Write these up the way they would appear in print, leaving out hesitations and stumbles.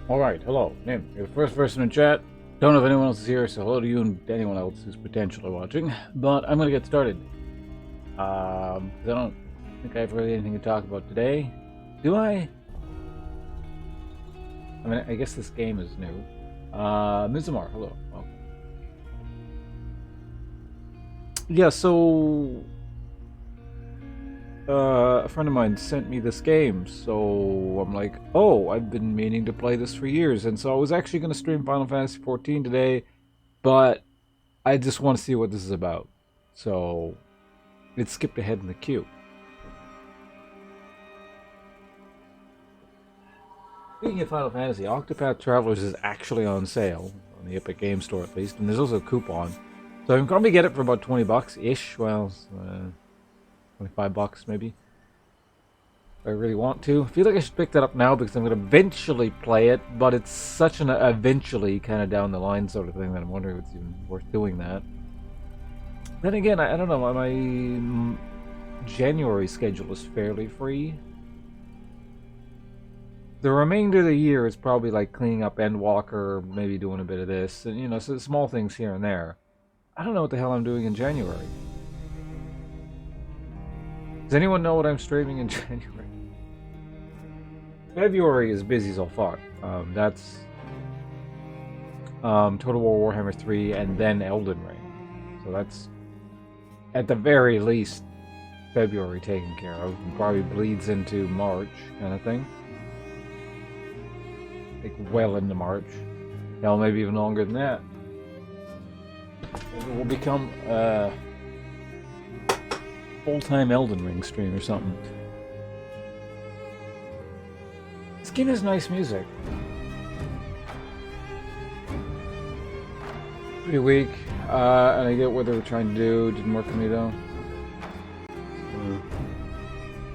Alright, hello. Name. You're the first person in chat. Don't know if anyone else is here, so hello to you and anyone else who's potentially watching. But I'm gonna get started. 'Cause I don't think I have really anything to talk about today. Do I? I mean, I guess this game is new. Mizumar, hello. Welcome. Yeah, so a friend of mine sent me this game, so I'm like, oh, I've been meaning to play this for years, and so I was actually going to stream Final Fantasy XIV today, but I just want to see what this is about, so it skipped ahead in the queue. Speaking of Final Fantasy, Octopath Travelers is actually on sale, on the Epic Game Store at least, and there's also a coupon, so I can probably get it for about 20 bucks-ish, well, 25 bucks maybe. I really want to. I feel like I should pick that up now because I'm going to eventually play it, but it's such an eventually kind of down the line sort of thing that I'm wondering if it's even worth doing that. Then again, I don't know, my January schedule is fairly free. The remainder of the year is probably like cleaning up Endwalker, maybe doing a bit of this, and you know, so small things here and there. I don't know what the hell I'm doing in January. Does anyone know what I'm streaming in January? February is busy so far. That's Total War Warhammer 3 and then Elden Ring. So that's at the very least February taken care of. And probably bleeds into March kind of thing. Like well into March. Hell, maybe even longer than that. It will become a full-time Elden Ring stream or something. This game has nice music. Pretty weak, and I get what they were trying to do. Didn't work for me though.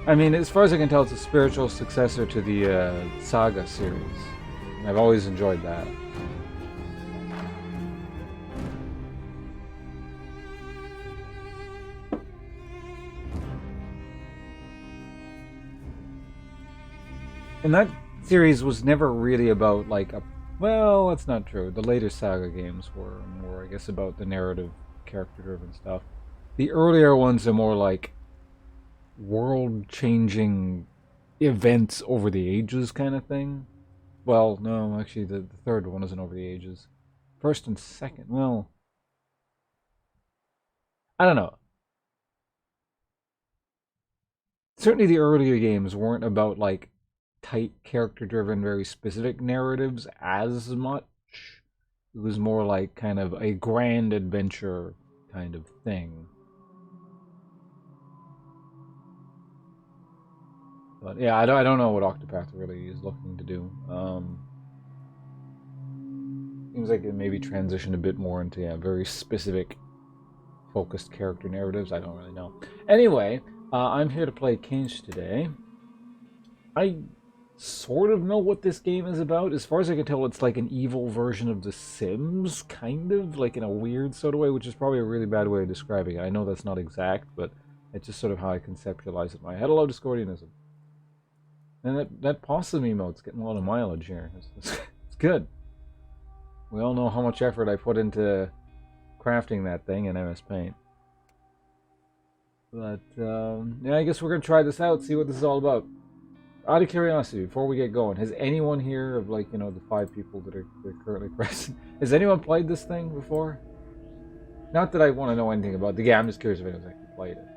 I mean, as far as I can tell, it's a spiritual successor to the Saga series. I've always enjoyed that. And that series was never really about like a, well, that's not true. The later Saga games were more, I guess, about the narrative, character-driven stuff. The earlier ones are more like world-changing events over the ages kind of thing. Well, no, actually, the third one isn't over the ages. First and second, well, I don't know. Certainly, the earlier games weren't about like tight character driven, very specific narratives as much. It was more like kind of a grand adventure kind of thing. But yeah, I don't know what Octopath really is looking to do. Seems like it maybe transitioned a bit more into very specific, focused character narratives. I don't really know. Anyway, I'm here to play Kenshi today. I sort of know what this game is about. As far as I can tell, it's like an evil version of The Sims, kind of, like in a weird sort of way, which is probably a really bad way of describing it. I know that's not exact, but it's just sort of how I conceptualize it in my head. Hello, Discordianism. And that possum emote's getting a lot of mileage here. It's good. We all know how much effort I put into crafting that thing in MS Paint. But, yeah, I guess we're going to try this out, see what this is all about. Out of curiosity, before we get going, has anyone here of, like, you know, the 5 people that are currently present, has anyone played this thing before? Not that I want to know anything about the game, I'm just curious if anyone's actually played it.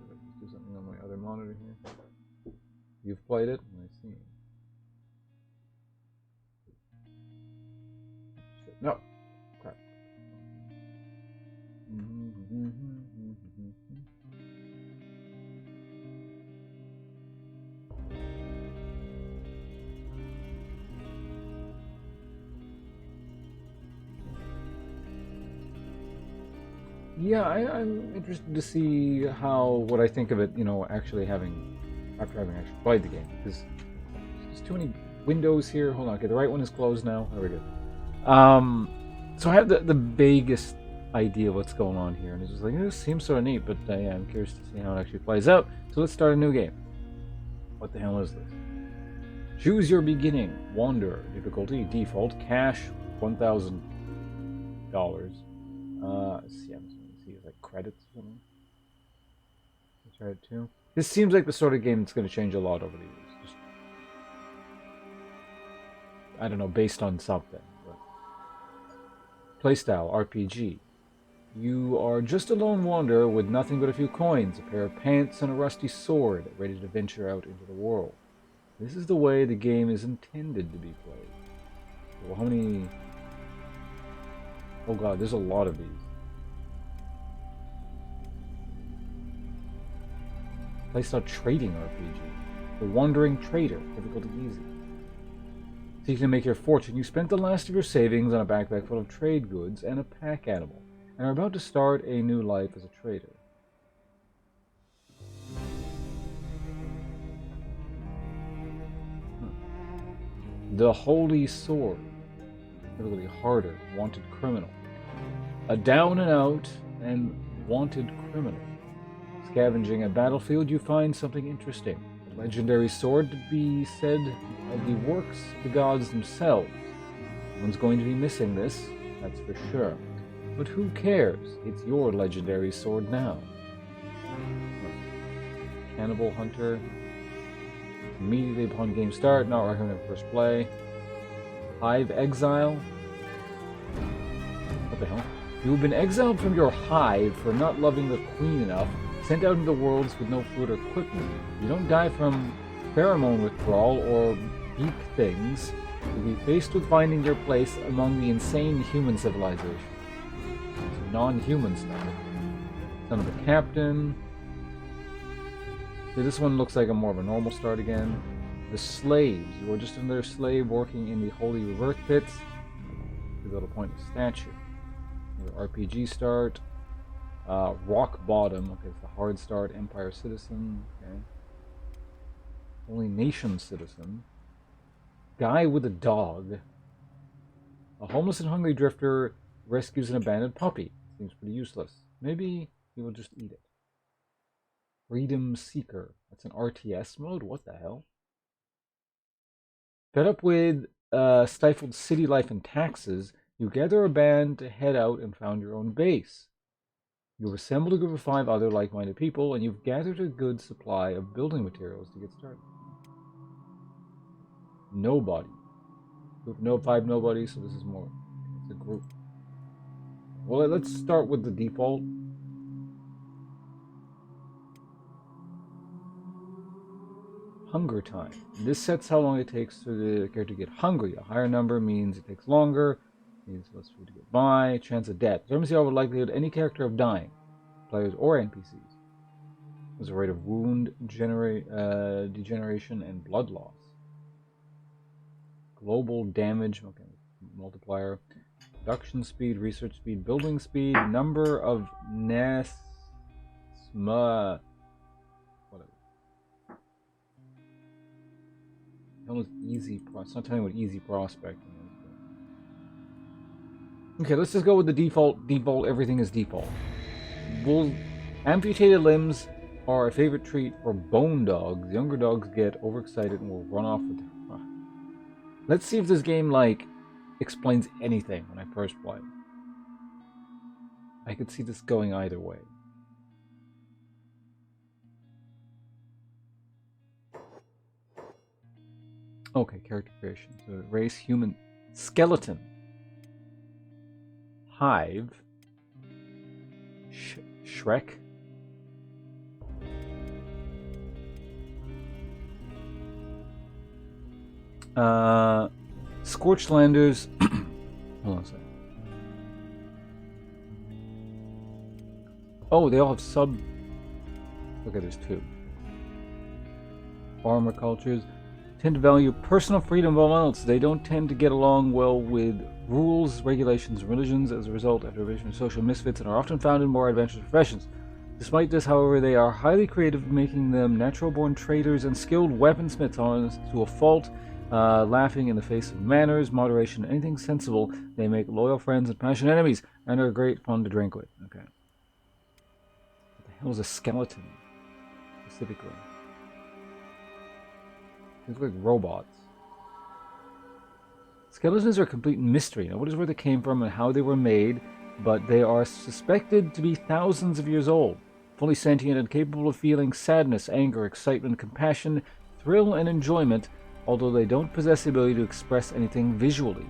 Let's do something on my other monitor here. You've played it? I see. No. Crap. Yeah, I'm interested to see what I think of it, you know, actually having, after having actually played the game, because there's too many windows here. Hold on, okay, the right one is closed now. There we go. So I have the vaguest idea of what's going on here, and it's just like, this seems sort of neat, but yeah, I'm curious to see how it actually plays out. So let's start a new game. What the hell is this? Choose your beginning. Wander. Difficulty default. Cash $1,000. Let's see. I'm just gonna see like credits or something. Let's try it too. This seems like the sort of game that's going to change a lot over the years. Just, I don't know, based on something. But. Playstyle RPG. You are just a lone wanderer with nothing but a few coins, a pair of pants, and a rusty sword, ready to venture out into the world. This is the way the game is intended to be played. Well, how many... Oh god, there's a lot of these. Playstyle Trading RPG. The Wandering Trader. Difficulty easy. Seeking to make your fortune, you spent the last of your savings on a backpack full of trade goods and a pack animal, and are about to start a new life as a trader. The Holy Sword. Difficulty harder. Wanted criminal. A down and out and wanted criminal. Scavenging a battlefield, you find something interesting. A legendary sword to be said of the works of the gods themselves. No one's going to be missing this, that's for sure. But who cares? It's your legendary sword now. Cannibal Hunter. Immediately upon game start, not recommended first play. Hive Exile. What the hell? You have been exiled from your hive for not loving the queen enough, sent out into worlds with no food or equipment. You don't die from pheromone withdrawal or beak things. You'll be faced with finding your place among the insane human civilization. It's non-human stuff. Son of a captain. See, this one looks like a more of a normal start again. The slaves. You are just another slave working in the holy rebirth pits. You go to point of statue. Another RPG start. Rock bottom. Okay, it's the hard start. Empire citizen. Okay. Holy nation citizen. Guy with a dog. A homeless and hungry drifter rescues an abandoned puppy. Seems pretty useless. Maybe he will just eat it. Freedom Seeker. That's an RTS mode? What the hell? Fed up with stifled city life and taxes, you gather a band to head out and found your own base. You've assembled a group of 5 other like-minded people, and you've gathered a good supply of building materials to get started. Nobody. Group no 5 nobodies, so this is more. It's a group. Well, let's start with the default. Hunger time. This sets how long it takes for the character to get hungry. A higher number means it takes longer, means less food to get by. Chance of death. Determines the overall likelihood of any character of dying, players or NPCs. There's a rate of wound degeneration and blood loss. Global damage, okay, multiplier. Production speed, research speed, building speed, number of whatever. Almost easy. It's not telling me what easy prospecting is. Okay, let's just go with the default. Default. Everything is default. Amputated limbs are a favorite treat for bone dogs. Younger dogs get overexcited and will run off with their... Let's see if this game, like, explains anything when I first play. I could see this going either way. Okay, character creation. So race, human, skeleton, hive, Shrek, Scorched Landers. Hold on a second. Oh, they all have sub. Okay, there's 2. Farmer cultures tend to value personal freedom above all else. They don't tend to get along well with rules, regulations, and religions. As a result, after vision social misfits and are often found in more adventurous professions. Despite this, however, they are highly creative, making them natural-born traders and skilled weaponsmiths on to a fault. Laughing in the face of manners, moderation, anything sensible. They make loyal friends and passionate enemies, and are great fun to drink with. Okay. What the hell is a skeleton, specifically? They look like robots. Skeletons are a complete mystery. Nobody knows where they came from and how they were made, but they are suspected to be thousands of years old, fully sentient and capable of feeling sadness, anger, excitement, compassion, thrill, and enjoyment, although they don't possess the ability to express anything visually.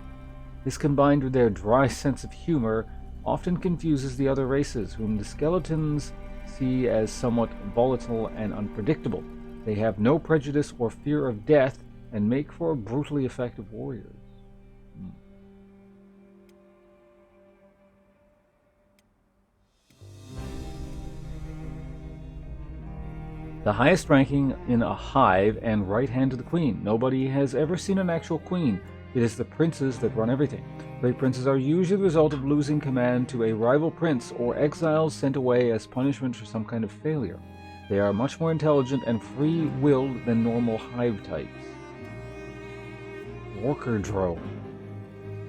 This, combined with their dry sense of humor, often confuses the other races, whom the skeletons see as somewhat volatile and unpredictable. They have no prejudice or fear of death, and make for brutally effective warriors. The highest ranking in a hive and right hand to the queen. Nobody has ever seen an actual queen. It is the princes that run everything. Great princes are usually the result of losing command to a rival prince or exiles sent away as punishment for some kind of failure. They are much more intelligent and free-willed than normal hive types. Worker drone.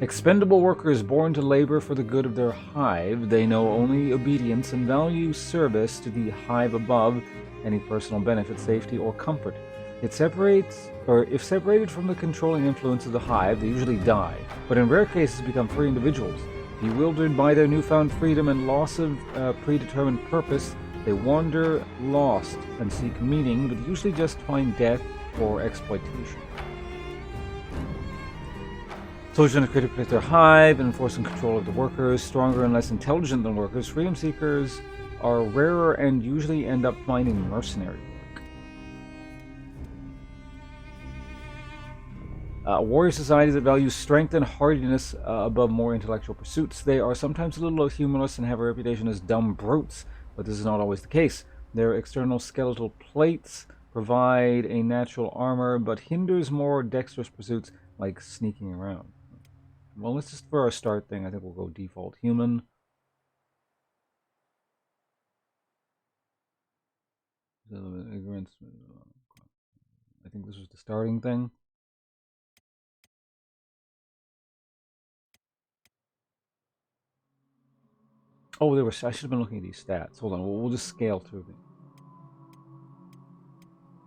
Expendable workers born to labor for the good of their hive. They know only obedience and value service to the hive above any personal benefit, safety, or comfort. If separated from the controlling influence of the hive, they usually die, but in rare cases become free individuals. Bewildered by their newfound freedom and loss of predetermined purpose, they wander lost and seek meaning, but usually just find death or exploitation. Soldiers and critics protect their hive and enforcing control of the workers. Stronger and less intelligent than workers, freedom seekers are rarer and usually end up finding mercenary work. Warrior societies that value strength and hardiness above more intellectual pursuits. They are sometimes a little humorless and have a reputation as dumb brutes, but this is not always the case. Their external skeletal plates provide a natural armor, but hinders more dexterous pursuits like sneaking around. Well, let's just, for our start thing, I think we'll go default human. Ignorance. I think this was the starting thing. Oh, I should have been looking at these stats. Hold on, we'll just scale through them.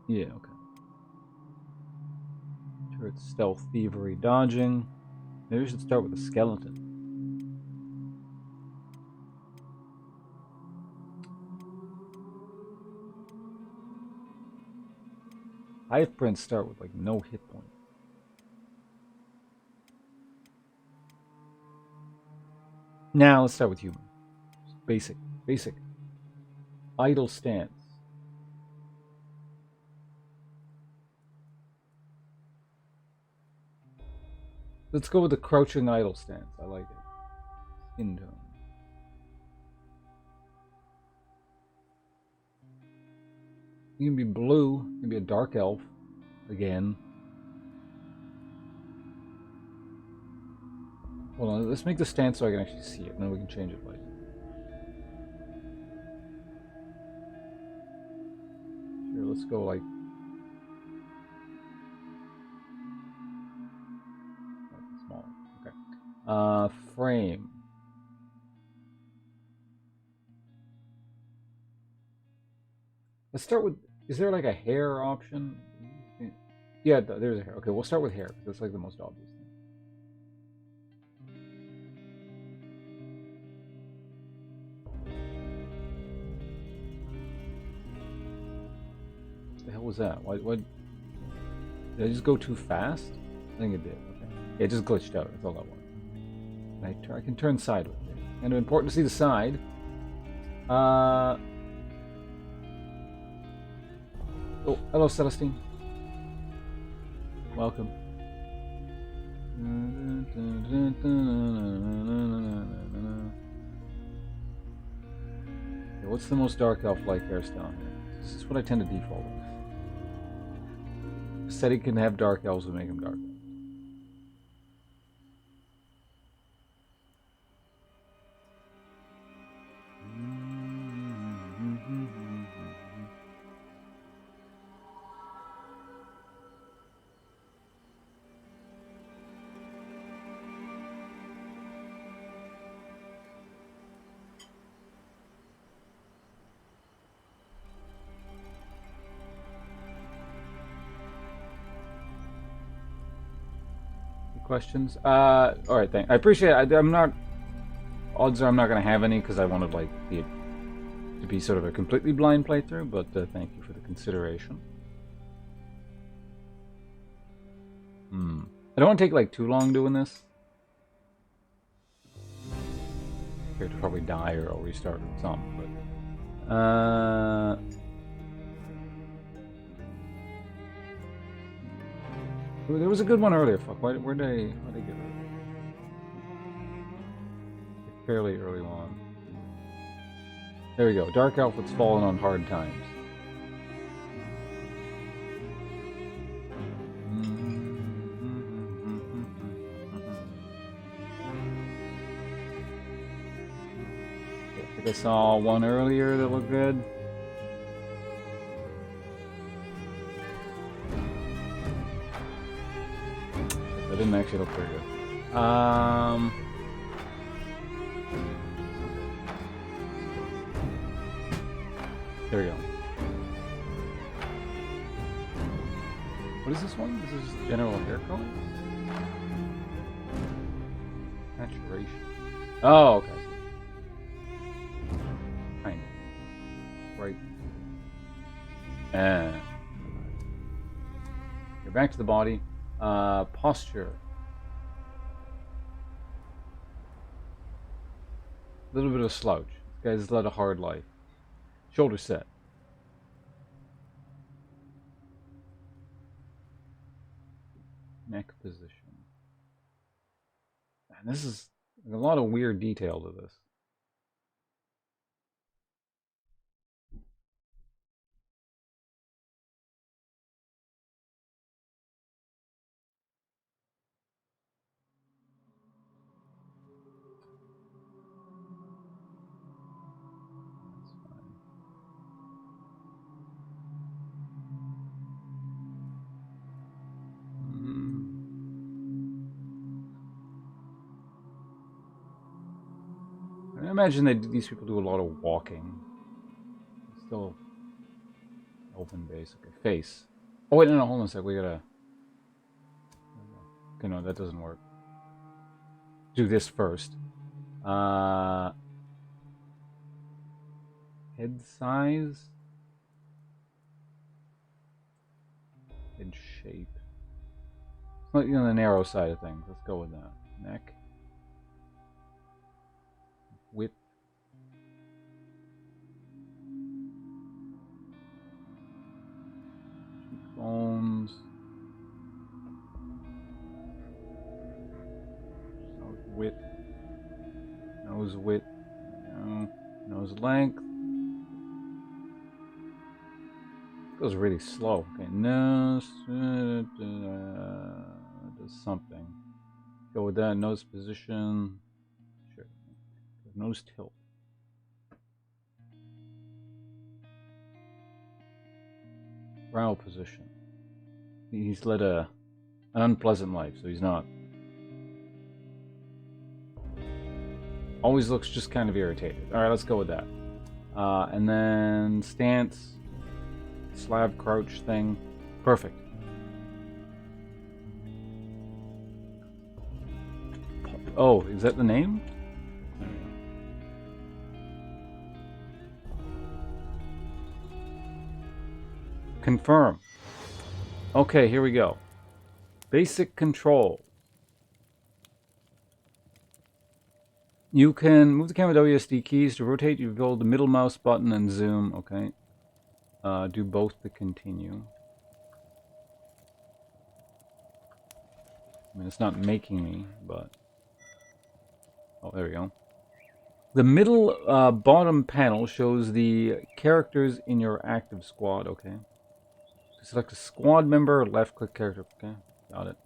Yeah, okay. Turret, stealth, thievery, dodging. Maybe we should start with the skeleton. Hive prints start with like no hit points. Now let's start with human. Basic. Idle stance. Let's go with the crouching idle stance. I like it. Skin tone. You can be blue. You can be a dark elf. Again. Hold on, let's make the stance so I can actually see it, and then we can change it later. Sure, let's go like... small. Okay. Frame. Let's start with... Is there like a hair option? Yeah, there's a hair. Okay, we'll start with hair, because that's like the most obvious thing. What the hell was that? Why did I just go too fast? I think it did. Okay. Yeah, it just glitched out. That's all that was. I can turn sideways. And important to see the side. Oh, hello, Celestine. Welcome. Okay, what's the most dark elf-like hairstyle here? This is what I tend to default with. Setting can have dark elves would make them dark. questions? All right, thank. I appreciate it. I'm not. Odds are I'm not gonna have any because I wanted like to be sort of a completely blind playthrough. But thank you for the consideration. I don't want to take like too long doing this. Character probably die or I'll restart with some. But there was a good one earlier. Fuck, why'd I get rid of it? Fairly early on. There we go. Dark Elf that's fallen on hard times. I think I saw one earlier that looked good. That didn't actually look very good. There we go. What is this one? This is general hair color? Maturation. Oh, okay. Kind of. Right. And you're back to the body. Posture. A little bit of slouch. This guy's led a hard life. Shoulder set. Neck position. Man, this is a lot of weird detail to this. I imagine these people do a lot of walking. Still open base. Okay, face. Oh wait, no, hold on a sec. We gotta. Okay, no, that doesn't work. Do this first. Head size. Head shape. Slightly on the narrow side of things. Let's go with that. Neck. Width. Cheekbones. Nose width. Nose width. No. Nose length. Goes really slow. Okay, nose does something. Go with that. Nose position. Sure. Nose tilt. Brow position. He's led an unpleasant life, so he's not. Always looks just kind of irritated. All right, let's go with that. And then stance. Slab crouch thing. Perfect. Oh, is that the name? Confirm. Okay, here we go. Basic control. You can move the camera with WSD keys. To rotate, you hold the middle mouse button and zoom. Okay. Do both to continue. I mean, it's not making me, but... Oh, there we go. The middle bottom panel shows the characters in your active squad. Okay. Select a squad member, left-click character. Okay, got it.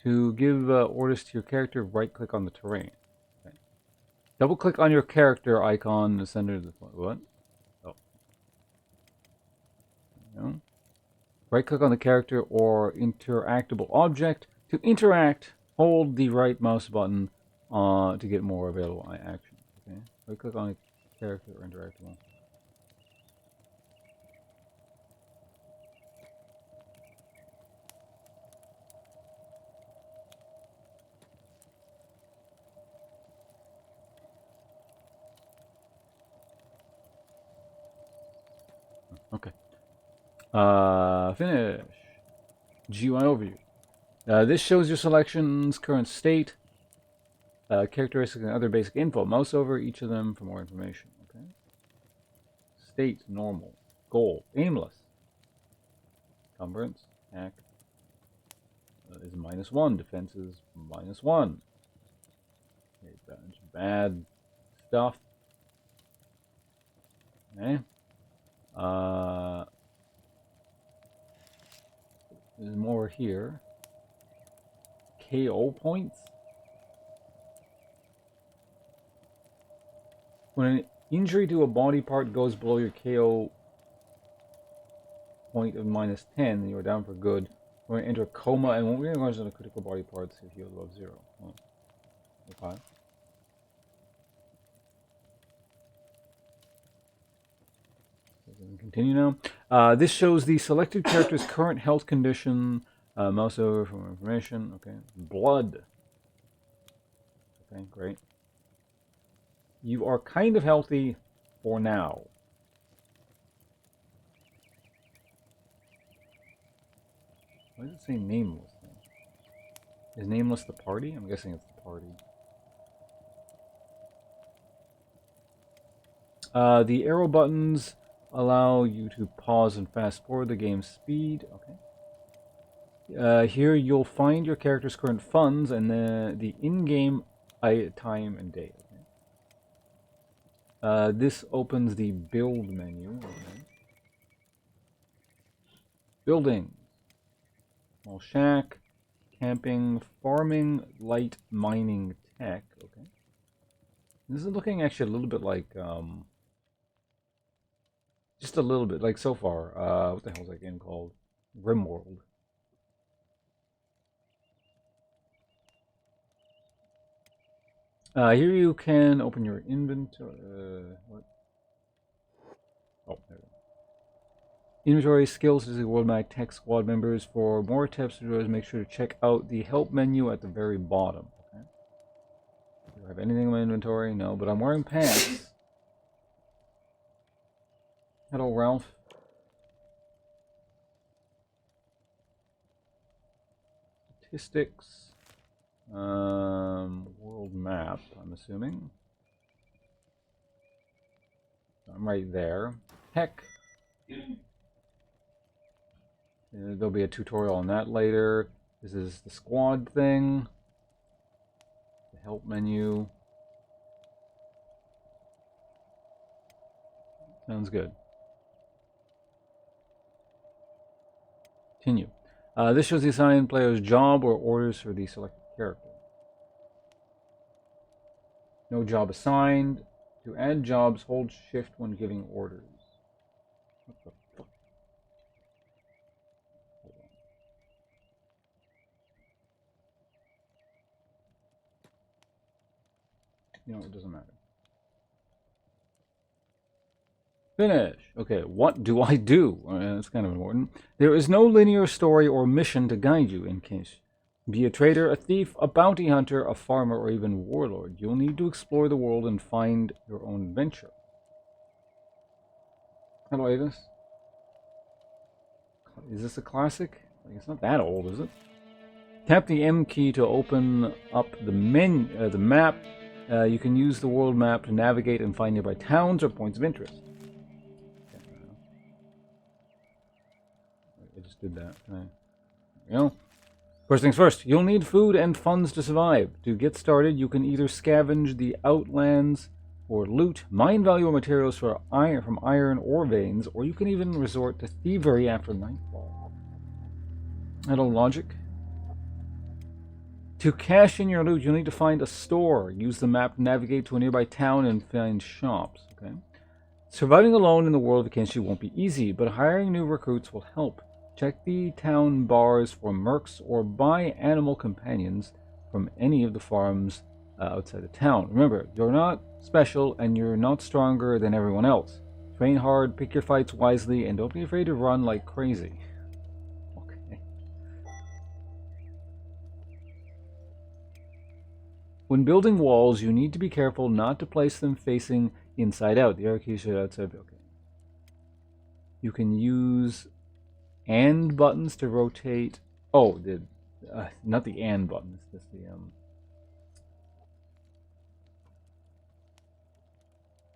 To give orders to your character, right-click on the terrain. Okay. Double-click on your character icon in the center of the... What? Oh. No. Right-click on the character or interactable object. To interact, hold the right mouse button to get more available action. Okay. Right-click on a character or interactable. Okay. Finish. GUI overview. This shows your selection's current state, characteristics, and other basic info. Mouse over each of them for more information. Okay. State, normal. Goal, aimless. Encumbrance, attack is -1. Defense is -1. Okay, bad stuff. Okay. There's more here. KO points. When an injury to a body part goes below your KO point of -10, you are down for good. We're going to enter a coma and won't realize on the critical body parts if healed above 0. Oh. Okay. Continue now. This shows the selected character's current health condition. Mouse over for more information. Okay. Blood. Okay, great. You are kind of healthy for now. Why does it say nameless then? Is nameless the party? I'm guessing it's the party. The arrow buttons allow you to pause and fast forward the game's speed. Okay. Here you'll find your character's current funds and the in-game time and date. Okay. This opens the build menu. Okay. Buildings. Small shack. Camping. Farming. Light mining tech. Okay. This is looking actually a little bit like just a little bit, like so far. What the hell is that game called? Rimworld. Here you can open your inventory. What? Oh, there we go. Inventory skills is the World Mag Tech Squad members. For more tips, make sure to check out the help menu at the very bottom. Okay. Do I have anything in my inventory? No, but I'm wearing pants. Hello, Ralph. Statistics. World map, I'm assuming. I'm right there. Heck. There'll be a tutorial on that later. This is the squad thing. The help menu. Sounds good. Continue. This shows the assigned player's job or orders for the selected character. No job assigned. To add jobs, hold shift when giving orders. What the fuck? Hold on. You know, it doesn't matter. Finish. Okay, what do I do? That's kind of important. There is no linear story or mission to guide you in Kenshi. Be a trader, a thief, a bounty hunter, a farmer, or even warlord. You'll need to explore the world and find your own adventure. Hello, Avis. Is this a classic? Like, it's not that old, is it? Tap the M key to open up the map. You can use the world map to navigate and find nearby towns or points of interest. I just did that. There you go. First things first, you'll need food and funds to survive. To get started, you can either scavenge the outlands for loot, mine valuable materials from iron ore veins, or you can even resort to thievery after nightfall. Hello, logic. To cash in your loot, you'll need to find a store. Use the map to navigate to a nearby town and find shops. Okay. Surviving alone in the world of Kenshi won't be easy, but hiring new recruits will help. Check the town bars for mercs or buy animal companions from any of the farms outside the town. Remember, you're not special and you're not stronger than everyone else. Train hard, pick your fights wisely, and don't be afraid to run like crazy. Okay. When building walls, you need to be careful not to place them facing inside out. The arrow key should outside. Okay. You can use and buttons to rotate. Oh, not the and buttons. Just the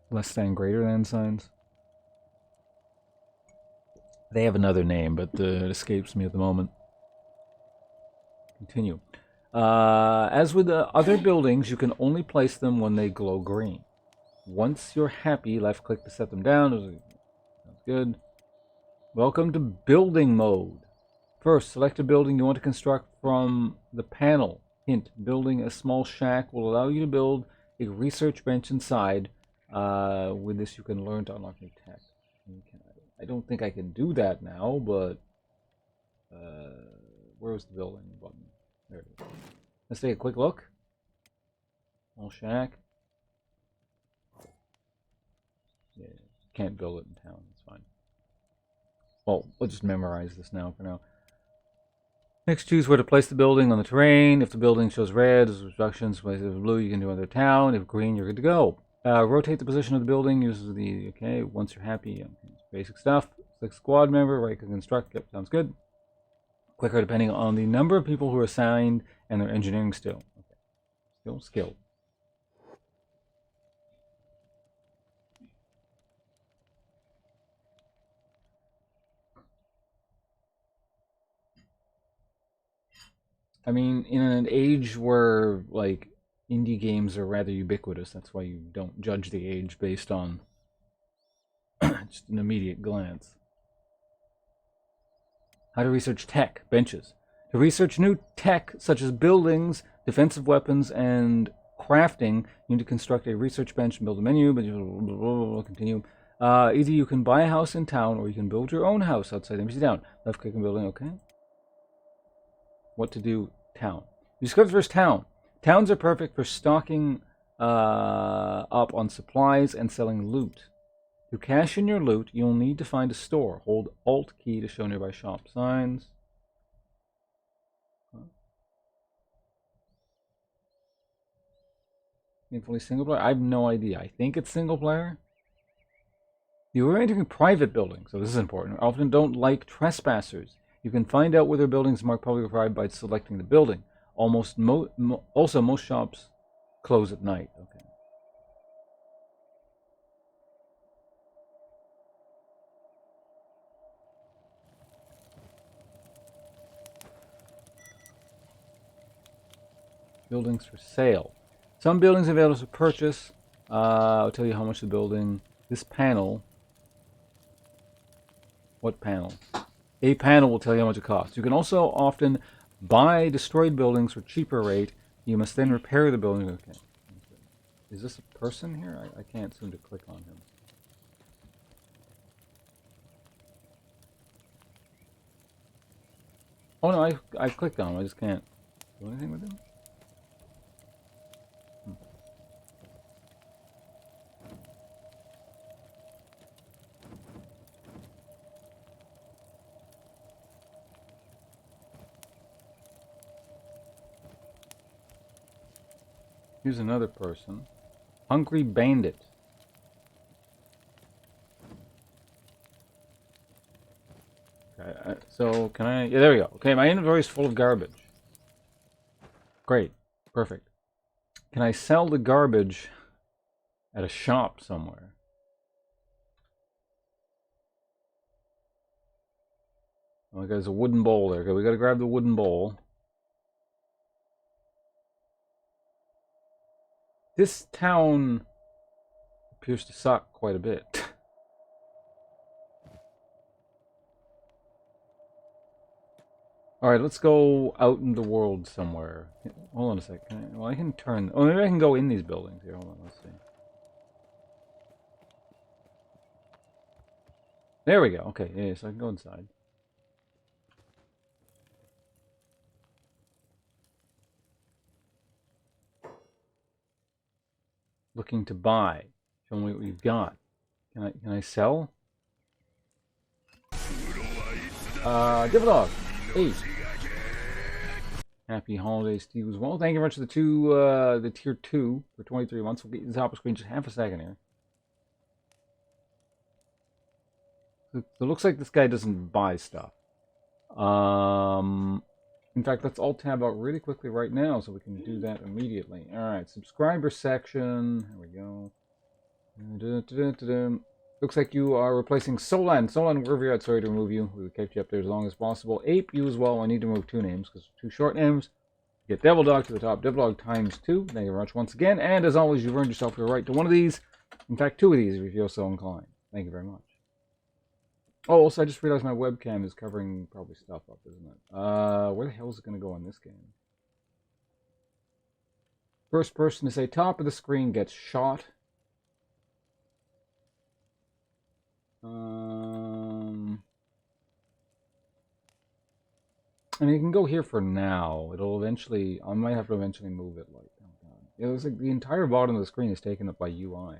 less than, greater than signs. They have another name, but it escapes me at the moment. Continue. As with the other buildings, you can only place them when they glow green. Once you're happy, left click to set them down. Sounds good. Welcome to building mode. First, select a building you want to construct from the panel. Hint, building a small shack will allow you to build a research bench inside. With this, you can learn to unlock new tech. I don't think I can do that now, but where's the building button? There it is. Let's take a quick look. Small shack. Yeah, can't build it in town. It's fine. Well, we'll just memorize this now for now. Next, choose where to place the building on the terrain. If the building shows red, there's instructions. If it's blue, you can do another town. If green, you're good to go. Rotate the position of the building. Uses the, okay, once you're happy. Basic stuff. Select squad member. Right click construct. Yep, sounds good. Quicker depending on the number of people who are assigned and their engineering skill. Okay. Skill. I mean, in an age where, like, indie games are rather ubiquitous, that's why you don't judge the age based on just an immediate glance. How to research tech, benches. To research new tech, such as buildings, defensive weapons, and crafting, you need to construct a research bench and build a menu, but you continue. Either you can buy a house in town, or you can build your own house outside the empty town. Left click on building, okay. What to do, town. You discover first town. Towns are perfect for stocking up on supplies and selling loot. To cash in your loot, you'll need to find a store. Hold Alt key to show nearby shop signs. Fully single player? I have no idea. I think it's single player. You are entering private buildings, so this is important. Often don't like trespassers. You can find out whether buildings marked public or private by selecting the building. Also, most shops close at night. Okay. Buildings for sale. Some buildings available for purchase. I'll tell you how much the building. This panel. What panel? A panel will tell you how much it costs. You can also often buy destroyed buildings for cheaper rate. You must then repair the building. Okay. Is this a person here? I can't seem to click on him. Oh no, I clicked on him. I just can't do anything with him. Here's another person. Hungry Bandit. Okay, so can I... Yeah, there we go. Okay, my inventory is full of garbage. Great. Perfect. Can I sell the garbage at a shop somewhere? Oh, there's a wooden bowl there. Okay, we gotta grab the wooden bowl. This town appears to suck quite a bit. Alright, let's go out in the world somewhere. Hold on a sec. I can turn... Oh, maybe I can go in these buildings here. Hold on, let's see. There we go. Okay, yeah, so I can go inside. Looking to buy. Show me what we've got. Can I sell? Give it off. 8. Happy holidays to you as well. Thank you very much for the tier 2 for 23 months. We'll get to the top of the screen just half a second here. it looks like this guy doesn't buy stuff. In fact, let's alt tab out really quickly right now so we can do that immediately. All right, subscriber section. Here we go. Looks like you are replacing Solan. Solan, wherever you're at, sorry to remove you. We will keep you up there as long as possible. Ape, you as well. I need to remove 2 names because 2 short names. Get Devil Dog to the top. Devil Dog times 2. Thank you very much once again. And as always, you've earned yourself your right to one of these. In fact, 2 of these if you feel so inclined. Thank you very much. Oh, also, I just realized my webcam is covering probably stuff up, isn't it? Where the hell is it going to go in this game? First person to say top of the screen gets shot. I mean, you can go here for now. It'll eventually... I might have to eventually move it, like... Oh god. It looks like the entire bottom of the screen is taken up by UI.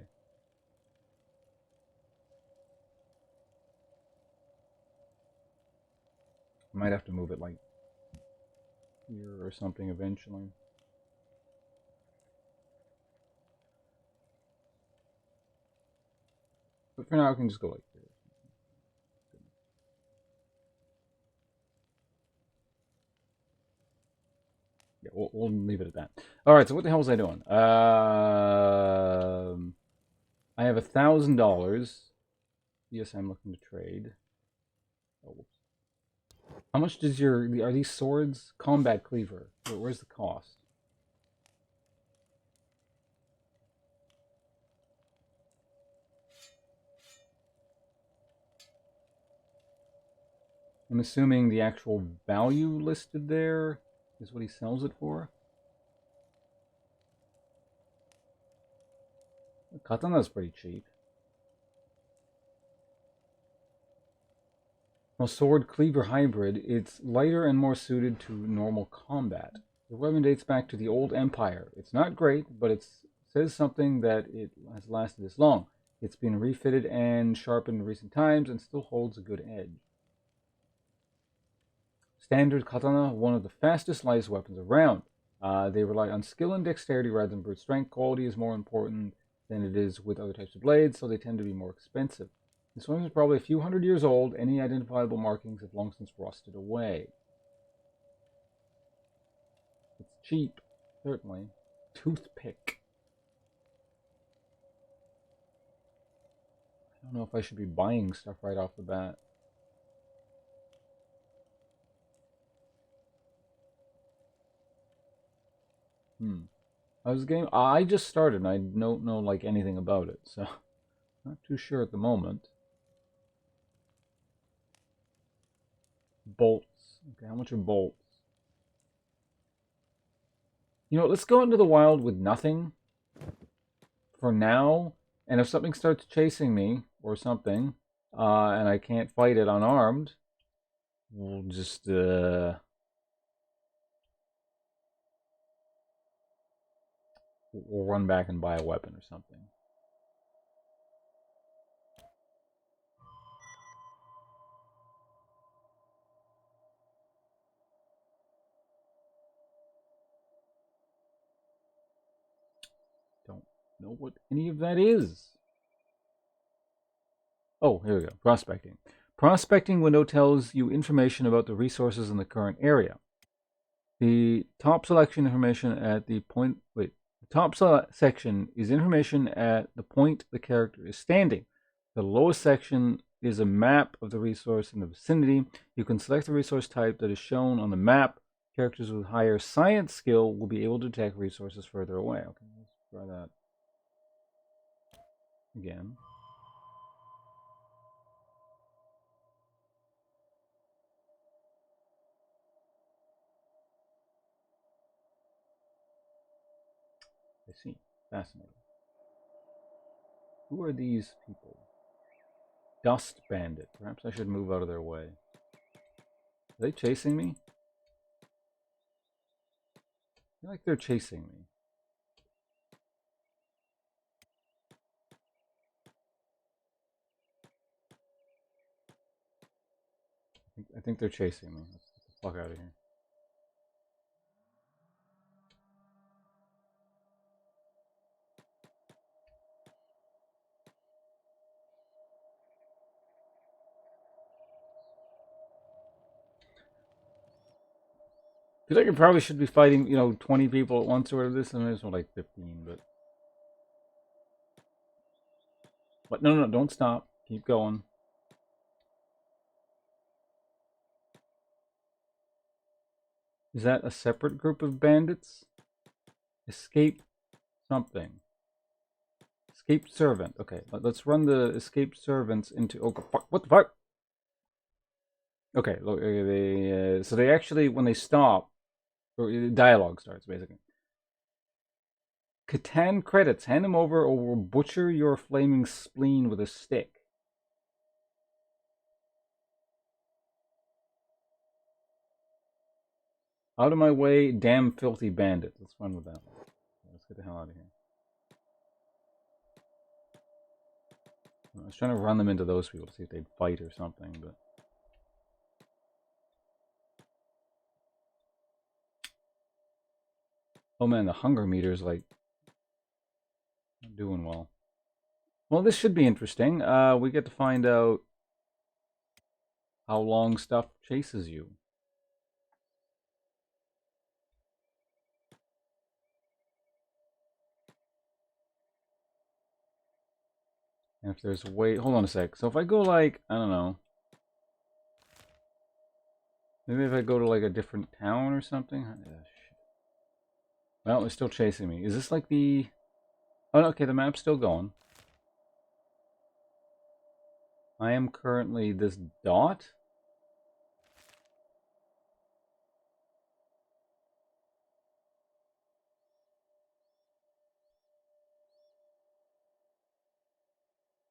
I might have to move it, like... here or something eventually. But for now, I can just go like this. Yeah, we'll leave it at that. Alright, so what the hell was I doing? I have $1,000. Yes, I'm looking to trade. Oh, whoops. How much does your... Are these swords? Combat cleaver. Where's the cost? I'm assuming the actual value listed there is what he sells it for. The katana's pretty cheap. Well, sword cleaver hybrid, it's lighter and more suited to normal combat. The weapon dates back to the old empire. It's not great, but it says something that it has lasted this long. It's been refitted and sharpened in recent times and still holds a good edge. Standard katana, one of the fastest, lightest weapons around. They rely on skill and dexterity rather than brute strength. Quality is more important than it is with other types of blades, so they tend to be more expensive. This weapon is probably a few hundred years old. Any identifiable markings have long since rusted away. It's cheap, certainly. Toothpick. I don't know if I should be buying stuff right off the bat. How's the game? I just started and I don't know like anything about it, so not too sure at the moment. Bolts. Okay, how much are bolts? You know, let's go into the wild with nothing for now, and if something starts chasing me or something, and I can't fight it unarmed, we'll just we'll run back and buy a weapon or something. Don't know what any of that is. Oh, here we go. Prospecting. Prospecting window tells you information about the resources in the current area. The top selection information at the point... Wait. The top section is information at the point the character is standing. The lowest section is a map of the resource in the vicinity. You can select the resource type that is shown on the map. Characters with higher science skill will be able to detect resources further away. Okay, let's try that again. I see. Fascinating. Who are these people? Dust Bandit. Perhaps I should move out of their way. Are they chasing me? I feel like they're chasing me. I think they're chasing me. Let's get the fuck out of here. feel like I probably should be fighting, 20 people at once or whatever this, and it's more like 15, but... But no, don't stop. Keep going. Is that a separate group of bandits? Escape something. Escaped servant. Okay, let's run the escaped servants into... Oh, fuck. What the fuck? Okay, look, so they actually, when they stop, dialogue starts, basically. Catan credits. Hand him over or we'll butcher your flaming spleen with a stick. Out of my way, damn filthy bandit. Let's run with that one. Let's get the hell out of here. I was trying to run them into those people to see if they'd fight or something, but... Oh man, the hunger meter's like... not doing well. Well, this should be interesting. We get to find out how long stuff chases you. And if there's a way... Hold on a sec. So if I go like... I don't know. Maybe if I go to like a different town or something? Well, they're still chasing me. Is this like the... Oh, okay, the map's still going. I am currently this dot.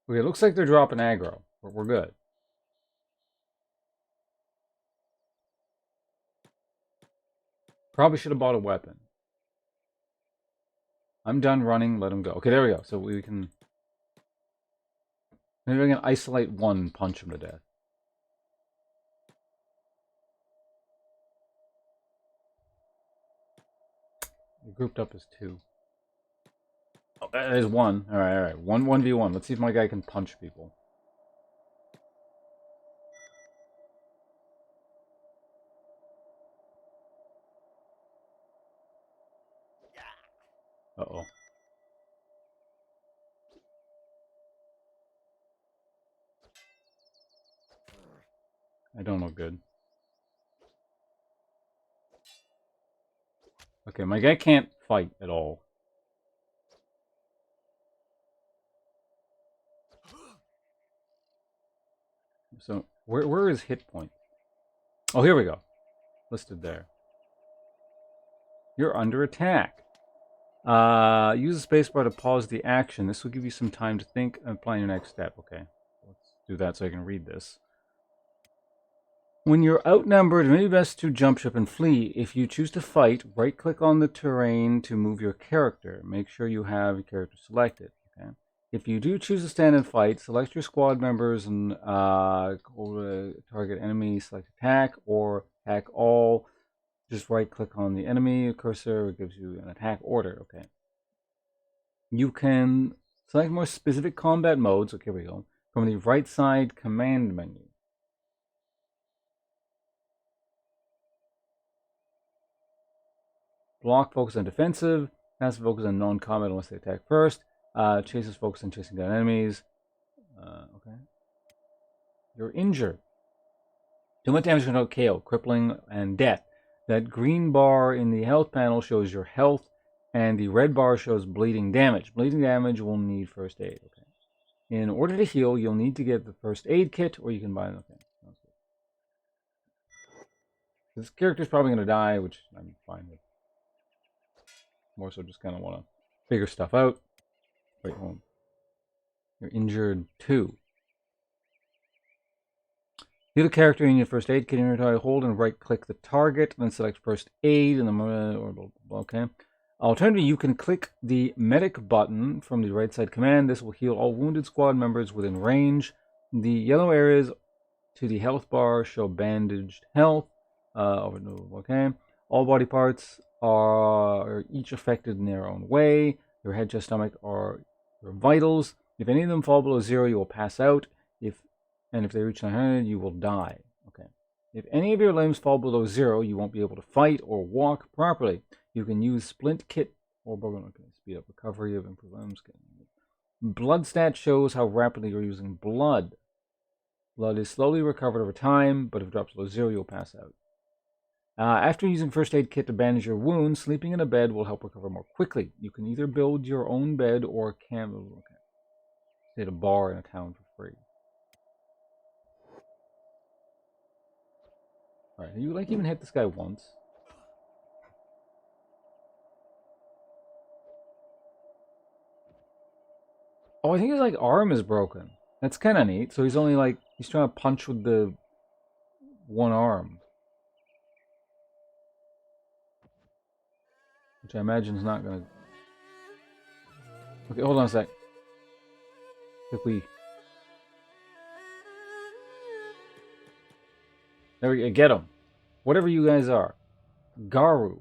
Okay, it looks like they're dropping aggro, but we're good. Probably should have bought a weapon. I'm done running, let him go. Okay, there we go. So we can... Maybe I can isolate one and punch him to death. They're grouped up as two. Oh, there's one. Alright. 1v1. Let's see if my guy can punch people. Uh-oh. I don't look good. Okay, my guy can't fight at all. So, where is hit point? Oh, here we go. Listed there. You're under attack. Use the spacebar to pause the action. This will give you some time to think and plan your next step. Okay, let's do that so I can read this. When you're outnumbered, it may be best to jump ship and flee. If you choose to fight, right-click on the terrain to move your character. Make sure you have your character selected. Okay. If you do choose to stand and fight, select your squad members and go to target enemy, select attack, or attack all. Just right-click on the enemy cursor. It gives you an attack order. Okay. You can select more specific combat modes. Okay, here we go. From the right side command menu. Block, focus on defensive. Passive, focus on non-combat unless they attack first. Chases, focus on chasing down enemies. Okay. You're injured. Too much damage can cause KO, crippling, and death. That green bar in the health panel shows your health, and the red bar shows bleeding damage. Bleeding damage will need first aid. Okay. In order to heal, you'll need to get the first aid kit, or you can buy it. Okay. Sounds good. This character's probably going to die, which I'm fine with. More so just kind of want to figure stuff out. Wait, hold on. You're injured too. Heal the character in your first aid kit inventory. Hold and right-click the target, then select first aid, and then okay. Alternatively, you can click the medic button from the right side command. This will heal all wounded squad members within range. The yellow areas to the health bar show bandaged health. Okay. All body parts are each affected in their own way. Your head, chest, stomach are your vitals. If any of them fall below 0, you will pass out. If they reach 900, you will die. Okay. If any of your limbs fall below 0, you won't be able to fight or walk properly. You can use Splint Kit or speed up recovery of improved limbs. Blood stat shows how rapidly you're using blood. Blood is slowly recovered over time, but if it drops below 0, you'll pass out. After using first aid kit to bandage your wounds, sleeping in a bed will help recover more quickly. You can either build your own bed or stay at a bar in a town for free. Alright, you like even hit this guy once. Oh, I think his like arm is broken. That's kind of neat. So he's only like he's trying to punch with the one arm, which I imagine is not gonna. Okay, hold on a sec. If we there we go. Get him. Whatever you guys are, Garu.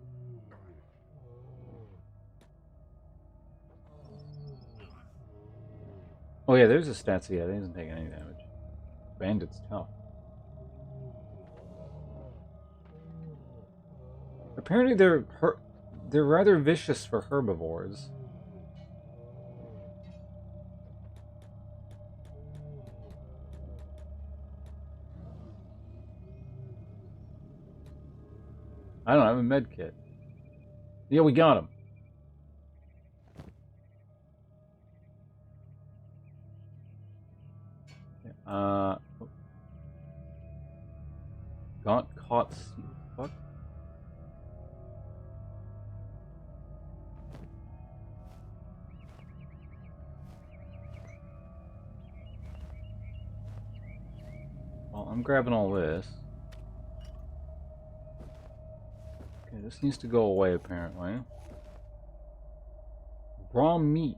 Oh yeah, there's a stats. Yeah, he isn't taking any damage. Bandit's tough. Apparently they're rather vicious for herbivores. I don't have a med kit. Yeah, we got him. Got caught. Fuck. Well, I'm grabbing all this. Okay, this needs to go away apparently. Raw meat.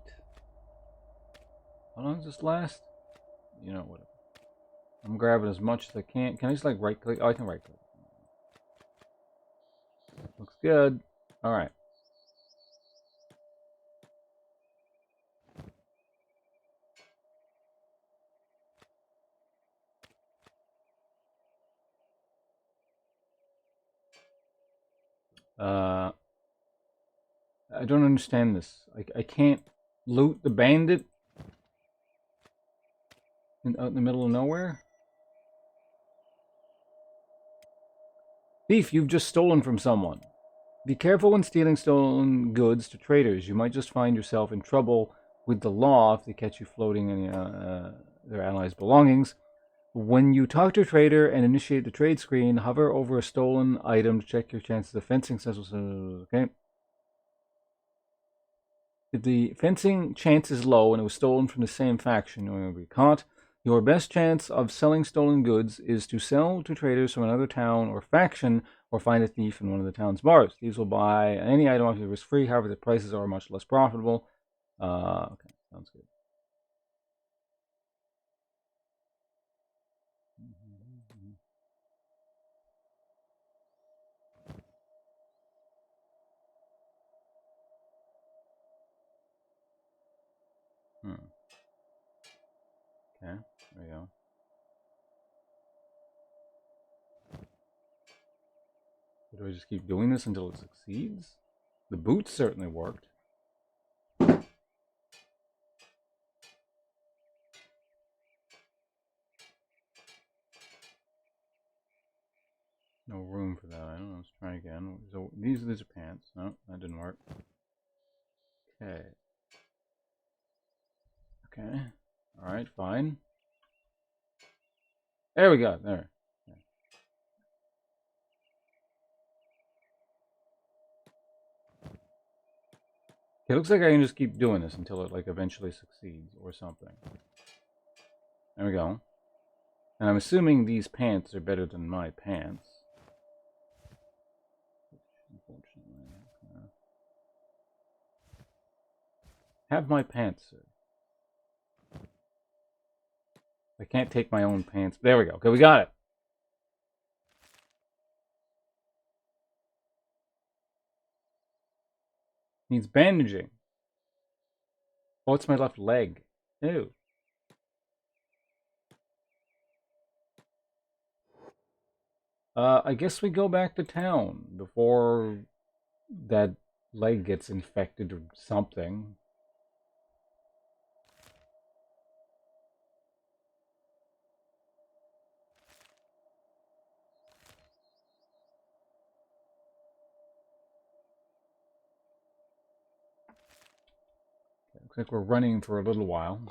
How long does this last? You know, whatever. I'm grabbing as much as I can. Can I just like right click? Oh, I can right click. Looks good. Alright. I don't understand this. I can't loot the bandit out in the middle of nowhere? Thief, you've just stolen from someone. Be careful when stealing stolen goods to traders. You might just find yourself in trouble with the law if they catch you floating in their allies' belongings. When you talk to a trader and initiate the trade screen, hover over a stolen item to check your chances of fencing. Okay. If the fencing chance is low and it was stolen from the same faction, you will be caught. Your best chance of selling stolen goods is to sell to traders from another town or faction, or find a thief in one of the town's bars. Thieves will buy any item off you risk free, however, the prices are much less profitable. Okay, sounds good. Okay, there we go. Do I just keep doing this until it succeeds? The boots certainly worked. No room for that. I don't know. Let's try again. So these are pants. No, that didn't work. Okay. Okay. All right. Fine. There we go. There. It looks like I can just keep doing this until it like eventually succeeds or something. There we go. And I'm assuming these pants are better than my pants. Unfortunately. Have my pants, sir. I can't take my own pants. There we go. Okay, we got it. Needs bandaging. Oh, it's my left leg. Ew. I guess we go back to town before that leg gets infected or something. Looks like we're running for a little while.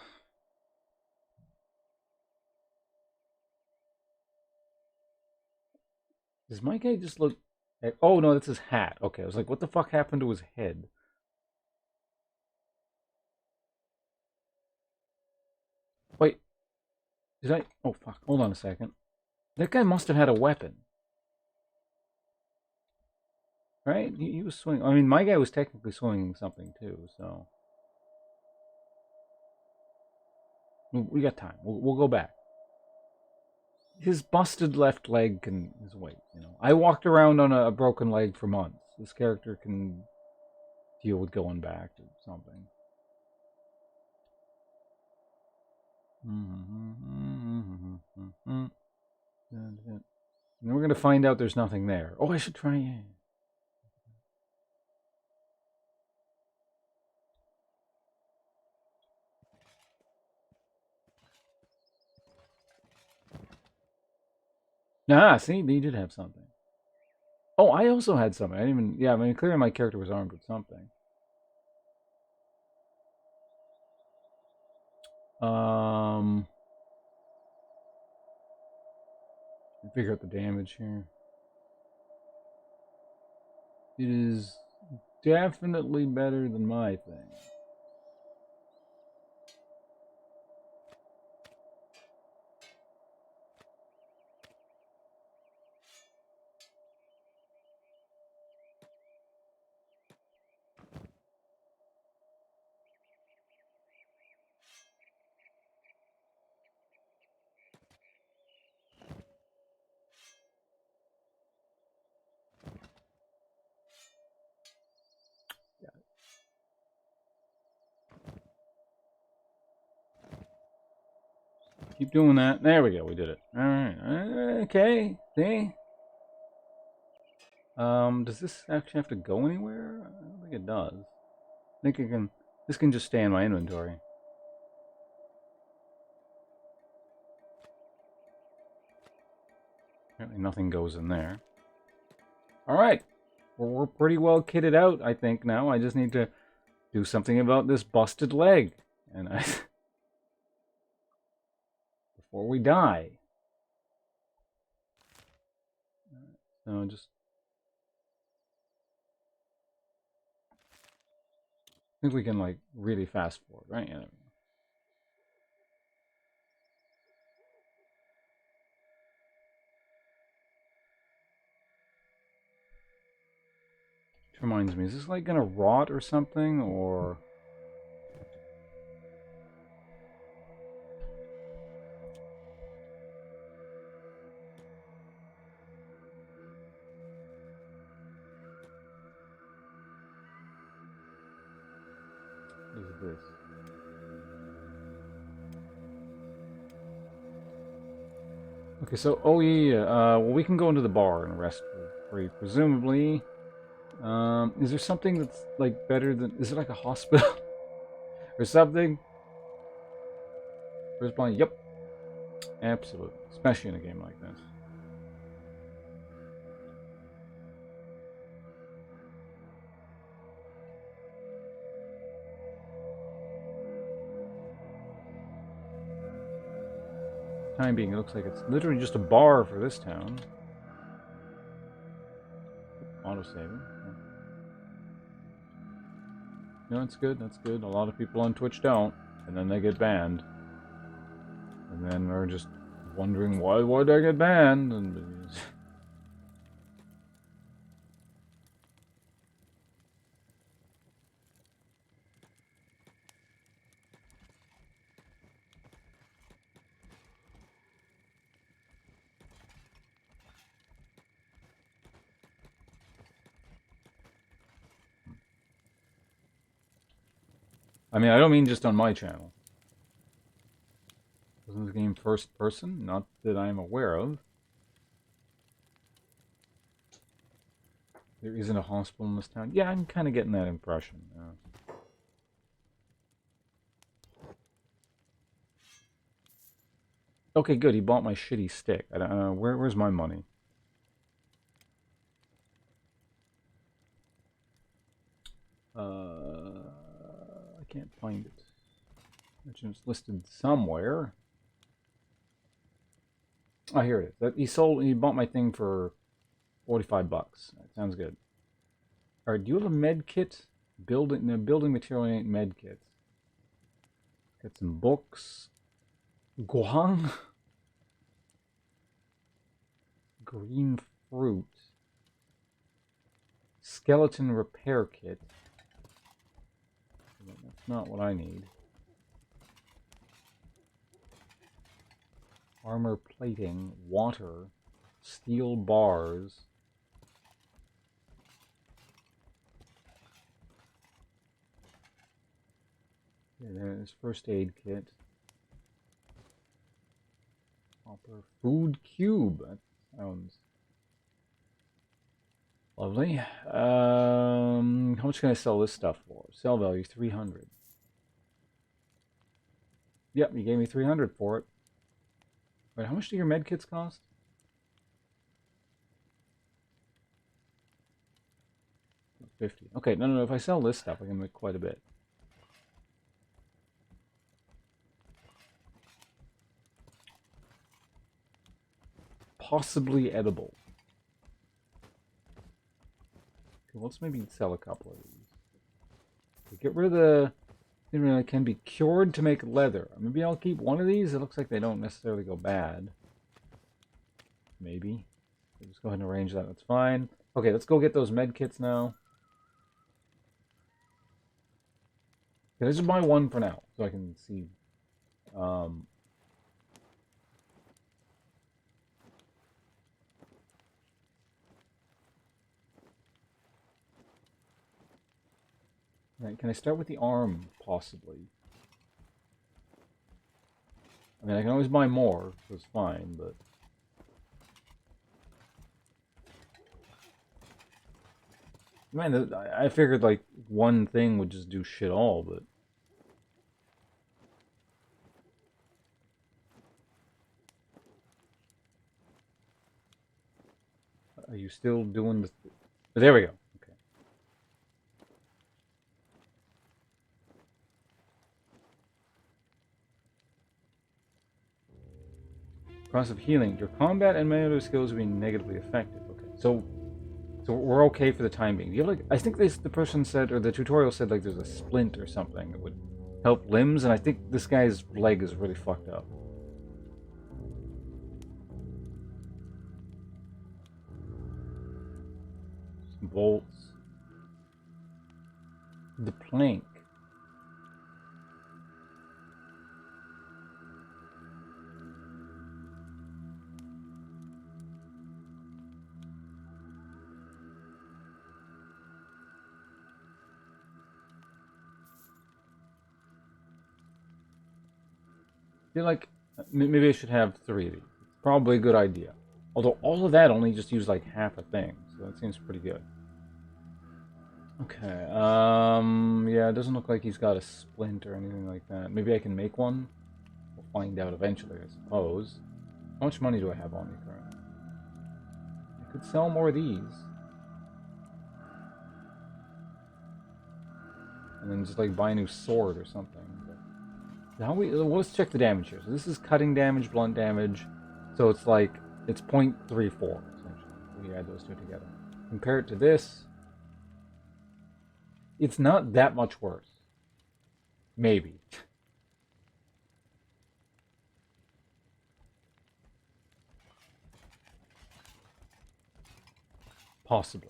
Does my guy just look... Oh, no, that's his hat. Okay, I was like, what the fuck happened to his head? Wait, did I... Oh, fuck. Hold on a second. That guy must have had a weapon. Right? He was swinging... I mean, my guy was technically swinging something, too, so... We got time. We'll go back. His busted left leg can his weight, you know. I walked around on a broken leg for months. This character can deal with going back or something. And we're gonna find out there's nothing there. Oh, I should try. Ah, see, they did have something. Oh, I also had something. I didn't even. Yeah, I mean, clearly my character was armed with something. Figure out the damage here. It is definitely better than my thing. Keep doing that. There we go. We did it. All right. Okay. See? Does this actually have to go anywhere? I don't think it does. I think it can. This can just stay in my inventory. Apparently nothing goes in there. All right. We're pretty well kitted out, I think, now. I just need to do something about this busted leg. And I... before we die. So just... I think we can, like, really fast forward, right? Yeah. Which reminds me, is this, like, gonna rot or something? Or... what is this? Okay, so, oh yeah, well, we can go into the bar and rest for free, presumably. Is there something that's, like, better than... is it like a hospital? Or something? Where's blind? Yep. Absolutely. Especially in a game like this. Time being, it looks like it's literally just a bar for this town. Autosaving. No, it's good. That's good. A lot of people on Twitch don't, and then they get banned, and then they're just wondering why did I get banned? And I mean, I don't mean just on my channel. Wasn't this game first person? Not that I'm aware of. There isn't a hospital in this town. Yeah, I'm kind of getting that impression. Okay, good. He bought my shitty stick. I don't, where's my money? I can't find it. It's listed somewhere. Oh, here it is. He bought my thing for 45 bucks. That sounds good. All right, do you have a med kit? Building material ain't med kits. Got some books. Guang. Green fruit. Skeleton repair kit. That's not what I need. Armor plating, water, steel bars. Okay, there's first aid kit. Copper food cube. That sounds lovely. How much can I sell this stuff for? Sell value 300. Yep, you gave me 300 for it. Wait, how much do your med kits cost? $50. Okay, no. If I sell this stuff, I can make quite a bit. Possibly edible. Okay, let's maybe sell a couple of these. Get rid of the... It can be cured to make leather. Maybe I'll keep one of these. It looks like they don't necessarily go bad. Maybe. So just go ahead and arrange that. That's fine. Okay, let's go get those med kits now. Okay, let's just buy one for now, so I can see. Right, can I start with the arm, possibly? I mean, I can always buy more, so it's fine, but... Man, I figured, like, one thing would just do shit all, but... Are you still doing the... There we go. Okay. Cost of healing. Your combat and melee skills will be negatively affected. Okay, so we're okay for the time being. Do you have, like, I think the person said, or the tutorial said, like, there's a splint or something that would help limbs, and I think this guy's leg is really fucked up. Some bolts. The plank. I feel like maybe I should have 3 of these. It's probably a good idea. Although all of that only just used like half a thing, so that seems pretty good. Okay, yeah, it doesn't look like he's got a splint or anything like that. Maybe I can make one? We'll find out eventually, I suppose. How much money do I have on me currently? I could sell more of these. And then just like buy a new sword or something. Let's check the damage here. So this is cutting damage, blunt damage. So it's like, it's 0.34, essentially. We add those two together. Compare it to this. It's not that much worse. Maybe. Possibly.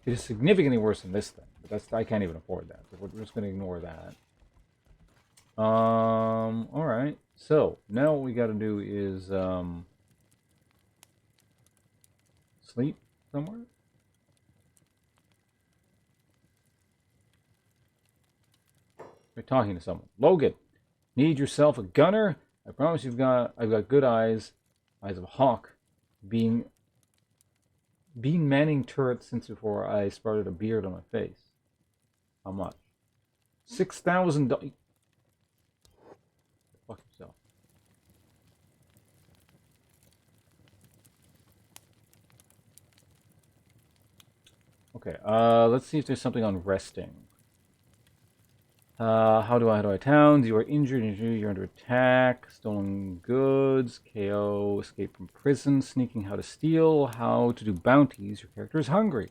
It is significantly worse than this thing. But I can't even afford that. So we're just going to ignore that. Alright. So, now what we gotta do is, sleep somewhere? You're talking to someone. Logan, need yourself a gunner? I promise I've got good eyes. Eyes of a hawk. Being Been manning turrets since before I sprouted a beard on my face. How much? 6,000. Fuck yourself. Okay, let's see if there's something on resting. How do I towns? You are injured, you're under attack, stolen goods, KO, escape from prison, sneaking how to steal, how to do bounties, your character is hungry.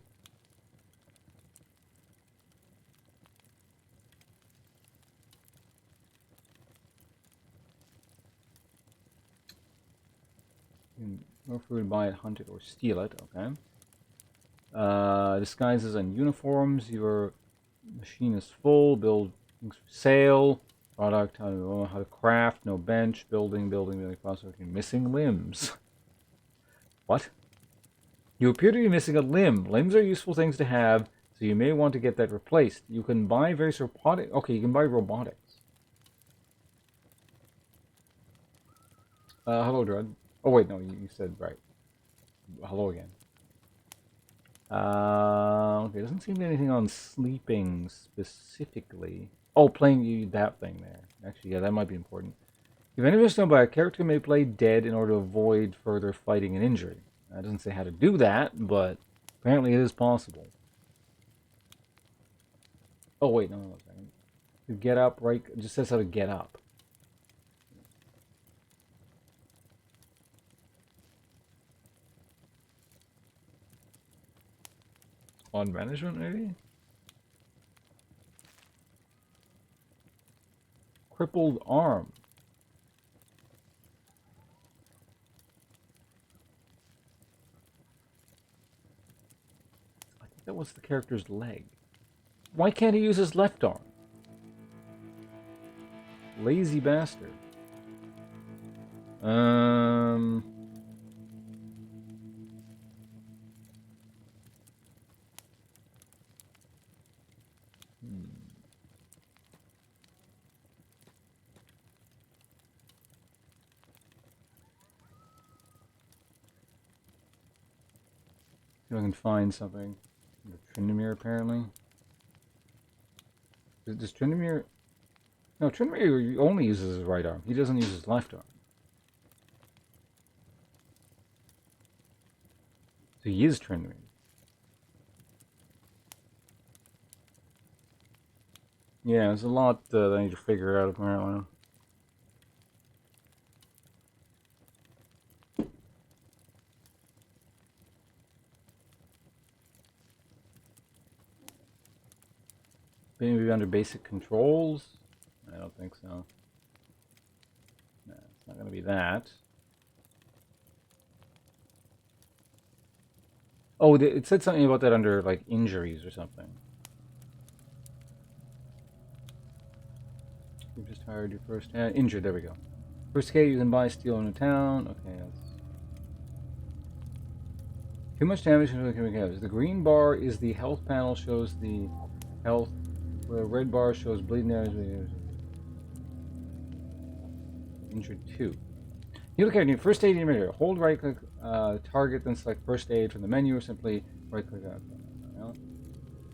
No food, buy it, hunt it, or steal it, okay. Disguises and uniforms, your machine is full, build things for sale, product, how to craft, no bench, building, process, missing limbs. What? You appear to be missing a limb. Limbs are useful things to have, so you may want to get that replaced. You can buy various robotic... Okay, you can buy robotics. Hello, Drud. Oh, wait, no, you said right. Hello again. Okay, doesn't seem to be anything on sleeping specifically. Oh, playing you that thing there. Actually, yeah, that might be important. If any of us know by a character may play dead in order to avoid further fighting and injury. That doesn't say how to do that, but apparently it is possible. Oh, wait, no, a second. To get up, right? It just says how to get up. On management, maybe? Crippled arm. I think that was the character's leg. Why can't he use his left arm? Lazy bastard. Hmm. See if I can find something. Tryndamere, apparently. Does Tryndamere... No, Tryndamere only uses his right arm. He doesn't use his left arm. So he is Tryndamere. Yeah, there's a lot that I need to figure out, apparently. Maybe under basic controls? I don't think so. No, it's not going to be that. Oh, it said something about that under, like, injuries or something. You just hired your first... injured, there we go. First K, you can buy steel in a town. Okay, that's... Too much damage can we have. The green bar is the health panel, shows the health. The red bar shows bleeding damage. Injured 2. You look at your first aid in your menu. Hold right click target, then select first aid from the menu, or simply right click on it.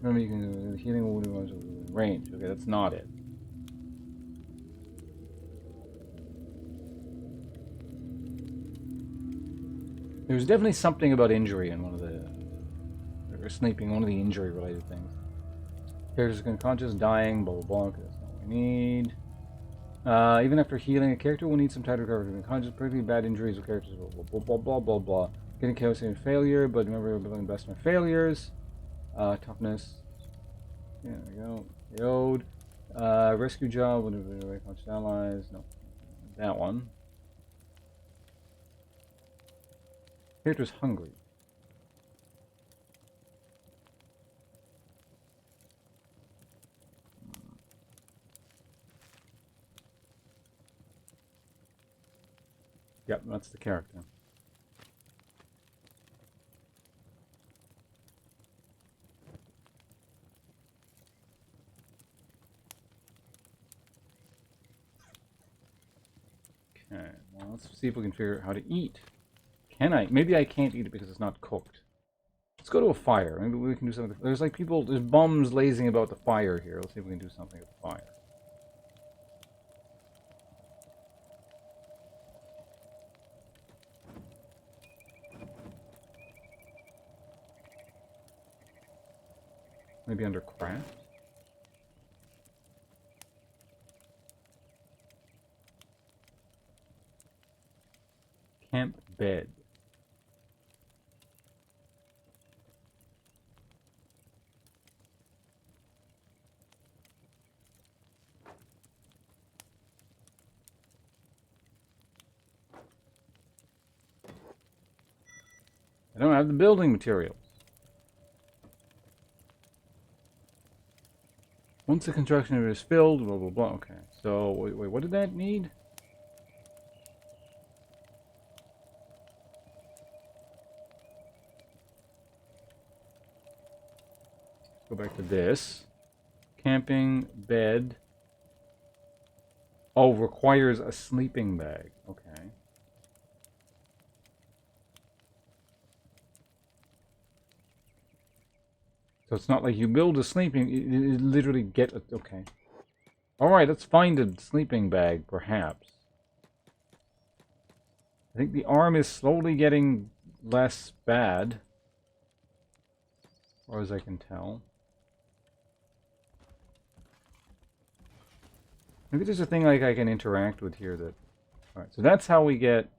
Remember, you can do healing wound range. Okay, that's not it. There's definitely something about injury in one of the... or sleeping, one of the injury-related things. Characters unconscious, dying, blah blah blah. Okay, that's not what we need. Even after healing, a character will need some time to recover from unconscious. Particularly bad injuries with characters, blah blah blah blah blah blah. Getting chaos and failure, but remember building best on failures. Toughness. Yeah, there we go. Yod. Rescue job, whatever, conscious allies. No. That one. Character's hungry. Yep, that's the character. Okay, well, let's see if we can figure out how to eat. Can I? Maybe I can't eat it because it's not cooked. go to a fire. Maybe we can do something. There's like people, there's bums lazing about the fire here. Let's see if we can do something with the fire. Maybe under craft? Camp bed. I don't have the building materials. Once the construction area is filled, blah, blah, blah. Okay, so, wait, what did that need? Go back to this. Camping bed. Oh, requires a sleeping bag. Okay. So it's not like you build a sleeping, you literally get a, okay. Alright, let's find a sleeping bag, perhaps. I think the arm is slowly getting less bad. Or as I can tell. Maybe there's a thing like I can interact with here that... Alright, so that's how we get...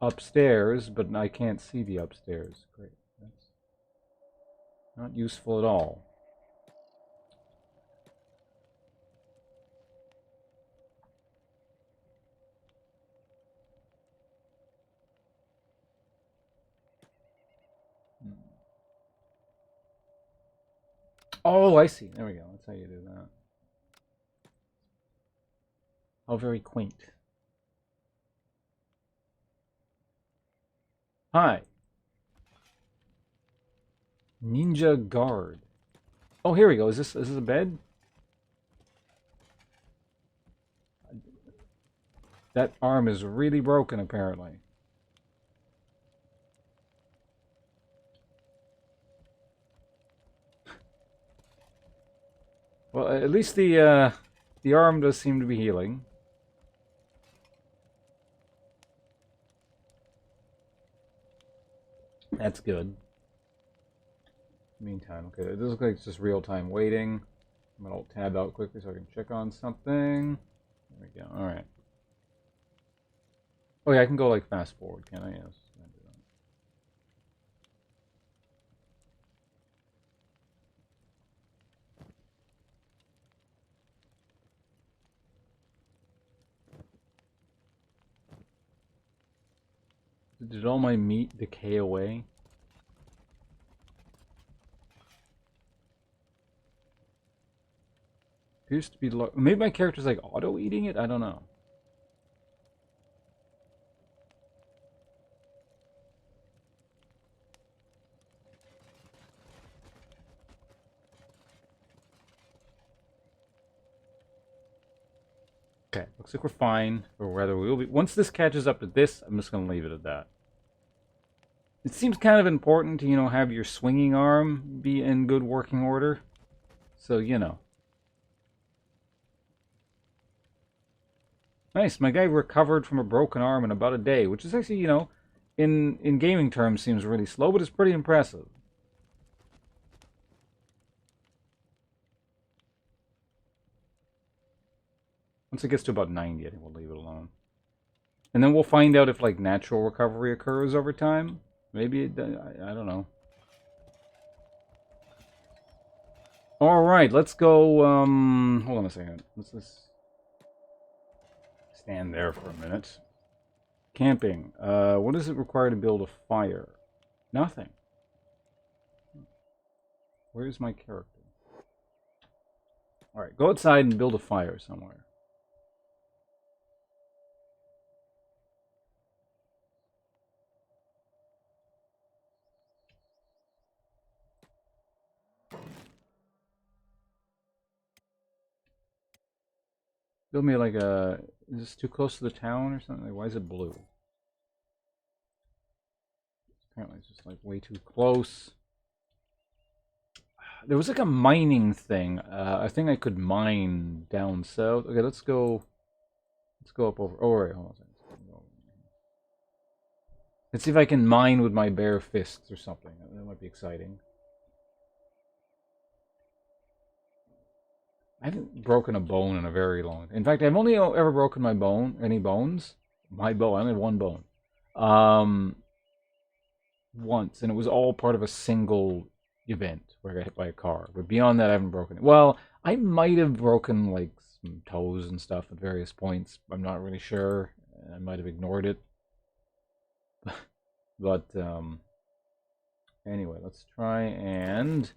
upstairs, but I can't see the upstairs. Great. That's not useful at all. Oh, I see. There we go. That's how you do that. How very quaint. Hi. Ninja guard. Oh, here we go. Is this a bed? That arm is really broken, apparently. Well, at least the arm does seem to be healing. That's good. Meantime, okay, it does look like it's just real-time waiting. I'm gonna tab out quickly so I can check on something. There we go. All right. Oh yeah, I can go like fast forward, can I? Yes. Did all my meat decay away? Appears to be maybe my character's like auto eating it. I don't know. Okay, looks like we're fine, or rather we will be. Once this catches up to this, I'm just going to leave it at that. It seems kind of important to, you know, have your swinging arm be in good working order. So, you know. Nice, my guy recovered from a broken arm in about a day, which is actually, you know, in gaming terms seems really slow, but it's pretty impressive. Once it gets to about 90, I think we'll leave it alone. And then we'll find out if, like, natural recovery occurs over time. Maybe, I don't know. Alright, let's go, hold on a second. Let's just stand there for a minute. Camping. What does it require to build a fire? Nothing. Where's my character? Alright, go outside and build a fire somewhere. Build me like a... Is this too close to the town or something? Why is it blue? Apparently it's just like way too close. There was like a mining thing. I think I could mine down south. Okay, let's go. Let's go up over. Oh, wait, hold on a second. Let's see if I can mine with my bare fists or something. That might be exciting. I haven't broken a bone in a very long time. In fact, I've only ever broken my bone, any bones. My bone, I only had one bone. Once, and it was all part of a single event where I got hit by a car. But beyond that, I haven't broken it. Well, I might have broken like some toes and stuff at various points. I'm not really sure. I might have ignored it. But anyway, let's try and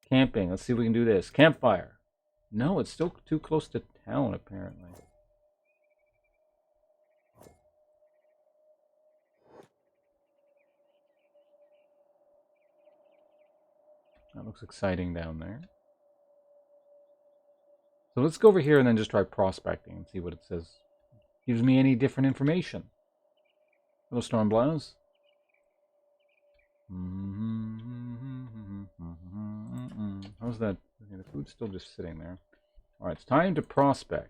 camping. Let's see if we can do this. Campfire. No, it's still too close to town, apparently. That looks exciting down there. So let's go over here and then just try prospecting and see what it says. Gives me any different information. Hello, Stormblows. How's that? Okay, the food's still just sitting there. Alright, it's time to prospect.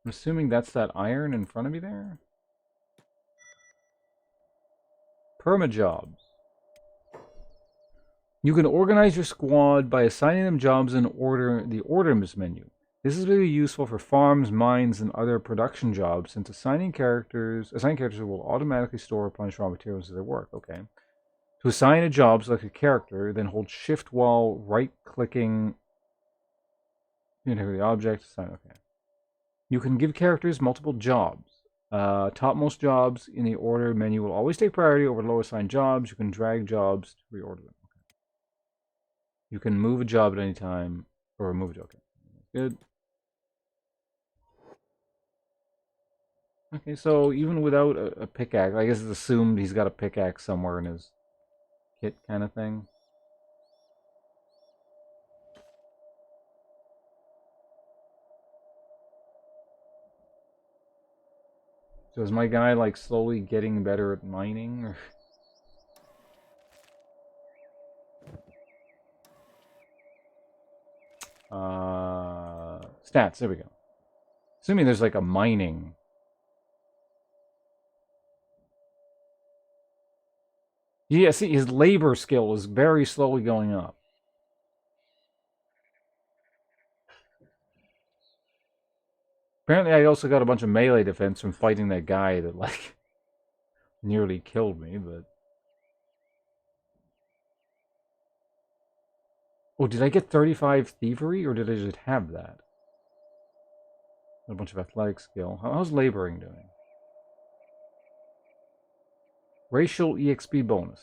I'm assuming that's that iron in front of me there? Permajobs. You can organize your squad by assigning them jobs in order the orders menu. This is really useful for farms, mines, and other production jobs, since assigned characters will automatically store or replenish raw materials as they work. Okay. To assign a job, select a character, then hold shift while right-clicking the object. Assign. Okay. You can give characters multiple jobs. Topmost jobs in the order menu will always take priority over lower assigned jobs. You can drag jobs to reorder them. Okay. You can move a job at any time, or remove it. Okay. Good. Okay, so even without a pickaxe, I guess it's assumed he's got a pickaxe somewhere in his kit kind of thing. So is my guy like slowly getting better at mining? Or... Stats, there we go. Assuming there's like a mining. Yeah, see, his labor skill is very slowly going up. Apparently I also got a bunch of melee defense from fighting that guy that like nearly killed me, but... Oh, did I get 35 thievery, or did I just have that? A bunch of athletic skill. How's laboring doing? Racial EXP bonus.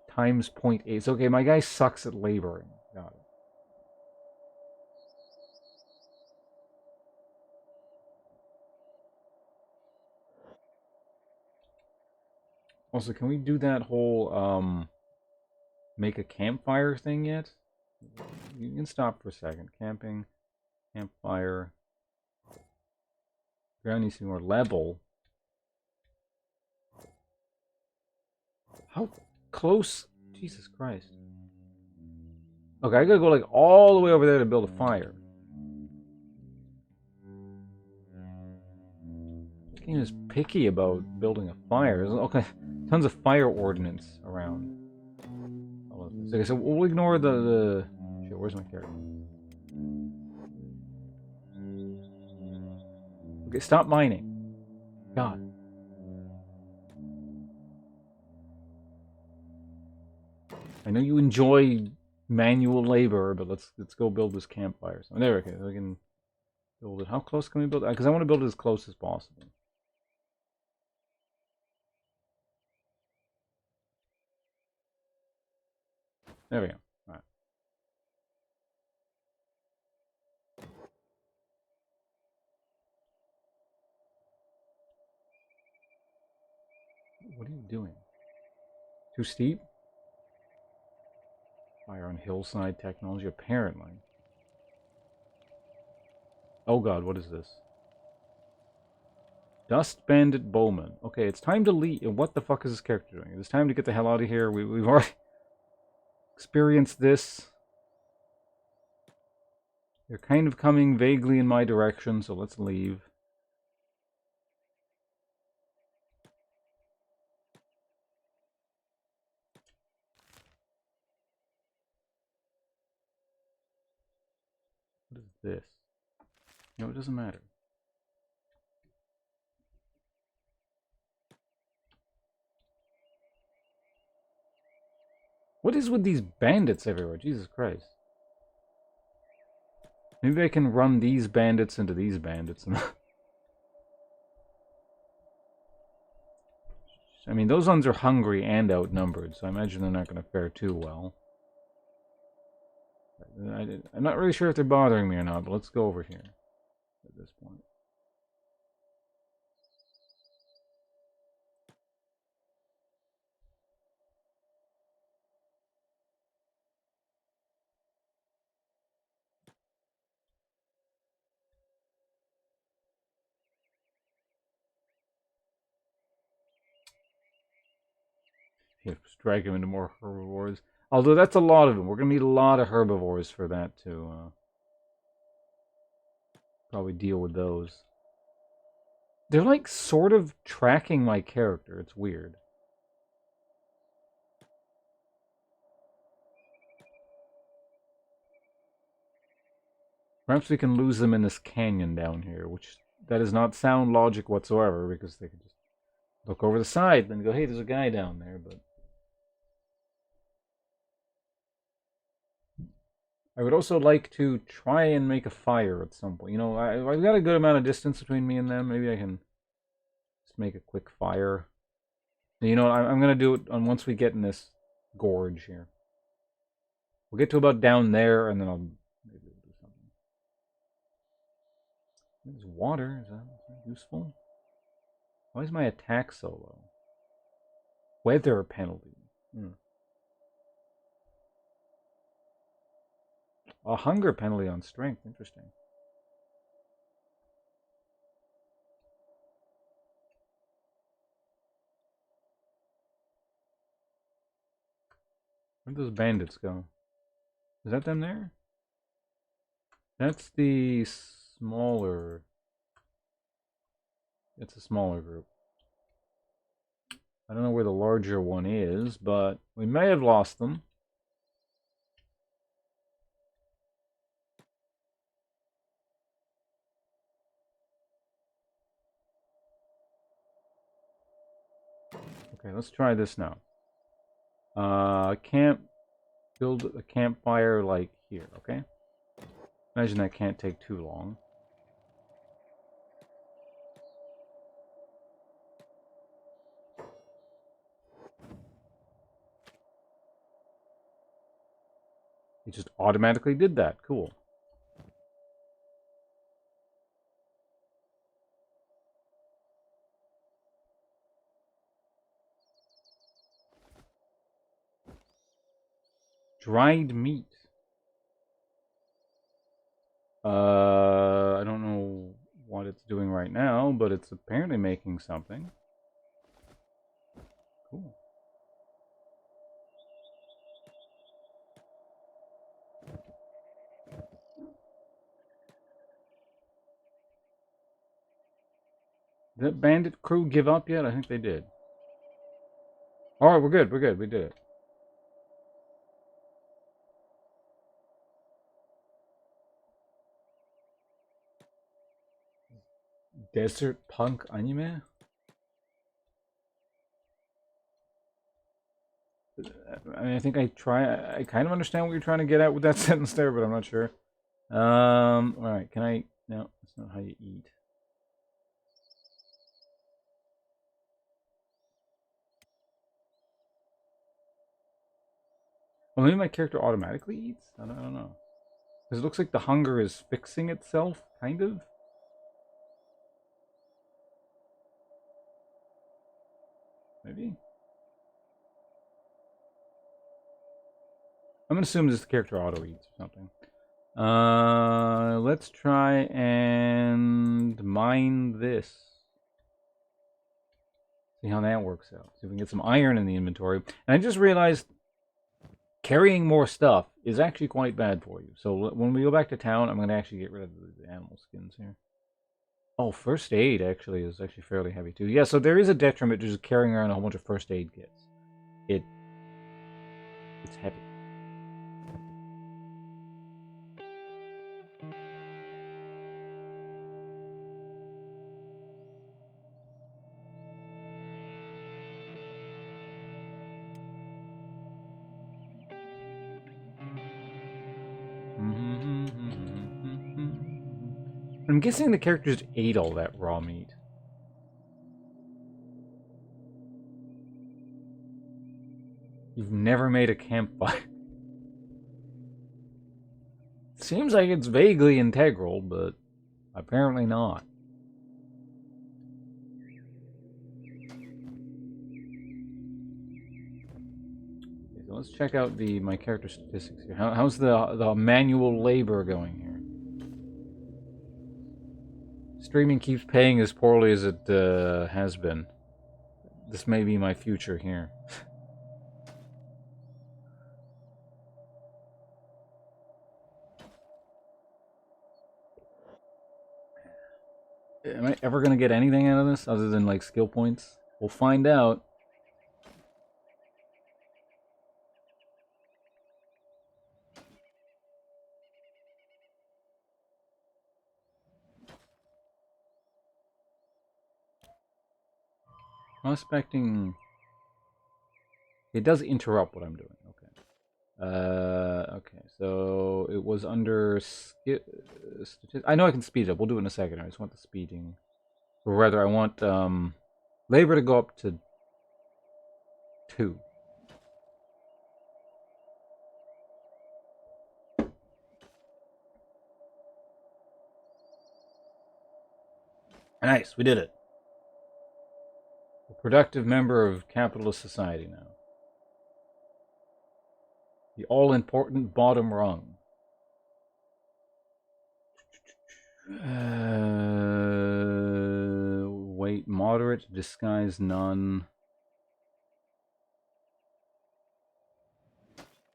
Times 0.8. So, okay, my guy sucks at laboring. Got it. Also, can we do that whole, make a campfire thing yet? You can stop for a second. Camping, campfire. Ground needs to be more level. How close? Jesus Christ. Okay, I gotta go like all the way over there to build a fire. This game is picky about building a fire. There's okay, tons of fire ordnance around. Okay, so we'll ignore the... Shit, where's my character? Okay, stop mining. God. I know you enjoy manual labor, but let's go build this campfire. So there, okay, so we can build it. How close can we build it? Because I want to build it as close as possible. There we go. All right. What are you doing? Too steep? Fire on hillside technology, apparently. Oh god, what is this? Dust Bandit Bowman. Okay, it's time to leave. What the fuck is this character doing? It's time to get the hell out of here. We've already experienced this. They're kind of coming vaguely in my direction, so let's leave. What is this? No, it doesn't matter. What is with these bandits everywhere? Jesus Christ. Maybe I can run these bandits into these bandits. I mean, those ones are hungry and outnumbered, so I imagine they're not going to fare too well. I'm not really sure if they're bothering me or not, but let's go over here at this point. Here, just drag him into more herbivores. Although that's a lot of them. We're going to need a lot of herbivores for that to probably deal with those. They're like sort of tracking my character. It's weird. Perhaps we can lose them in this canyon down here, which that is not sound logic whatsoever, because they could just look over the side and go, hey, there's a guy down there, but I would also like to try and make a fire at some point. You know, I've got a good amount of distance between me and them. Maybe I can just make a quick fire. You know, I'm going to do it on once we get in this gorge here. We'll get to about down there, and then I'll maybe do something. There's water. Is that useful? Why is my attack so low? Weather penalty. A hunger penalty on strength. Interesting. Where'd those bandits go? Is that them there? That's the smaller... It's a smaller group. I don't know where the larger one is, but we may have lost them. Okay, let's try this now. Camp, build a campfire like here, okay? Imagine that can't take too long. It just automatically did that. Cool. Dried meat. I don't know what it's doing right now, but it's apparently making something. Cool. Did that bandit crew give up yet? I think they did. Alright, we're good. We're good. We did it. Desert punk anime? I mean, I think I kind of understand what you're trying to get at with that sentence there, but I'm not sure. Alright, can I... No, that's not how you eat. Well, maybe my character automatically eats? I don't know. Because it looks like the hunger is fixing itself, kind of. Maybe? I'm gonna assume this character auto-eats or something. Let's try and mine this. See how that works out. See if we can get some iron in the inventory. And I just realized carrying more stuff is actually quite bad for you. So when we go back to town, I'm going to actually get rid of the animal skins here. Oh, first aid actually is actually fairly heavy too. Yeah, so there is a detriment to just carrying around a whole bunch of first aid kits. It's heavy. I'm guessing the characters ate all that raw meat. You've never made a campfire. Seems like it's vaguely integral, but apparently not. Okay, so let's check out my character statistics here. How's the manual labor going here? Streaming keeps paying as poorly as it has been. This may be my future here. Am I ever going to get anything out of this other than, like, skill points? We'll find out. Prospecting... It does interrupt what I'm doing. Okay. Okay, so it was under... I know I can speed it up. We'll do it in a second. I just want the speeding. Or rather, I want labor to go up to 2. Nice, we did it. A productive member of capitalist society now. The all-important bottom rung. Weight moderate, disguise none.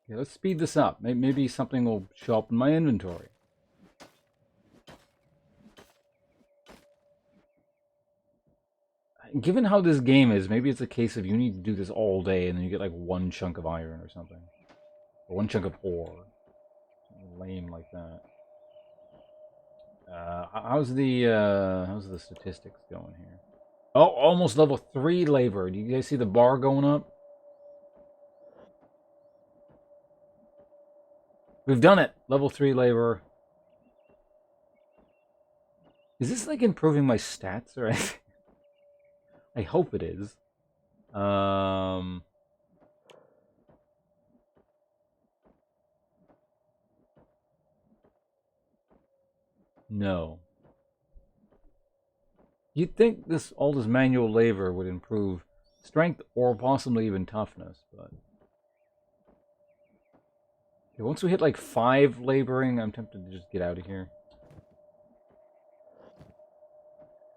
Okay, let's speed this up. Maybe something will show up in my inventory. Given how this game is, maybe it's a case of you need to do this all day and then you get like 1 chunk of iron or something. Or 1 chunk of ore. Something lame like that. How's the statistics going here? Oh, almost level 3 labor. Do you guys see the bar going up? We've done it. Level 3 labor. Is this like improving my stats or anything? I hope it is. No. You'd think all this manual labor would improve strength or possibly even toughness, but... Okay, once we hit like 5 laboring, I'm tempted to just get out of here.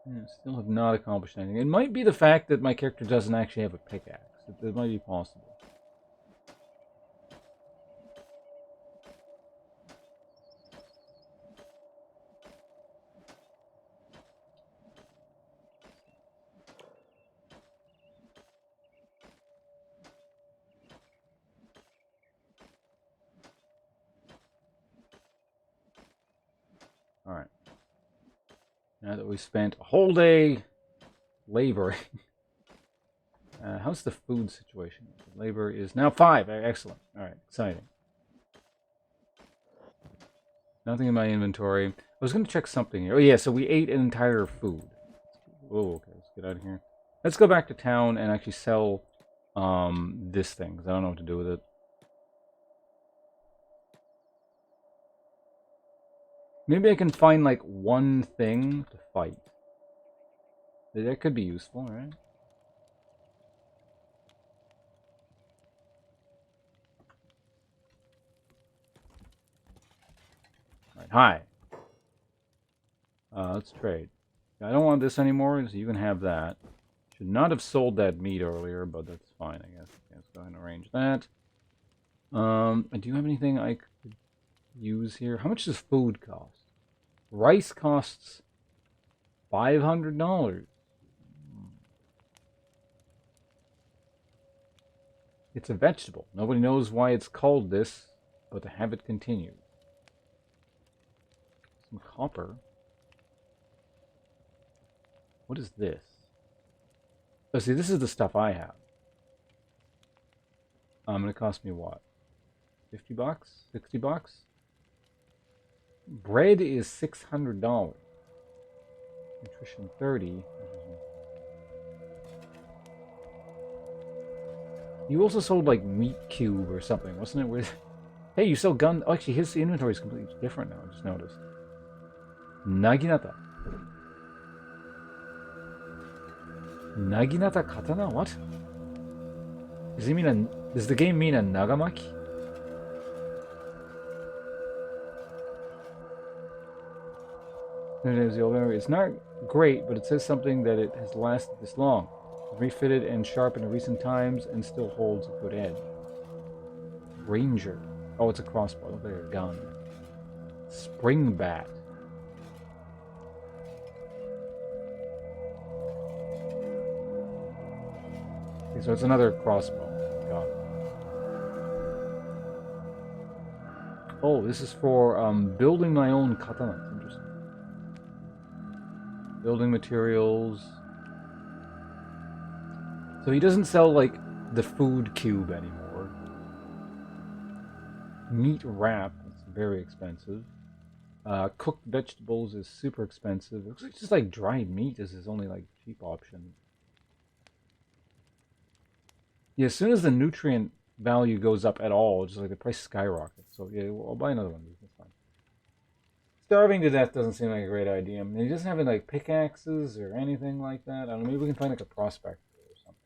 Yeah, still have not accomplished anything. It might be the fact that my character doesn't actually have a pickaxe. It might be possible. Alright. Now that we've spent a whole day laboring. How's the food situation? Labor is now 5. Excellent. Alright, exciting. Nothing in my inventory. I was going to check something here. Oh yeah, so we ate an entire food. Oh, okay. Let's get out of here. Let's go back to town and actually sell this thing, because I don't know what to do with it. Maybe I can find, like, 1 thing to fight. That could be useful, right? Hi. Let's trade. I don't want this anymore, so you can have that. Should not have sold that meat earlier, but that's fine, I guess. Okay, let's go ahead and arrange that. Do you have anything I could use here? How much does food cost? Rice costs $500. It's a vegetable. Nobody knows why it's called this, but to have it continue. Some copper. What is this? Oh, see, this is the stuff I have. Gonna cost me what? 50 bucks? 60 bucks? Bread is $600. Nutrition 30. You also sold like meat cube or something, wasn't it? With hey, you sell gun. Oh, actually, his inventory is completely different now. I just noticed. Naginata. Naginata katana? What? Does he mean a? Does the game mean a nagamaki? It's not great, but it says something that it has lasted this long. Refitted and sharpened in recent times and still holds a good edge. Ranger. Oh, it's a crossbow. Looks like a gun. Spring bat. Okay, so it's another crossbow. Got it. Oh, this is for building my own katana. It's interesting. Building materials. So he doesn't sell like the food cube anymore. Meat wrap. It's very expensive. Cooked vegetables is super expensive. It looks like just like dried meat is his only like cheap option. Yeah, as soon as the nutrient value goes up at all, just like the price skyrockets. So yeah, well, I'll buy another one. That's fine. Starving to death doesn't seem like a great idea. I mean, he doesn't have any like pickaxes or anything like that. I don't know. Maybe we can find like a prospector or something.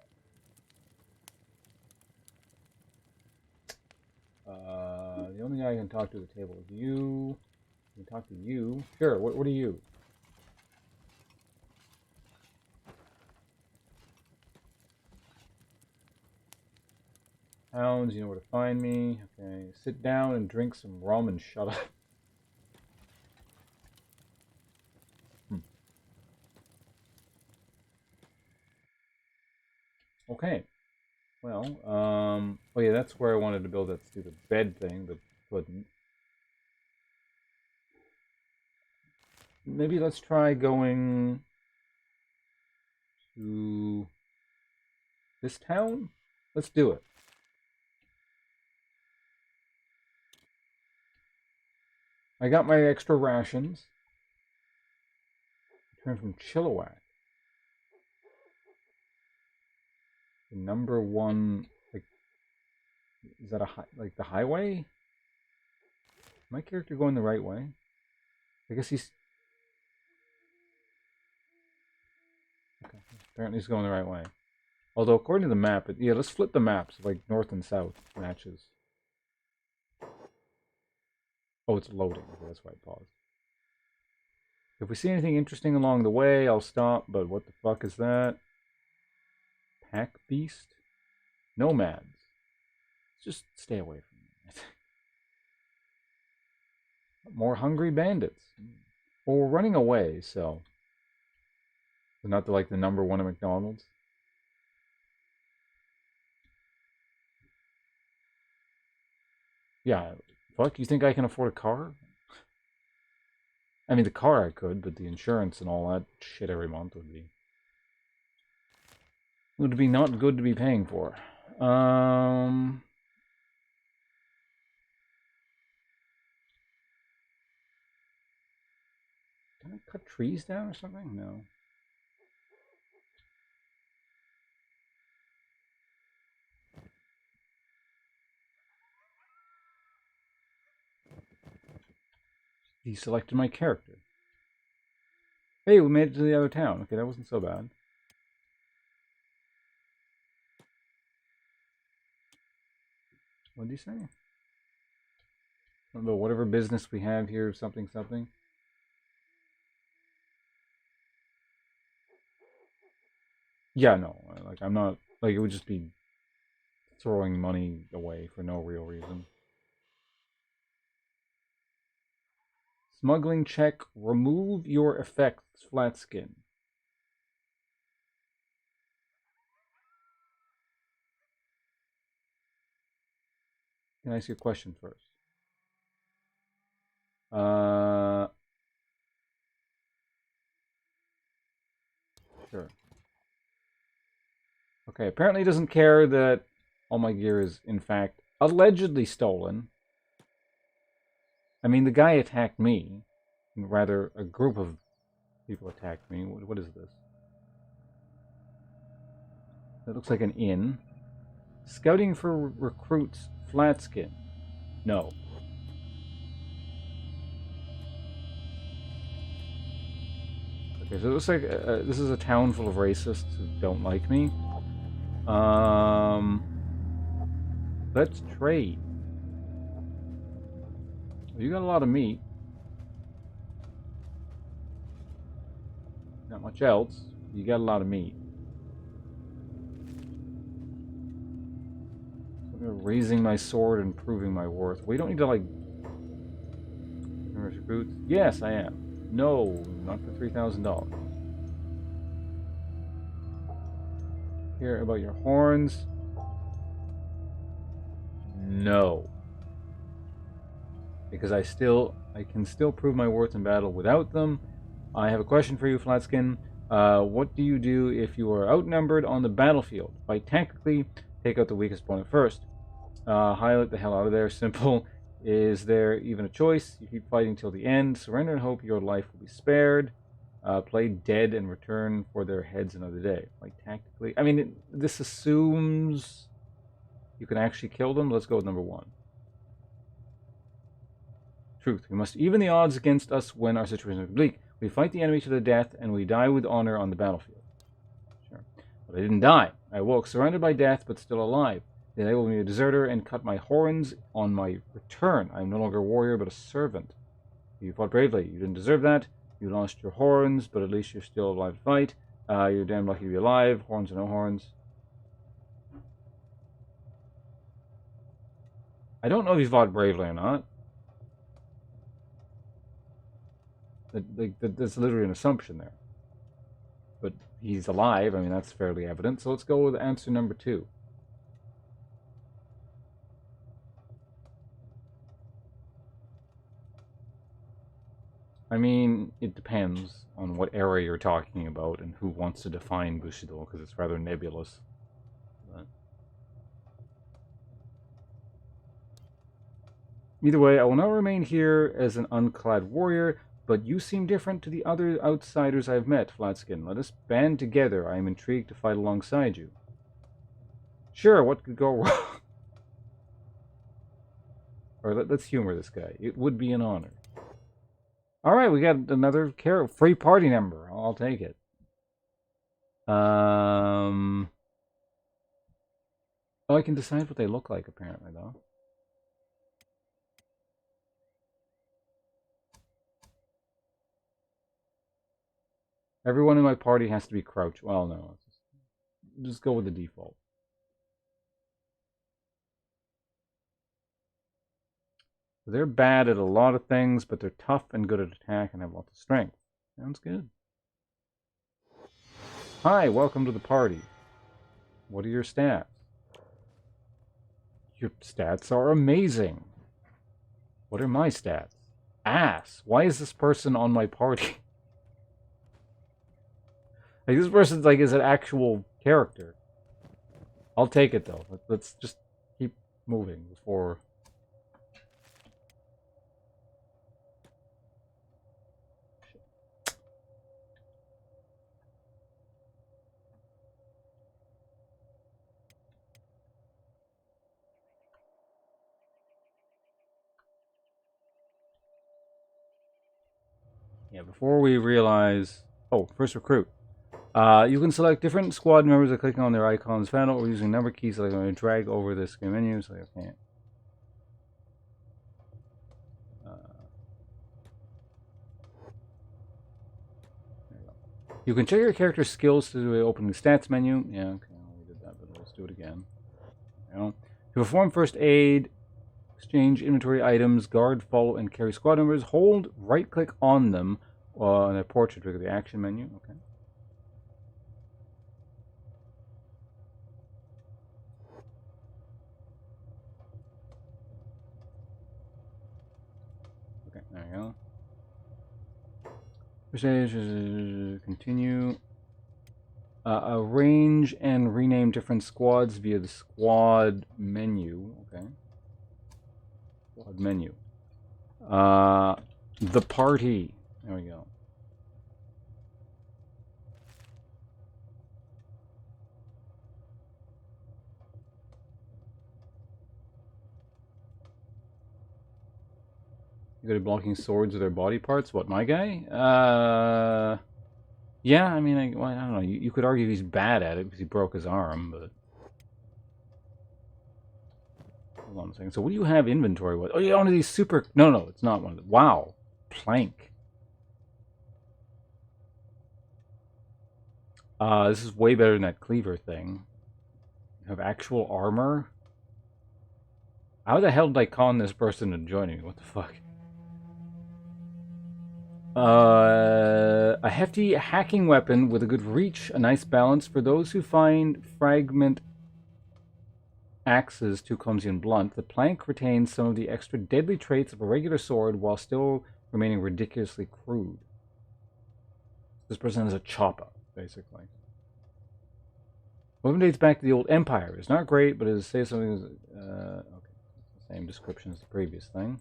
The only guy I can talk to at the table is you. I can talk to you. Sure. What are you? Hounds, you know where to find me. Okay, sit down and drink some rum and shut up. Hmm. Okay. Well, oh yeah, that's where I wanted to build that stupid bed thing, but couldn't. Maybe let's try going to this town? Let's do it. I got my extra rations. Return from Chilliwack. The number one, like, is that like the highway? My character going the right way? I guess he's okay. Apparently he's going the right way. Although according to the map, yeah, let's flip the maps like north and south matches. Oh, it's loading. Okay, that's why I paused. If we see anything interesting along the way, I'll stop. But what the fuck is that? Pack beast? Nomads. Just stay away from me. More hungry bandits. Well, we're running away, so they're not like the number one at McDonald's. Yeah, fuck. You think I can afford a car? I mean, the car I could, but the insurance and all that shit every month would be not good to be paying for. Um, can I cut trees down or something? No. Deselected my character. Hey, we made it to the other town. Okay, that wasn't so bad. What did you say? About whatever business we have here, something, something. Yeah, no. Like, I'm not... Like, it would just be throwing money away for no real reason. Smuggling check. Remove your effects. Flat skin. Can I ask you a question first? Sure. Okay, apparently he doesn't care that all my gear is, in fact, allegedly stolen. I mean, the guy attacked me. Rather, a group of people attacked me. What is this? That looks like an inn. Scouting for recruits. Flatskin. No. Okay, so it looks like this is a town full of racists who don't like me. Let's trade. You got a lot of meat. Not much else. You got a lot of meat. So raising my sword and proving my worth. We don't need to, like... Recruits? Yes, I am. No, not for $3,000. Hear about your horns? No. Because I can still prove my worth in battle without them. I have a question for you, Flatskin. What do you do if you are outnumbered on the battlefield? Fight tactically, take out the weakest opponent first. Highlight the hell out of there. Simple. Is there even a choice? You keep fighting till the end. Surrender and hope your life will be spared. Play dead and return for their heads another day. Like tactically. I mean, this assumes you can actually kill them. Let's go with number 1. Truth. We must even the odds against us when our situation is bleak. We fight the enemy to the death, and we die with honor on the battlefield. Sure. But I didn't die. I woke, surrounded by death, but still alive. They labeled me a deserter and cut my horns on my return. I am no longer a warrior, but a servant. You fought bravely. You didn't deserve that. You lost your horns, but at least you're still alive to fight. You're damn lucky to be alive. Horns or no horns. I don't know if you fought bravely or not. That's literally an assumption there. But he's alive. I mean, that's fairly evident. So let's go with answer number 2. I mean, it depends on what area you're talking about and who wants to define Bushido, because it's rather nebulous. But either way, I will not remain here as an unclad warrior, but you seem different to the other outsiders I've met, Flatskin. Let us band together. I am intrigued to fight alongside you. Sure, what could go wrong? Or let's humor this guy. It would be an honor. Alright, we got another free party member. I'll take it. Oh, I can decide what they look like, apparently, though. Everyone in my party has to be crouch. Well, no. Just go with the default. They're bad at a lot of things, but they're tough and good at attack and have lots of strength. Sounds good. Hi, welcome to the party. What are your stats? Your stats are amazing. What are my stats? Ass. Why is this person on my party? Like, this person's like is an actual character. I'll take it though. Let's just keep moving before. Yeah, before we realize. Oh, first recruit. You can select different squad members by clicking on their icons found or using number keys. So I'm going to drag over this menu so I can't. You can check your character's skills through the opening stats menu. Yeah, okay, well, we did that, but let's do it again. You know? To perform first aid, exchange inventory items, guard, follow, and carry squad members, hold right-click on them on their portrait trigger the action menu. Okay. Okay, there you go. Continue. Arrange and rename different squads via the squad menu. Okay. Squad menu. The party. There we go. You good at blocking swords with their body parts? What, my guy? Yeah, I mean, I don't know. You could argue he's bad at it because he broke his arm, but... Hold on a second. So what do you have inventory with? Oh, yeah, one of these super... No, it's not one of them. Wow. Plank. This is way better than that cleaver thing. You have actual armor? How the hell did I con this person into joining me? What the fuck? A hefty hacking weapon with a good reach, a nice balance for those who find fragment axes too clumsy and blunt. The plank retains some of the extra deadly traits of a regular sword while still remaining ridiculously crude. This person has a chopper, basically. Weapon dates back to the old Empire. It's not great, but it says something. Okay, same description as the previous thing.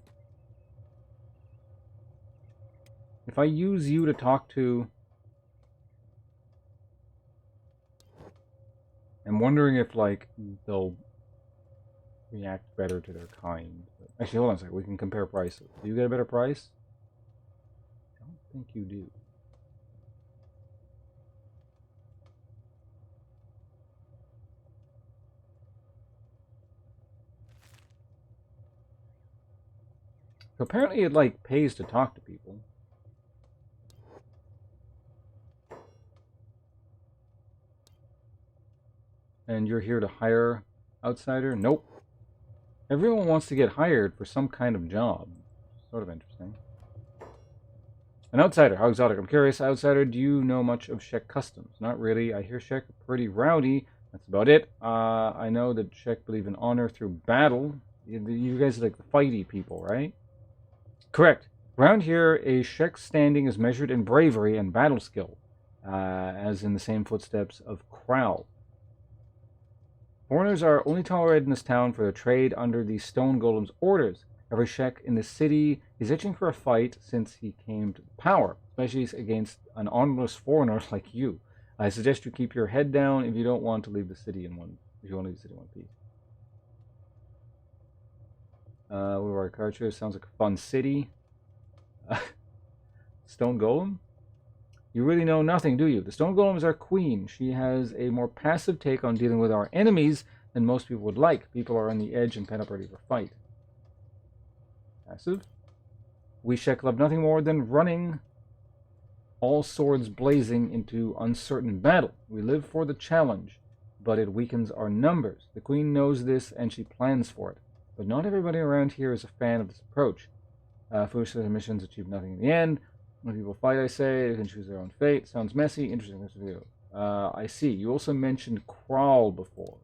If I use you to talk to... I'm wondering if, like, they'll react better to their kind. Actually, hold on a second. We can compare prices. Do you get a better price? I don't think you do. So apparently it, like, pays to talk to people. And you're here to hire outsider? Nope. Everyone wants to get hired for some kind of job. Sort of interesting. An outsider. How exotic. I'm curious, outsider, do you know much of Czech customs? Not really. I hear Czech are pretty rowdy. That's about it. I know that Czech believe in honor through battle. You guys are like the fighty people, right? Correct. Around here, a Czech standing is measured in bravery and battle skill, as in the same footsteps of Kral. Foreigners are only tolerated in this town for their trade under the Stone Golem's orders. Every Czech in the city is itching for a fight since he came to power, especially against an honorless foreigner like you. I suggest you keep your head down if you don't want to leave the city in one. If you want to leave the city in one piece. What are our cards here? Sounds like a fun city. Stone Golem? You really know nothing, do you? The Stone Golem is our queen. She has a more passive take on dealing with our enemies than most people would like. People are on the edge and pent up ready for fight. Passive? We Czech love nothing more than running, all swords blazing, into uncertain battle. We live for the challenge, but it weakens our numbers. The queen knows this and she plans for it. But not everybody around here is a fan of this approach. Foolish missions achieve nothing in the end. When people fight, I say, they can choose their own fate. Sounds messy. Interesting. This video. I see. You also mentioned Kral before.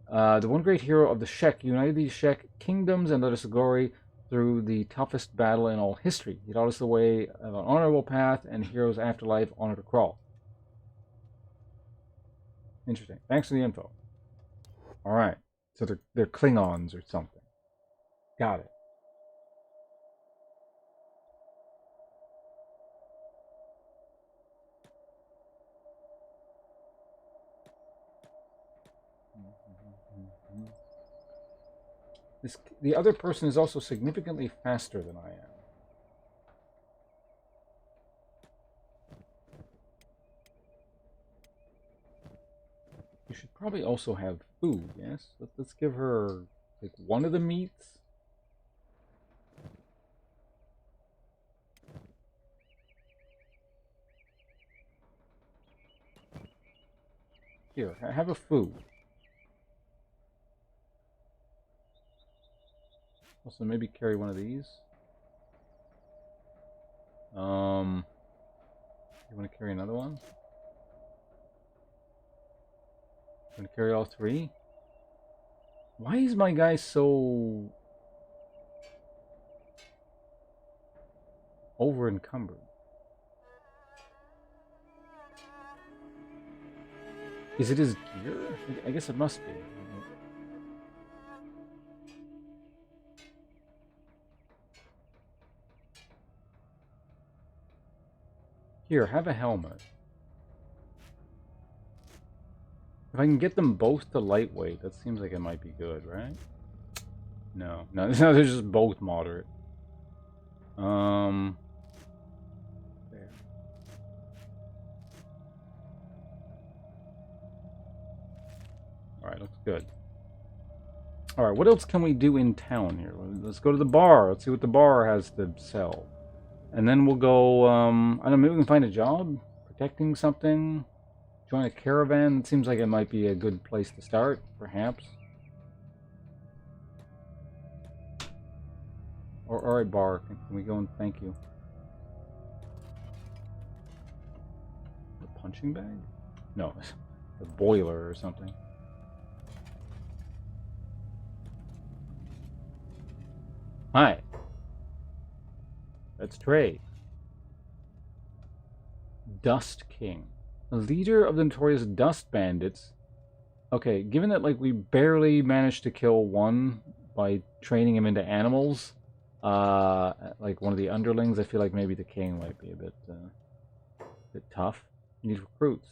The one great hero of the Czech united these Czech kingdoms and led us to glory through the toughest battle in all history. He taught us the way of an honorable path and heroes' afterlife. Honor to Kral. Interesting. Thanks for the info. All right. So they're Klingons or something. Got it. The other person is also significantly faster than I am. You should probably also have food, yes? Let's give her, like, one of the meats. Here, have a food. Also, maybe carry one of these. You want to carry another one? You want to carry all three? Why is my guy so over encumbered? Is it his gear? I guess it must be. Here, have a helmet. If I can get them both to lightweight, that seems like it might be good, right? No, no, they're just both moderate. There. Alright, looks good. Alright, what else can we do in town here? Let's go to the bar. Let's see what the bar has to sell. And then we'll go, I don't know, maybe we can find a job? Protecting something? Join a caravan? It seems like it might be a good place to start, perhaps. Alright, bar. Can we go and thank you? The punching bag? No, the boiler or something. Hi. Let's trade. Dust King. A leader of the notorious Dust Bandits. Okay, given that like we barely managed to kill one by training him into animals, like one of the underlings, I feel like maybe the king might be a bit tough. You need recruits.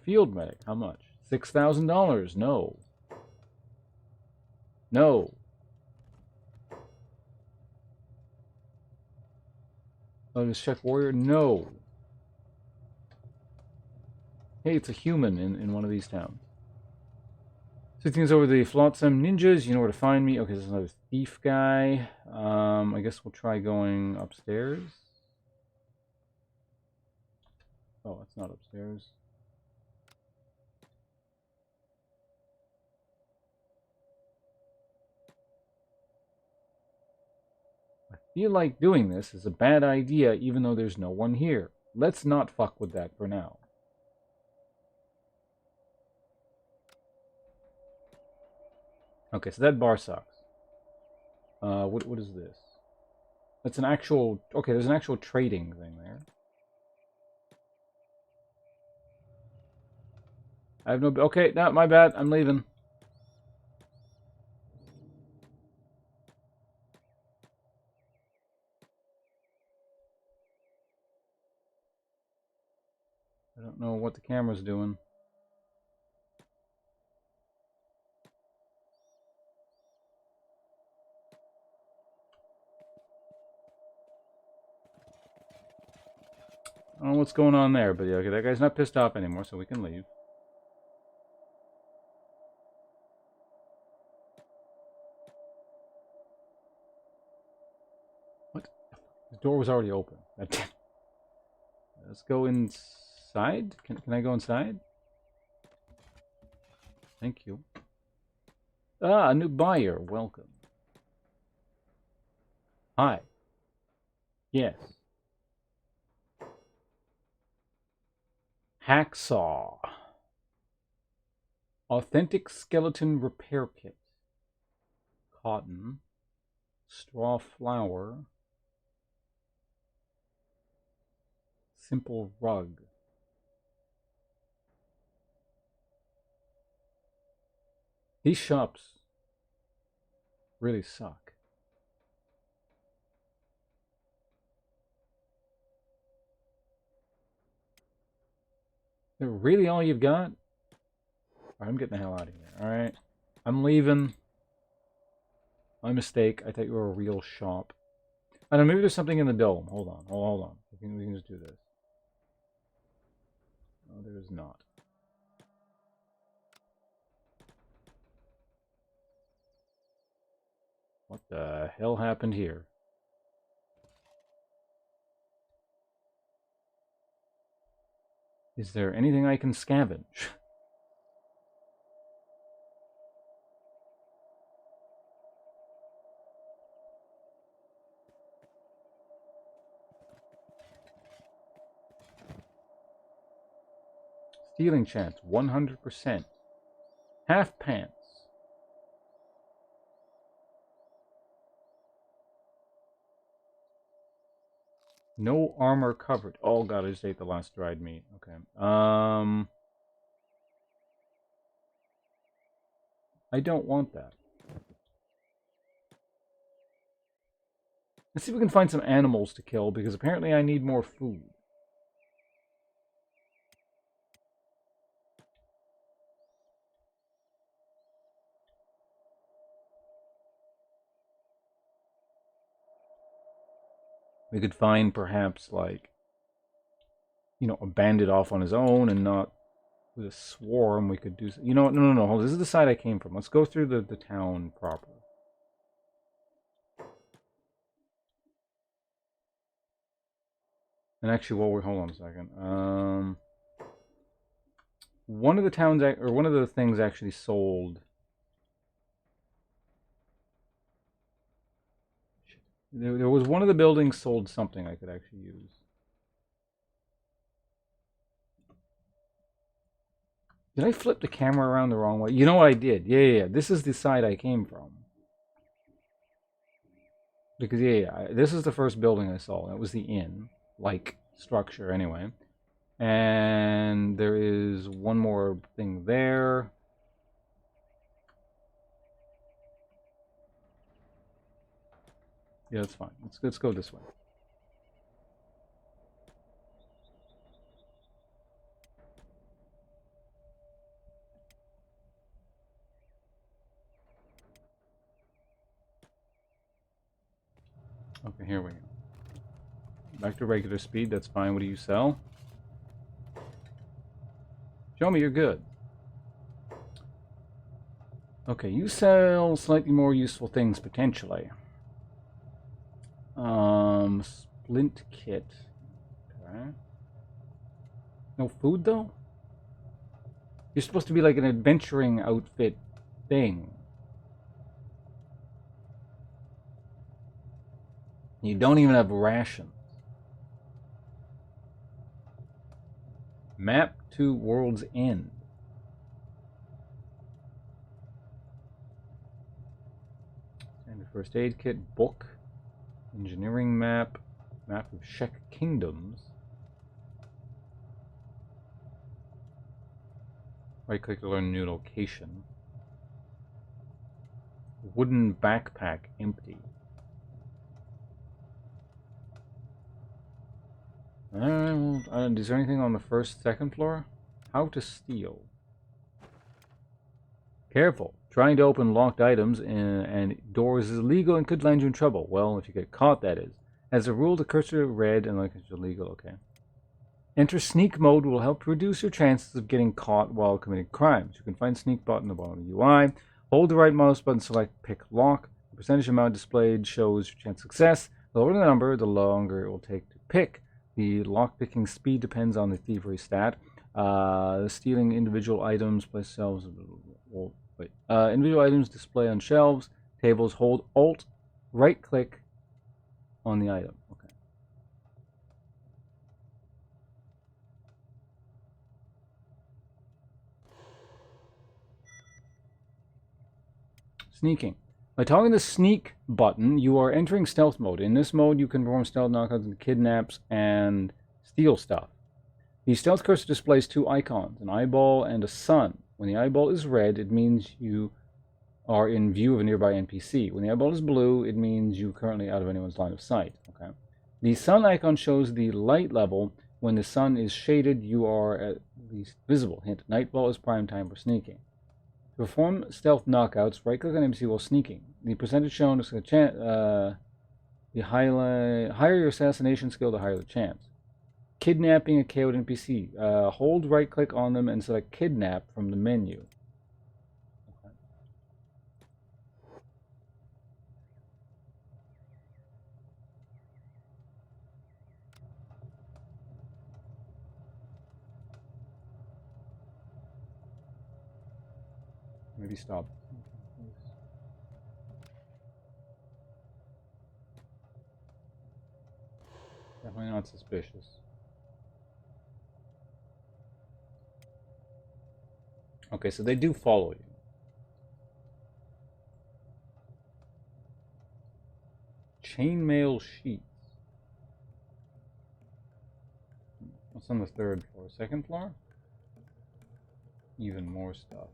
Field medic, how much? $6,000. No. No. Let's check warrior. No. Hey, it's a human in one of these towns. 16's over the Flotsam Ninjas. You know where to find me. Okay, there's another thief guy. I guess we'll try going upstairs. Oh, it's not upstairs. I feel like doing this is a bad idea, even though there's no one here. Let's not fuck with that for now. Okay, so that bar sucks. What is this? That's an actual... Okay, there's an actual trading thing there. I have no... Okay, no, my bad. I'm leaving. I don't know what the camera's doing. I don't know what's going on there, but yeah, okay, that guy's not pissed off anymore, so we can leave. What? The door was already open. Let's go inside. Can I go inside? Thank you. Ah, a new buyer. Welcome. Hi. Yes. Hacksaw. Authentic skeleton repair kit. Cotton. Straw flour. Simple rug. These shops really suck. They're really all you've got? Alright, I'm getting the hell out of here. Alright. I'm leaving. My mistake. I thought you were a real shop. I don't know, maybe there's something in the dome. Hold on. Hold on. We can just do this. No, there is not. What the hell happened here? Is there anything I can scavenge? Stealing chance, 100%. Half pants. No armor covered. Oh god, I just ate the last dried meat. Okay. I don't want that. Let's see if we can find some animals to kill, because apparently I need more food. We could find perhaps, like, you know, a bandit off on his own and not with a swarm. We could do... You know what? No. Hold on. This is the side I came from. Let's go through the town proper. And actually, while we're... Hold on a second. One of the towns... Or one of the things actually sold... There was one of the buildings sold something I could actually use. Did I flip the camera around the wrong way? You know what I did? Yeah. This is the side I came from. Because, this is the first building I saw. That was the inn-like structure, anyway. And there is one more thing there. Yeah, that's fine. Let's go this way. Okay, here we go. Back to regular speed, that's fine. What do you sell? Show me you're good. Okay, you sell slightly more useful things, potentially. Splint kit. Okay. No food, though? You're supposed to be like an adventuring outfit thing. You don't even have rations. Map to World's End. Standard first aid kit, book, engineering map, map of Shek Kingdoms. Right click to learn a new location. Wooden backpack, empty. Well, is there anything on the first, second floor? How to steal. Careful. Trying to open locked items and doors is illegal and could land you in trouble. Well, if you get caught, that is. As a rule, the cursor red and like it's illegal. Okay. Enter sneak mode will help reduce your chances of getting caught while committing crimes. You can find sneak button at the bottom of the UI. Hold the right mouse button, select pick lock. The percentage amount displayed shows your chance of success. The lower the number, the longer it will take to pick. The lock-picking speed depends on the thievery stat. Stealing individual items, place shelves. Individual items display on shelves, tables. Hold Alt, right-click on the item. Okay. Sneaking. By targeting the sneak button, you are entering stealth mode. In this mode, you can perform stealth knockouts and kidnaps and steal stuff. The stealth cursor displays two icons, an eyeball and a sun. When the eyeball is red, it means you are in view of a nearby NPC. When the eyeball is blue, it means you're currently out of anyone's line of sight. Okay. The sun icon shows the light level. When the sun is shaded, you are at least visible. Hint, nightfall is prime time for sneaking. To perform stealth knockouts, right-click on NPC while sneaking. The percentage shown is a chance. The higher your assassination skill, the higher the chance. Kidnapping a KO'd NPC. Hold right-click on them and select Kidnap from the menu. Okay. Maybe stop. Definitely not suspicious. Okay, so they do follow you. Chainmail sheets. What's on the third floor? Second floor? Even more stuff.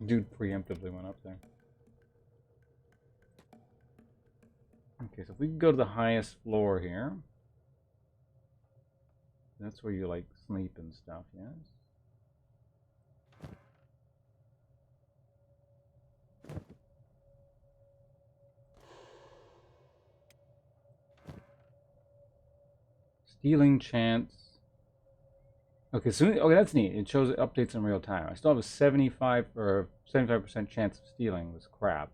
Dude preemptively went up there. Okay, so if we can go to the highest floor here. That's where you like sleep and stuff, yes? Stealing chance. Okay, so okay, that's neat. It shows it updates in real time. I still have a 75% chance of stealing this crap.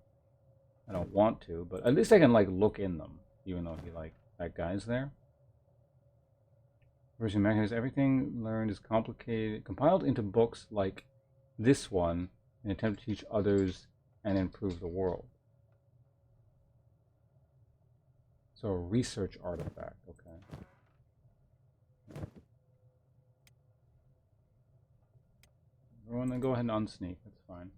I don't want to, but at least I can like look in them, even though he like that guy's there. Version mechanism. Everything learned is complicated, compiled into books like this one, in an attempt to teach others and improve the world. So a research artifact. Okay. Everyone, then go ahead and unsneak. That's fine.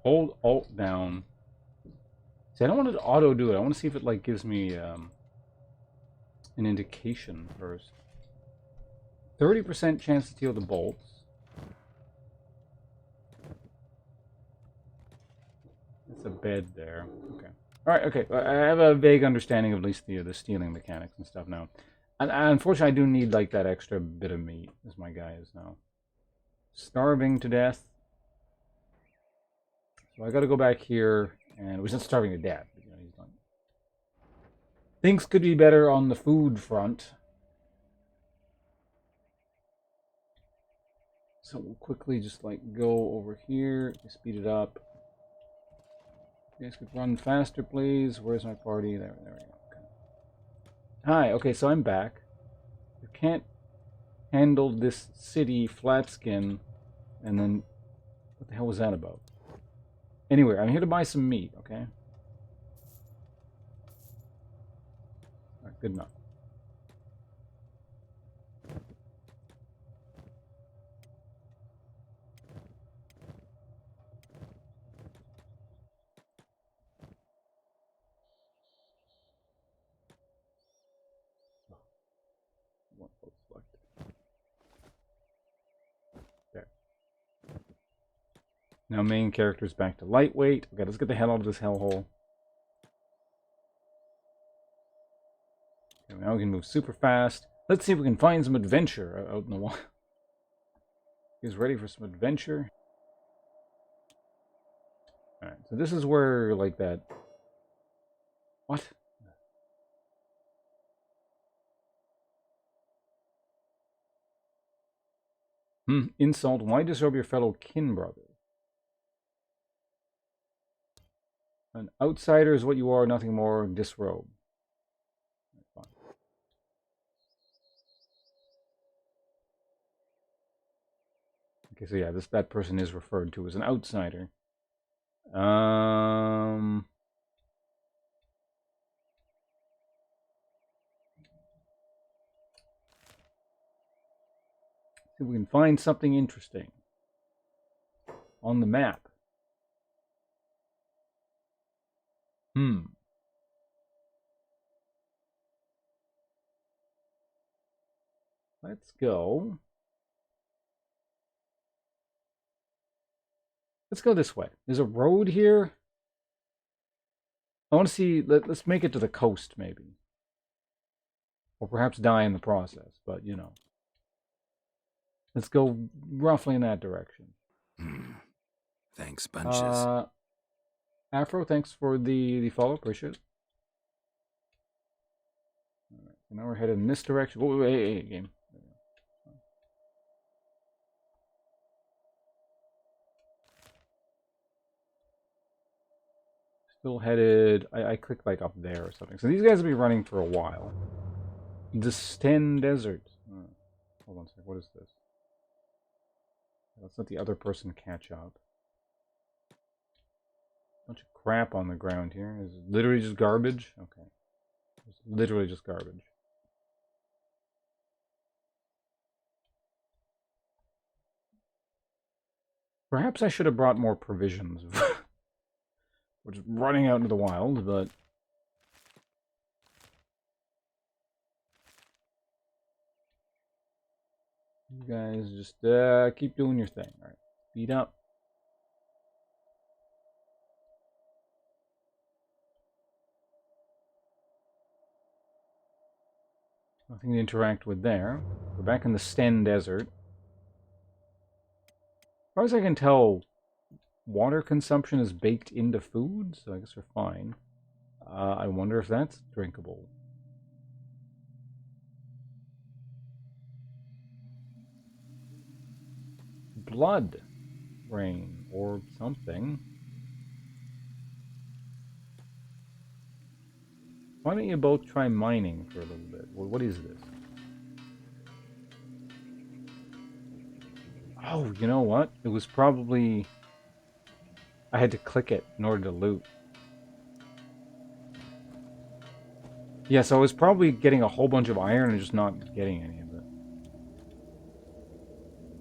Hold Alt down. See, I don't want it to auto do it. I want to see if it like gives me an indication first. 30% chance to steal the bolts. It's a bed there. Okay. All right. Okay. I have a vague understanding of at least the stealing mechanics and stuff now. And unfortunately, I do need like that extra bit of meat, as my guy is now. Starving to death. So I got to go back here, and we're not starving to death. But, you know, he's not. Things could be better on the food front. So we'll quickly just like go over here, speed it up. You guys could run faster, please. Where's my party? There we go. Okay. Hi. Okay, so I'm back. You can't handle this city flat skin, and then what the hell was that about? Anyway, I'm here to buy some meat. Okay. All right, good enough. There. Now main character's back to lightweight. Okay, let's get the hell out of this hellhole. Okay, now we can move super fast. Let's see if we can find some adventure out in the wild. He's ready for some adventure. Alright, so this is where, like, that... What? Insult. Why disrobe your fellow kin brother? An outsider is what you are, nothing more. Disrobe. Okay, so yeah, that person is referred to as an outsider. See if we can find something interesting on the map. Let's go. Let's go this way. There's a road here. I want to see. Let's make it to the coast, maybe. Or perhaps die in the process, but you know. Let's go roughly in that direction. Thanks, bunches. Afro, thanks for the follow. Appreciate it. All right, so now we're headed in this direction. Whoa, hey, game. Still headed... I clicked like up there or something. So these guys will be running for a while. The Sten Desert. Oh, hold on a sec. What is this? Let's let the other person catch up. Bunch of crap on the ground here. Is it literally just garbage? Okay. It's literally just garbage. Perhaps I should have brought more provisions. We're just running out into the wild, but... You guys just keep doing your thing. Alright. Speed up. Nothing to interact with there. We're back in the Sten Desert. As far as I can tell, water consumption is baked into food, so I guess we're fine. I wonder if that's drinkable. Blood rain or something. Why don't you both try mining for a little bit? Well, what is this? Oh, you know what? It was probably... I had to click it in order to loot. Yeah, so I was probably getting a whole bunch of iron and just not getting any of it.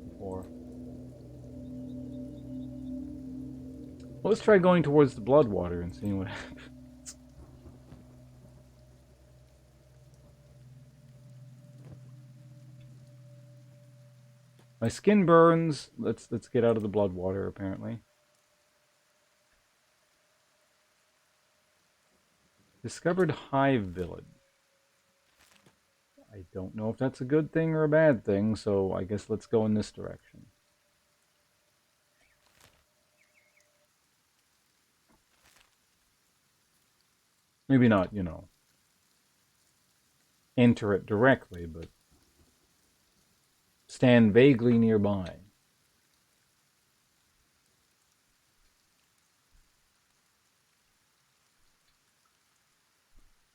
Before. Well, let's try going towards the blood water and seeing what happens. My skin burns. Let's get out of the blood water, apparently. Discovered Hive Village. I don't know if that's a good thing or a bad thing, so I guess let's go in this direction. Maybe not, you know, enter it directly, but stand vaguely nearby.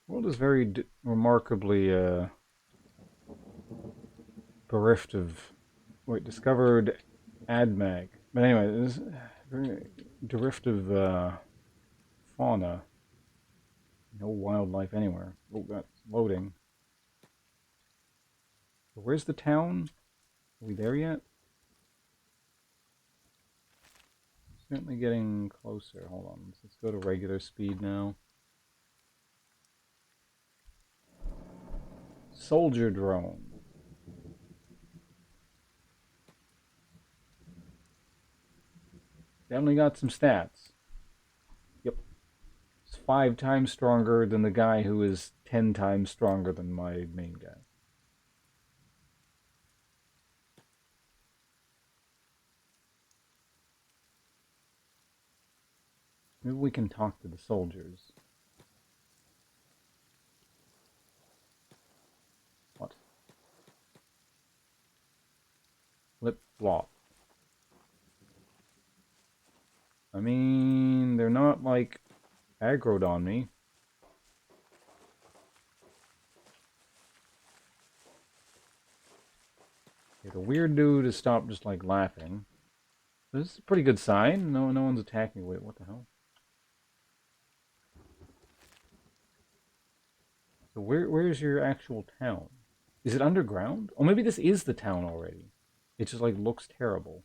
The world is very remarkably bereft of... Wait, discovered Admag. But anyway, this very bereft of fauna. No wildlife anywhere. Oh, that's loading. Where's the town? Are we there yet? Certainly getting closer. Hold on. Let's go to regular speed now. Soldier drone. Definitely got some stats. Yep. It's 5 times stronger than the guy who is 10 times stronger than my main guy. Maybe we can talk to the soldiers. What? Flip flop. I mean, they're not like aggroed on me. Okay, the weird dude has stopped just like laughing. This is a pretty good sign. No one's attacking. Wait, what the hell? So where's your actual town? Is it underground? Oh, maybe this is the town already. It just like looks terrible.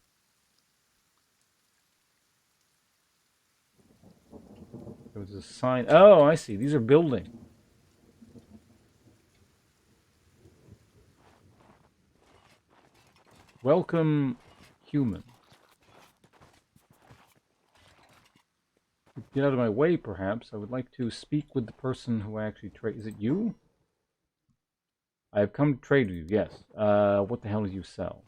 There was a sign. Oh, I see. These are buildings. Welcome, human. Get out of my way, perhaps. I would like to speak with the person who actually trade. Is it you? I have come to trade with you, yes. What the hell do you sell?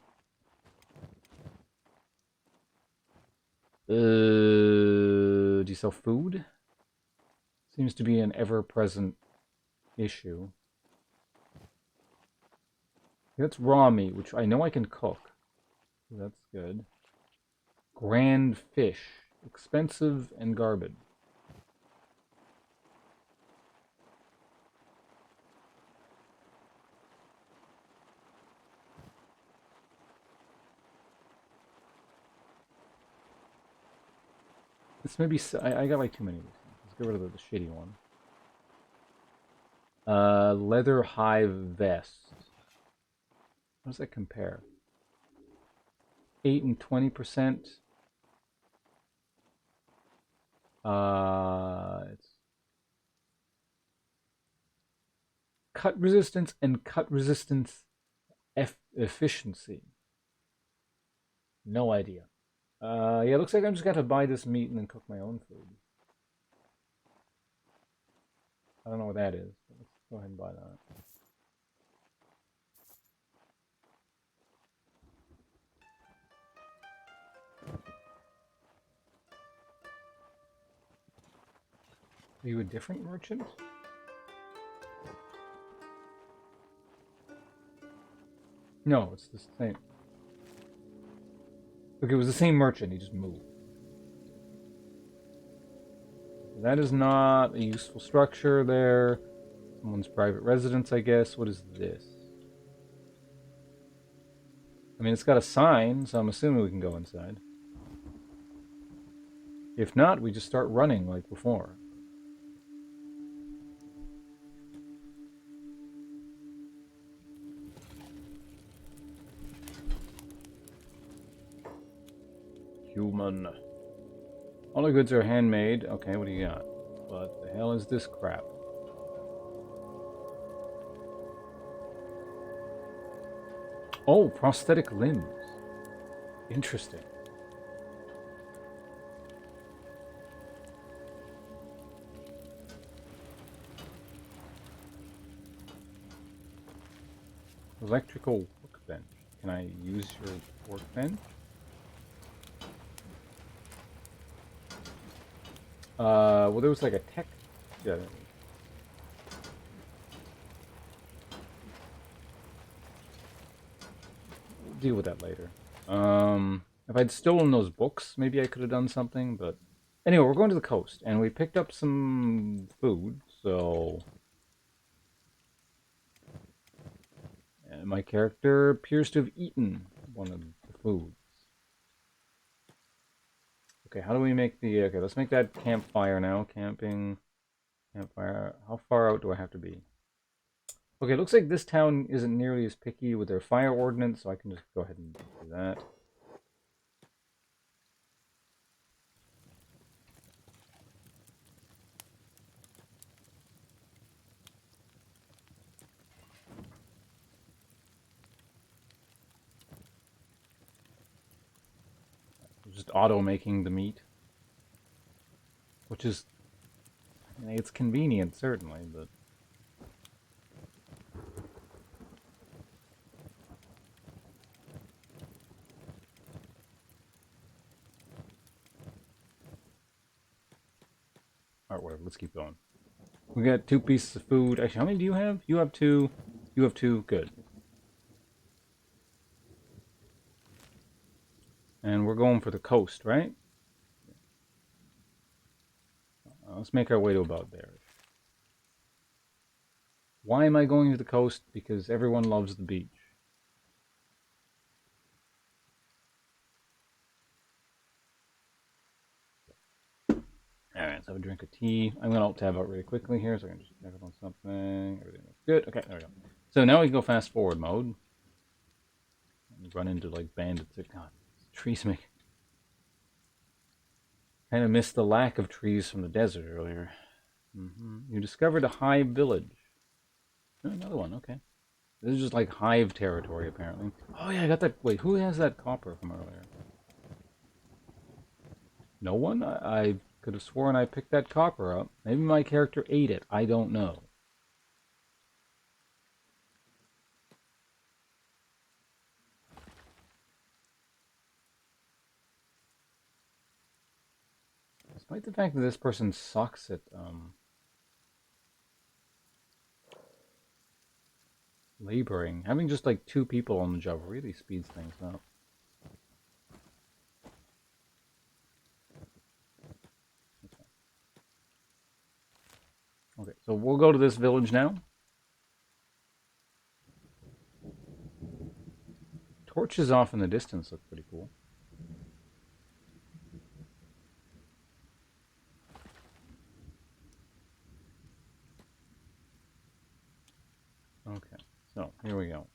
Do you sell food? Seems to be an ever-present issue. That's raw meat, which I know I can cook. So that's good. Grand fish. Expensive and garbage. This may be... I got like too many of these things. Let's get rid of the shitty one. Leather hive vest. How does that compare? 8 and 20%. It's cut resistance and cut resistance efficiency. No idea. Yeah, looks like I'm just gonna buy this meat and then cook my own food. I don't know what that is, but let's go ahead and buy that. Are you a different merchant? No, it's the same. Okay, it was the same merchant, he just moved. That is not a useful structure there. Someone's private residence, I guess. What is this? I mean, it's got a sign, so I'm assuming we can go inside. If not, we just start running like before. Human. All the goods are handmade. Okay, what do you got? What the hell is this crap? Oh, prosthetic limbs. Interesting. Electrical workbench. Can I use your workbench? Well, there was like a tech. Yeah. We'll deal with that later. If I'd stolen those books, maybe I could have done something, but anyway, we're going to the coast, and we picked up some food, so... And my character appears to have eaten one of the foods. Okay, how do we make the... Okay, let's make that campfire now. Camping... Campfire... How far out do I have to be? Okay, it looks like this town isn't nearly as picky with their fire ordinance, so I can just go ahead and do that. Just auto-making the meat. Which is... I mean, it's convenient, certainly, but... Alright, whatever, let's keep going. We got 2 pieces of food. Actually, how many do you have? You have 2. You have 2. Good. And we're going for the coast, right? Let's make our way to about there. Why am I going to the coast? Because everyone loves the beach. Alright, so have a drink of tea. I'm going to alt-tab out really quickly here, so I can just check up on something. Everything looks good. Okay, there we go. So now we can go fast forward mode. Run into, like, bandits. God, trees make... Kind of missed the lack of trees from the desert earlier. You discovered a hive village. Oh, another one, okay. This is just like hive territory, apparently. Oh yeah, I got that... Wait, who has that copper from earlier? No one? I could have sworn I picked that copper up. Maybe my character ate it. I don't know. Despite the fact that this person sucks at laboring, having just like 2 people on the job really speeds things up. Okay, so we'll go to this village now. Torches off in the distance look pretty cool. So here we go.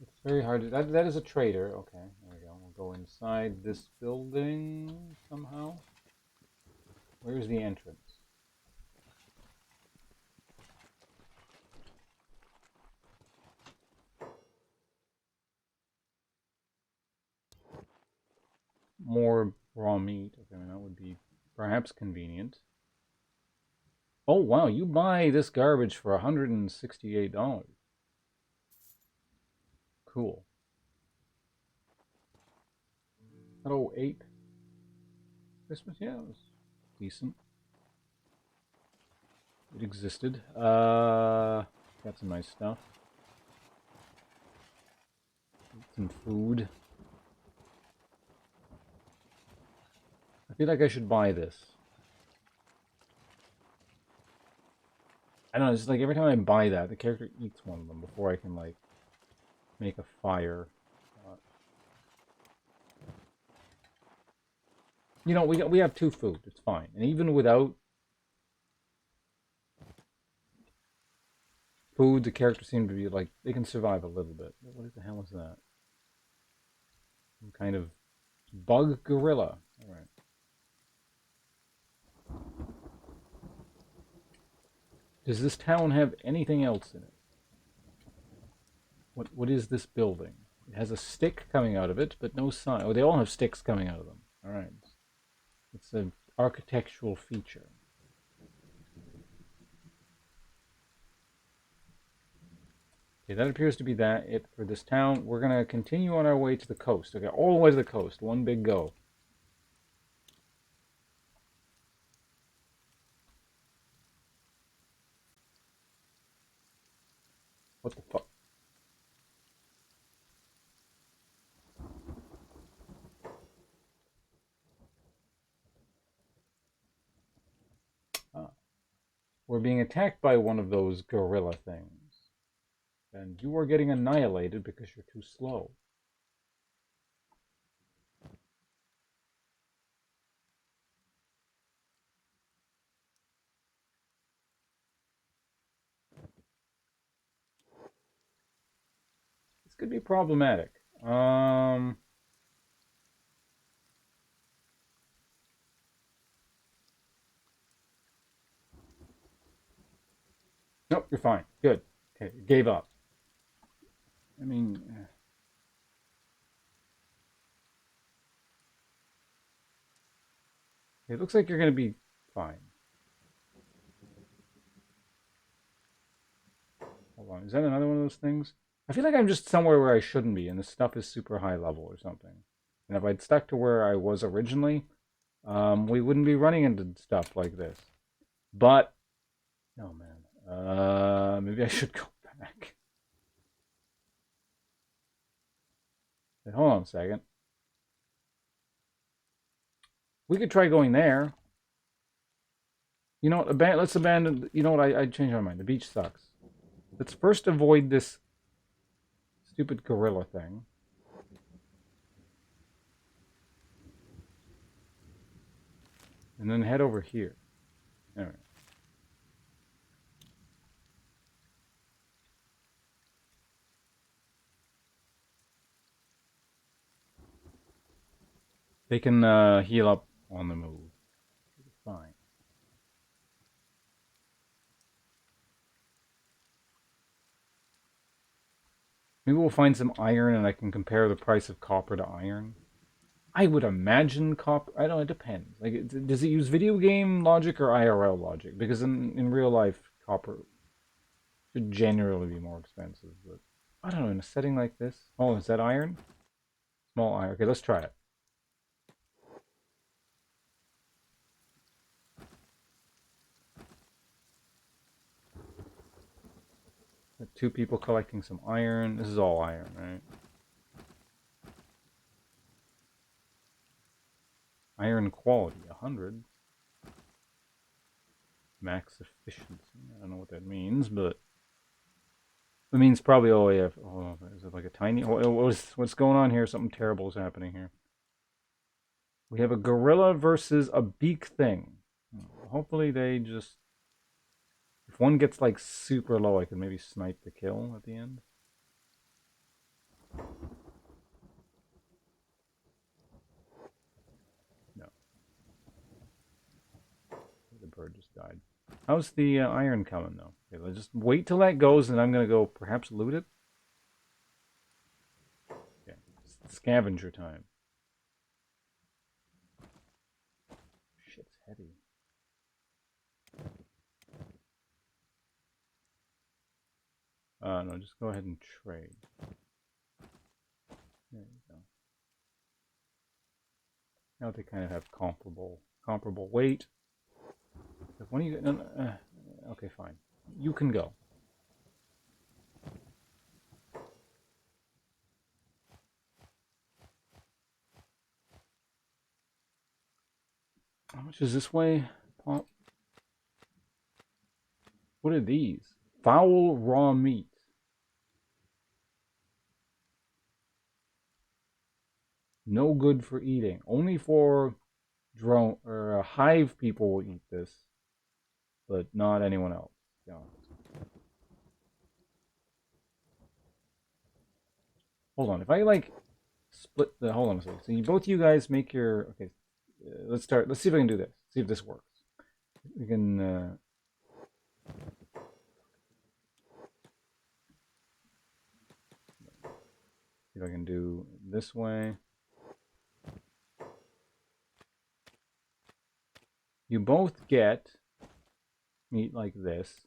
It's very hard to, that is a trader. Okay, there we go. We'll go inside this building somehow. Where's the entrance? More raw meat. Okay, I mean, that would be perhaps convenient. Oh wow, you buy this garbage for $168. Cool. Hello, ape. Christmas, yeah, it was decent. It existed. Got some nice stuff. Some food. I feel like I should buy this. I don't know, it's like every time I buy that, the character eats one of them before I can, like, make a fire. You know, we have 2 food. It's fine. And even without food, the characters seem to be, like, they can survive a little bit. What the hell is that? Some kind of bug gorilla. All right. Does this town have anything else in it? What is this building? It has a stick coming out of it, but no sign. Oh, they all have sticks coming out of them. All right. It's an architectural feature. Okay, that appears to be it for this town. We're going to continue on our way to the coast. Okay, all the way to the coast. One big go. What the fuck? Ah. We're being attacked by one of those gorilla things. And you are getting annihilated because you're too slow. This could be problematic. Nope, you're fine. Good. Okay, you gave up. I mean, it looks like you're going to be fine. Hold on. Is that another one of those things? I feel like I'm just somewhere where I shouldn't be, and this stuff is super high level or something. And if I'd stuck to where I was originally, we wouldn't be running into stuff like this. But, oh man, maybe I should go back. Wait, hold on a second. We could try going there. You know what? Let's abandon. You know what? I changed my mind. The beach sucks. Let's first avoid this stupid gorilla thing. And then head over here. All right. They can heal up on the move. Fine. Maybe we'll find some iron and I can compare the price of copper to iron. I would imagine copper. I don't know. It depends. Like, does it use video game logic or IRL logic? Because in real life, copper should generally be more expensive. But I don't know. In a setting like this, oh, is that iron? Small iron. Okay, let's try it. Got 2 people collecting some iron. This is all iron, right? Iron quality 100. Max efficiency. I don't know what that means, but it means probably OAF. Oh, is it like a tiny? What's going on here? Something terrible is happening here. We have a gorilla versus a beak thing. Hopefully they just If one gets like super low, I can maybe snipe the kill at the end. No. The bird just died. How's the iron coming though? Okay, let's just wait till that goes, and I'm gonna go perhaps loot it. Okay, scavenger time. Shit's heavy. No, just go ahead and trade. There you go. Now they kind of have comparable weight. If one of you, no, okay, fine. You can go. How much is this way? What are these? Foul raw meat. No good for eating. Only for drone or hive people will eat this, but not anyone else. Yeah. Hold on. If I like split the, hold on a second. So both you guys make your, okay. Let's start. Let's see if I can do this. See if this works. We can. See if I can do this way. You both get meat like this,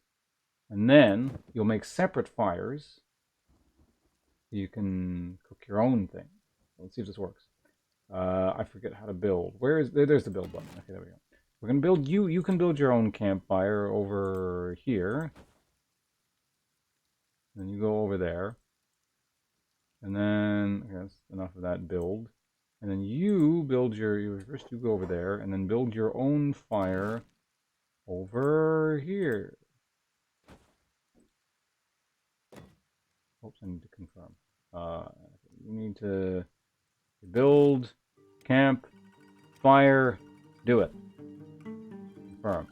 and then you'll make separate fires. You can cook your own thing. Let's see if this works. I forget how to build. Where is there? There's the build button. Okay, there we go. We're gonna build you. You can build your own campfire over here. Then you go over there. And then, okay, that's enough of that build. And then you build first you go over there, and then build your own fire over here. Oops, I need to confirm. You need to build, camp, fire, do it. Confirm.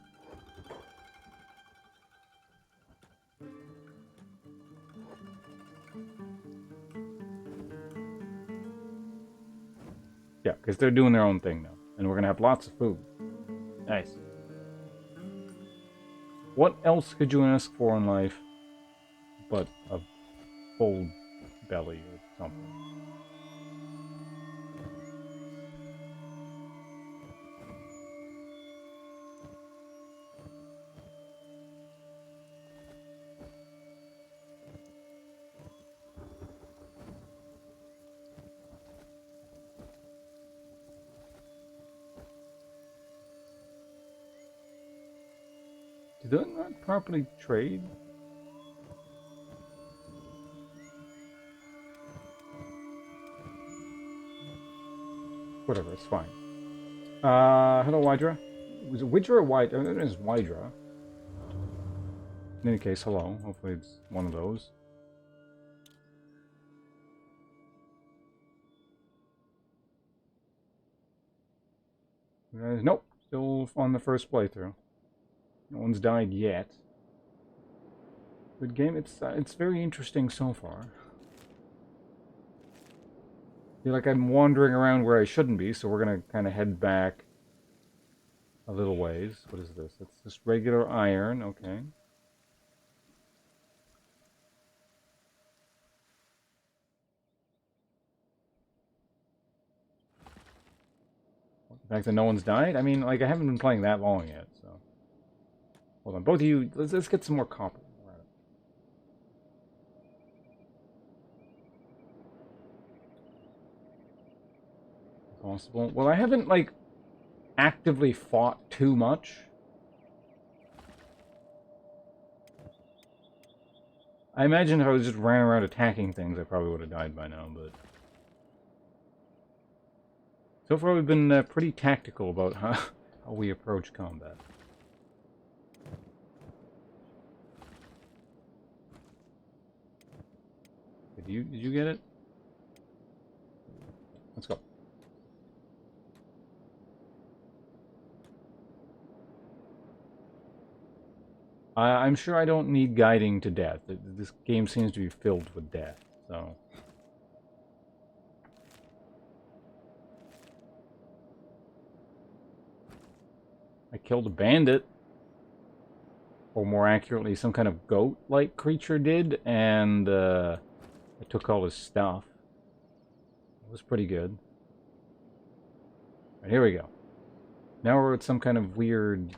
Yeah, because they're doing their own thing now. And we're going to have lots of food. Nice. What else could you ask for in life but a full belly or something? Did they not properly trade? Whatever, it's fine. Hello, Wydra. Was it Widra or Wydra? It is Wydra. In any case, hello. Hopefully it's one of those. Nope. Still on the first playthrough. No one's died yet. Good game. It's very interesting so far. Feel like I'm wandering around where I shouldn't be, so we're gonna kind of head back a little ways. What is this? It's just regular iron. Okay. The fact that no one's died? I mean, like, I haven't been playing that long yet, so... Hold on, both of you, let's get some more copper. Possible. Well, I haven't, like, actively fought too much. I imagine if I was just ran around attacking things, I probably would have died by now, but... So far, we've been pretty tactical about how we approach combat. Did you get it? Let's go. I'm sure I don't need guiding to death. This game seems to be filled with death, so... I killed a bandit. Or more accurately, some kind of goat-like creature did, and I took all his stuff. It was pretty good. Right, here we go. Now we're at some kind of weird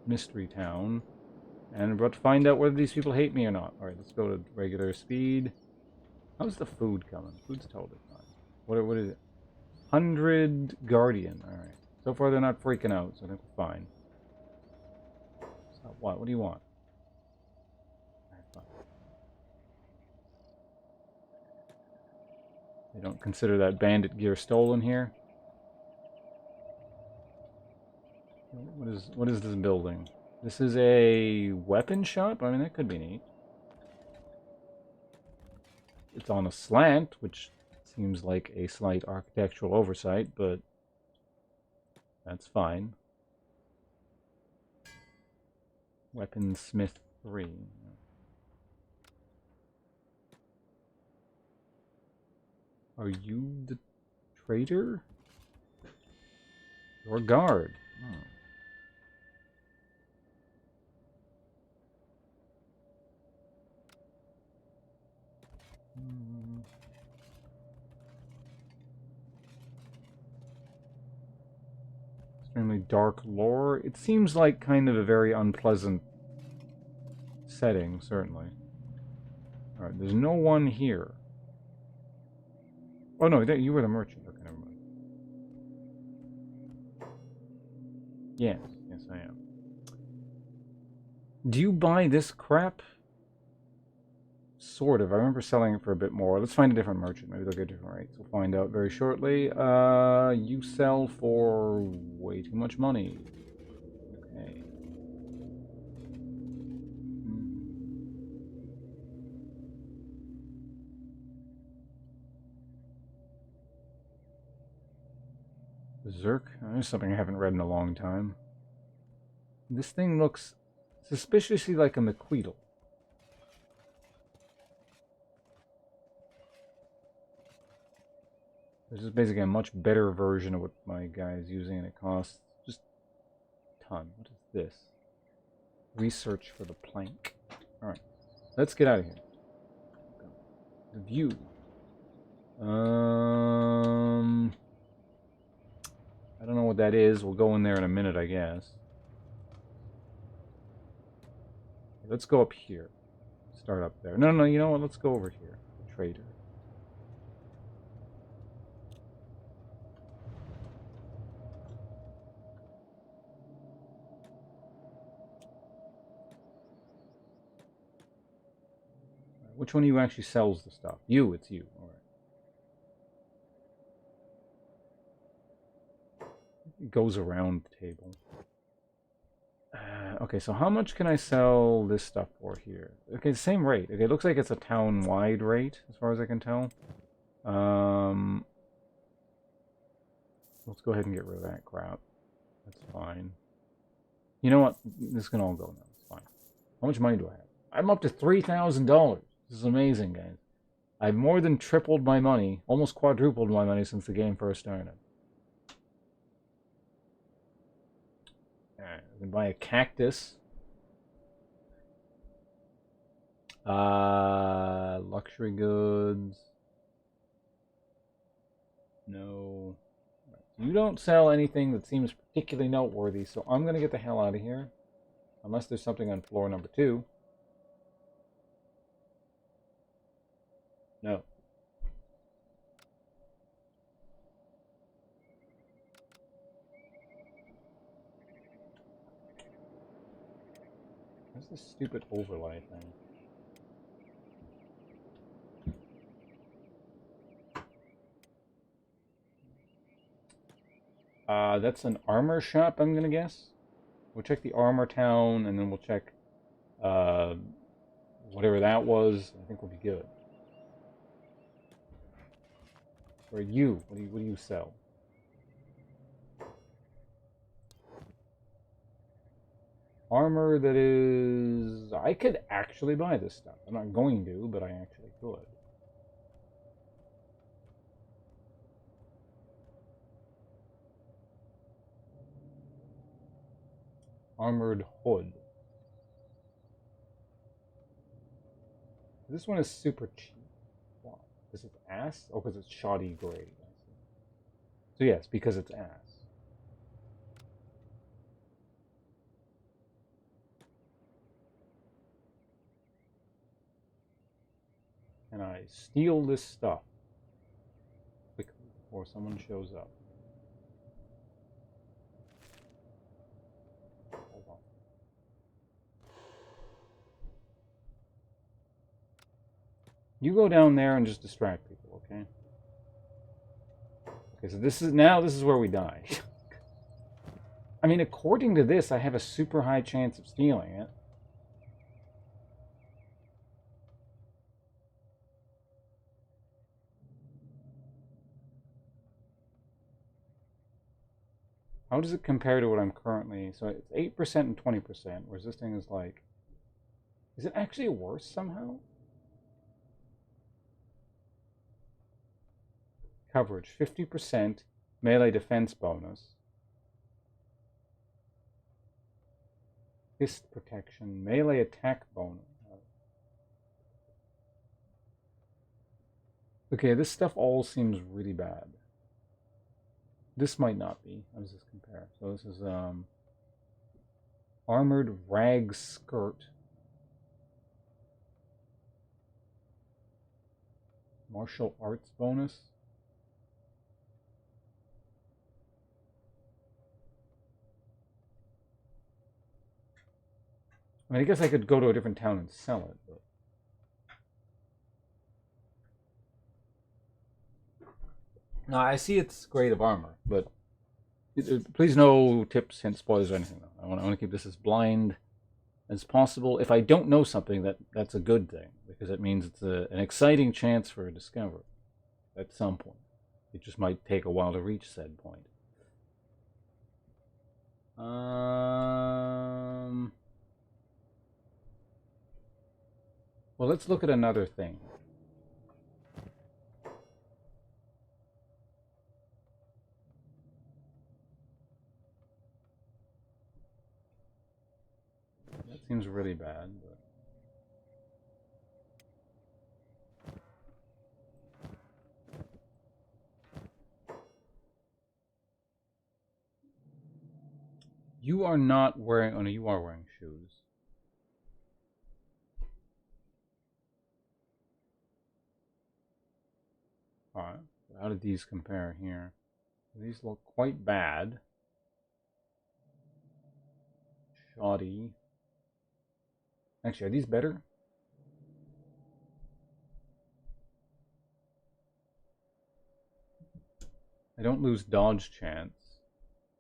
mystery town. And we're about to find out whether these people hate me or not. Alright, let's go to regular speed. How's the food coming? Food's totally fine. What is it? 100 Guardian. Alright. So far they're not freaking out, so I think we're fine. So what? What do you want? Alright, fine. They don't consider that bandit gear stolen here. What is this building? This is a weapon shop? I mean, that could be neat. It's on a slant, which seems like a slight architectural oversight, but that's fine. Weaponsmith 3. Are you the traitor? Your guard. Oh. Extremely dark lore. It seems like kind of a very unpleasant setting, certainly. Alright, there's no one here. Oh no, you were the merchant. Okay, never mind. Yes, I am. Do you buy this crap? Sort of. I remember selling it for a bit more. Let's find a different merchant. Maybe they'll get different rates. We'll find out very shortly. You sell for way too much money. Okay. Berserk? There's something I haven't read in a long time. This thing looks suspiciously like a McQueedle. This is basically a much better version of what my guy is using, and it costs just a ton. What is this? Research for the plank. Alright, let's get out of here. The view. I don't know what that is. We'll go in there in a minute, I guess. Let's go up here. Start up there. No, you know what? Let's go over here. The trader. Which one of you actually sells the stuff? You, it's you. Alright. It goes around the table. Okay, so how much can I sell this stuff for here? Okay, the same rate. Okay, it looks like it's a town-wide rate, as far as I can tell. Let's go ahead and get rid of that crap. That's fine. You know what? This can all go now. It's fine. How much money do I have? I'm up to $3,000. This is amazing, guys. I've more than tripled my money, almost quadrupled my money since the game first started. Alright, I can buy a cactus. Luxury goods. No. You don't sell anything that seems particularly noteworthy, so I'm going to get the hell out of here. Unless there's something on floor number 2. No. What's this stupid overlay thing? That's an armor shop, I'm gonna guess. We'll check the armor town, and then we'll check whatever that was. I think we'll be good. Or you? What do you sell? Armor that is... I could actually buy this stuff. I'm not going to, but I actually could. Armored hood. This one is super cheap. Why? Because it's ass? Oh, because it's shoddy grade. So yes, because it's ass. And I steal this stuff quickly before someone shows up. Hold on. You go down there and just distract people, okay? Okay, so this is where we die. I mean, according to this, I have a super high chance of stealing it. How does it compare to what I'm currently... So it's 8% and 20%, whereas this thing is like... Is it actually worse somehow? Coverage, 50% melee defense bonus. Fist protection, melee attack bonus. Okay, this stuff all seems really bad. This might not be. How does this compare? So this is armored rag skirt. Martial arts bonus. I mean, I guess I could go to a different town and sell it, but... No, I see it's grade of armor, but please no tips, hints, spoilers, or anything. I want to keep this as blind as possible. If I don't know something, that's a good thing, because it means it's an exciting chance for a discovery at some point. It just might take a while to reach said point. Well, let's look at another thing. That seems really bad, but... You are not wearing... Oh, no, you are wearing shoes. Alright, how did these compare here? These look quite bad. Shoddy. Actually, are these better? I don't lose dodge chance.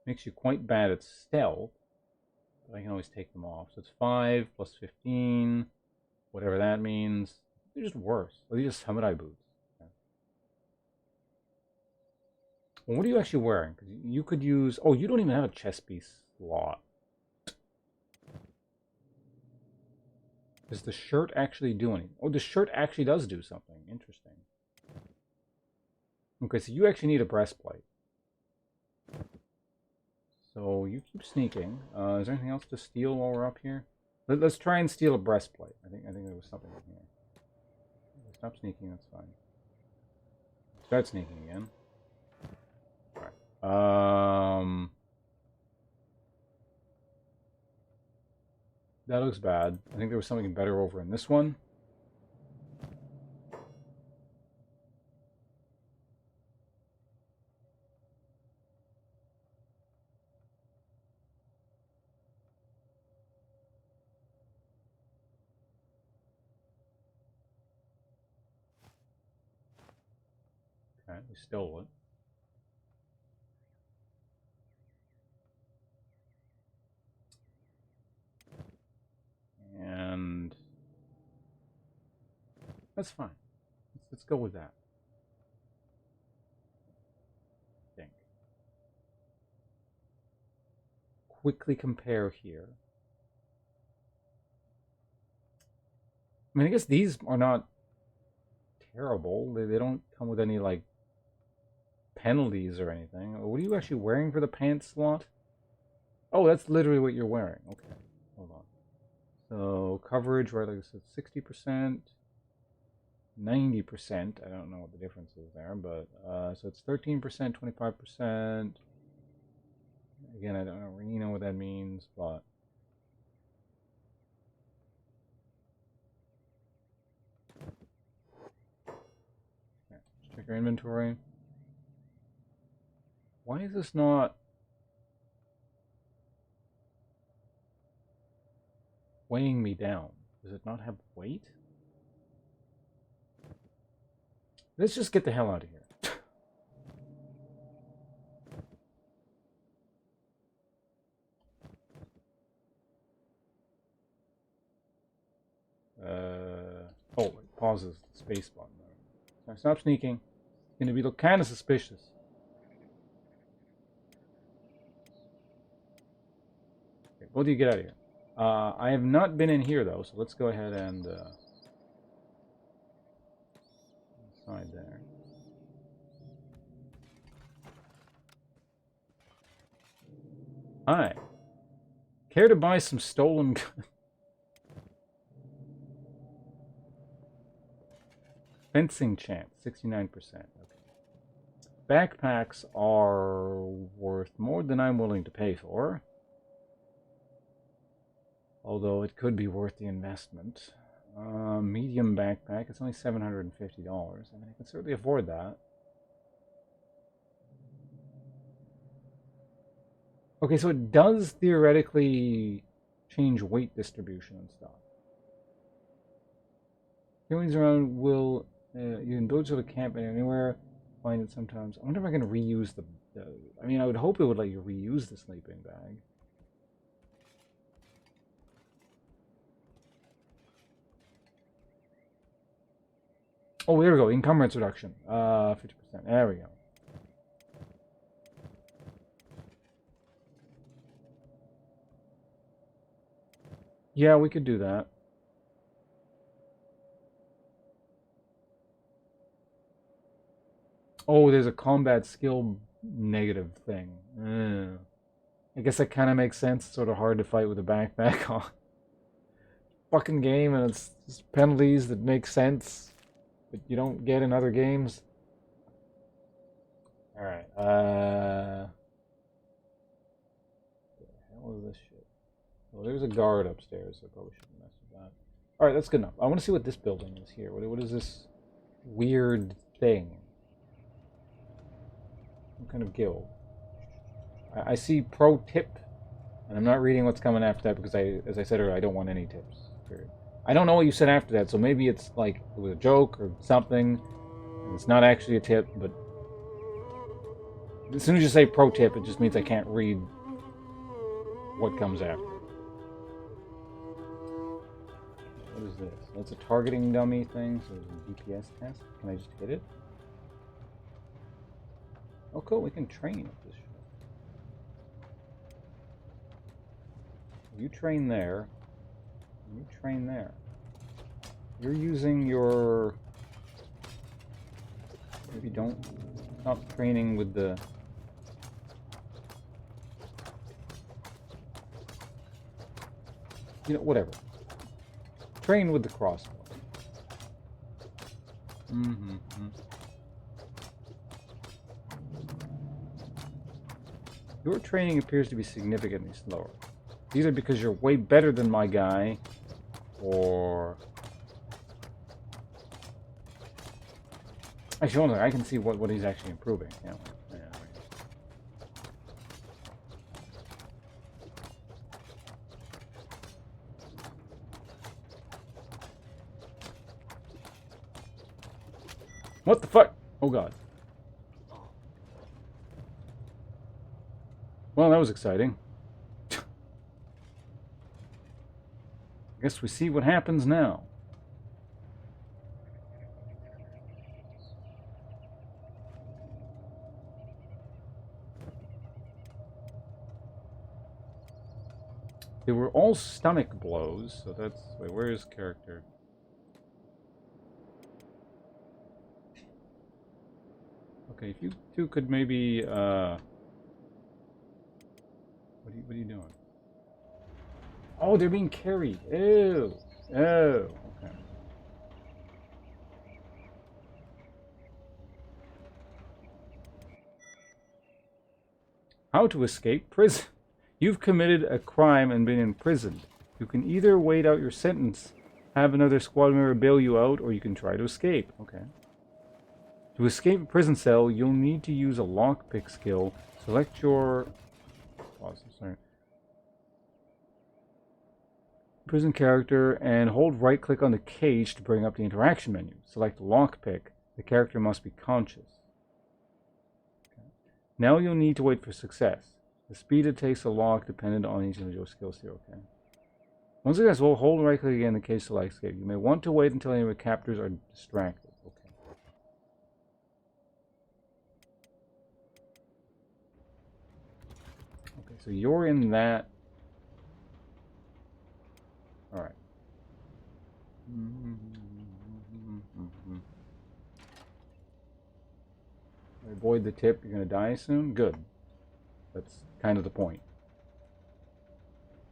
Makes you quite bad at stealth. But I can always take them off. So it's 5 plus 15. Whatever that means. They're just worse. Or these are samurai boots. Okay. Well, what are you actually wearing? Because you could use... Oh, you don't even have a chest piece slot. Does the shirt actually do anything? Oh, the shirt actually does do something. Interesting. Okay, so you actually need a breastplate. So you keep sneaking. Is there anything else to steal while we're up here? Let's try and steal a breastplate. I think there was something in here. Stop sneaking, that's fine. Start sneaking again. Alright. That looks bad. I think there was something better over in this one. Okay, we stole it. And that's fine. Let's go with that. I think. Quickly compare here. I mean, I guess these are not terrible. They don't come with any, like, penalties or anything. What are you actually wearing for the pants slot? Oh, that's literally what you're wearing. Okay, hold on. So, coverage, right, like I said, 60%, 90%. I don't know what the difference is there, but, so it's 13%, 25%. Again, I don't really know what that means, but... Okay, let's check our inventory. Why is this not weighing me down? Does it not have weight? Let's just get the hell out of here. Oh, it pauses the space button. So stop sneaking. It's gonna be look kind of suspicious. Okay, both of you get out of here. I have not been in here though, so let's go ahead and inside there. Hi. Care to buy some stolen goods? Fencing chance, 69%. Okay. Backpacks are worth more than I'm willing to pay for. Although it could be worth the investment. Medium backpack, it's only $750. I mean, I can certainly afford that. Okay, so it does theoretically change weight distribution and stuff. Feelings around will you can go to the camp anywhere, find it sometimes. I wonder if I can reuse the I mean, I would hope it would let you reuse the sleeping bag. Oh, there we go. Encumbrance reduction. 50%. There we go. Yeah, we could do that. Oh, there's a combat skill negative thing. I guess that kind of makes sense. It's sort of hard to fight with a backpack on. Fucking game, and it's just penalties that make sense, but you don't get in other games. Alright, what the hell is this shit? Well, there's a guard upstairs, so I probably shouldn't mess with that. Alright, that's good enough. I want to see what this building is here. What is this weird thing? What kind of guild? I see pro tip, and I'm not reading what's coming after that because as I said earlier, I don't want any tips. Period. I don't know what you said after that, so maybe it's like it was a joke or something, and it's not actually a tip, but as soon as you say pro tip, it just means I can't read what comes after. What is this? That's a targeting dummy thing, so it's a DPS test. Can I just hit it? Oh, cool, we can train with this shit. You train there. You train there. You're using your... Maybe don't... Stop training with the... You know, whatever. Train with the crossbow. Your training appears to be significantly slower. Either because you're way better than my guy, or... Actually, hold on, I can see what he's actually improving. Yeah. What the fuck? Oh god. Well, that was exciting. I guess we see what happens now. They were all stomach blows, so that's... Wait, where is character? Okay, if you two could maybe, what are you doing? Oh, they're being carried. Ew. Oh, okay. How to escape prison. You've committed a crime and been imprisoned. You can either wait out your sentence, have another squad member bail you out, or you can try to escape. Okay. To escape a prison cell, you'll need to use a lockpick skill. Select your... sorry. Prison character and hold right-click on the cage to bring up the interaction menu. Select lockpick. The character must be conscious. Okay. Now you'll need to wait for success. The speed it takes to lock depended on each individual skills here. Okay. Once successful, hold right-click again in the cage to escape. You may want to wait until any of your captors are distracted. Okay. Okay, so you're in that. All right. Avoid the tip. You're going to die soon? Good. That's kind of the point.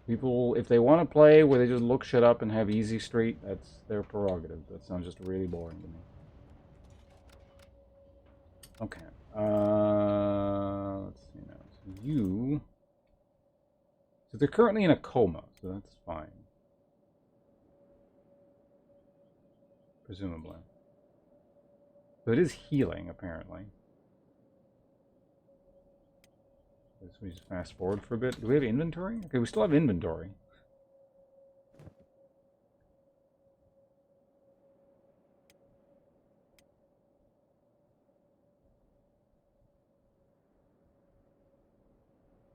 People, if they want to play where they just look shit up and have easy street, that's their prerogative. That sounds just really boring to me. Okay. Let's see now. So you... So they're currently in a coma, so that's fine. Presumably. So it is healing, apparently. So we just fast forward for a bit. Do we have inventory? Okay, we still have inventory.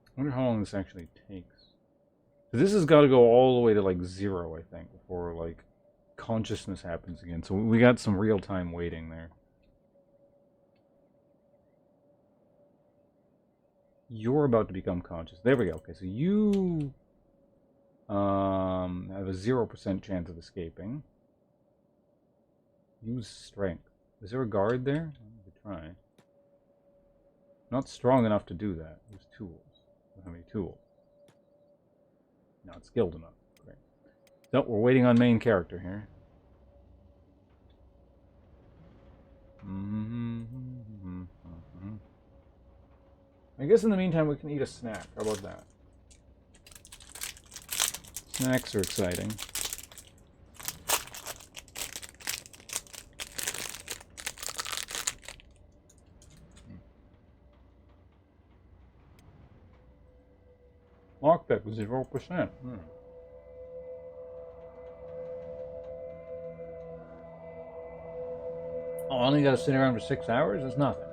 I wonder how long this actually takes. So this has got to go all the way to like 0, I think, before like consciousness happens again. So we got some real-time waiting there. You're about to become conscious. There we go. Okay, so you have a 0% chance of escaping. Use strength. Is there a guard there? I could try. Not strong enough to do that. Use tools. How many tools? Not skilled enough. Great. So we're waiting on main character here. I guess in the meantime we can eat a snack. How about that? Snacks are exciting. Lockpick was 0%. Oh, I only gotta sit around for 6 hours? That's nothing.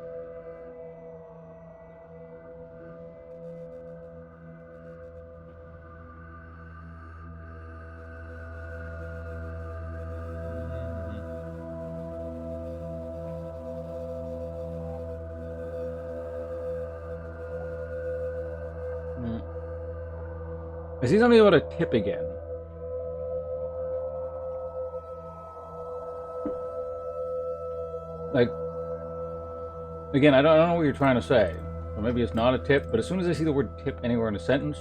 I see something about a tip again. Like, again, I don't know what you're trying to say. Or maybe it's not a tip, but as soon as I see the word tip anywhere in a sentence,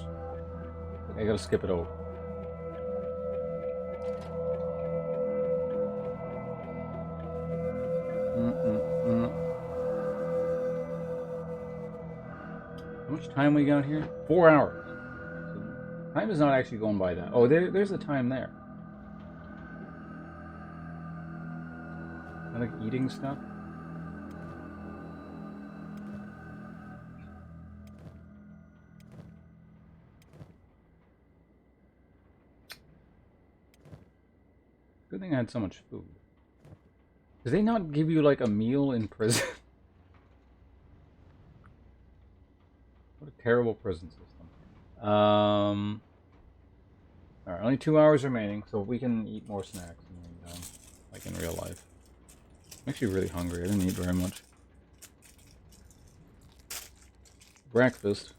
I gotta skip it over. How much time we got here? 4 hours. So time is not actually going by that. Oh, there's the time there. I like eating stuff. Good thing I had so much food. Did they not give you like a meal in prison? What a terrible prison system. Alright, only 2 hours remaining, so we can eat more snacks in the meantime, like in real life. I'm actually really hungry. I didn't eat very much. Breakfast.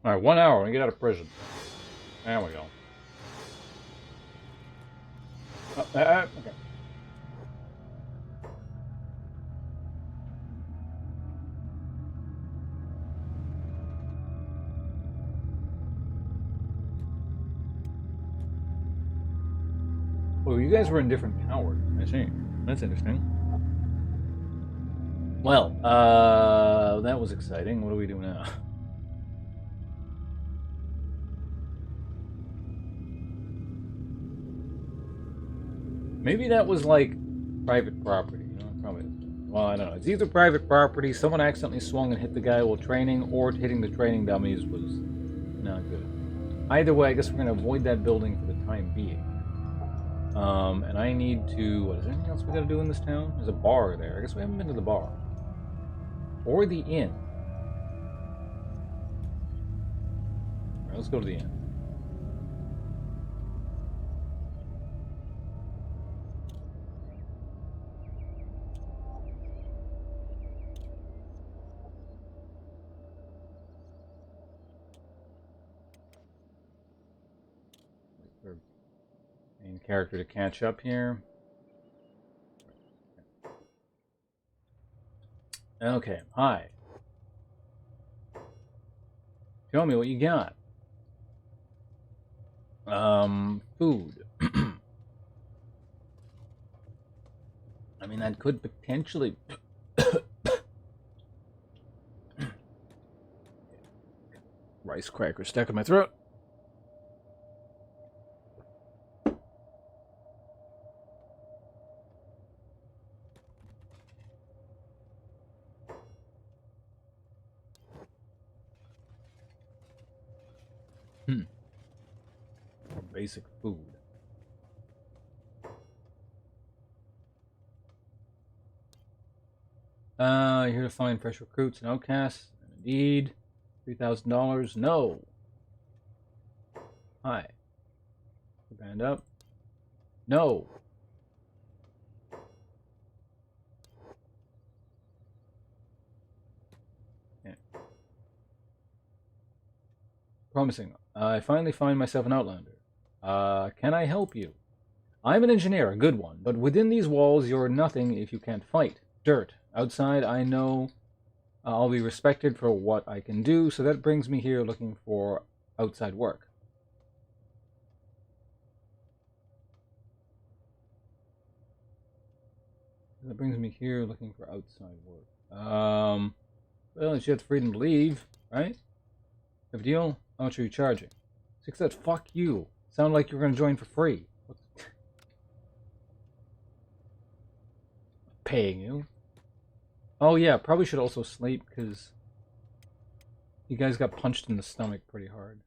Alright, 1 hour and get out of prison. There we go. Okay. Oh, you guys were in different towers. I see. That's interesting. Well, that was exciting. What do we do now? Maybe that was like private property. You know, probably. Well, I don't know. It's either private property, someone accidentally swung and hit the guy while training, or hitting the training dummies was not good. Either way, I guess we're going to avoid that building for the time being. And I need to... What, is there anything else we got to do in this town? There's a bar there. I guess we haven't been to the bar. Or the inn. Alright, let's go to the inn. Main character to catch up here. Okay, hi. Show me what you got. Food. I mean, that could potentially... Rice cracker stuck in my throat. Basic food. Here to find fresh recruits and outcasts. Indeed. $3,000. No. Hi. Band up. No. Yeah. Promising. I finally find myself an outlander. Can I help you? I'm an engineer, a good one, but within these walls you're nothing if you can't fight. Dirt. Outside, I know I'll be respected for what I can do, so that brings me here looking for outside work. That brings me here looking for outside work. Well, you have the freedom to leave, right? Have a deal? How much are you charging? 6 that fuck you. Sound like you're gonna join for free. What? Paying you? Oh yeah, probably should also sleep because you guys got punched in the stomach pretty hard.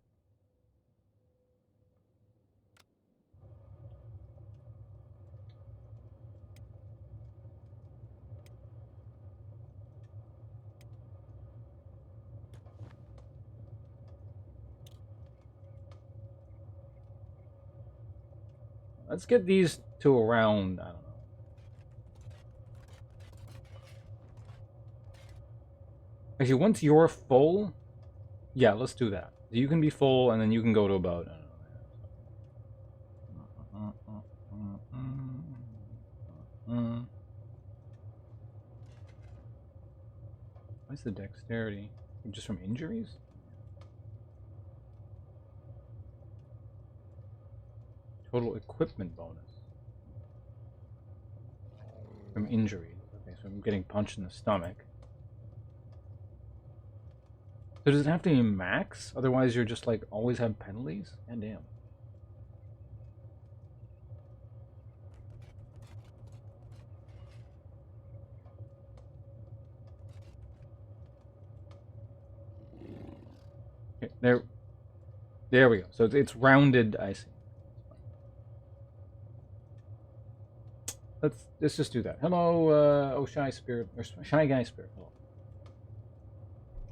Let's get these two around, I don't know. Actually, once you're full, yeah, let's do that. You can be full, and then you can go to about, I don't know. What's the dexterity? Just from injuries? Total equipment bonus. From injury. Okay, so I'm getting punched in the stomach. So does it have to be max? Otherwise you're just like always have penalties? God damn. Okay, there we go. So it's rounded, I see. Let's just do that. Hello, oh shy spirit, or shy guy spirit. Hello.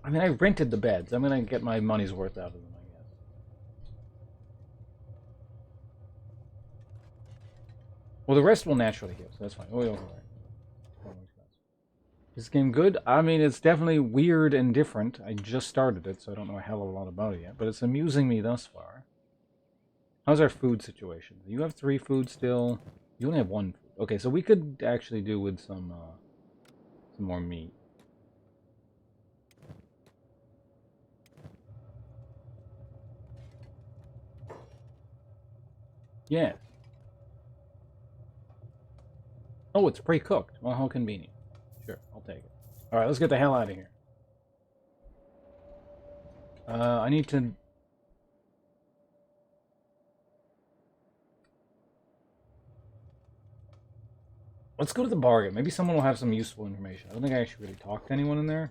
I mean, I rented the beds. I'm gonna get my money's worth out of them, I guess. Well, the rest will naturally heal, so that's fine. Oh, This game good? I mean, it's definitely weird and different. I just started it, so I don't know a hell of a lot about it yet. But it's amusing me thus far. How's our food situation? You have 3 food still. You only have 1 food. Okay, so we could actually do with some more meat. Yes. Oh, it's pre-cooked. Well, how convenient. Sure, I'll take it. All right, let's get the hell out of here. I need to... Let's go to the bargain. Maybe someone will have some useful information. I don't think I actually really talked to anyone in there.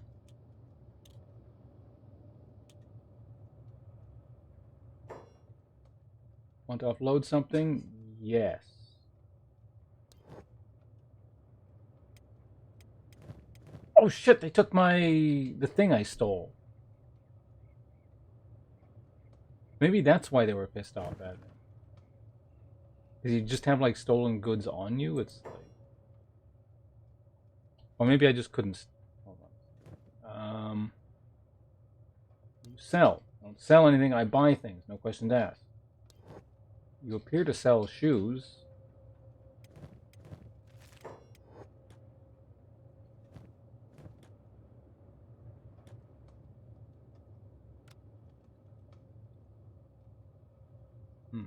Want to offload something? Yes. Oh shit, they took the thing I stole. Maybe that's why they were pissed off at me. Because you just have like stolen goods on you? It's like... Or maybe I just couldn't... Hold on. You sell. I don't sell anything, I buy things. No questions asked. You appear to sell shoes. Hmm.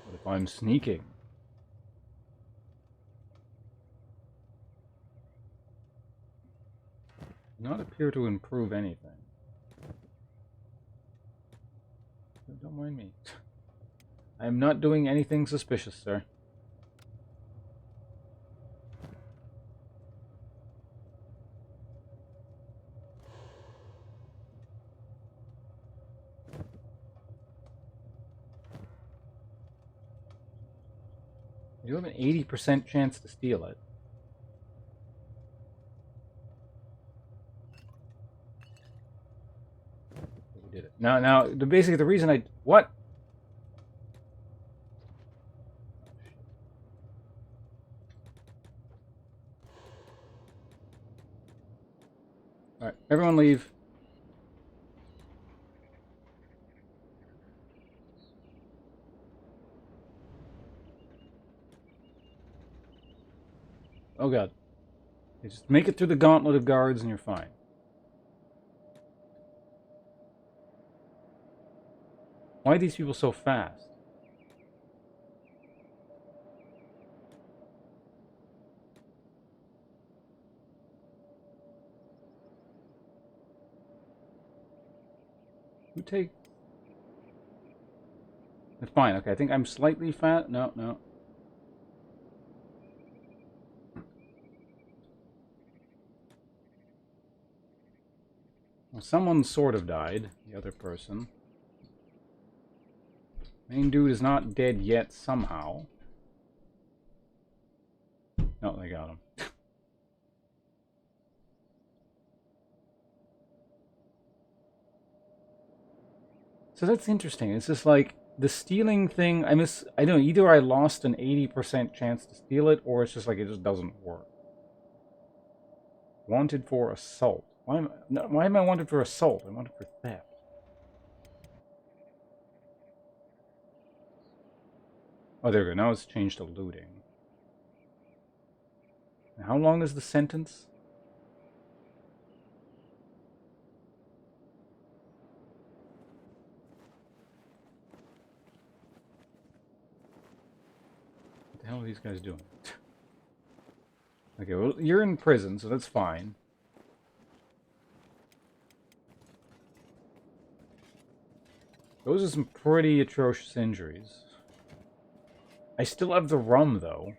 What if I'm sneaking? Do not appear to improve anything. Don't mind me. I am not doing anything suspicious, sir. You have an 80% chance to steal it. We did it. Now, basically the reason I... What? Alright, everyone leave. Oh god. You just make it through the gauntlet of guards and you're fine. Why are these people so fast? Who take... It's fine, okay. I think I'm slightly fat. No, no. Well, someone sort of died. The other person. Main dude is not dead yet somehow. No, they got him. So that's interesting. It's just like the stealing thing. I don't know. Either I lost an 80% chance to steal it, or it's just like it just doesn't work. Wanted for assault. Why am I wanted for assault? I'm wanted for theft. Oh, there we go. Now it's changed to looting. How long is the sentence? What the hell are these guys doing? Okay, well, you're in prison, so that's fine. Those are some pretty atrocious injuries. I still have the rum, though.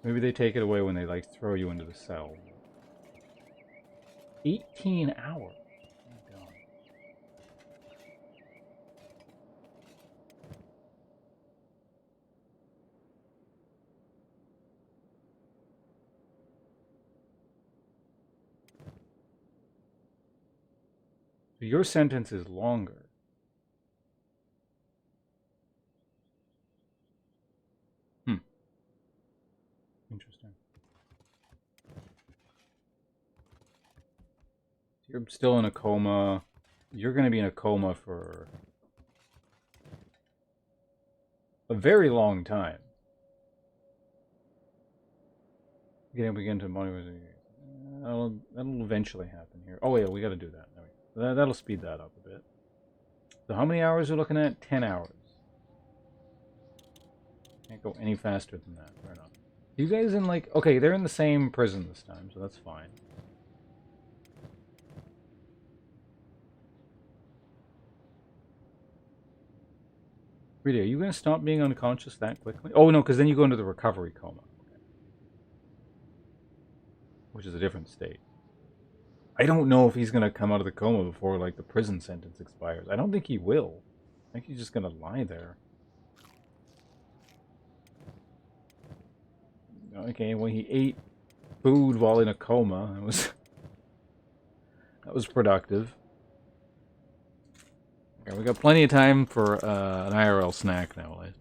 Maybe they take it away when they, like, throw you into the cell. 18 hours. Oh my god. Your sentence is longer. Interesting. You're still in a coma. You're going to be in a coma for a very long time. Begin to money. That'll eventually happen here. Oh yeah, we got to do that. That'll speed that up a bit. So how many hours are we looking at? 10 hours. Can't go any faster than that. Right on. You guys in like... Okay, they're in the same prison this time, so that's fine. Really, are you going to stop being unconscious that quickly? Oh no, because then you go into the recovery coma. Okay. Which is a different state. I don't know if he's going to come out of the coma before like the prison sentence expires. I don't think he will. I think he's just going to lie there. Okay, well he ate food while in a coma. That was productive. Okay, we got plenty of time for an IRL snack now, right?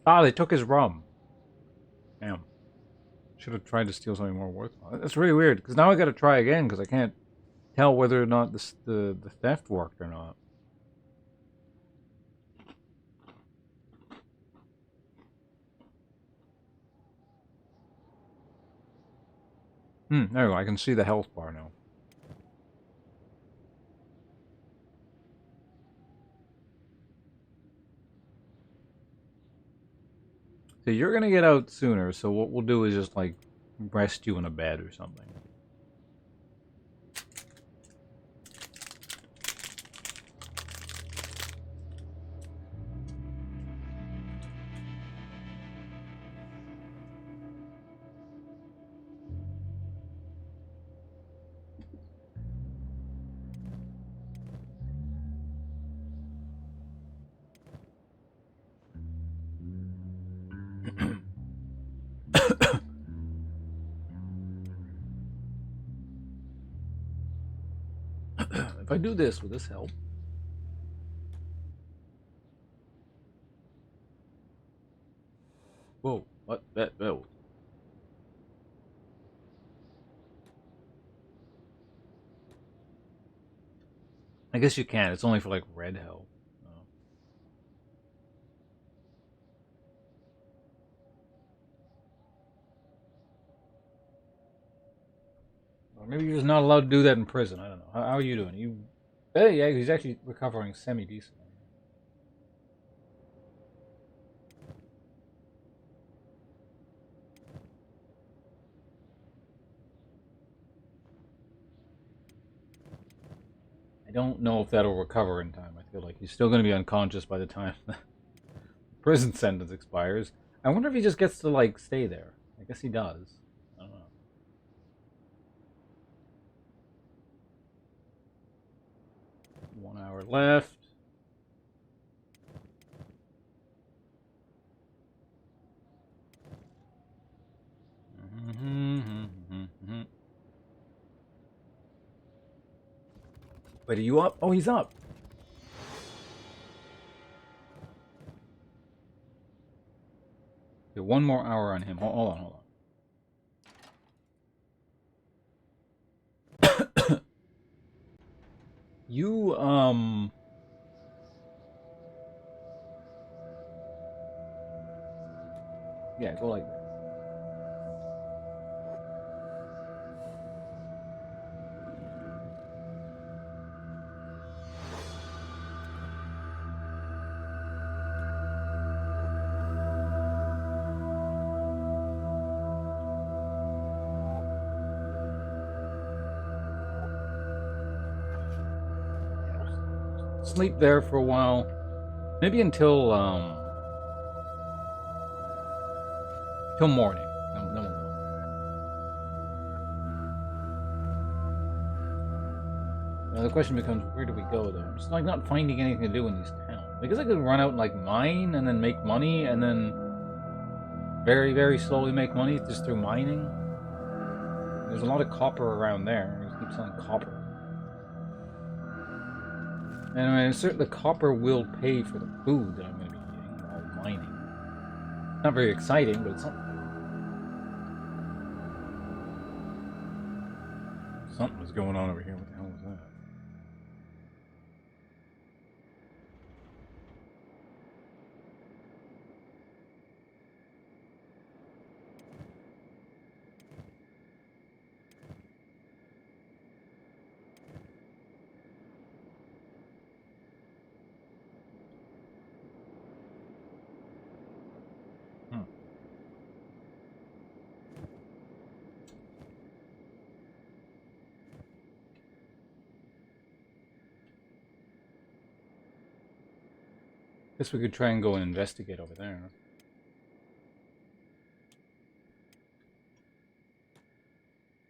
Ah, they took his rum. Damn. Should have tried to steal something more worthwhile. That's really weird, because now I got to try again, because I can't tell whether or not the theft worked or not. There we go. I can see the health bar now. So you're going to get out sooner, so what we'll do is just, like, rest you in a bed or something. If I do this, will this help? Whoa, what? Whoa. I guess you can. It's only for, like, red help. Oh. Or maybe you're just not allowed to do that in prison. I don't know. How are you doing? Hey, yeah, he's actually recovering semi-decently. I don't know if that'll recover in time. I feel like he's still going to be unconscious by the time the prison sentence expires. I wonder if he just gets to, like, stay there. I guess he does. I don't know. One hour left. Wait, are you up? Oh, he's up. Okay, one more hour on him. Hold on. You, yeah, go like that. Sleep there for a while. Maybe until till morning. No, we'll go. Now the question becomes, where do we go though? I'm just like not finding anything to do in these towns. I guess I could run out and like mine and then make money and then very, very slowly make money just through mining. There's a lot of copper around there. I just keep selling copper. Anyway, the copper will pay for the food that I'm going to be eating while mining. Not very exciting, but it's something. Something was going on over here. What the hell was that? Guess we could try and go and investigate over there.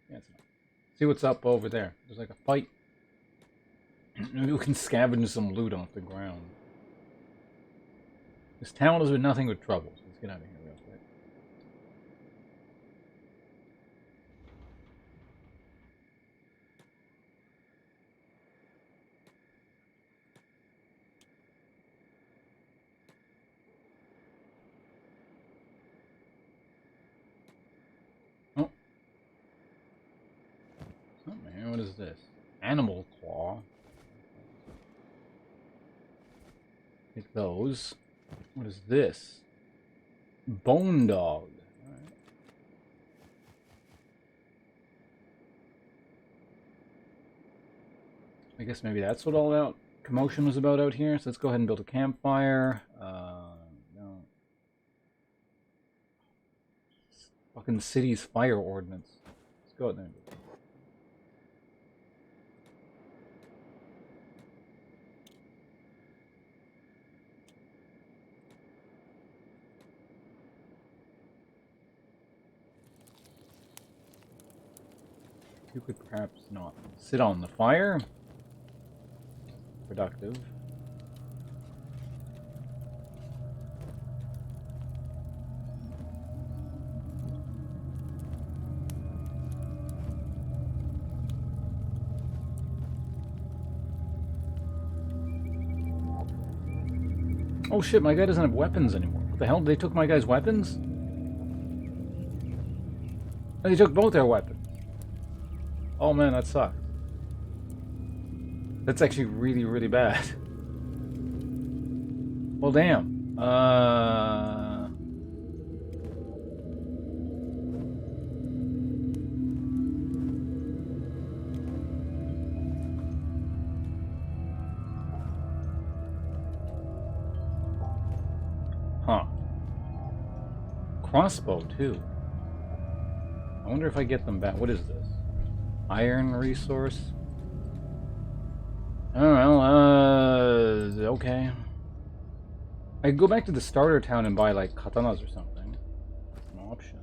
Yeah, see what's up over there. There's like a fight. Maybe we can scavenge some loot off the ground. This town has been nothing but trouble. So let's get out of here real quick. Oh. Oh man, what is this? Animal claw. Take those. What is this? Bone dog. Alright. I guess maybe that's what all that commotion was about out here. So let's go ahead and build a campfire. No. Fucking city's fire ordinance. Let's go out there. You could perhaps not sit on the fire. Productive. Oh shit, my guy doesn't have weapons anymore. What the hell? They took my guy's weapons? They took both their weapons. Oh man, that sucks. That's actually really, really bad. Well, damn. Huh. Crossbow, too. I wonder if I get them back. What is this? Iron resource? Oh, well, okay. I could go back to the starter town and buy, like, katanas or something. That's an option.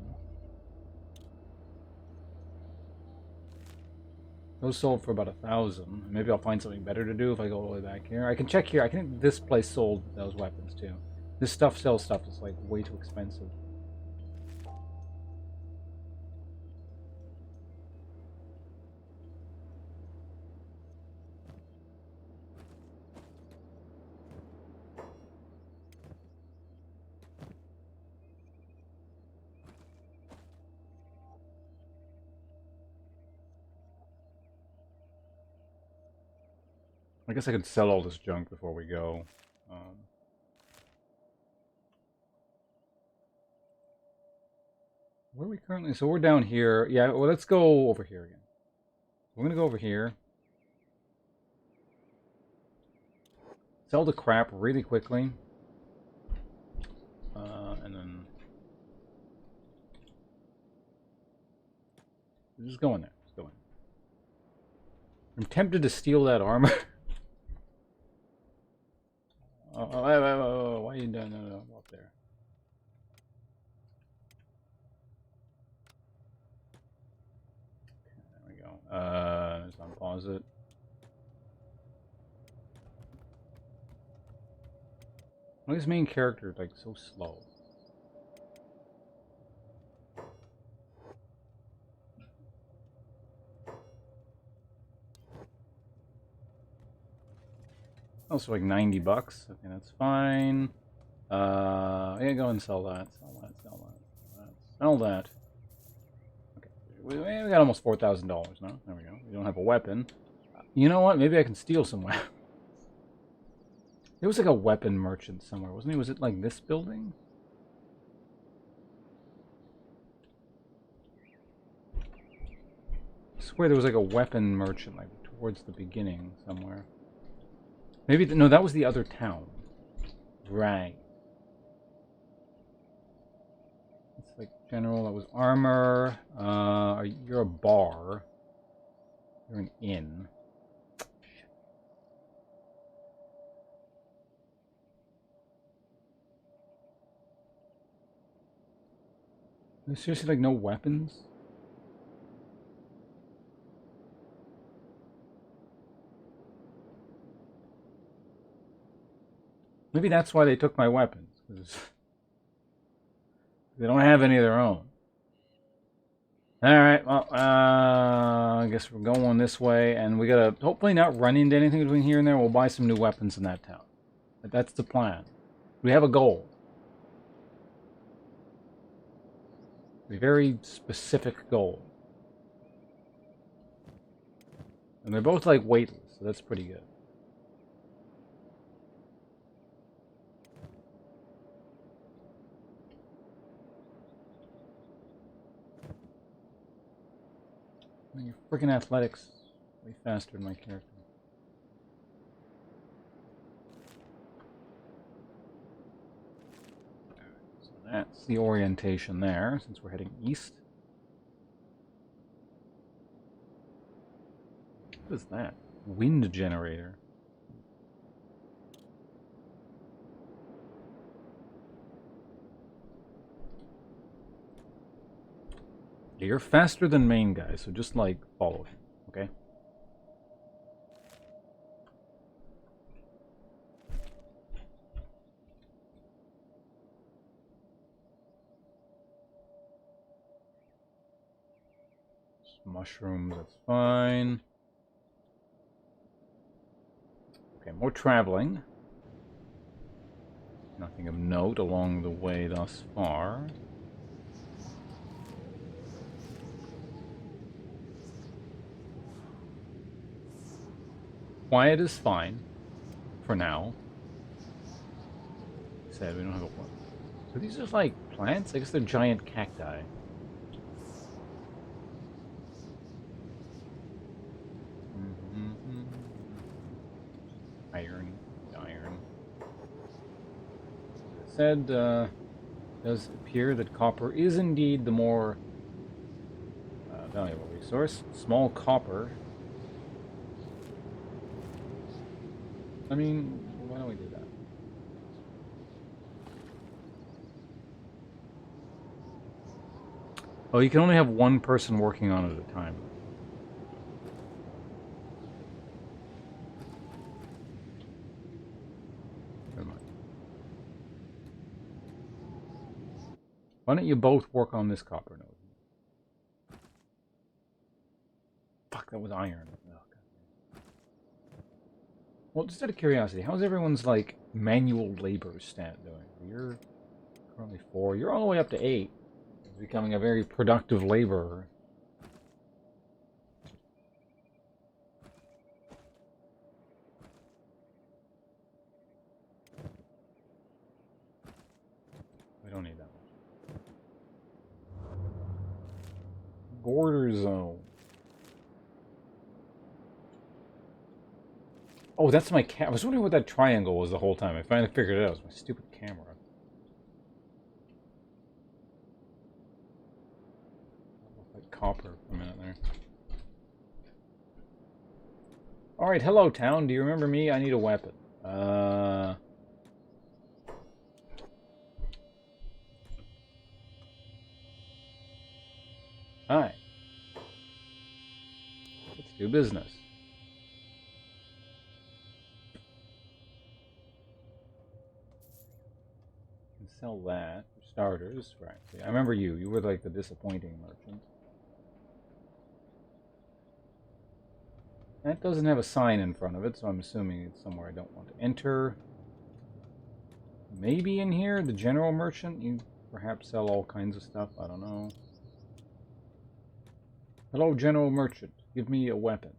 Those sold for about 1,000. Maybe I'll find something better to do if I go all the way back here. I can check here. I think this place sold those weapons, too. This stuff sells stuff that's, like, way too expensive. I guess I could sell all this junk before we go. Where are we currently? So we're down here. Yeah, well, let's go over here again. We're going to go over here. Sell the crap really quickly. And then... just go in there. Just go in. I'm tempted to steal that armor. Why are you doing? No, up there. Okay, there we go. Just unpause it. Why is main character like so slow? Also like 90 bucks. Okay, that's fine. Yeah, go and sell that. Sell that, sell that, sell that. Sell that. Okay. We got almost $4,000 now. There we go. We don't have a weapon. You know what? Maybe I can steal some weapons. There was like a weapon merchant somewhere, wasn't he? Was it like this building? I swear there was like a weapon merchant like towards the beginning somewhere. Maybe, no, that was the other town. Right. It's like general, that was armor. You're a bar. You're an inn. There's seriously like no weapons? Maybe that's why they took my weapons. 'Cause they don't have any of their own. Alright, well, I guess we're going this way, and we gotta hopefully not run into anything between here and there. We'll buy some new weapons in that town. But that's the plan. We have a goal. A very specific goal. And they're both like weightless, so that's pretty good. Your freaking athletics way faster than my character. So that's the orientation there, since we're heading east. What is that? Wind generator. Yeah, you're faster than main guy, so just like follow him, okay? Mushrooms, that's fine. Okay, more traveling. Nothing of note along the way thus far. Quiet is fine. For now. Sad we don't have a what. So these are like plants? I guess they're giant cacti. Iron. Said, does appear that copper is indeed the more valuable resource. Small copper. I mean, why don't we do that? Oh, you can only have one person working on it at a time. Never mind. Why don't you both work on this copper node? Fuck, that was iron. Oh, well, just out of curiosity, how's everyone's, like, manual labor stat doing? You're currently 4. You're all the way up to 8. Becoming a very productive laborer. We don't need that much. Border zone. Oh, that's my I was wondering what that triangle was the whole time. I finally figured it out. It was my stupid camera. Like copper for a minute there. Alright, hello town. Do you remember me? I need a weapon. Hi. Let's do business. Sell that for starters, right? See, I remember you. You were like the disappointing merchant. That doesn't have a sign in front of it, so I'm assuming it's somewhere I don't want to enter. Maybe in here, the general merchant. You perhaps sell all kinds of stuff. I don't know. Hello, general merchant. Give me a weapon.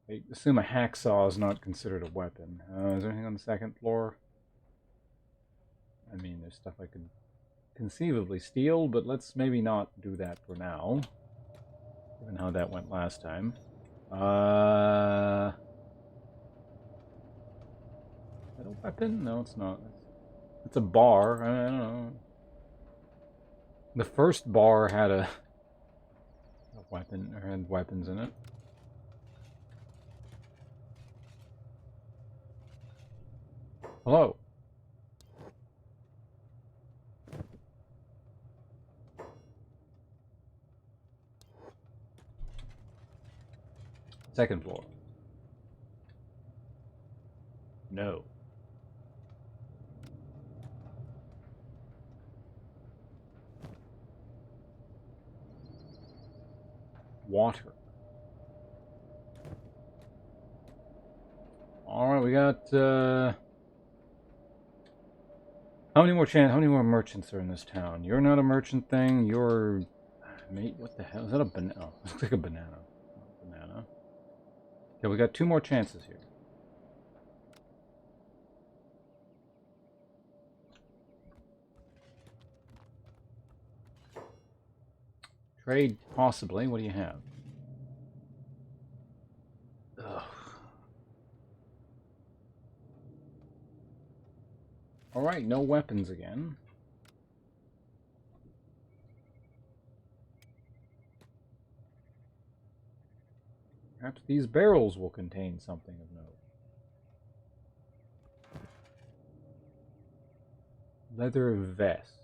I assume a hacksaw is not considered a weapon. Is there anything on the second floor? I mean, there's stuff I could conceivably steal, but let's maybe not do that for now. Given how that went last time. Is that a weapon? No, it's not. It's a bar. I don't know. The first bar had a weapon, or had weapons in it. Hello. Second floor. No. Water. Alright, we got, how many more merchants are in this town? You're not a merchant thing, you're... Mate, what the hell? Is that a banana? Oh, looks like a banana. Banana. Okay, we got 2 more chances here. Trade, possibly. What do you have? Ugh. Alright, no weapons again. Perhaps these barrels will contain something of note. Leather vest.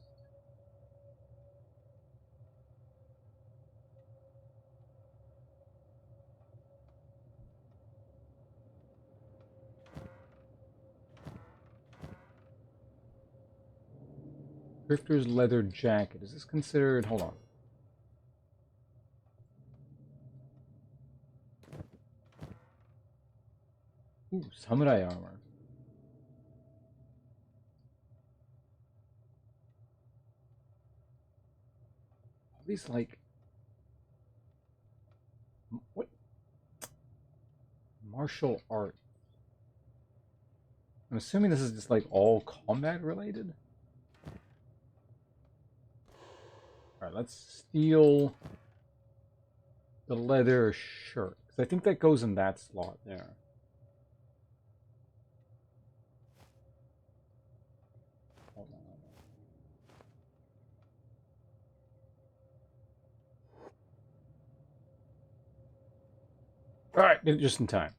Drifter's leather jacket. Is this considered... Hold on. Ooh, samurai armor. All these, like... What? Martial art. I'm assuming this is just, like, all combat related? Alright, let's steal the leather shirt. Because I think that goes in that slot there. Hold on. Alright, just in time.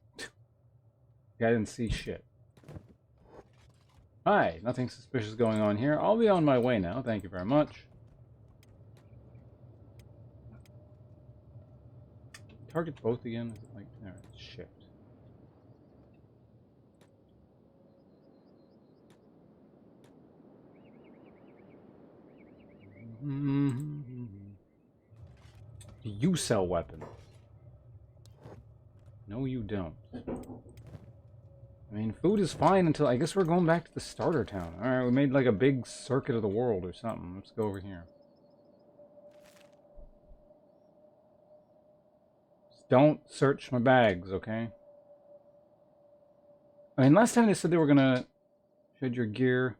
I didn't see shit. Hi, nothing suspicious going on here. I'll be on my way now. Thank you very much. Target both again? Is it like, alright, shift. You sell weapons. No, you don't. I mean, food is fine until... I guess we're going back to the starter town. Alright, we made like a big circuit of the world or something. Let's go over here. Just don't search my bags, okay? I mean, last time they said they were gonna shed your gear.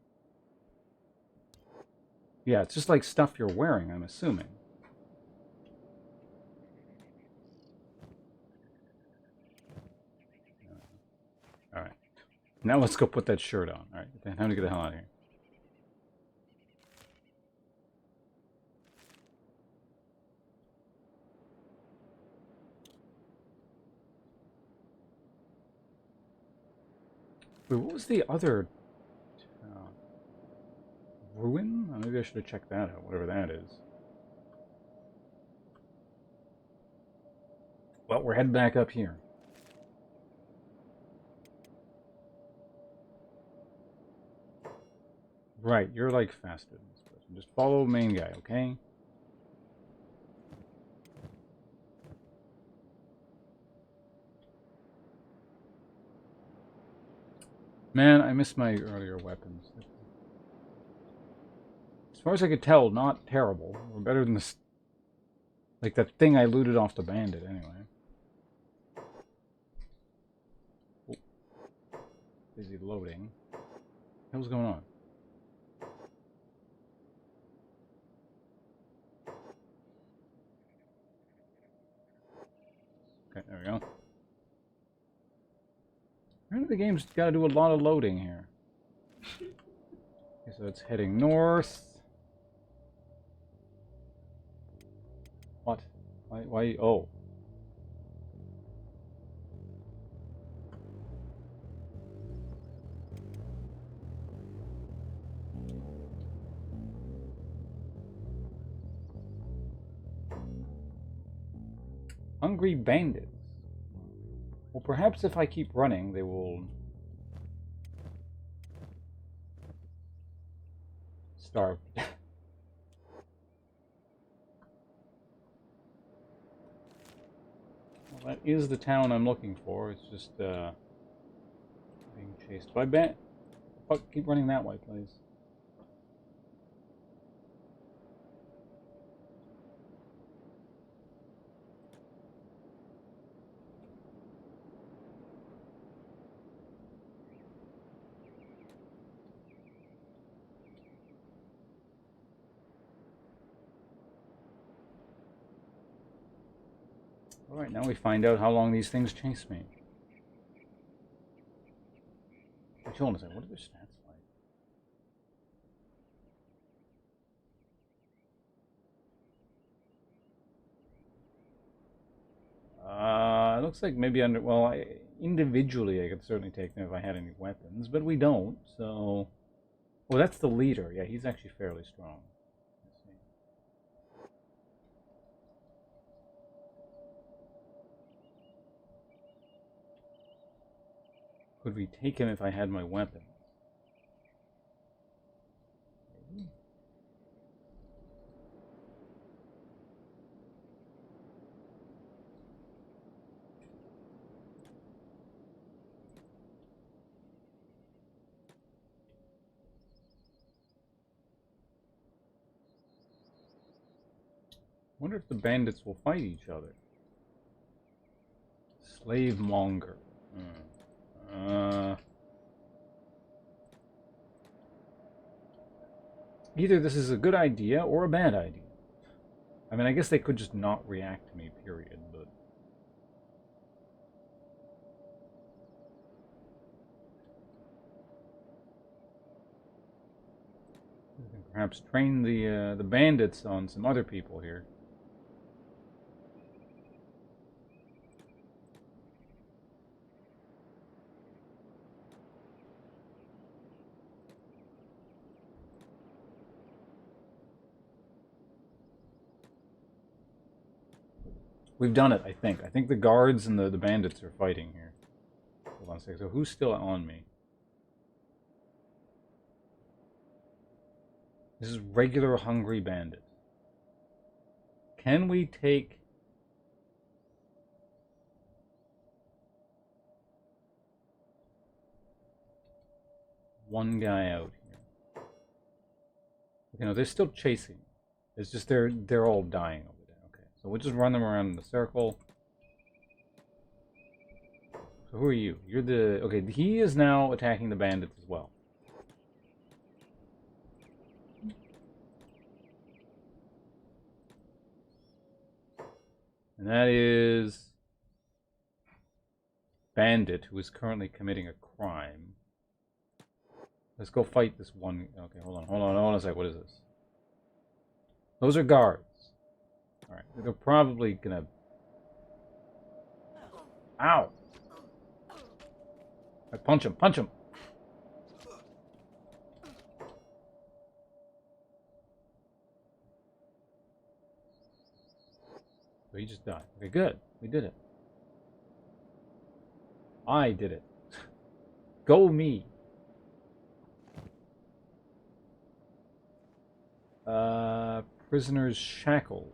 Yeah, it's just like stuff you're wearing, I'm assuming. Alright. Now let's go put that shirt on. Alright, time to get the hell out of here. Wait, what was the other... ruin? Oh, maybe I should have checked that out, whatever that is. Well, we're heading back up here. Right, you're like faster than this person. Just follow main guy, okay? Man, I miss my earlier weapons. As far as I could tell, not terrible. Or better than this, like that thing I looted off the bandit, anyway. Oh, busy loading. What the hell's going on? Okay, there we go. Apparently the game's got to do a lot of loading here. Okay, so it's heading north. What? Why? Oh. Hungry bandits. Well, perhaps if I keep running, they will starve. Well, that is the town I'm looking for. It's just being chased by bandits. Fuck, keep running that way, please. Alright, now we find out how long these things chase me. Actually, hold on a second. What are their stats like? It looks like maybe under... Well, individually I could certainly take them if I had any weapons, but we don't, so... Well, that's the leader. Yeah, he's actually fairly strong. Let's see. Could we take him if I had my weapon? Maybe. Wonder if the bandits will fight each other. Slave monger. Either this is a good idea or a bad idea. I mean, I guess they could just not react to me, period, but... Perhaps train the bandits on some other people here. We've done it, I think. I think the guards and the bandits are fighting here. Hold on a second. So who's still on me? This is regular hungry bandit. Can we take... one guy out here? You know, they're still chasing. It's just they're all dying over there. Okay, so we'll just run them around in the circle. So who are you? You're the... Okay, he is now attacking the bandits as well. And that is... Bandit, who is currently committing a crime. Let's go fight this one... Okay, hold on a sec. What is this? Those are guards. Alright, they're probably gonna... Ow! Right, punch him, punch him! So he just died. Okay, good. We did it. I did it. Go me. Prisoner's shackles.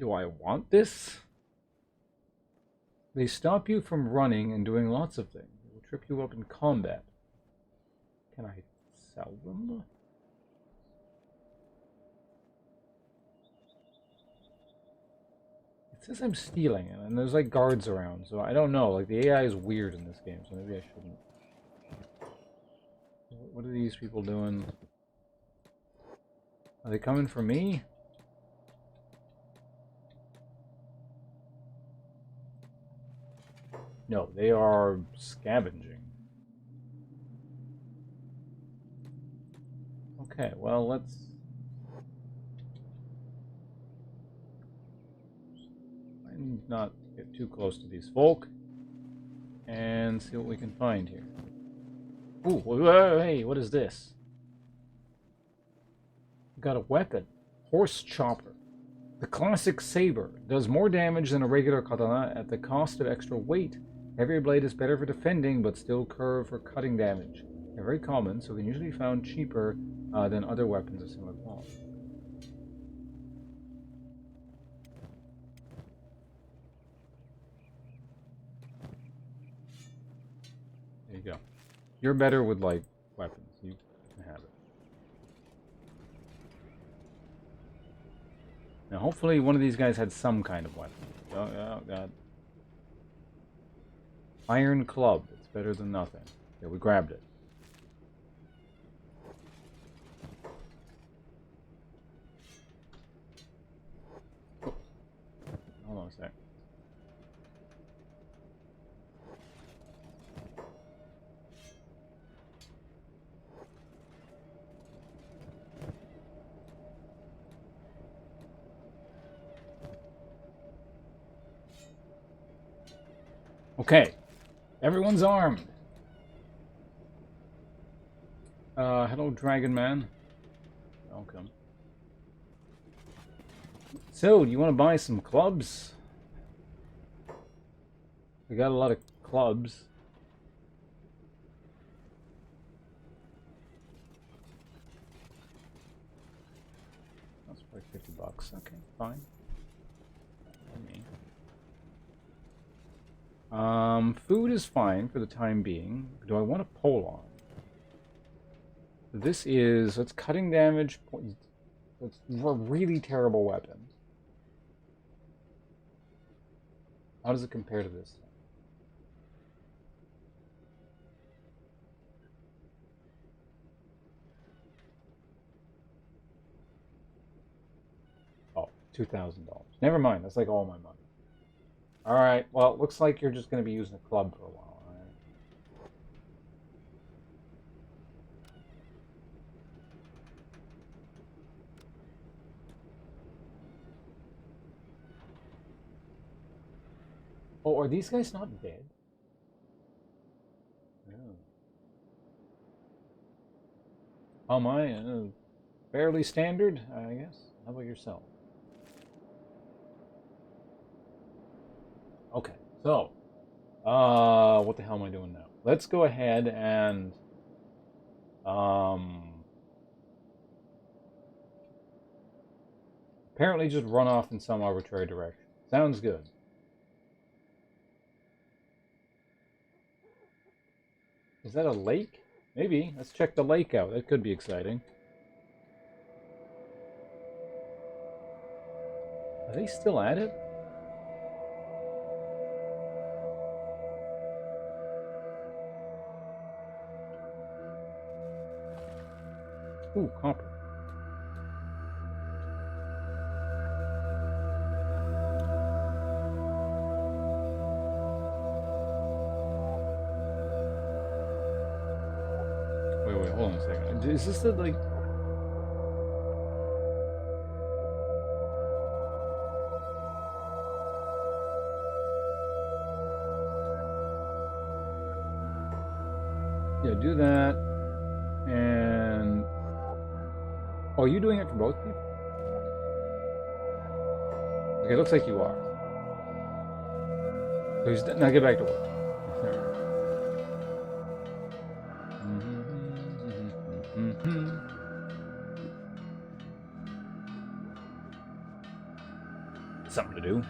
Do I want this? They stop you from running and doing lots of things. They will trip you up in combat. Can I sell them? It says I'm stealing it, and there's like guards around, so I don't know. Like the AI is weird in this game, so maybe I shouldn't. What are these people doing? Are they coming for me? No, they are scavenging. Okay, well, let's... not get too close to these folk. And see what we can find here. Ooh, hey, what is this? We've got a weapon. Horse chopper. The classic saber does more damage than a regular katana at the cost of extra weight. Heavier blade is better for defending, but still curved for cutting damage. They're very common, so can usually be found cheaper than other weapons of similar quality. There you go. You're better with, like, weapons. You can have it. Now, hopefully one of these guys had some kind of weapon. Oh, God. Iron club. It's better than nothing. Here, we grabbed it. Oh. Hold on a sec. Okay. Everyone's armed. Hello, Dragon Man. Welcome. So, do you want to buy some clubs? We got a lot of clubs. That's probably $50. Okay, fine. Food is fine for the time being. Do I want a pole arm? This is, it's cutting damage. It's a really terrible weapon. How does it compare to this? Oh, $2,000. Never mind, that's like all my money. Alright, well, it looks like you're just going to be using a club for a while, alright? Oh, are these guys not dead? Oh. How am I? Fairly standard, I guess. How about yourself? Okay, so, what the hell am I doing now? Let's go ahead and, apparently just run off in some arbitrary direction. Sounds good. Is that a lake? Maybe. Let's check the lake out. That could be exciting. Are they still at it? Ooh, copper. Wait, hold on a second. Is this the, like... Yeah, do that. And... Oh, are you doing it for both people? Okay, it looks like you are. Please, now get back to work. Something to do.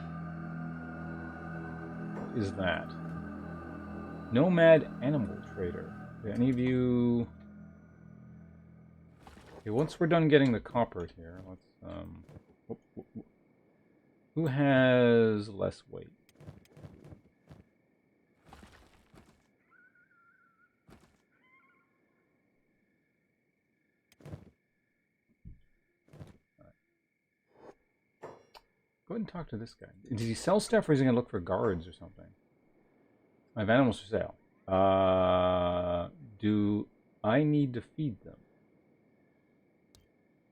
is that? Nomad Animal Trader. Do any of you... Okay, once we're done getting the copper here, let's, who has less weight? Go ahead and talk to this guy. Does he sell stuff, or is he going to look for guards or something? I have animals for sale. Do I need to feed them?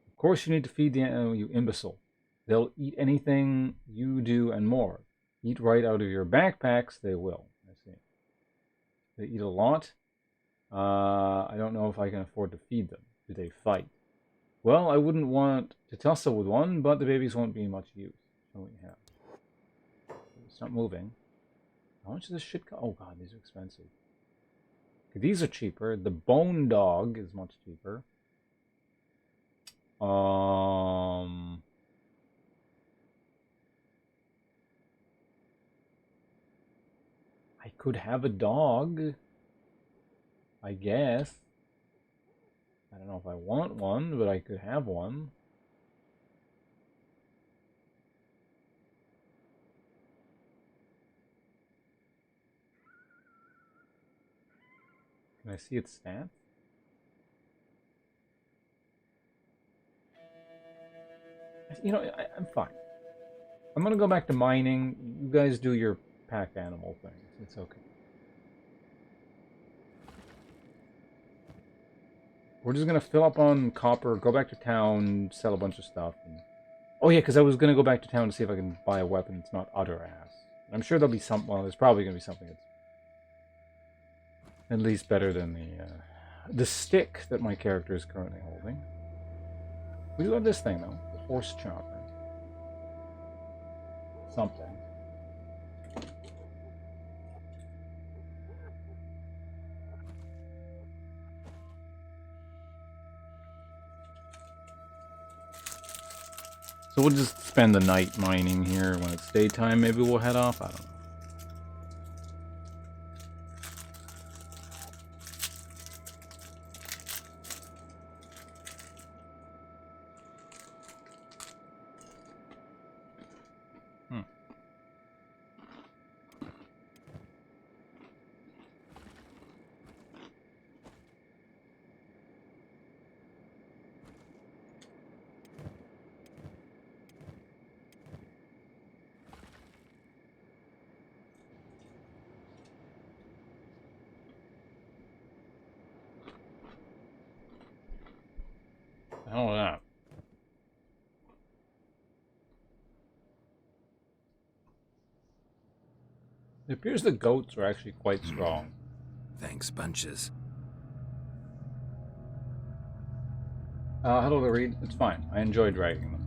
Of course you need to feed the animal, you imbecile. They'll eat anything you do and more. Eat right out of your backpacks, they will. I see. They eat a lot. I don't know if I can afford to feed them. Do they fight? Well, I wouldn't want to tussle with one, but the babies won't be much use. So we have. It's not moving. How much does this shit cost? Oh god, these are expensive. Okay, these are cheaper. The bone dog is much cheaper. I could have a dog, I guess. I don't know if I want one, but I could have one. Can I see its stats? You know, I'm fine. I'm gonna go back to mining. You guys do your pack animal things. It's okay. We're just gonna fill up on copper, go back to town, sell a bunch of stuff. And... Oh yeah, because I was gonna go back to town to see if I can buy a weapon that's not utter ass. I'm sure there'll be some. Well, there's probably gonna be something that's at least better than the stick that my character is currently holding. We do have this thing though, the horse chopper. Something. So we'll just spend the night mining here. When it's daytime, maybe we'll head off. I don't know. The hell is that? It appears the goats are actually quite strong. Thanks, bunches. Hello, Reed. It's fine. I enjoy dragging them.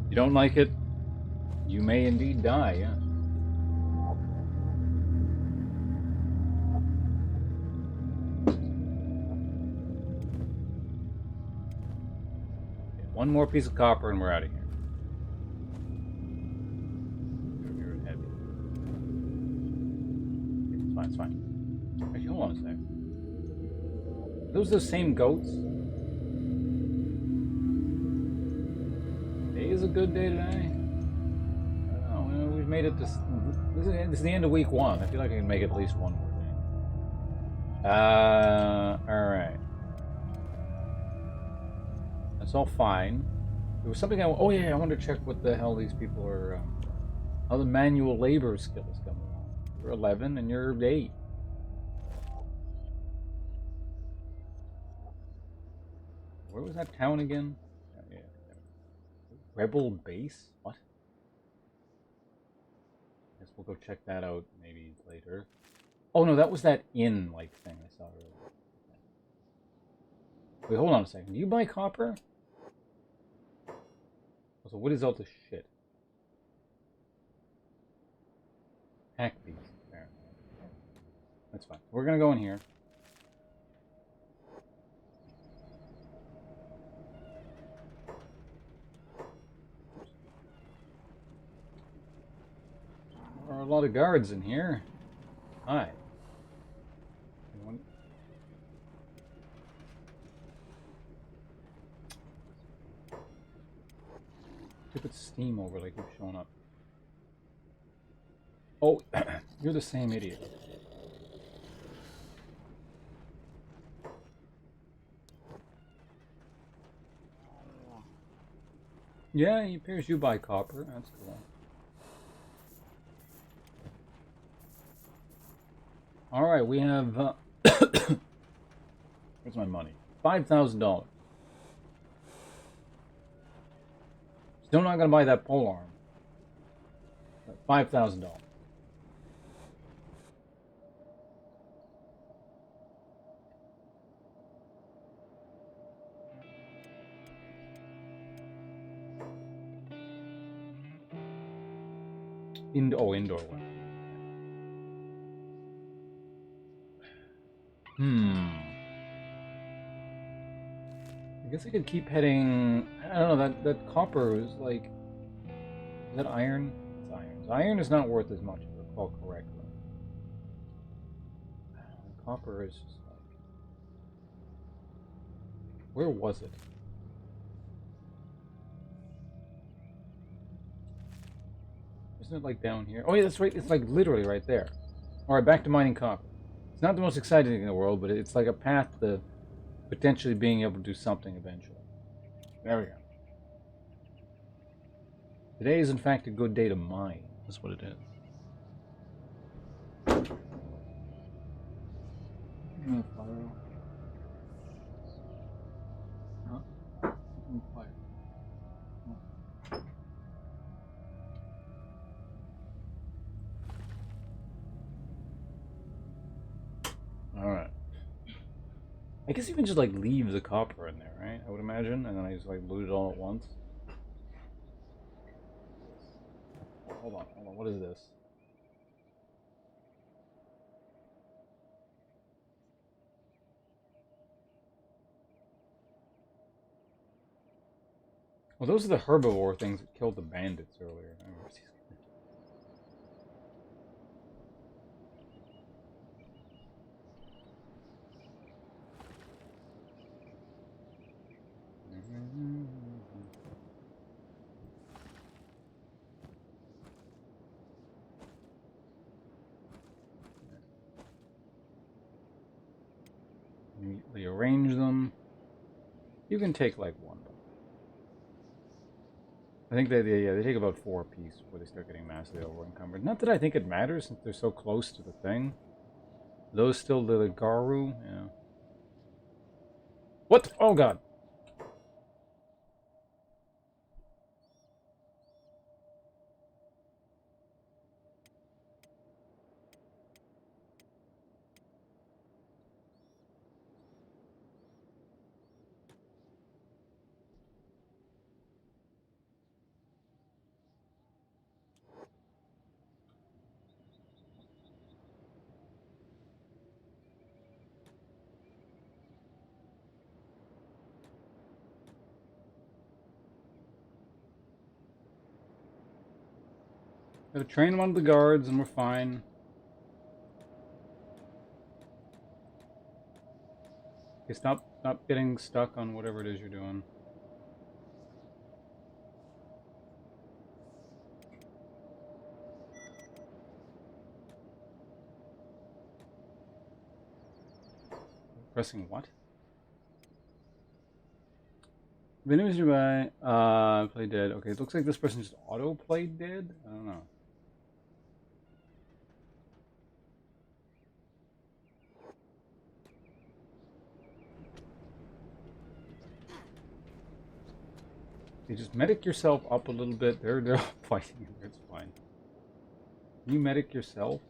You don't like it? You may indeed die, yeah. Okay, one more piece of copper and we're out of here. You're heavy. It's fine, it's fine. Actually, hold on a sec. Are those the same goats? Today is a good day today. I don't know, we've made it this is the end of week 1. I feel like I can make it at least one more day. Alright. That's all fine. There was something oh yeah, I wanted to check what the hell these people are, how the manual labor skill is coming along. You're 11 and you're 8. Where was that town again? Oh, yeah. Rebel base? What? Guess we'll go check that out maybe later. Oh no, that was that inn-like thing I saw earlier. Wait, hold on a second. Do you buy copper? So what is all this shit? Hack these, apparently. That's fine. We're gonna go in here. lot of guards in here. Hi. Anyone? Stupid Steam overlay keeps showing up. Oh, you're the same idiot. Yeah, he appears you buy copper. That's cool. Alright, we have... where's my money? $5,000. Still not gonna buy that pole arm. $5,000. Indoor one. I guess I could keep heading. I don't know. That copper is like. Is that iron? It's iron. Iron is not worth as much, if I recall correctly. Copper is just like. Where was it? Isn't it like down here? Oh yeah, that's right. It's like literally right there. All right, back to mining copper. It's not the most exciting thing in the world, but it's like a path to potentially being able to do something eventually. There we go. Today is in fact a good day to mine. That's what it is. Fire. Huh? Fire. Alright. I guess you can just like leave the copper in there, right? I would imagine, and then I just like loot it all at once. Hold on, what is this? Well, those are the herbivore things that killed the bandits earlier. I remember these guys. Neatly arrange them. You can take like one. I think they take about 4 apiece before they start getting massively over encumbered. Not that I think it matters since they're so close to the thing. Those still the Garu, yeah. What? Oh god. Gotta train one of the guards and we're fine. Okay, stop getting stuck on whatever it is you're doing. Pressing what? Venues nearby. Play dead. Okay, it looks like this person just auto played dead. I don't know. You just medic yourself up a little bit. They're fighting. It's fine. Can you medic yourself?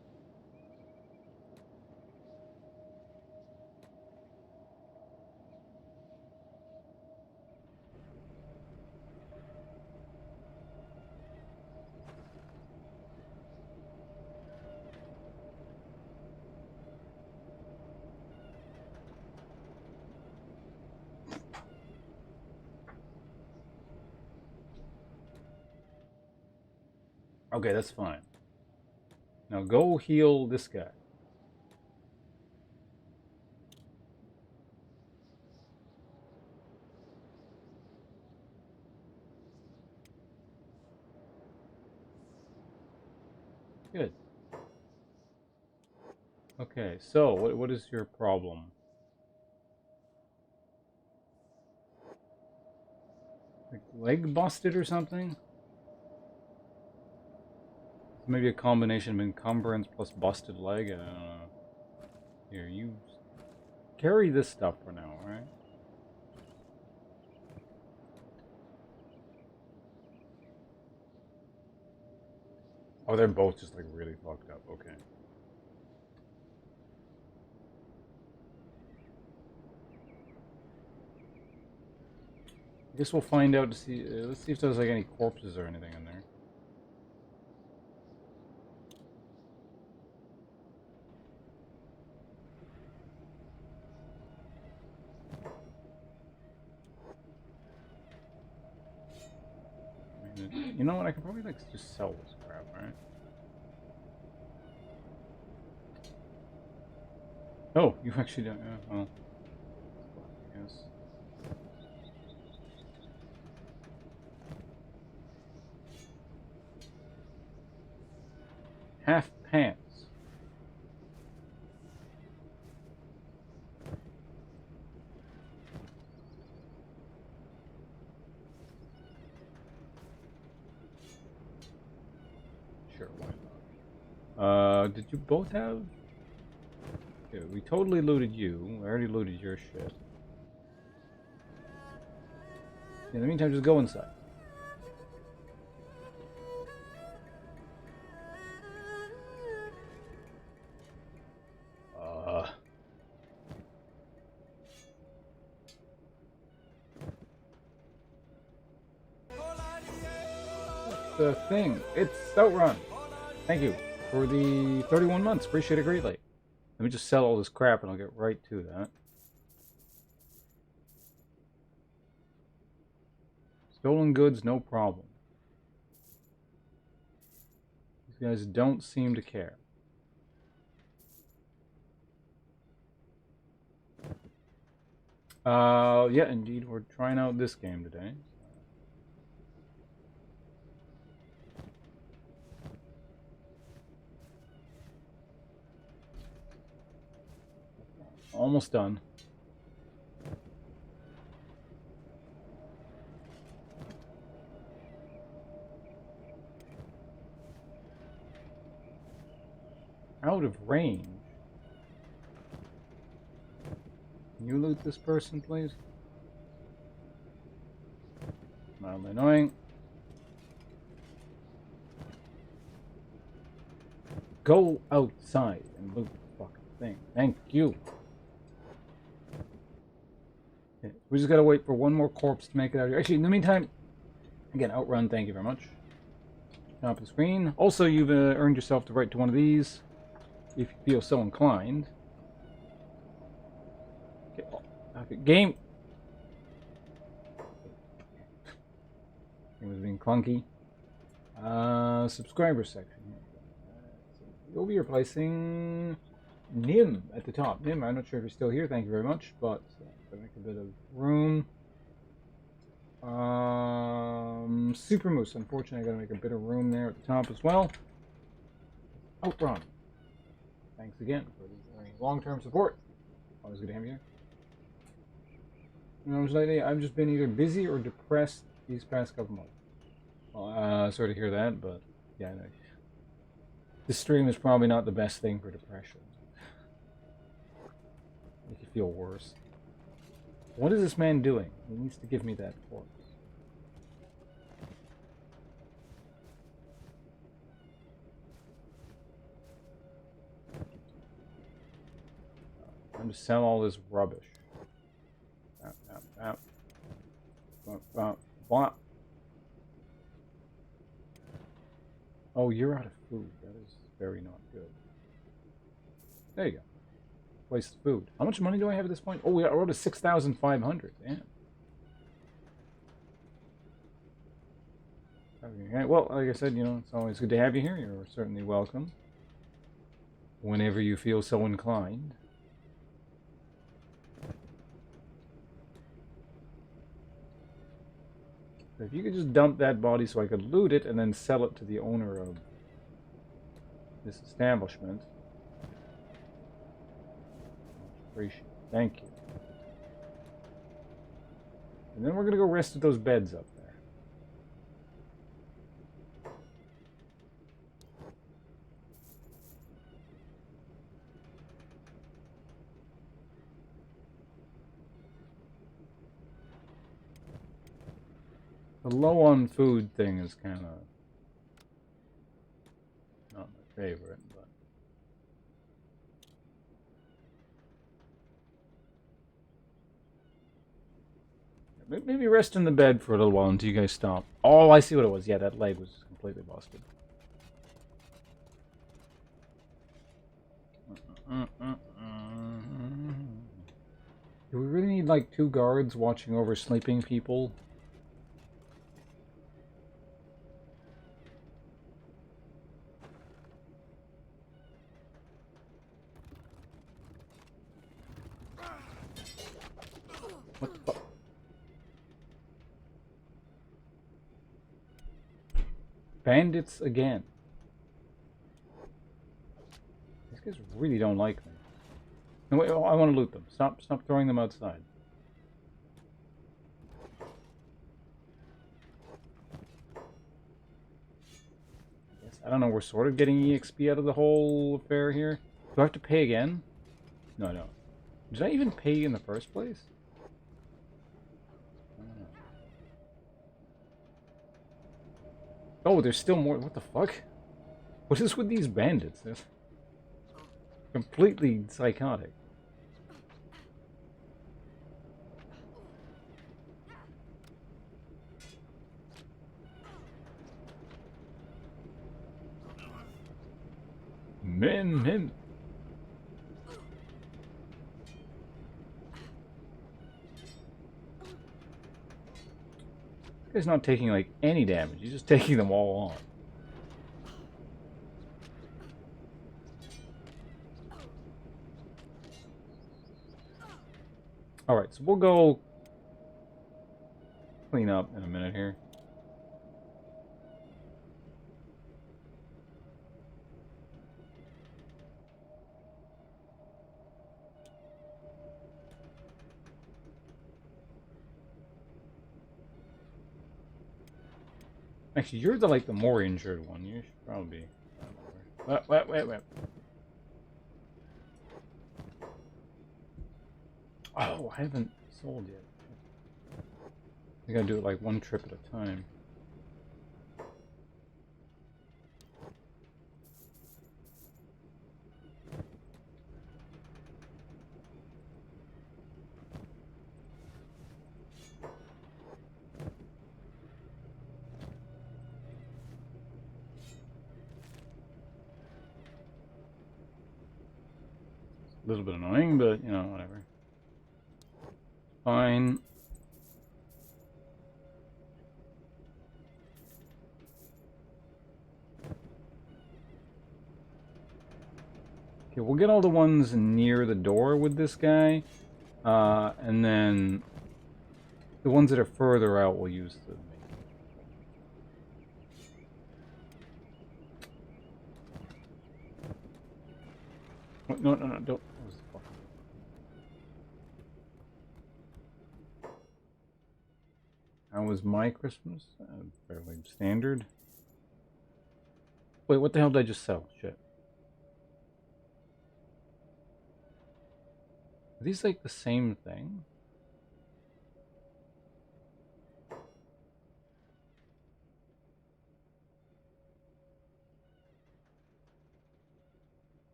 Okay, that's fine. Now go heal this guy. Good. Okay, so what is your problem? Like leg busted or something? Maybe a combination of encumbrance plus busted leg. I don't know. Here, you carry this stuff for now, alright? Oh, they're both just like really fucked up. Okay. I guess we'll find out to see. Let's see if there's like any corpses or anything in there. You know what? I could probably like just sell this crap, right? Oh, you actually don't. Well, I guess. Half pants. Sure, why not? Did you both have? Yeah, we totally looted you. I already looted your shit. In the meantime, just go inside. The thing. It's Outrun. Thank you for the 31 months. Appreciate it greatly. Let me just sell all this crap and I'll get right to that. Stolen goods, no problem. These guys don't seem to care. Yeah, indeed, we're trying out this game today. Almost done. Out of range. Can you loot this person, please? Mildly annoying. Go outside and loot the fucking thing. Thank you. Okay, we just gotta wait for one more corpse to make it out here. Actually, in the meantime, again, Outrun, thank you very much. Top of the screen. Also, you've earned yourself the right to one of these, if you feel so inclined. Okay, game. It was being clunky. Subscriber section. You'll be replacing Nim at the top. Nim, I'm not sure if you're still here. Thank you very much, but to make a bit of room. Super Moose. Unfortunately, I gotta make a bit of room there at the top as well. Outrun. Thanks again for the long-term support. Always good to have you here. You know, lately I've just been either busy or depressed these past couple months. Well, sorry to hear that, but yeah, no. This stream is probably not the best thing for depression. Make you feel worse. What is this man doing? He needs to give me that corpse. I'm to sell all this rubbish. Blah. Oh, you're out of food. That is very not good. There you go. Place the food. How much money do I have at this point? Oh, we are to 6,500. Damn. Okay, well, like I said, you know, it's always good to have you here. You're certainly welcome. whenever you feel so inclined. If you could just dump that body so I could loot it and then sell it to the owner of this establishment. Appreciate it. Thank you. And then we're gonna go rest at those beds up there. The low on food thing is kind of not my favorite, but maybe rest in the bed for a little while until you guys stop. Oh, I see what it was. Yeah, that leg was completely busted. Do we really need like 2 guards watching over sleeping people? What the fuck? Bandits again. These guys really don't like me. No, wait, I want to loot them. Stop throwing them outside. I don't know, we're sort of getting EXP out of the whole affair here. Do I have to pay again? No, no. Did I even pay in the first place? Oh, there's still more. What the fuck? What is with these bandits? They're completely psychotic. Men. This guy's not taking like any damage. He's just taking them all on. Alright, so we'll go clean up in a minute here. Actually, you're the like the more injured one. You should probably be. Wait. Oh, I haven't sold yet. I gotta do it like one trip at a time. A little bit annoying, but you know, whatever. Fine. Okay, we'll get all the ones near the door with this guy, and then the ones that are further out we'll use the. What? No, don't. How was my Christmas? Fairly standard. Wait, what the hell did I just sell? Shit. Are these like the same thing?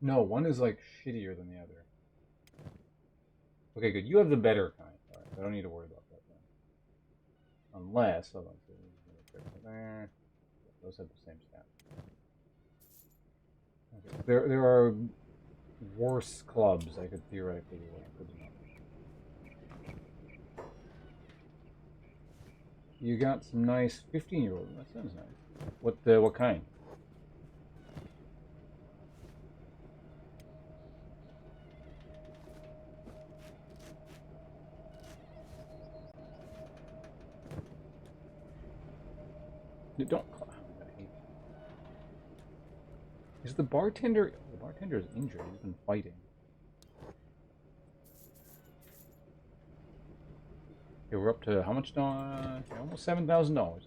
No, one is like shittier than the other. Okay, good. You have the better kind. Alright, I don't need to worry about that then. Unless, hold on. Those have the same stat. Okay. There are worse clubs I could theoretically put them on. You got some nice 15-year-old. That sounds nice. What kind? Don't. I hate. Is the bartender? The bartender is injured. He's been fighting. Okay, we're up to how much? Almost $7,000.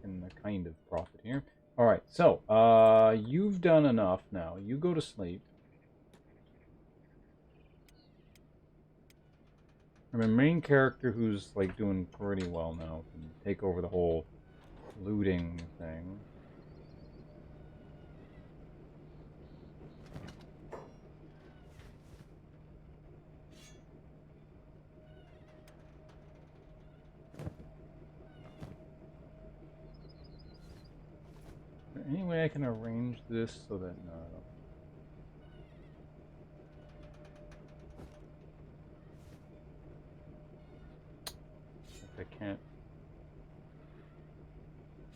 Making a kind of profit here. All right. So, you've done enough now. You go to sleep. I mean, main character who's like doing pretty well now can take over the whole looting thing. Is there any way I can arrange this so that no, I don't. I can't.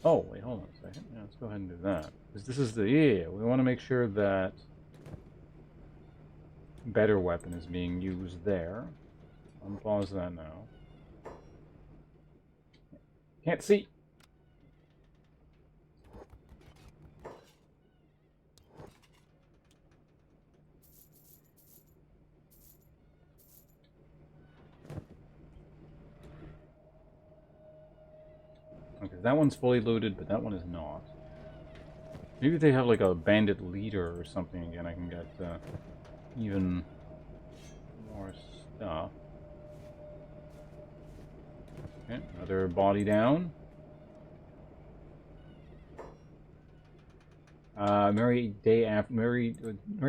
Oh, wait, hold on a second. Yeah, let's go ahead and do that. Because this is the... Yeah, we want to make sure that better weapon is being used there. Unpause that now. Can't see! Okay, that one's fully looted, but that one is not. Maybe if they have like a bandit leader or something again, I can get even more stuff. Okay, another body down. Merry day after Merry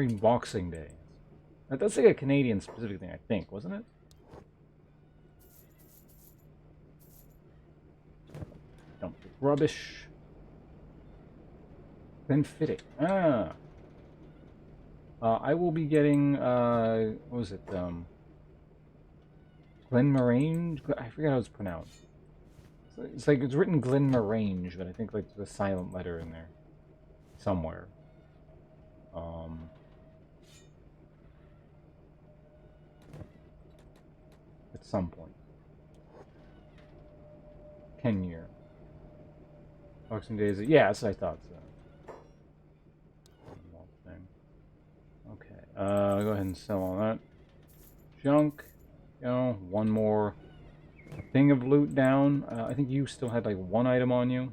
Boxing Day. That's like a Canadian specific thing, I think, wasn't it? Dump the rubbish. Then fitting. Ah. I will be getting what was it? Glenmorange? I forget how it's pronounced. It's like it's written Glenmorange, but I think like there's a silent letter in there somewhere. At some point. Kenshi. Boxing Day is yes, I thought so. Okay, go ahead and sell all that junk. You know, one more thing of loot down. I think you still had like one item on you.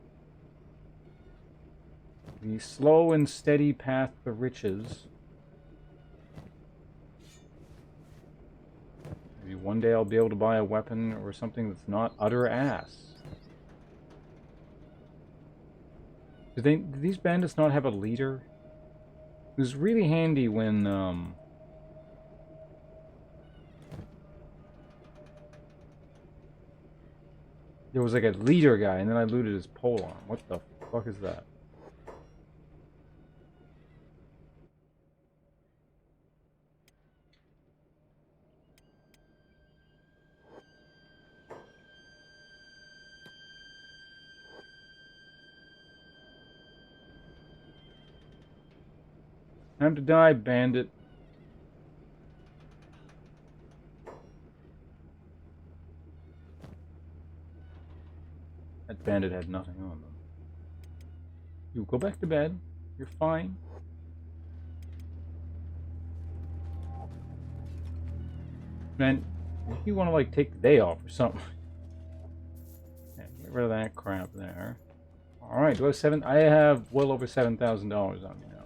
The slow and steady path to riches. Maybe one day I'll be able to buy a weapon or something that's not utter ass. Do these bandits not have a leader? It was really handy when there was like a leader guy, and then I looted his polearm. What the fuck is that? Time to die, bandit. That bandit had nothing on them. You go back to bed. You're fine. Man, if you want to like take the day off or something. Yeah, get rid of that crap there. Alright, do I have seven? I have well over $7,000 on me now.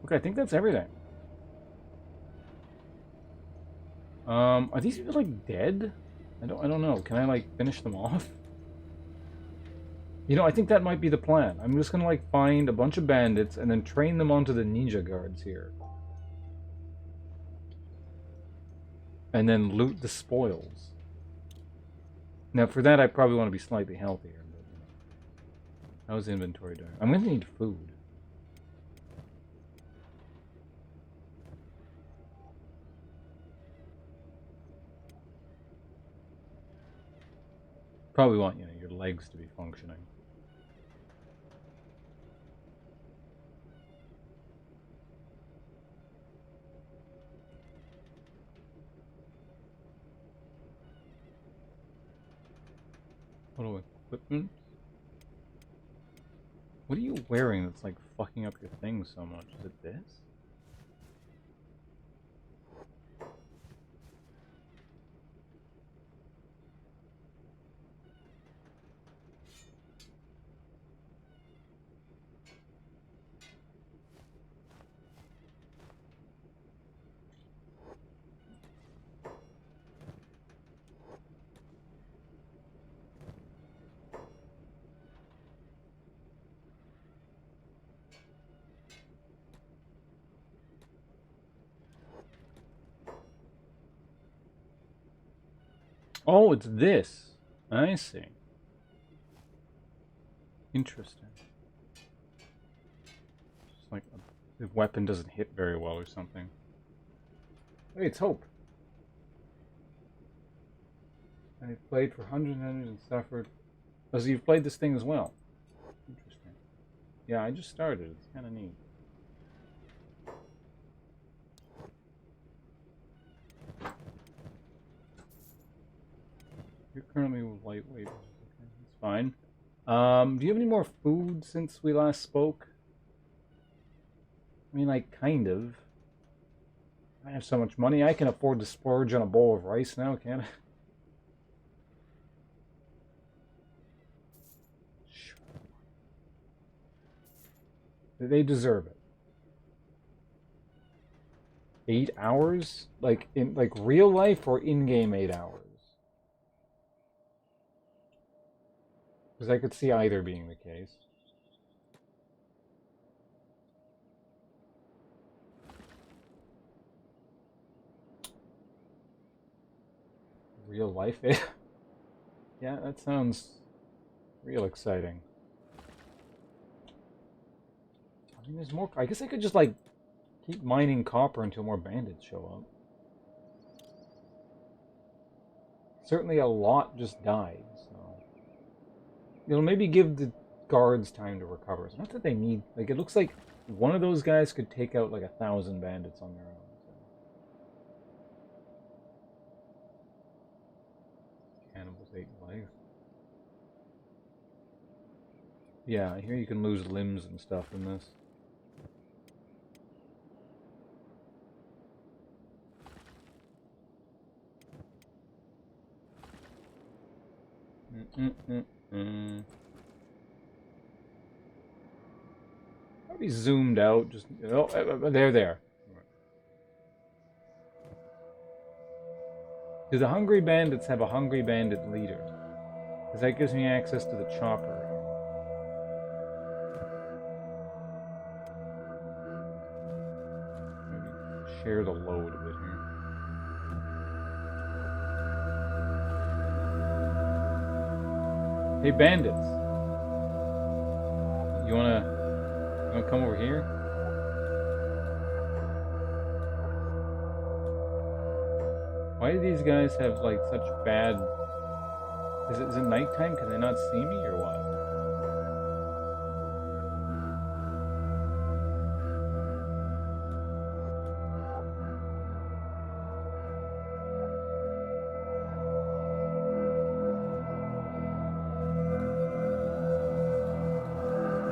Okay, I think that's everything. Are these people like dead? I don't know. Can I like finish them off? You know, I think that might be the plan. I'm just gonna like find a bunch of bandits and then train them onto the ninja guards here. And then loot the spoils. Now for that I probably want to be slightly healthier. But, you know. How's the inventory doing? I'm gonna need food. Probably want, you know, your legs to be functioning. Photo equipment? What are you wearing that's like fucking up your thing so much? Is it this? Oh, it's this. I see. Interesting. It's like the weapon doesn't hit very well or something. Hey, it's Hope. And you've played for hundreds and hundreds and suffered. Oh, so you've played this thing as well. Interesting. Yeah, I just started. It's kind of neat. You're currently lightweight. Okay, that's fine. Do you have any more food since we last spoke? I mean, like, kind of. I have so much money, I can afford to splurge on a bowl of rice now, can't I? Sure. They deserve it. 8 hours? Like, in like real life or in-game 8 hours? Because I could see either being the case. Real life? Yeah, that sounds real exciting. I mean, there's more. I guess I could just, like, keep mining copper until more bandits show up. Certainly a lot just died, so. It'll maybe give the guards time to recover. It's not that they need. Like, it looks like one of those guys could take out, like, 1,000 bandits on their own. So. Cannibals ate life. Yeah, I hear you can lose limbs and stuff in this. Probably zoomed out. Just there. Do the hungry bandits have a hungry bandit leader? Because that gives me access to the chopper. Maybe share the load a bit here. Hey, bandits! You wanna come over here? Why do these guys have, like, such bad... Is it nighttime? Can they not see me, or what?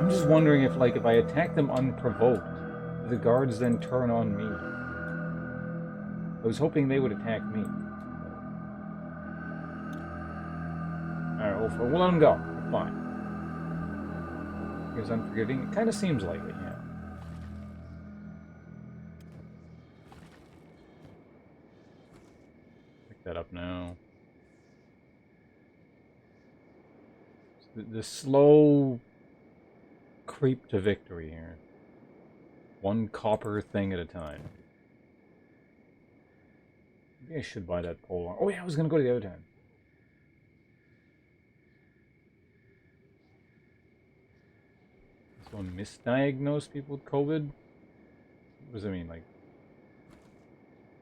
I'm just wondering if, like, if I attack them unprovoked, do the guards then turn on me? I was hoping they would attack me. Alright, we'll let them go. Fine. He was unforgiving. It kind of seems like it, yeah. Pick that up now. The slow creep to victory here. One copper thing at a time. Maybe I should buy that pole. Oh yeah, I was gonna go to the other time. This one misdiagnosed people with COVID? What does it mean? Like,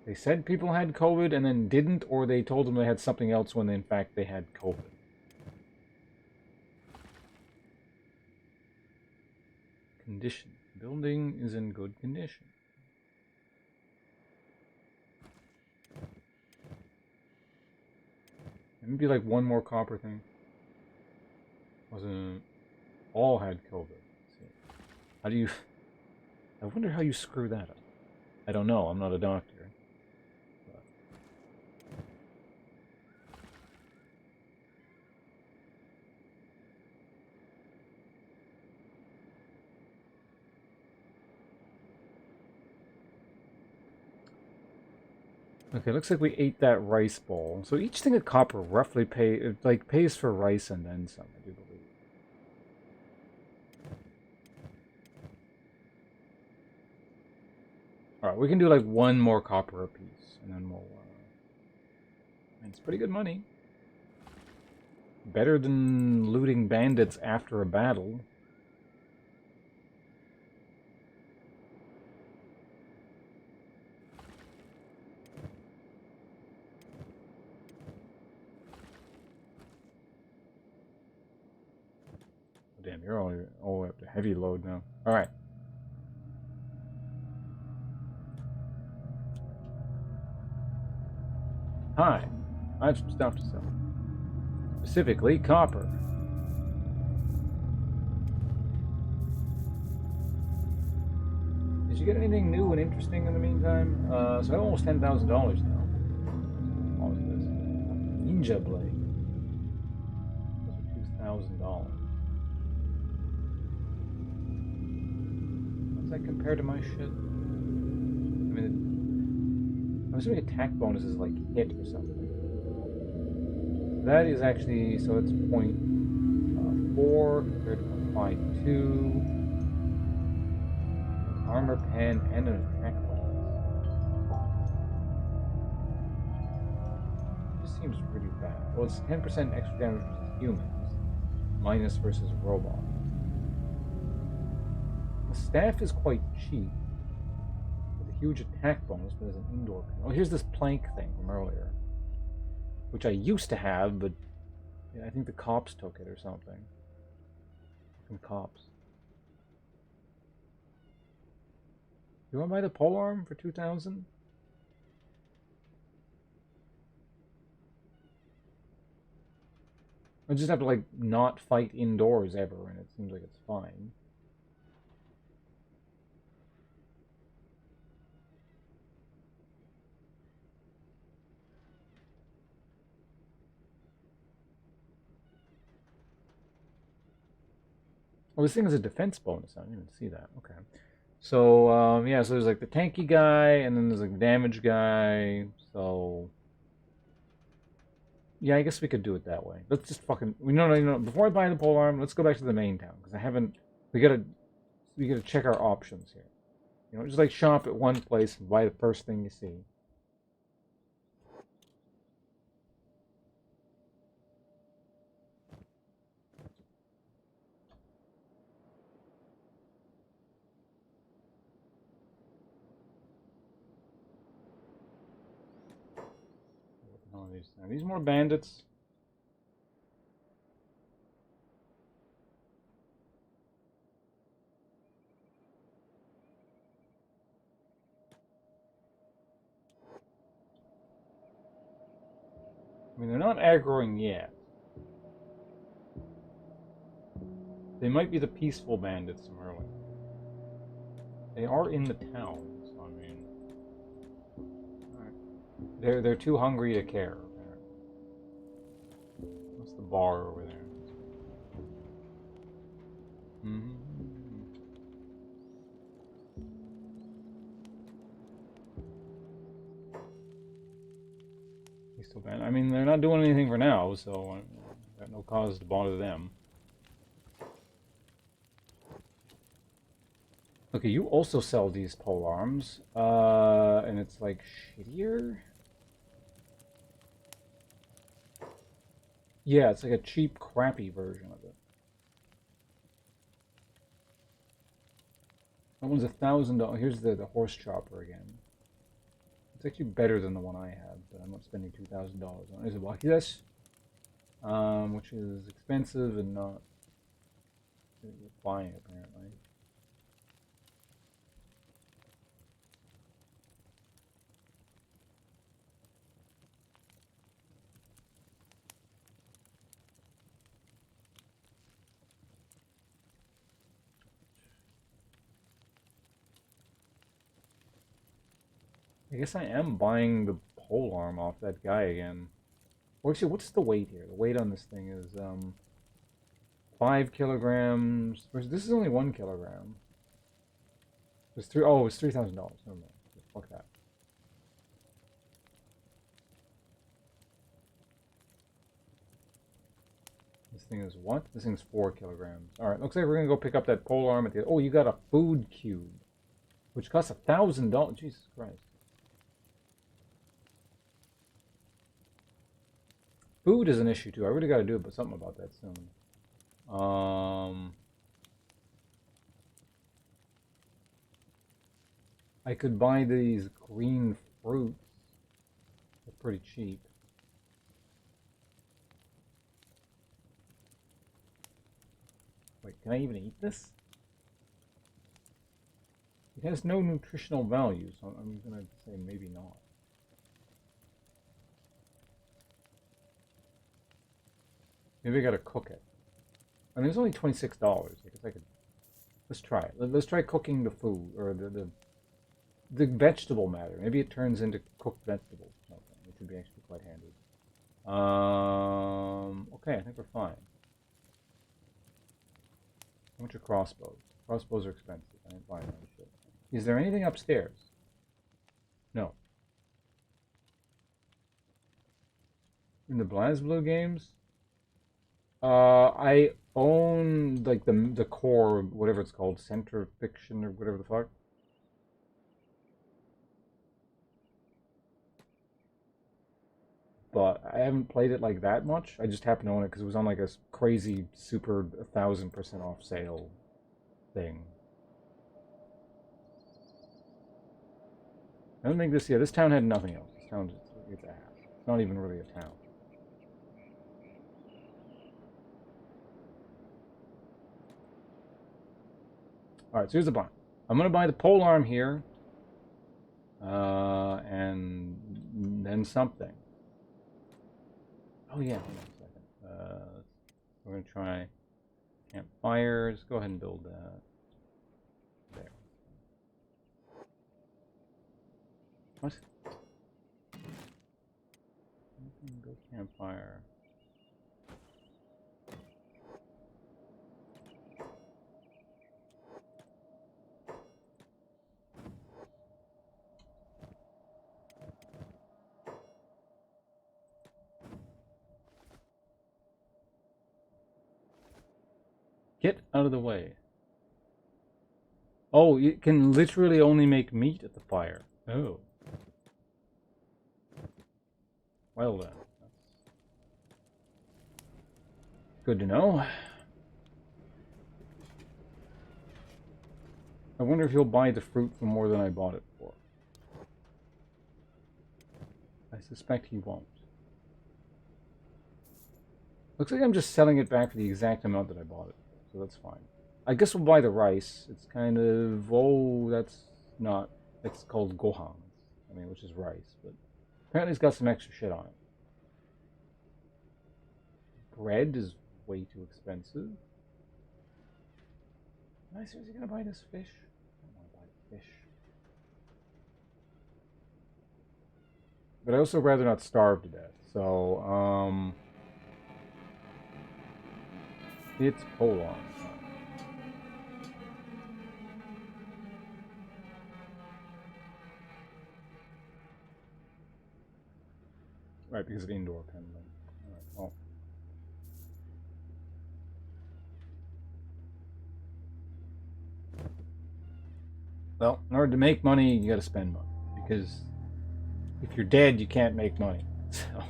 they said people had COVID and then didn't, or they told them they had something else when in fact they had COVID? Condition. Building is in good condition. Maybe like one more copper thing. Wasn't all had COVID. Let's see. How do you? I wonder how you screw that up. I don't know. I'm not a doctor. But... Okay, looks like we ate that rice bowl. So each thing of copper roughly pays for rice and then some, I do believe. Alright, we can do like one more copper apiece, and then we'll... it's pretty good money. Better than looting bandits after a battle. Damn, you're all the way up to heavy load now. Alright. Hi, I have some stuff to sell. Specifically, copper. Did you get anything new and interesting in the meantime? So I have almost $10,000 now. What is this? Ninja blade. Those are $2,000. How does that compare to my shit? I mean, I'm assuming attack bonus is like hit or something. That is actually, so it's 0.4 compared to 0.52. Armor pen and an attack bonus. This seems really bad. Well, it's 10% extra damage versus humans, minus versus robot. The staff is quite cheap, with a huge attack bonus, but as an indoor pen. Oh, here's this plank thing from earlier, which I used to have, but yeah, I think the cops took it or something. Fucking cops. You want to buy the polearm for 2,000? I just have to like not fight indoors ever, and it seems like it's fine. Oh, this thing is a defense bonus. I didn't even see that. Okay. So, yeah, so there's like the tanky guy, and then there's like the damage guy. So, yeah, I guess we could do it that way. Let's just fucking... No. Before I buy the polearm, let's go back to the main town. Because I haven't... We gotta check our options here. You know, just like shop at one place and buy the first thing you see. Are these more bandits? I mean, they're not aggroing yet. They might be the peaceful bandits from earlier. They are in the town, so I mean... Alright. They're too hungry to care. What's the bar over there? Mm-hmm. He's still bad. I mean, they're not doing anything for now, so I've got no cause to bother them. Okay, you also sell these polearms, and it's like shittier? Yeah, it's like a cheap, crappy version of it. That one's $1,000. Here's the horse chopper again. It's actually better than the one I had, but I'm not spending $2,000 on it. Is it Wakidesh? Which is expensive and not buying apparently. I guess I am buying the pole arm off that guy again. Or actually, what's the weight here? The weight on this thing is 5 kilograms. This is only 1 kilogram. It's three. Oh, it's $3,000. Never mind. Fuck that. This thing is what? This thing's 4 kilograms. All right. Looks like we're gonna go pick up that pole arm at the. Oh, you got a food cube, which costs $1,000. Jesus Christ. Food is an issue too. I really got to do something about that soon. I could buy these green fruits. They're pretty cheap. Wait, can I even eat this? It has no nutritional value, so I'm gonna say maybe not. Maybe I gotta cook it. I mean, it's only $26. I guess I could. Let's try it. Let's try cooking the food or the vegetable matter. Maybe it turns into cooked vegetables or something, which would be actually quite handy. Okay, I think we're fine. How much are crossbows? Crossbows are expensive. I ain't buying that shit. Is there anything upstairs? No. In the BlazBlue games? I own like the core, whatever it's called, Center Fiction or whatever the fuck. But I haven't played it like that much. I just happened to own it because it was on like a crazy super 1,000% off sale thing. I don't think this town had nothing else. This town it's ass. It's not even really a town. Alright, so here's the plan. I'm gonna buy the pole arm here. And then something. Oh yeah, hold on a second. We're gonna try campfires. Go ahead and build that. There. What? Go campfire. Get out of the way. Oh, you can literally only make meat at the fire. Oh. Well then. Good to know. I wonder if he'll buy the fruit for more than I bought it for. I suspect he won't. Looks like I'm just selling it back for the exact amount that I bought it for, so that's fine. I guess we'll buy the rice. It's kind of... Oh, that's not... It's called gohan. I mean, which is rice, but... Apparently it's got some extra shit on it. Bread is way too expensive. Am I seriously gonna buy this fish? I don't want to buy the fish. But I also rather not starve to death, so, it's pole arm. Right, because of indoor pendulum. Alright, well. Well, in order to make money, you gotta spend money. Because if you're dead, you can't make money. So.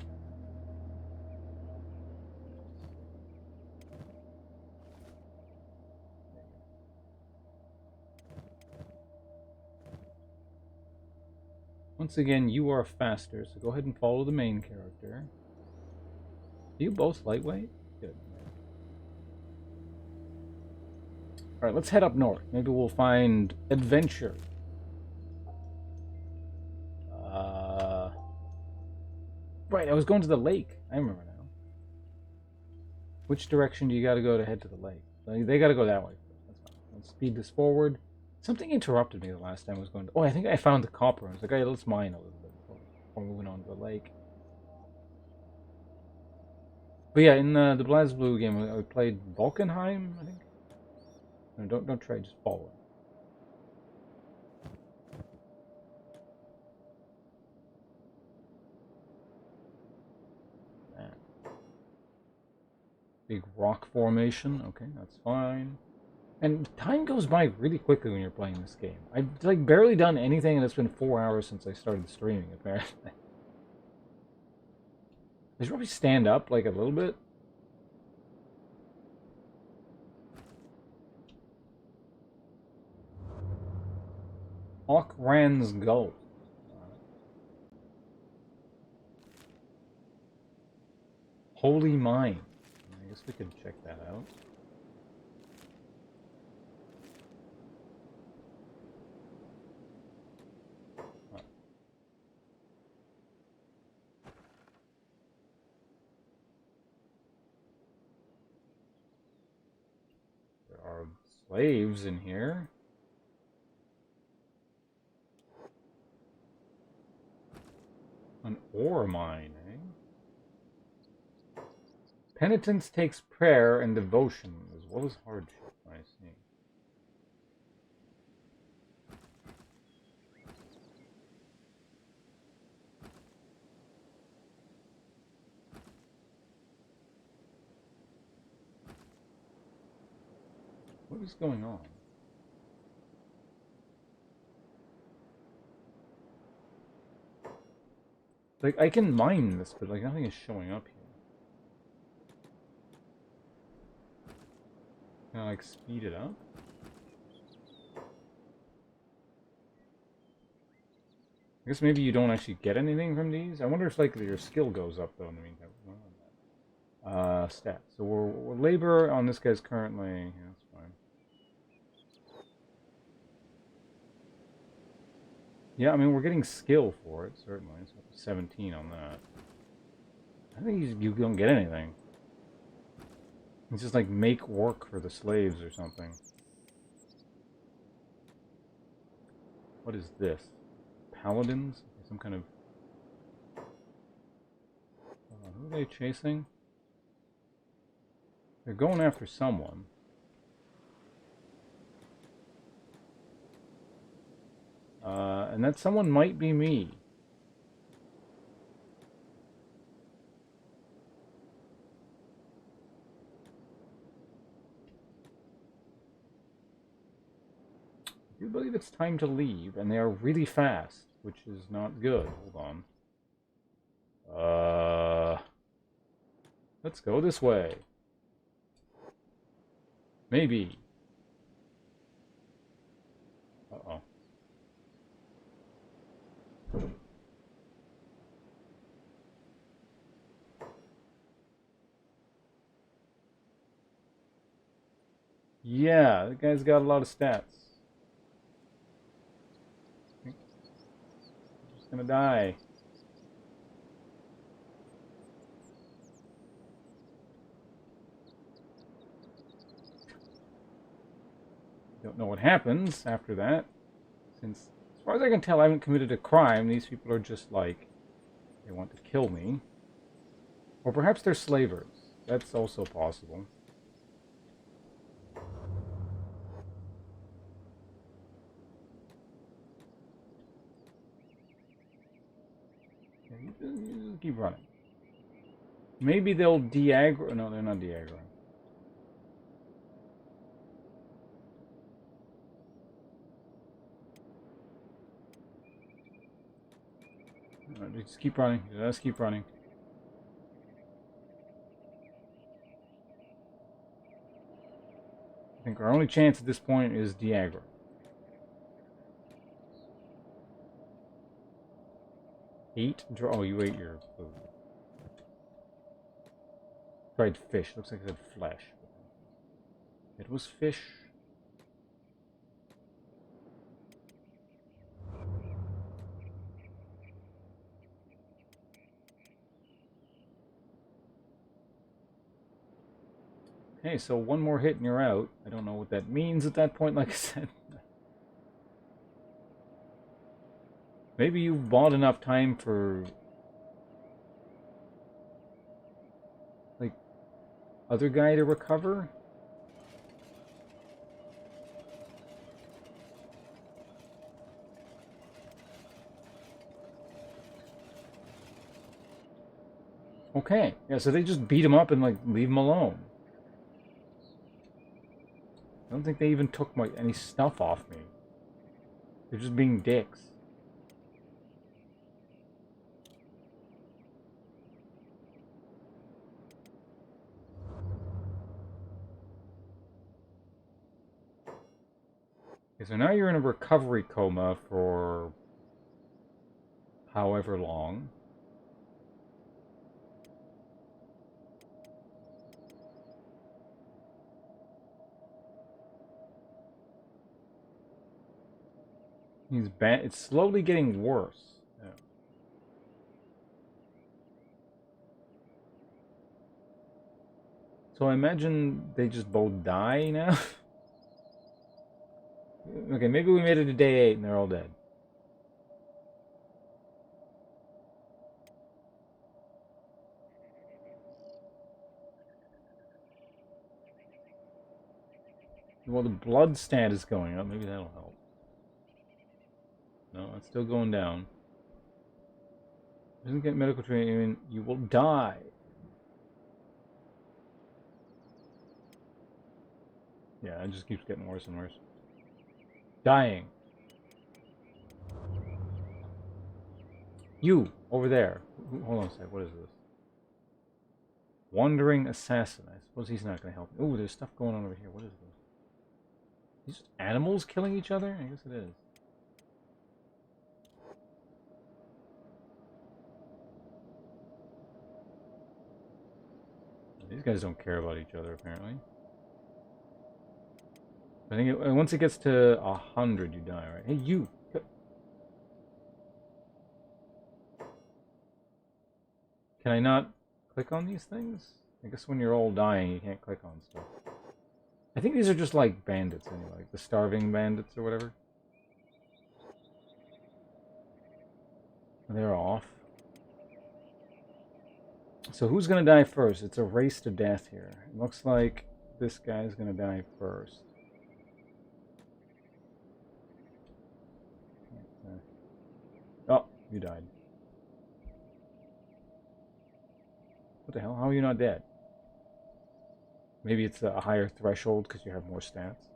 Once again, you are faster, so go ahead and follow the main character. Are you both lightweight? Good. Alright, let's head up north. Maybe we'll find adventure. Right, I was going to the lake. I remember now. Which direction do you gotta go to head to the lake? They gotta go that way first. That's fine. Let's speed this forward. Something interrupted me the last time I was going to... Oh, I think I found the copper. I was like, hey, let's mine a little bit before moving on to the lake. But yeah, in the BlazBlue game, I played Valkenheim, I think. No, don't try, just follow it. Big rock formation. Okay, that's fine. And time goes by really quickly when you're playing this game. I've like barely done anything, and it's been 4 hours since I started streaming. Apparently, I should probably stand up like a little bit. Hawkran's Gulf. Holy Mine. I guess we could check that out. There are slaves in here. An ore mine, eh? Penitence takes prayer and devotion as well as hardship. I see. What is going on? Like, I can mine this, but like nothing is showing up here. Can I like speed it up? I guess maybe you don't actually get anything from these. I wonder if like your skill goes up though in the meantime. Stats. So we're labor on this guy's currently. Yeah, that's fine. Yeah, I mean we're getting skill for it certainly. So 17 on that. I think you don't get anything. It's just like make work for the slaves or something. What is this? Paladins? Some kind of... who are they chasing? They're going after someone. And that someone might be me. I do believe it's time to leave, and they are really fast, which is not good. Hold on. Let's go this way. Maybe. Uh-oh. Yeah, the guy's got a lot of stats. I'm just gonna die. Don't know what happens after that, since, as far as I can tell, I haven't committed a crime. These people are just like, they want to kill me. Or perhaps they're slavers. That's also possible. You keep running. Maybe they'll de-aggro. No, they're not de-aggroing. Just keep running. Just keep running. I think our only chance at this point is de-aggro. Oh, you ate your food. Fried fish. Looks like it had flesh. It was fish. Okay, so one more hit and you're out. I don't know what that means at that point, like I said. Maybe you bought enough time for, like, other guy to recover? Okay. Yeah, so they just beat him up and, like, leave him alone. I don't think they even took any stuff off me. They're just being dicks. Okay, so now you're in a recovery coma for however long. He's bad. It's slowly getting worse. Yeah. So I imagine they just both die now. Okay, maybe we made it to day 8 and they're all dead. Well, the blood stat is going up. Maybe that'll help. No, it's still going down. Doesn't get medical treatment, you will die. Yeah, it just keeps getting worse and worse. Dying. You, over there. Hold on a sec, what is this? Wandering assassin. I suppose he's not going to help. Ooh, there's stuff going on over here. What is this? These just animals killing each other? I guess it is. These guys don't care about each other, apparently. I think once it gets to 100, you die, right? Hey, you! Can I not click on these things? I guess when you're all dying, you can't click on stuff. I think these are just like bandits anyway, like the starving bandits or whatever. They're off. So who's gonna die first? It's a race to death here. It looks like this guy's gonna die first. Oh, you died. What the hell? How are you not dead? Maybe it's a higher threshold because you have more stats.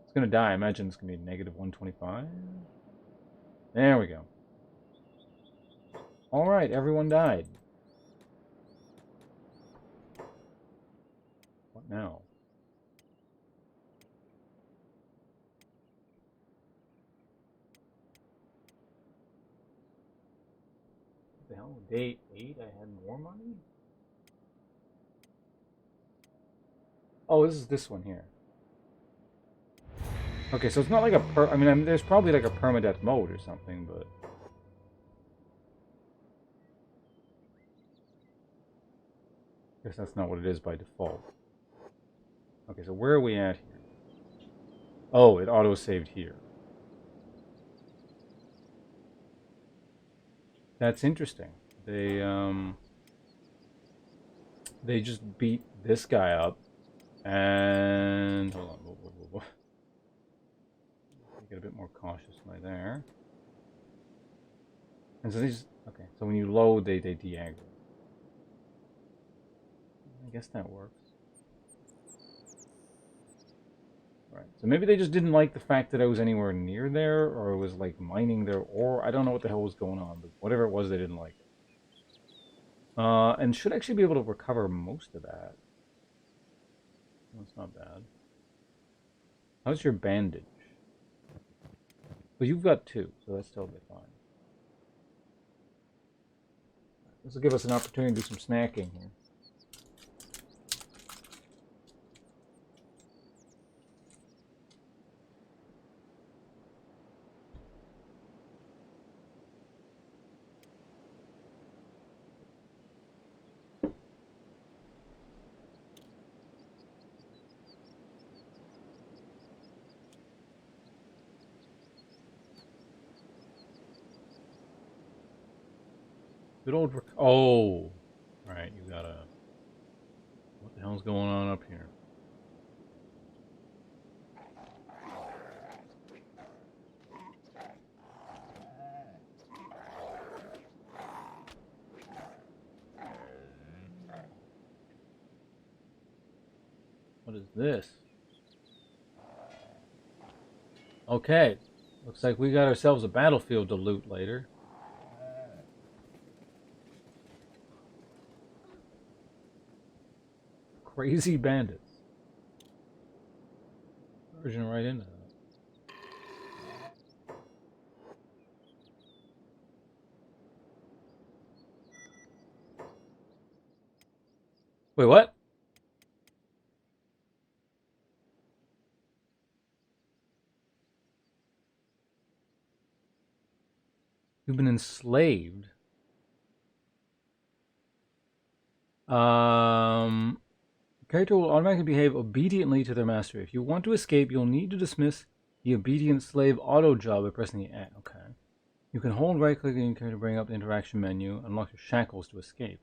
It's gonna die. I imagine it's gonna be negative 125. There we go. Alright, everyone died. What now? What the hell? Day 8, I had more money? Oh, this is this one here. Okay, so it's not like a I mean, there's probably like a permadeath mode or something, but... I guess that's not what it is by default. Okay, so where are we at here? Oh, it auto-saved here. That's interesting. They just beat this guy up, and... Hold on, whoa. Get a bit more cautious right there. And so these... Okay, so when you load, they de-aggro. I guess that works. Right. So maybe they just didn't like the fact that I was anywhere near there, or was like mining their ore. I don't know what the hell was going on, but whatever it was, they didn't like it. And should actually be able to recover most of that. That's not bad. How's your bandage? Well, you've got 2, so that's totally fine. This will give us an opportunity to do some snacking here. Good old. Oh, right. You gotta. What the hell's going on up here? What is this? Okay. Looks like we got ourselves a battlefield to loot later. Crazy bandits. Charging right into that. Wait, what? You've been enslaved. Um, Character will automatically behave obediently to their master. If you want to escape, you'll need to dismiss the obedient slave auto job by pressing the A. Okay. You can hold right click on your character to bring up the interaction menu, unlock your shackles to escape.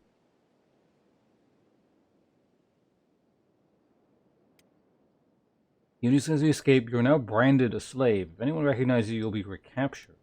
Even as you escape, you're now branded a slave. If anyone recognizes you, you'll be recaptured.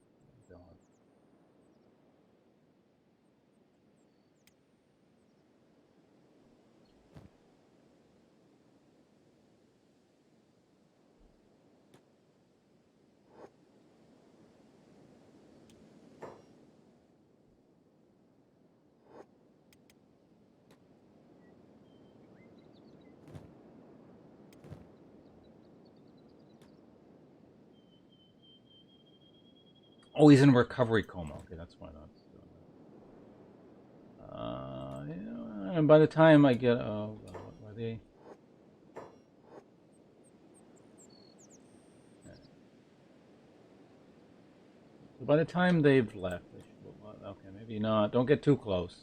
Oh, he's in a recovery coma. Okay, that's why not. Yeah, and by the time I get, oh, what are they? So by the time they've left, they should, okay, maybe not. Don't get too close.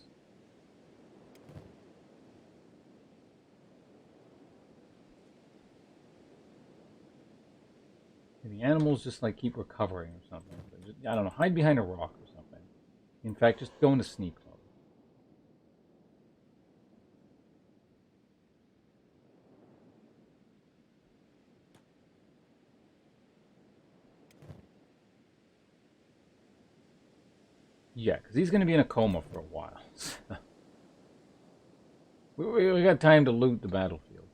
The animals just like keep recovering or something. Just, I don't know. Hide behind a rock or something. In fact, just go into sneak mode. Yeah, because he's going to be in a coma for a while. we got time to loot the battlefield.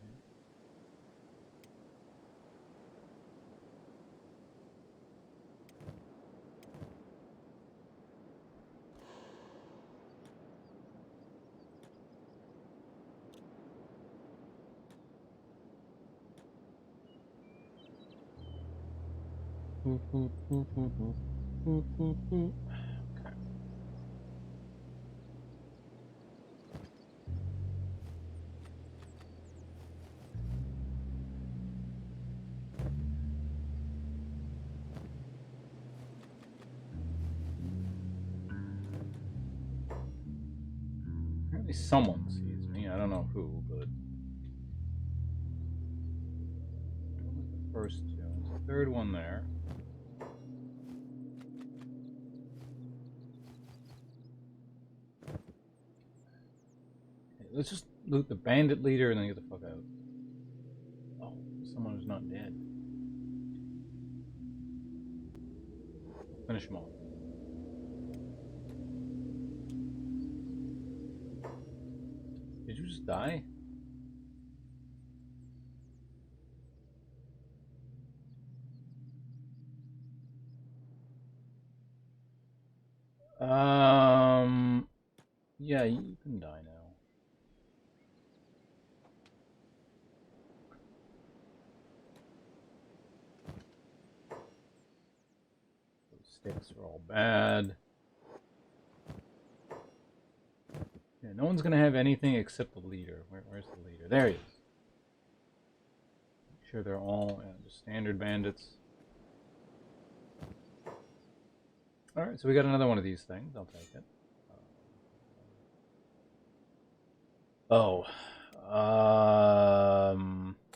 Okay. Apparently someone sees me. I don't know who, but the first two. There's a third one there. Okay, let's just loot the bandit leader and then get the fuck out. Oh, someone who's not dead. Finish him off. Did you just die? Yeah, you can die now. Those sticks are all bad. Yeah, no one's gonna have anything except the leader. Where's the leader? There he is. Make sure they're all just standard bandits. Alright, so we got another one of these things. I'll take it. Oh.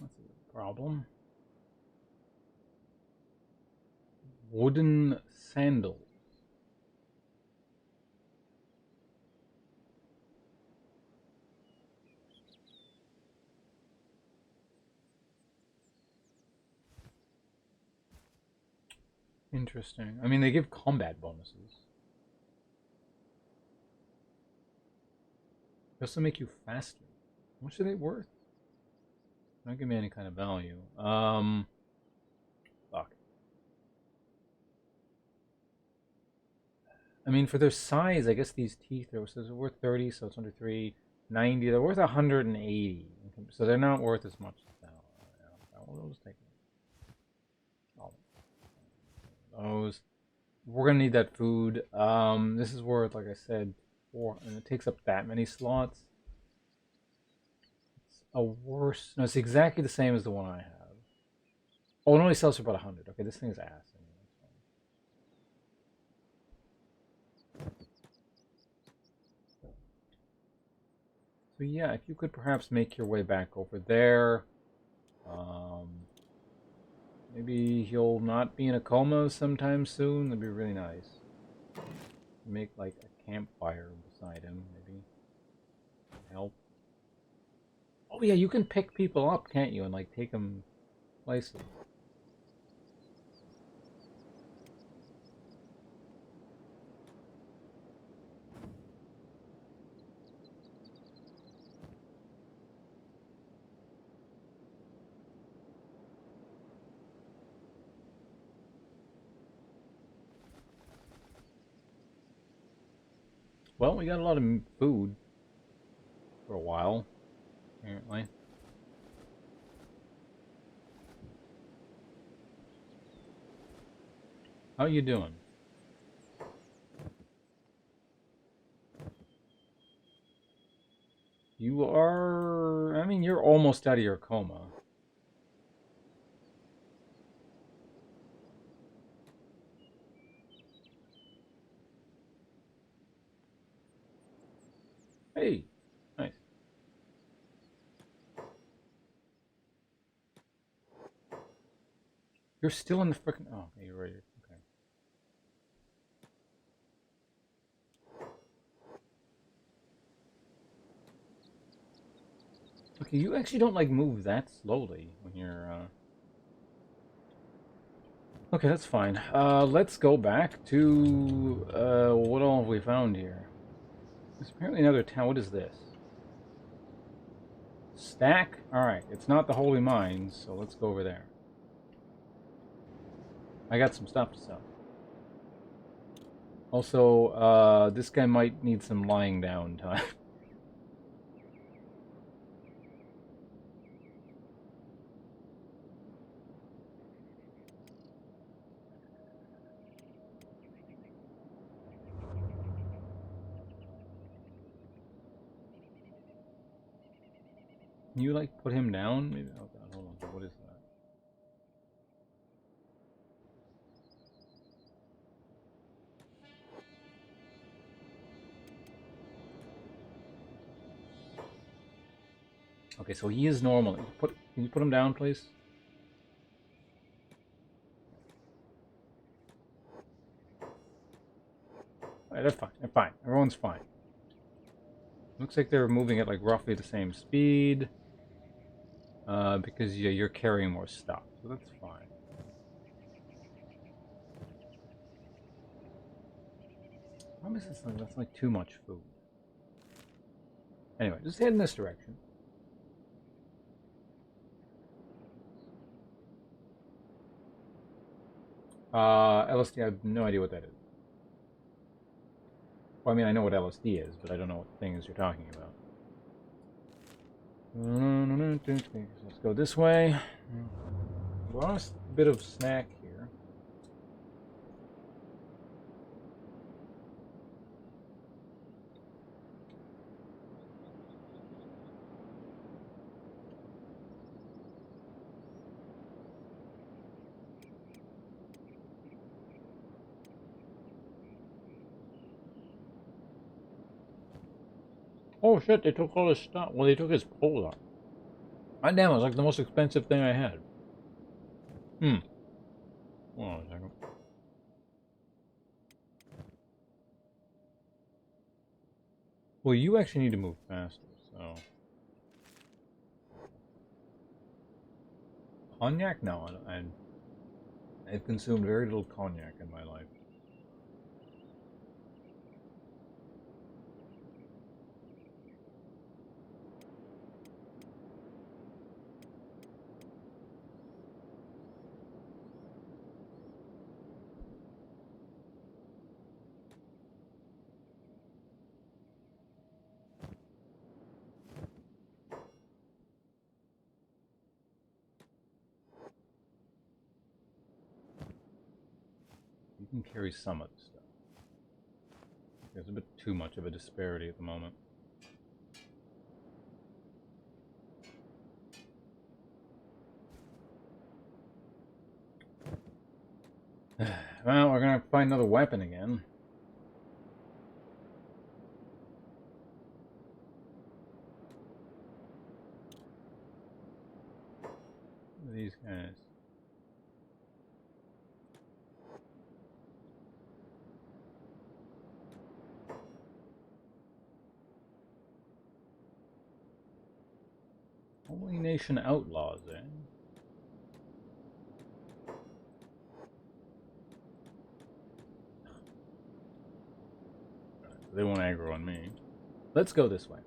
That's a problem. Wooden sandals. Interesting. I mean, they give combat bonuses. They also make you faster. How much are they worth? Don't give me any kind of value. Fuck. I mean, for their size, I guess these teeth are so they're worth 30, so it's under 390. They're worth 180, so they're not worth as much as that. We'll just take all those. We're gonna need that food. This is worth, like I said, and it takes up that many slots. It's a worse. No, it's exactly the same as the one I have. Oh, it only sells for about 100. Okay, this thing is ass. So yeah, if you could perhaps make your way back over there, maybe he'll not be in a coma sometime soon. That'd be really nice. Make like a campfire beside him, maybe help. Oh yeah, you can pick people up, can't you, and like take them places. Well, we got a lot of food for a while, apparently. How you doing? You are... I mean, you're almost out of your coma. Hey, nice. You're still in the frickin'... Oh, okay, you're right. Okay. Okay, you actually don't, like, move that slowly when you're, Okay, that's fine. Let's go back to, what all have we found here? There's apparently another town. What is this? Stack? Alright, it's not the Holy Mines, so let's go over there. I got some stuff to sell. Also, this guy might need some lying down time. Can you, like, put him down? Maybe. Oh, God, hold on. What is that? Okay, so he is normal. Can you put him down, please? Alright, they're fine. They're fine. Everyone's fine. Looks like they're moving at, like, roughly the same speed. Because, yeah, you're carrying more stuff. So that's fine. How is this? That's like too much food. Anyway, just head in this direction. LSD, I have no idea what that is. Well, I mean, I know what LSD is, but I don't know what things you're talking about. Let's go this way. Lost a bit of snack here. Oh shit, they took all his stuff. Well, they took his pole off. God damn, it was like the most expensive thing I had. Hold on a second. Well, you actually need to move faster, so... Cognac? No, I I've consumed very little cognac in my life. You can carry some of the stuff. There's a bit too much of a disparity at the moment. Well, we're gonna find another weapon again. These guys. Holy Nation Outlaws, eh? They won't aggro on me. Let's go this way.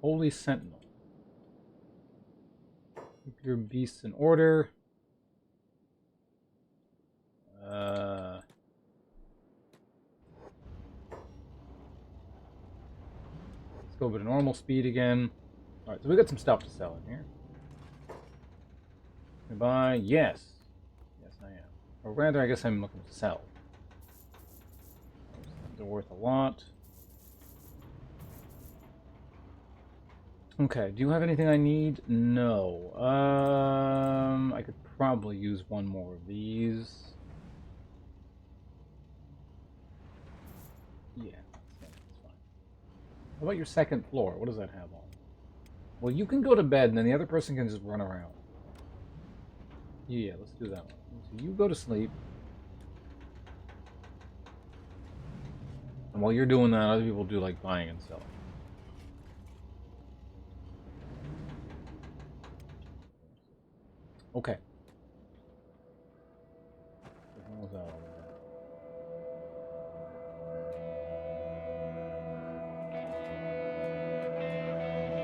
Holy Sentinel. Keep your beasts in order. Let's go with a normal speed again. Alright, so we got some stuff to sell in here. Goodbye. Yes. Yes, I am. Or rather, I guess I'm looking to sell. They're worth a lot. Okay, do you have anything I need? No. I could probably use one more of these. Yeah, that's fine. How about your second floor? What does that have on? Well, you can go to bed, and then the other person can just run around. Yeah, let's do that one. So you go to sleep. And while you're doing that, other people do like buying and selling. Okay. What was that all about?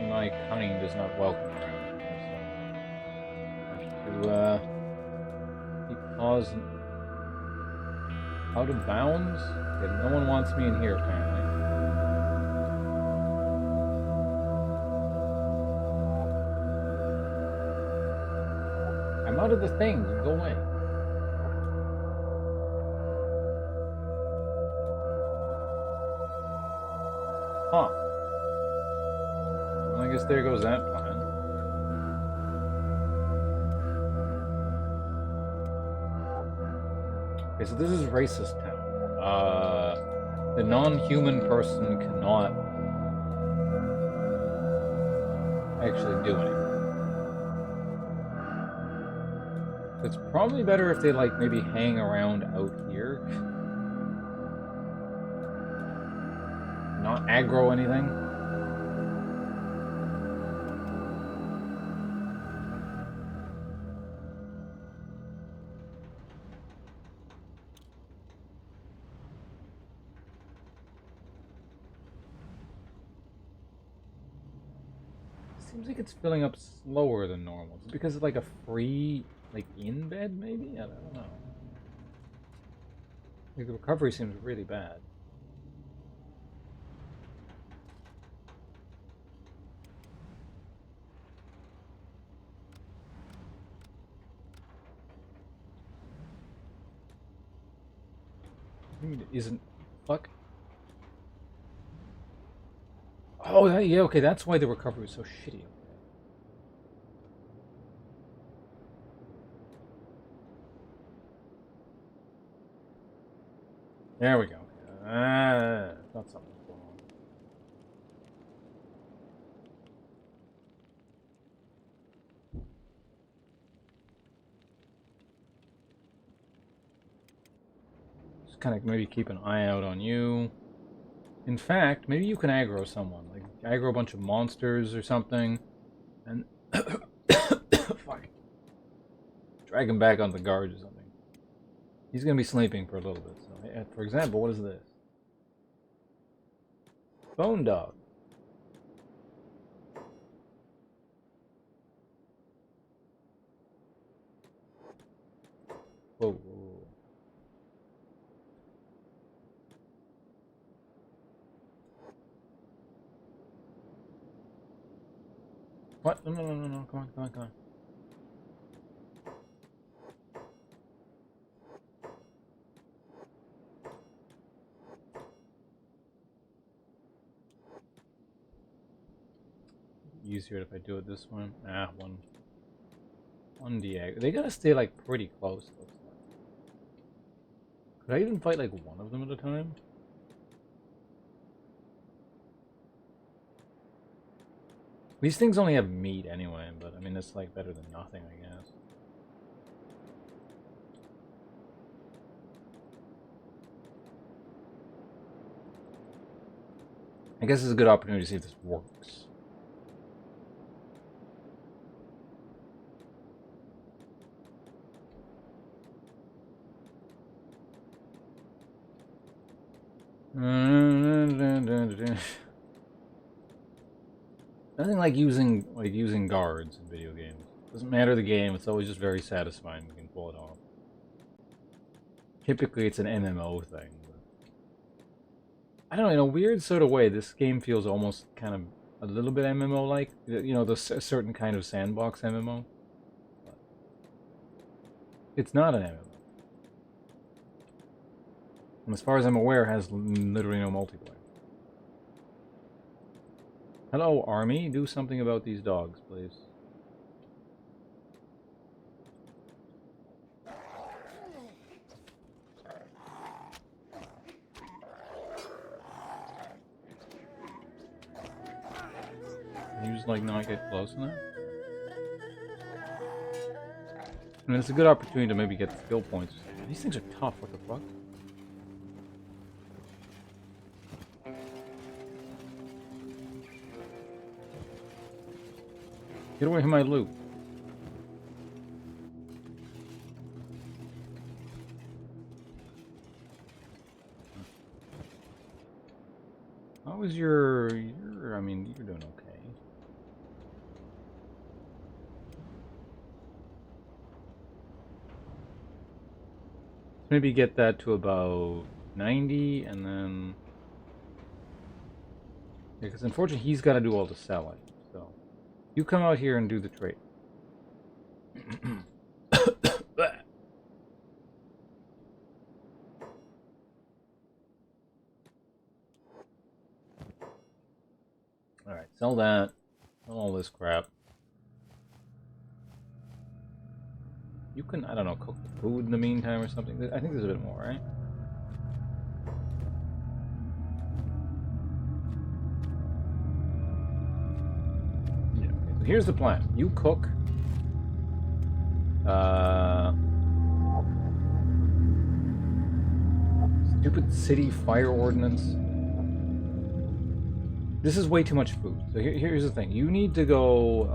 My kind is not welcome around here, so I have to keep paws out of bounds. Okay, no one wants me in here apparently. I'm out of the thing. Go away. Huh. Well, I guess there goes that plan. Okay, so this is racist town. The non-human person cannot actually do anything. It's probably better if they, like, maybe hang around out here. Not aggro anything. Seems like it's filling up slower than normal. Is it because it's like a free, like, in bed, maybe? I don't know. Like, the recovery seems really bad. It isn't. Fuck. Oh, yeah, okay, that's why the recovery was so shitty. There we go. Not something going on. Just kind of maybe keep an eye out on you. In fact, maybe you can aggro someone. Like, aggro a bunch of monsters or something. And... Fuck. drag him back on the guard or something. He's gonna be sleeping for a little bit. So, for example, what is this? Bone dog. Whoa, whoa, whoa. What? No, no, no, no, no. Come on, come on, come on. Easier if I do it this one. Ah, one diag. They gotta stay like pretty close. Looks like. Could I even fight like one of them at a time? These things only have meat anyway, but I mean it's like better than nothing, I guess. I guess it's a good opportunity to see if this works. Nothing like using guards in video games. Doesn't matter the game, it's always just very satisfying when you can pull it off. Typically it's an MMO thing. But I don't know, in a weird sort of way, this game feels almost kind of a little bit MMO-like. You know, the certain kind of sandbox MMO. But it's not an MMO. And as far as I'm aware, it has literally no multiplayer. Hello, army. Do something about these dogs, please. Can you just, like, not get close enough? And it's a good opportunity to maybe get skill points. These things are tough. What the fuck? Get away from my loot. How was your I mean, you're doing okay. Maybe get that to about 90 and then... Yeah, because unfortunately he's got to do all the selling, so... You come out here and do the trade. Alright, sell that. Sell all this crap. You can, I don't know, cook the food in the meantime or something. I think there's a bit more, right? Yeah, okay, so here's the plan. You cook. Stupid city fire ordinance. This is way too much food. So here's the thing. You need to go,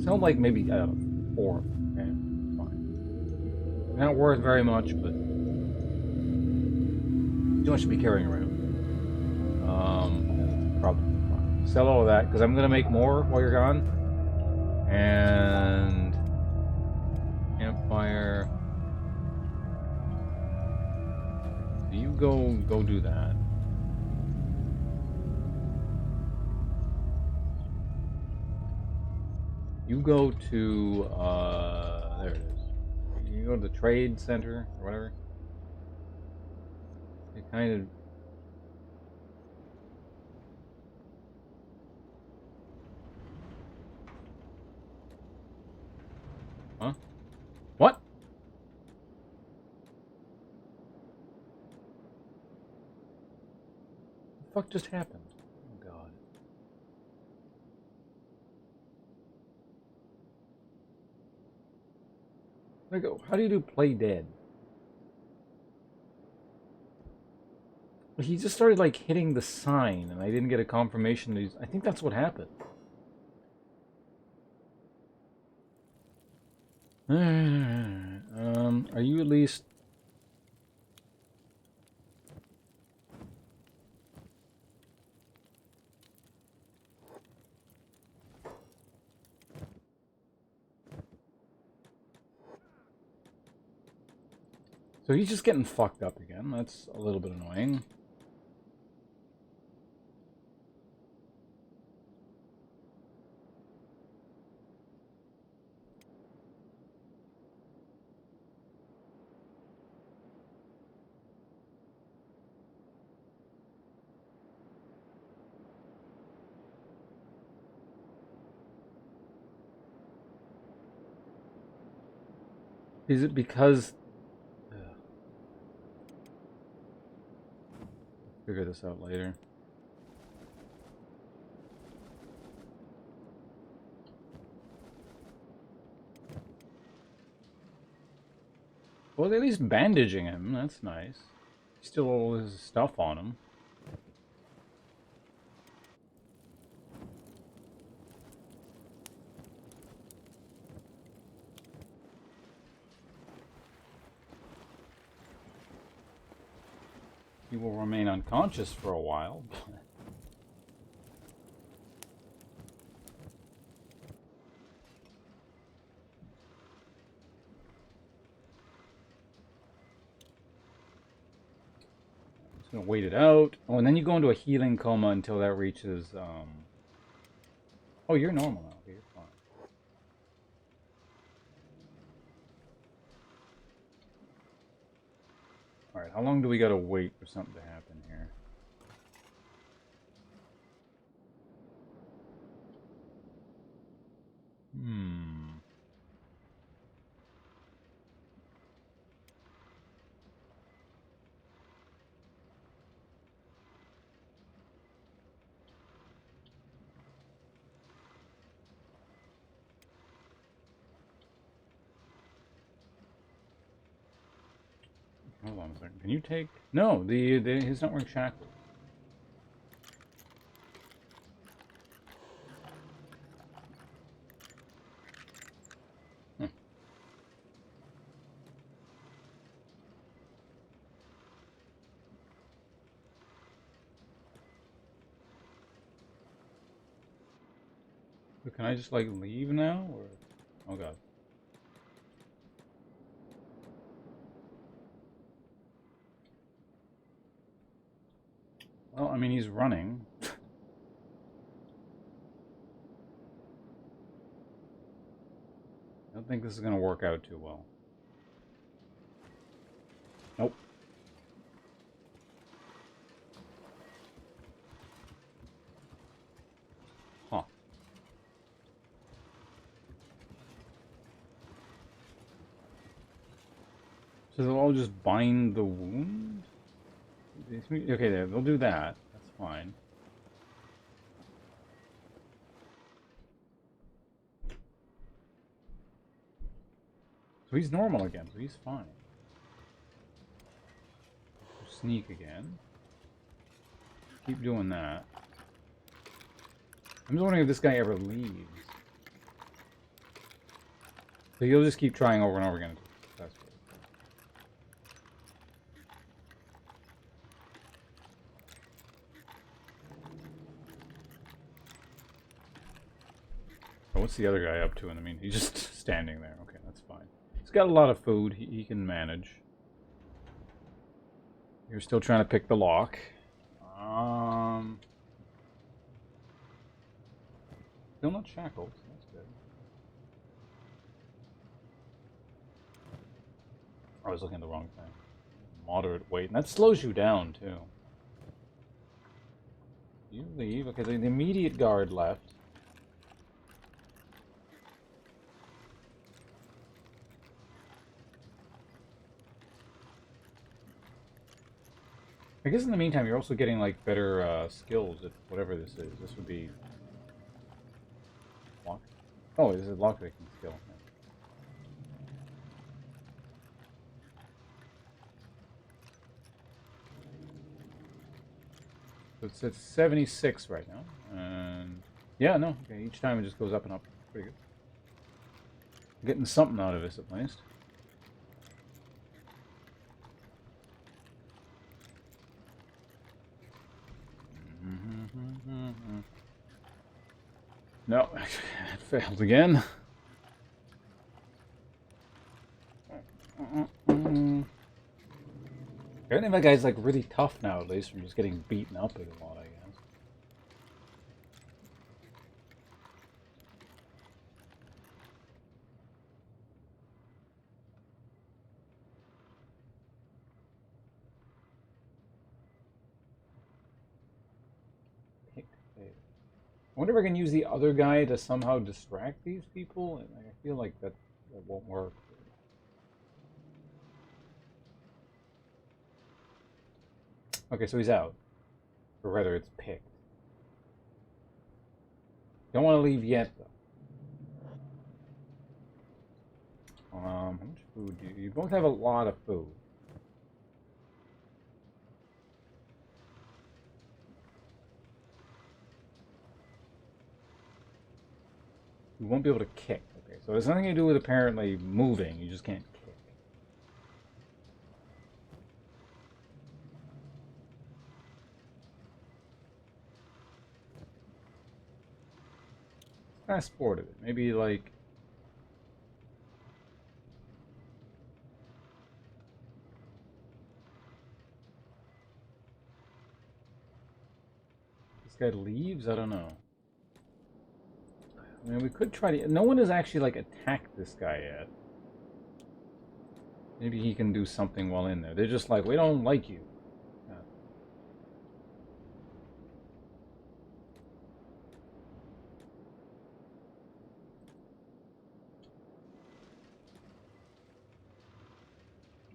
sell like maybe, I don't know, 4. Okay, fine. Not worth very much, but too much to be carrying around. Probably fine. Sell all of that, because I'm going to make more while you're gone. And... Campfire... You go do that. You go to there it is. You go to the trade center or whatever. It kind of Huh? What? What the fuck just happened? Oh god. There you go. How do you do play dead? He just started like hitting the sign and I didn't get a confirmation that he's... I think that's what happened. Are you at least... So he's just getting fucked up again. That's a little bit annoying. Is it because... Figure this out later. Well, at least bandaging him. That's nice. Still all his stuff on him. He will remain unconscious for a while. Just gonna wait it out. Oh, and then you go into a healing coma until that reaches. Oh, you're normal now. Okay, you're fine. All right, how long do we gotta wait for something to happen here? Hmm. Hold on a second. Can you take? No, he's not wearing shackles. Hmm. So can I just like leave now, or? Oh god. Well, I mean, he's running. I don't think this is gonna work out too well. Nope. Huh. So they'll all just bind the wound? Okay, they'll do that. That's fine. So he's normal again, so he's fine. Sneak again. Keep doing that. I'm just wondering if this guy ever leaves. So he'll just keep trying over and over again. What's the other guy up to in the meantime? He's just standing there. Okay, that's fine. He's got a lot of food. He can manage. You're still trying to pick the lock. Still not shackled. So that's good. I was looking at the wrong thing. Moderate weight. And that slows you down, too. You leave. Okay, the immediate guard left. I guess in the meantime, you're also getting like better skills at whatever this is. This would be lock. Oh, this is lockpicking skill. So it's at 76 right now, and yeah, no, okay. Each time it just goes up and up. Pretty good. Getting something out of this at least. No, it failed again. Apparently that guy's like really tough now, at least from just getting beaten up a lot, I guess. I wonder if I can use the other guy to somehow distract these people. I feel like that won't work. Okay, so he's out. Or rather, it's picked. Don't want to leave yet, though. How much food do you... You both have a lot of food. You won't be able to kick. Okay, so there's nothing to do with apparently moving. You just can't kick. Fast forward it. Maybe like... This guy leaves? I don't know. I mean, we could try to... No one has actually, like, attacked this guy yet. Maybe he can do something while in there. They're just like, we don't like you. Yeah.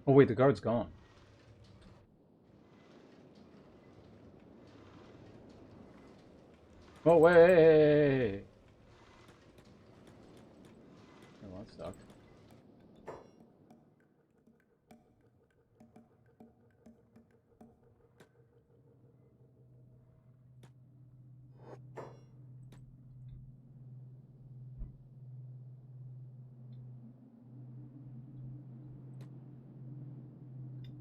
Oh, wait, the guard's gone. Oh, wait! Oh, that sucked.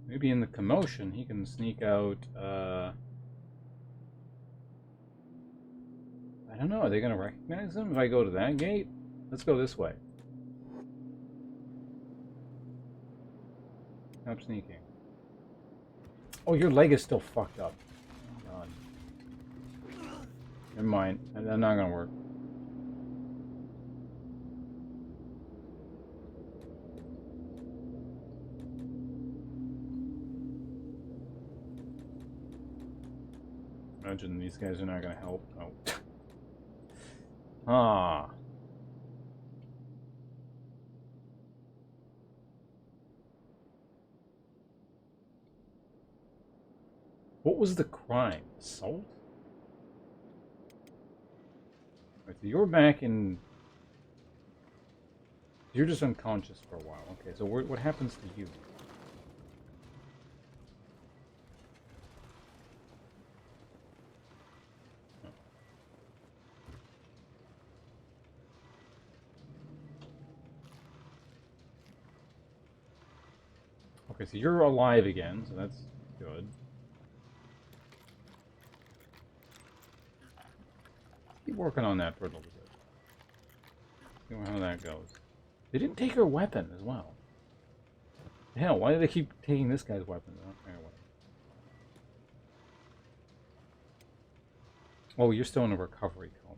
Maybe in the commotion he can sneak out, I don't know, are they gonna recognize him if I go to that gate? Let's go this way. Stop sneaking. Oh, your leg is still fucked up. Oh, God. Never mind. That's not gonna work. Imagine these guys are not gonna help. Oh. Ah. What was the crime? Assault? Right, so you're back in... You're just unconscious for a while. Okay, so what happens to you? Okay, so you're alive again, so that's good. Keep working on that for a little bit. See how that goes. They didn't take her weapon as well. Hell, why do they keep taking this guy's weapon? Anyway. Oh, you're still in a recovery coma.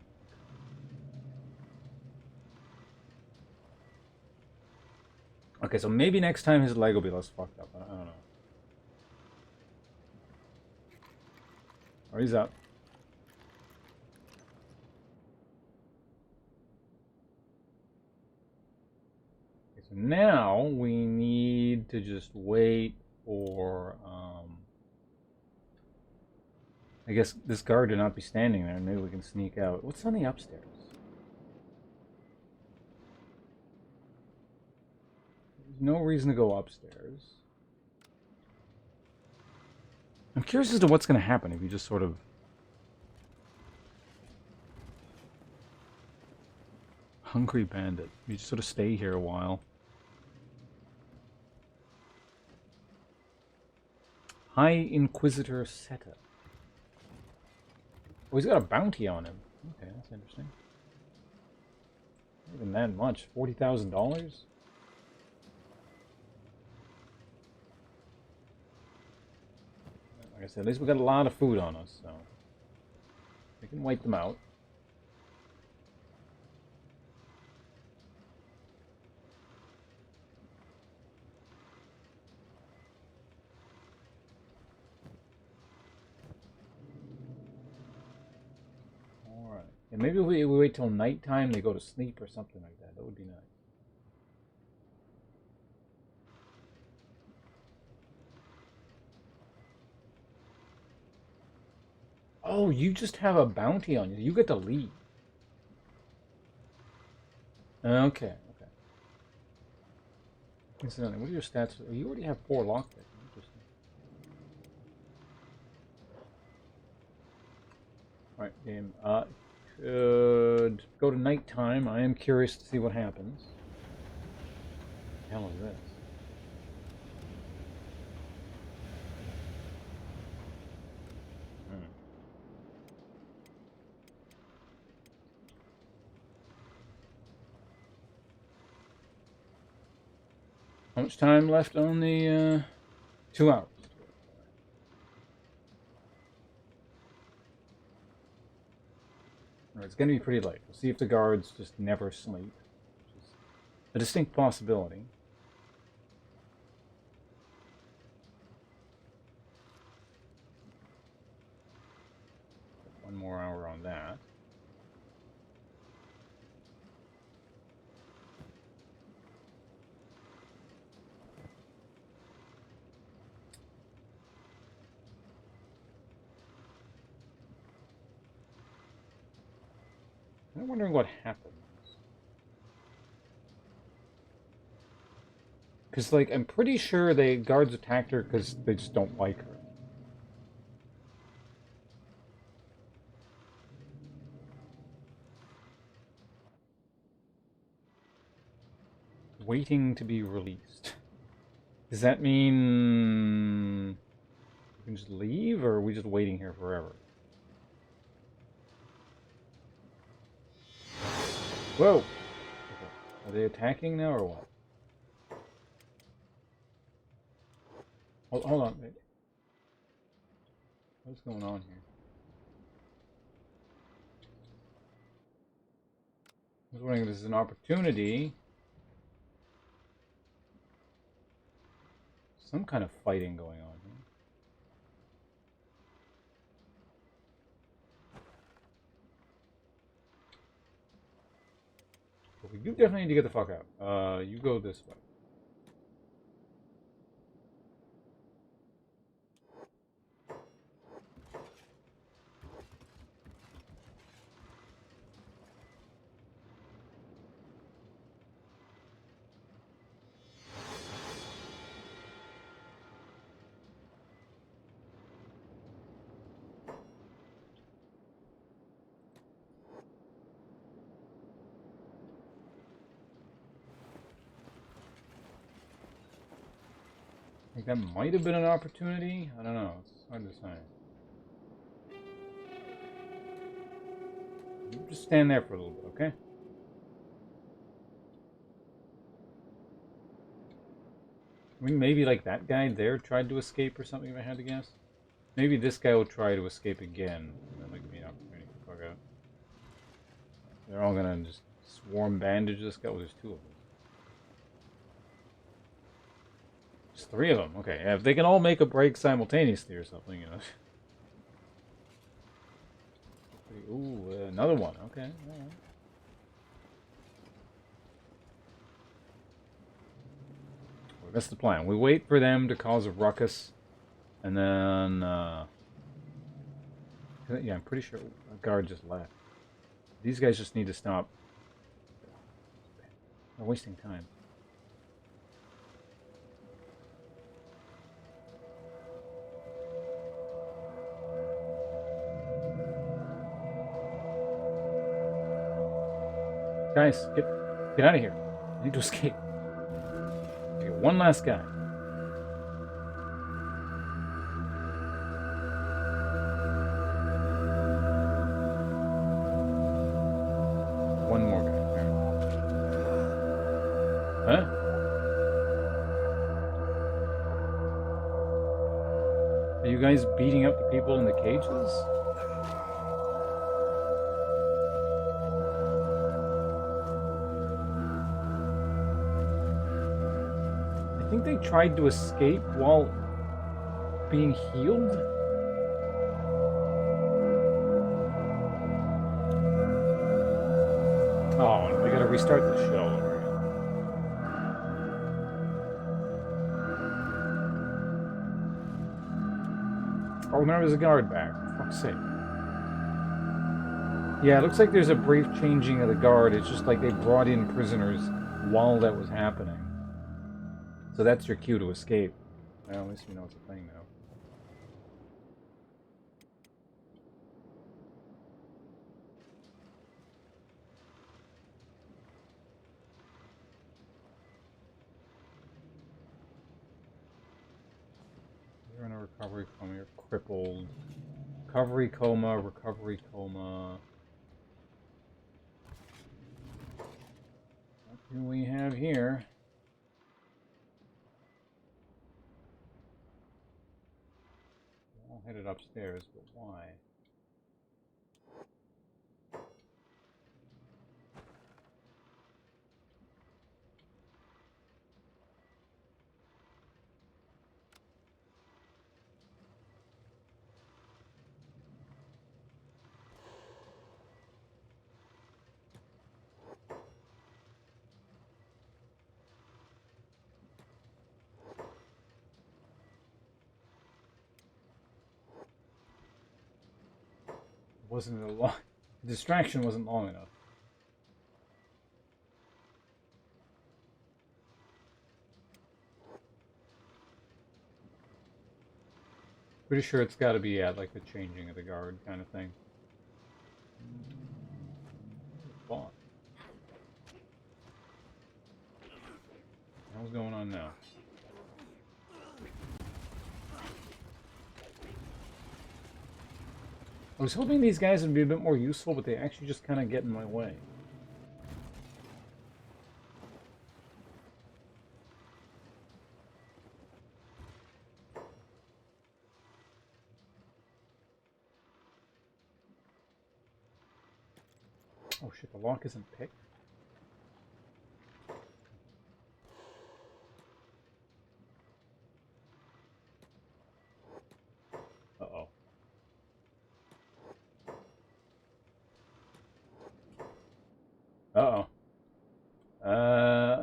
Okay, so maybe next time his leg will be less fucked up. I don't know. Oh, he's up. Okay, so now we need to just wait for, I guess this guard to not be standing there. Maybe we can sneak out. What's on the upstairs? There's no reason to go upstairs. I'm curious as to what's going to happen if you just sort of... hungry bandit. You just sort of stay here a while. High Inquisitor Seta. Oh, he's got a bounty on him. Okay, that's interesting. Not even that much. $40,000? Like I said, at least we got a lot of food on us, so we can wipe them out. Alright. And maybe we wait till nighttime, they go to sleep or something like that. That would be nice. Oh, you just have a bounty on you. You get to leave. Okay, okay. Incidentally, what are your stats? Oh, you already have 4 lockpicks. Interesting. Alright, game. Could go to nighttime. I am curious to see what happens. What the hell is this? How much time left on the 2 hours? It's going to be pretty late. We'll see if the guards just never sleep, which is a distinct possibility. One more hour on that. I'm wondering what happens. Because, like, I'm pretty sure the guards attacked her because they just don't like her. Waiting to be released. Does that mean we can just leave, or are we just waiting here forever? Whoa! Are they attacking now, or what? Hold on. What's going on here? I was wondering if this is an opportunity. Some kind of fighting going on here. But we do definitely need to get the fuck out. You go this way. I think that might have been an opportunity. I don't know. It's hard to say. You just stand there for a little bit, okay? I mean, maybe like that guy there tried to escape or something, if I had to guess. Maybe this guy will try to escape again. And then give me an opportunity to fuck out. They're all gonna just swarm bandage this guy. Oh, there's 2 of them. There's 3 of them. Okay, yeah, if they can all make a break simultaneously or something, you know. Ooh, another one. Okay, all right. Well, that's the plan. We wait for them to cause a ruckus, and then, yeah, I'm pretty sure a guard just left. These guys just need to stop. They're wasting time. Guys, get out of here. I need to escape. Okay, one last guy. One more guy. Huh? Are you guys beating up the people in the cages? I think they tried to escape while being healed. Oh, we gotta restart the show over again. Oh, now there's a guard back. For fuck's sake. Yeah, it looks like there's a brief changing of the guard. It's just like they brought in prisoners while that was happening. So that's your cue to escape. Well, at least you know it's a thing now. You're in a recovery coma. You're crippled. Recovery coma. Recovery coma. What do we have here? We're all headed upstairs, but why? Wasn't a long distraction wasn't long enough. Pretty sure it's got to be at like the changing of the guard kind of thing. What the hell's going on now? I was hoping these guys would be a bit more useful, but they actually just kind of get in my way. Oh shit, the lock isn't picked. Uh-oh. Uh-oh.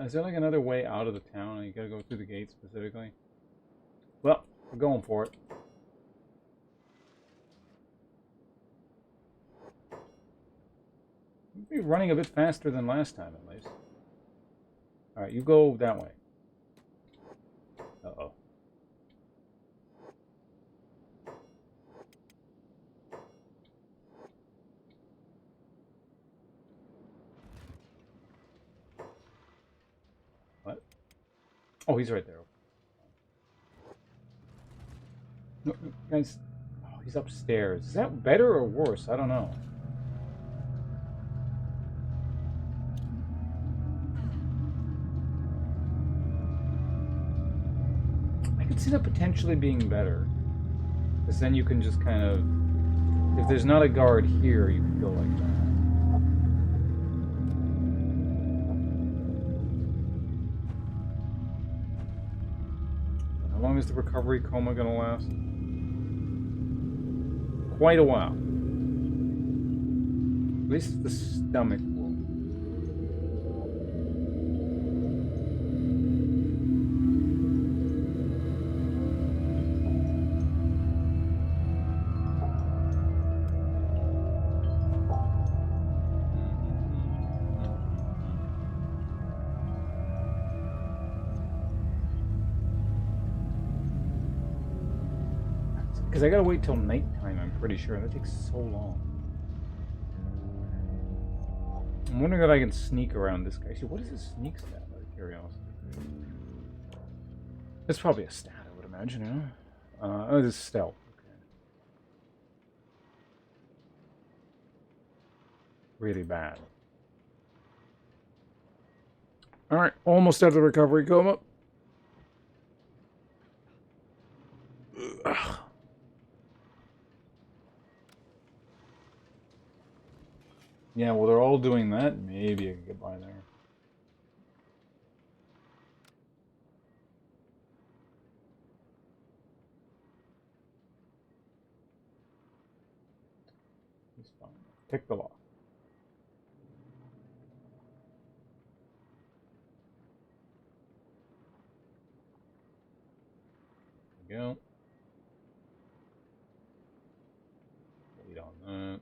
Is there like another way out of the town? You gotta go through the gate specifically? Well, we're going for it. We'll be running a bit faster than last time, at least. Alright, you go that way. Uh-oh. What? Oh, he's right there. No, guys, oh, he's upstairs. Is that better or worse? I don't know. I could see that potentially being better. Because then you can just kind of... If there's not a guard here, you can go like that. How long is the recovery coma going to last? Quite a while. At least the stomach will. Because I gotta wait till nighttime, I'm pretty sure. That takes so long. I'm wondering if I can sneak around this guy. Actually, what is his sneak stat, out of curiosity? It's probably a stat, I would imagine, huh? Oh, this is stealth. Okay. Really bad. Alright, almost out of the recovery coma. Ugh. Yeah, well, they're all doing that. Maybe I can get by there. It's fine. Pick the lock. There we go. Wait on that.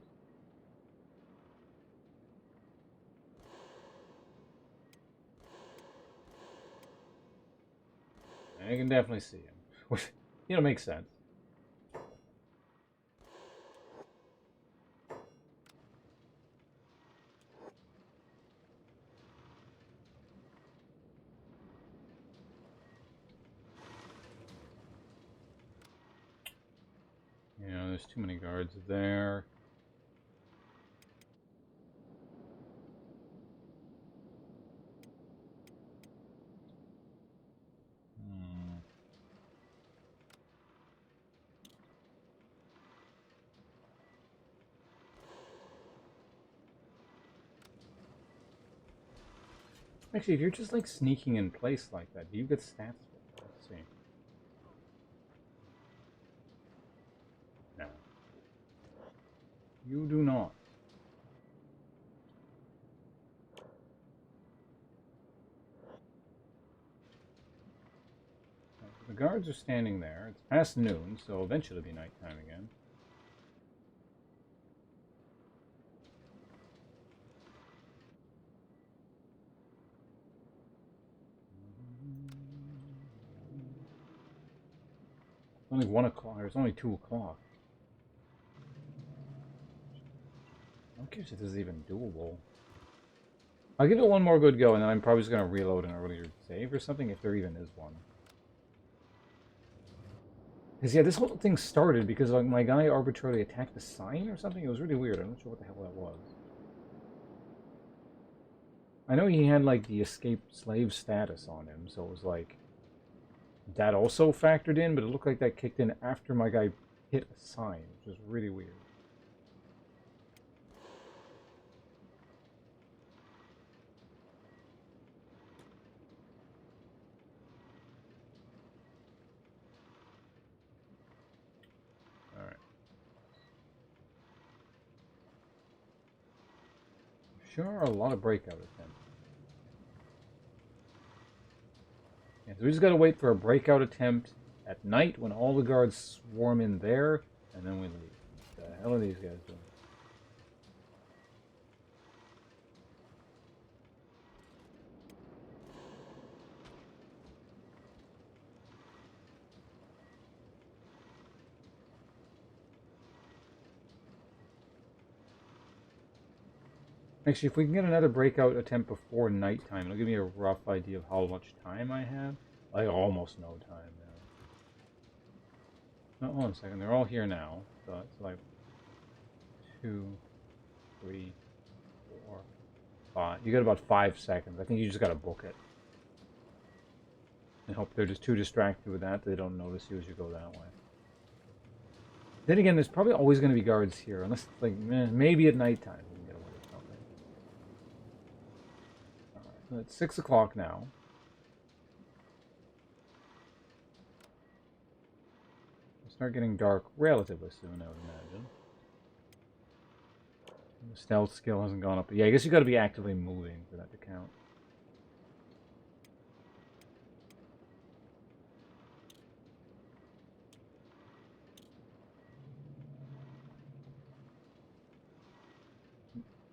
I can definitely see him. You know, makes sense. Yeah, there's too many guards there. Hmm. Actually, if you're just like sneaking in place like that, do you get stats for it? Let's see. No. You do not. The guards are standing there. It's past noon, so eventually it'll be nighttime again. It's only 1 o'clock. It's only 2 o'clock. I'm curious if this is even doable. I'll give it one more good go, and then I'm probably just going to reload an earlier save or something, if there even is one. Because, yeah, this whole thing started because like, my guy arbitrarily attacked the sign or something. It was really weird. I'm not sure what the hell that was. I know he had, like, the escaped slave status on him, so it was like... That also factored in, but it looked like that kicked in after my guy hit a sign, which was really weird. Alright. Sure are a lot of breakout attempts. Yeah, so we just gotta wait for a breakout attempt at night when all the guards swarm in there, and then we leave. What the hell are these guys doing? Actually, if we can get another breakout attempt before nighttime, it'll give me a rough idea of how much time I have. Like, almost no time now. Oh, hold on a second. They're all here now. So it's like 2, 3, 4, 5. You got about 5 seconds. I think you just gotta book it. And hope they're just too distracted with that they don't notice you as you go that way. Then again, there's probably always going to be guards here, unless, like, maybe at nighttime we can get away with something. Alright, so it's 6 o'clock now. It'll start getting dark relatively soon, I would imagine. The stealth skill hasn't gone up. Yeah, I guess you got to be actively moving for that to count.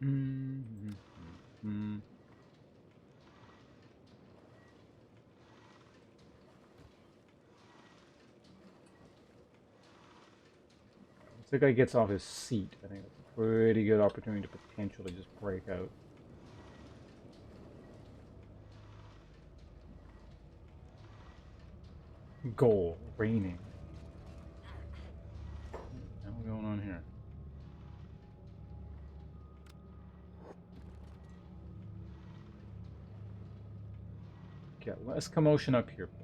Once the guy gets off his seat, I think that's a pretty good opportunity to potentially just break out. Goal. Raining. What's going on here? Get less commotion up here, please.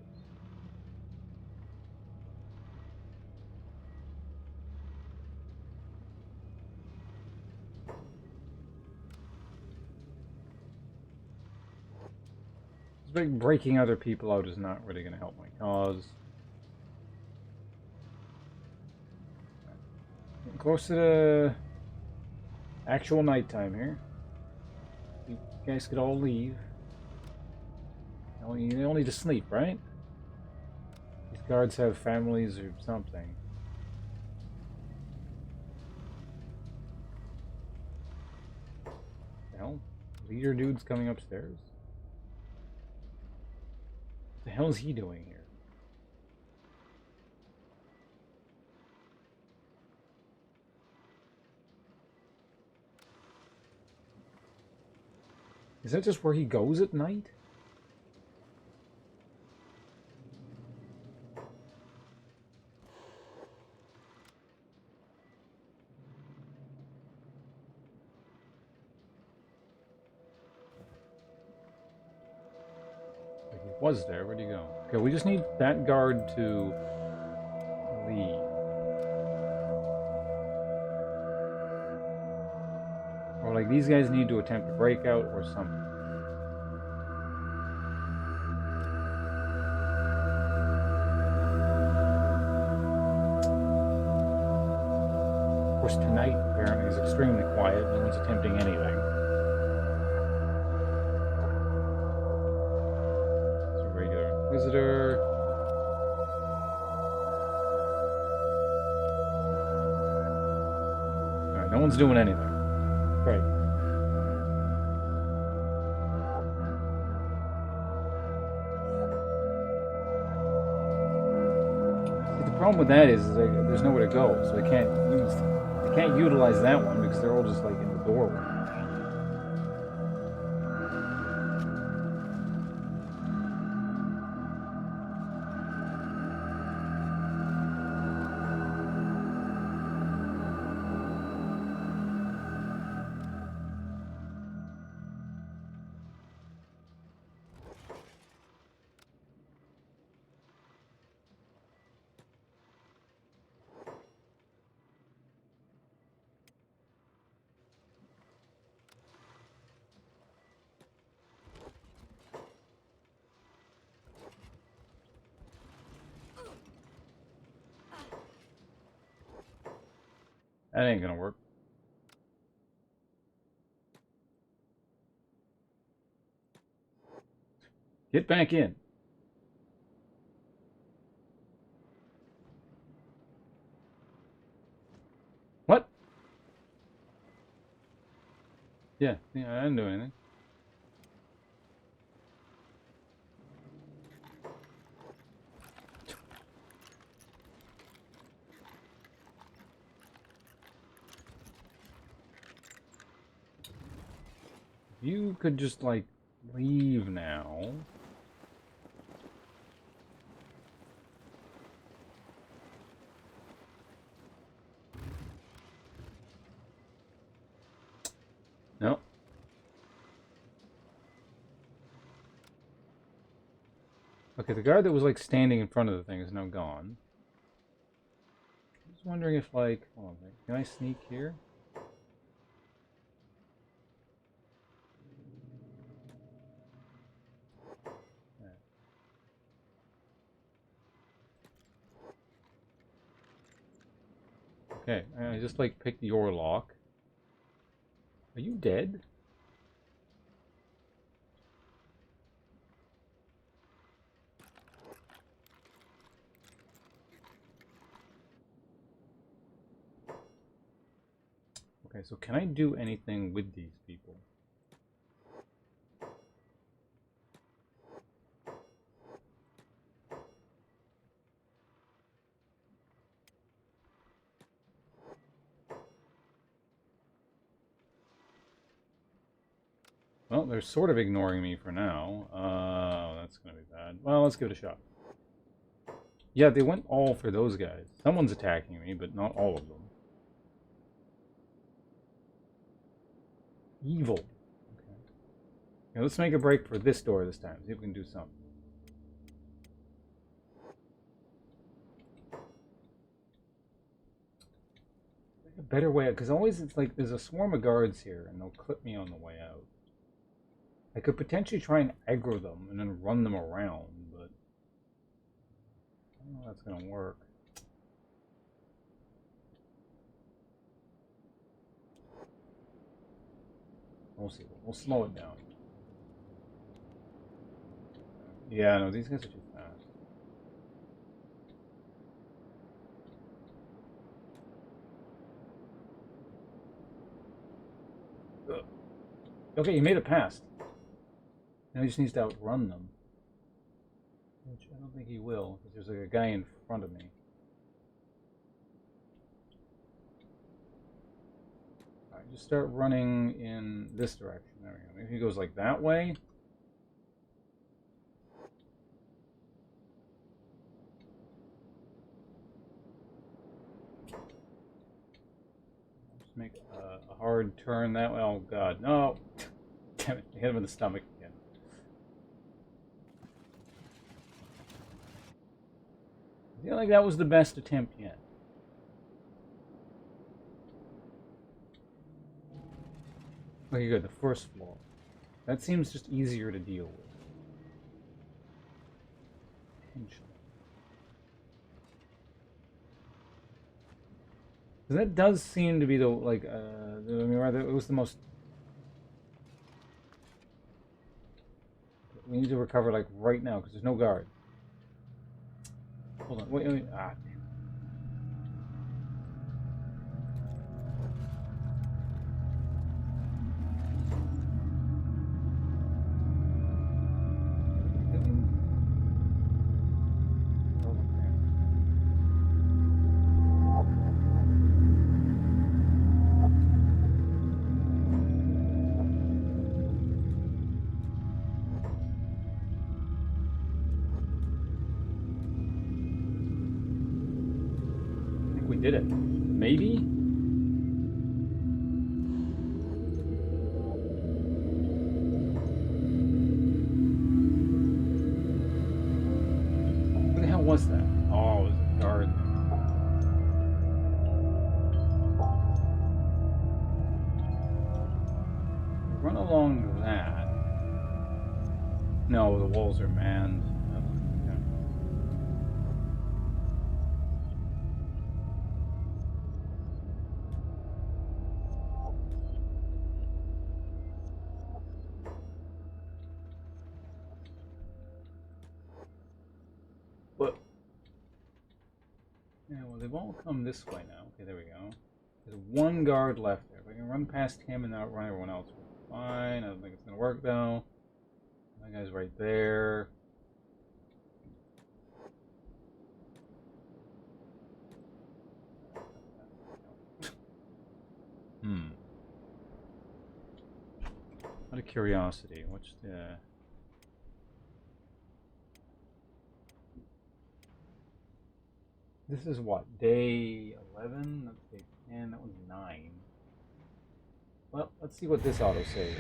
Breaking other people out is not really going to help my cause. Getting close to the actual nighttime here. You guys could all leave. You don't need to sleep, right? These guards have families or something. The hell? Leader dude's coming upstairs? What the hell is he doing here? Is that just where he goes at night? He was there. Where'd he go? Okay, we just need that guard to leave. Or like these guys need to attempt a breakout or something. Of course, tonight apparently is extremely quiet. No one's attempting anything. It's a regular Inquisitor. Alright, no one's doing anything. Great. See, the problem with that is there's nowhere to go, so they can't utilize that one because they're all just like in the doorway. That ain't gonna work. Get back in. What? Yeah, I didn't do anything. You could just like leave now. No. Okay, the guard that was like standing in front of the thing is now gone. I was wondering if like, hold on, can I sneak here? Okay, I just like picked your lock. Are you dead? Okay, so can I do anything with these people? Well, they're sort of ignoring me for now. That's gonna be bad. Well, let's give it a shot. Yeah, they went all for those guys. Someone's attacking me, but not all of them. Evil. Okay. Now let's make a break for this door this time. See if we can do something. A better way, because always it's like there's a swarm of guards here, and they'll clip me on the way out. I could potentially try and aggro them and then run them around, but I don't know if that's gonna work. We'll see. We'll slow it down. Yeah, no, these guys are too fast. Ugh. Okay, he made it past. Now he just needs to outrun them. Which I don't think he will, because there's like a guy in front of me. Alright, just start running in this direction. There we go. Maybe he goes like that way. Just make a hard turn that way. Oh god, no! Damn it, I hit him in the stomach again. I feel like that was the best attempt yet. Okay, good. The first floor. That seems just easier to deal with. Kenshi. That does seem to be the like. I mean, rather, it was the most. We need to recover like right now because there's no guard. Hold on. Wait. Wait. Ah. We did it. Maybe? What the hell was that? Oh, it was a guard. Run along that. No, the walls are manned. But yeah, well, they've all come this way now. Okay, there we go. There's one guard left there. If I can run past him and not run everyone else, we're fine. I don't think it's gonna work though. That guy's right there. Out of curiosity, what's the... This is what, day 11? That's day 10, that was 9. Well, let's see what this autosave is.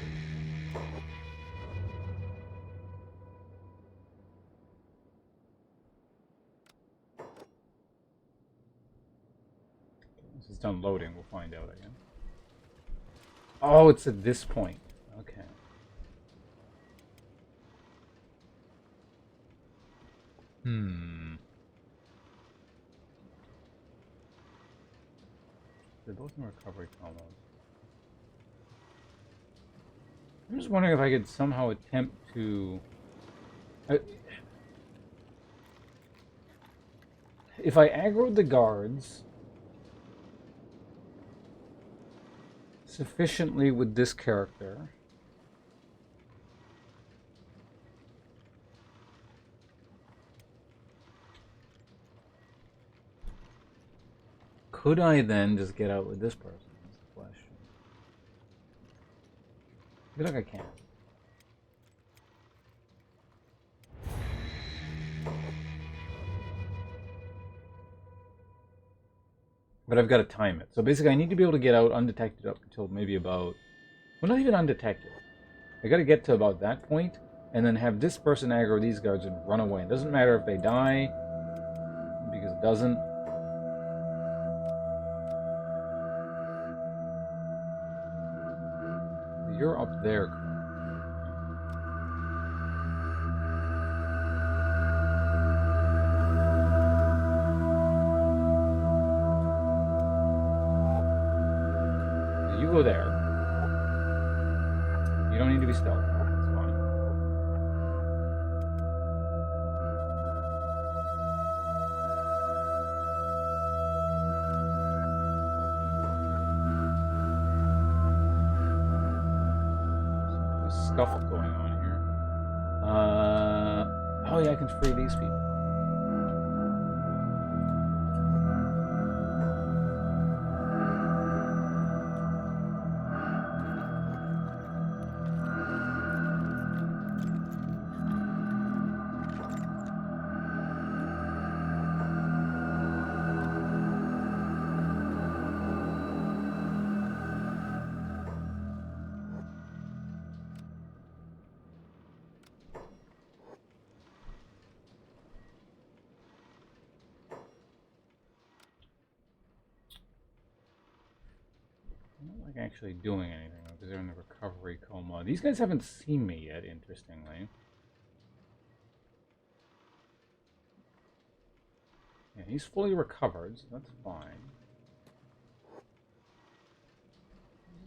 This is done loading, we'll find out again. Oh, it's at this point. Okay. They're both in recovery combos. I'm just wondering if I could somehow attempt to... if I aggroed the guards sufficiently with this character... Could I then just get out with this person? That's the question. I feel like I can. But I've got to time it. So basically, I need to be able to get out undetected up until maybe about... Well, not even undetected. I got to get to about that point, and then have this person aggro these guards and run away. It doesn't matter if they die, because it doesn't. You're up there. You go there. You don't need to be stealthy. That's fine. There's a scuffle going on here. Oh yeah, I can free these people. I don't like actually doing anything because they're in the recovery coma. These guys haven't seen me yet, interestingly. Yeah, he's fully recovered, so that's fine.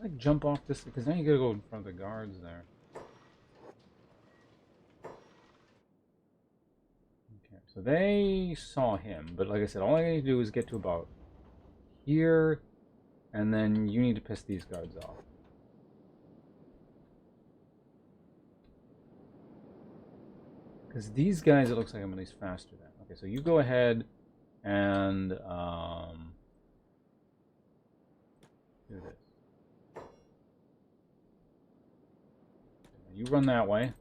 Like jump off this because now you gotta go in front of the guards there. Okay, so they saw him, but like I said, all I need to do is get to about here, and then you need to piss these guards off. Because these guys, it looks like I'm at least faster than. Okay, so you go ahead and do this. You run that way.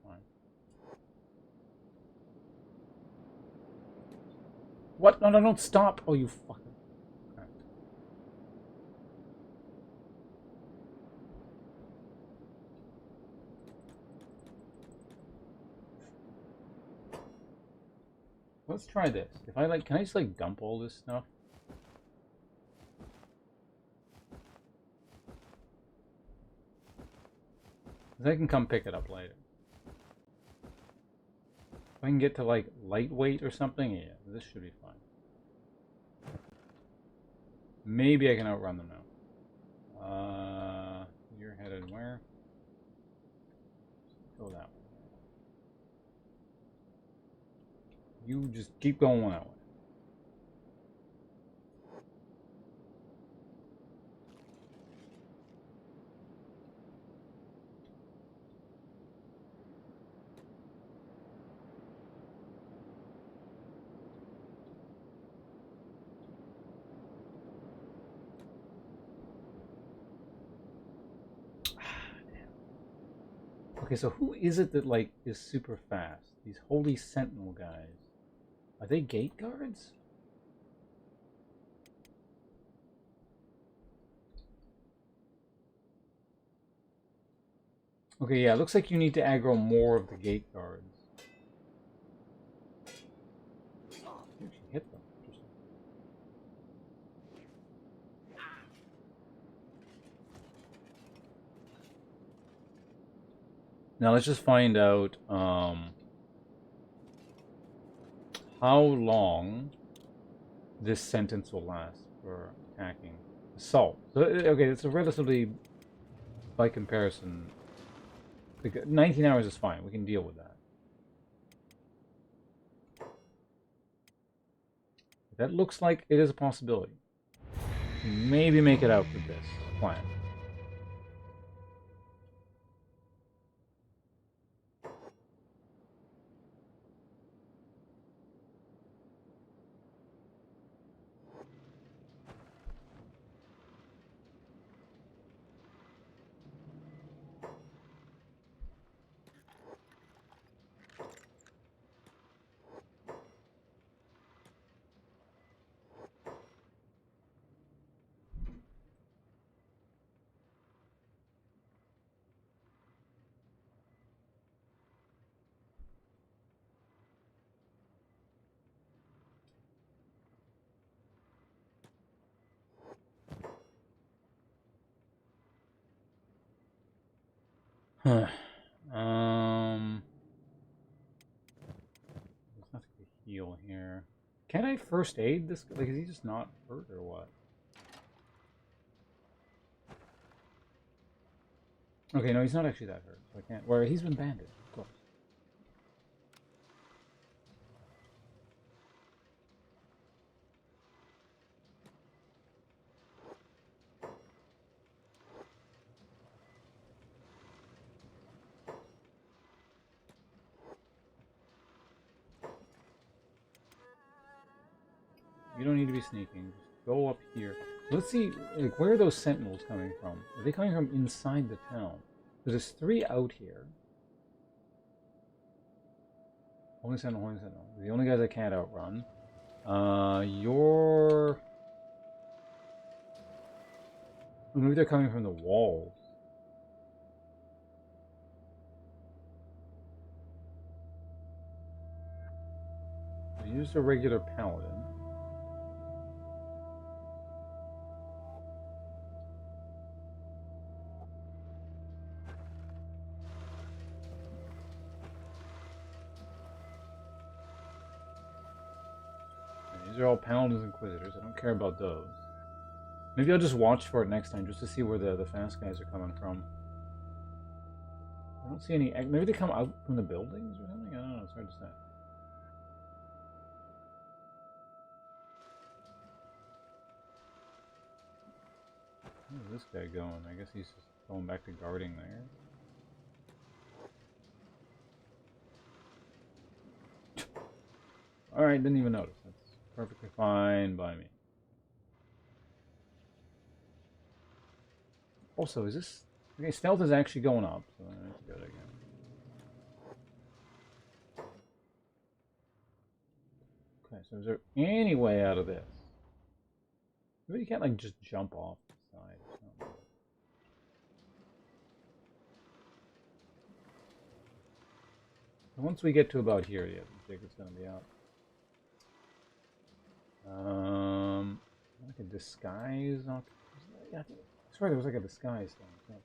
Fine. What? No, no, don't stop! Oh, you fucking... Okay. Let's try this. If I like, can I just like dump all this stuff? Because I can come pick it up later. If I can get to like lightweight or something, yeah, this should be fine. Maybe I can outrun them now. You're headed where? Go that way. You just keep going that way. Okay, so who is it that like is super fast? These holy sentinel guys. Are they gate guards? Okay, yeah, it looks like you need to aggro more of the gate guards. You actually hit them. Interesting. Now let's just find out how long this sentence will last for attacking. Assault. So, okay, it's a relatively, by comparison, 19 hours is fine. We can deal with that. That looks like it is a possibility. Maybe make it out with this plan. Huh. There's nothing to heal here. Can I first aid this? Like, is he just not hurt or what? Okay, no, he's not actually that hurt, so I can't. Where he's been bandaged, of course. You don't need to be sneaking. Just go up here. Let's see, like, where are those sentinels coming from? Are they coming from inside the town? Because there's 3 out here. Holy Sentinel, Holy Sentinel. The only guys I can't outrun. You're... Maybe they're coming from the walls. Use a regular paladin. These are all paladins and inquisitors. I don't care about those. Maybe I'll just watch for it next time just to see where the fast guys are coming from. I don't see any... Maybe they come out from the buildings or something? I don't know. It's hard to say. Where's this guy going? I guess he's just going back to guarding there. Alright, didn't even notice. That's perfectly fine by me. Also, is this... Okay, stealth is actually going up, so that's good again. Okay, so is there any way out of this? Maybe you can't, like, just jump off the side or something. And once we get to about here, yeah, I think it's going to be out. Like a disguise? Yeah, I swear there was like a disguise thing or something.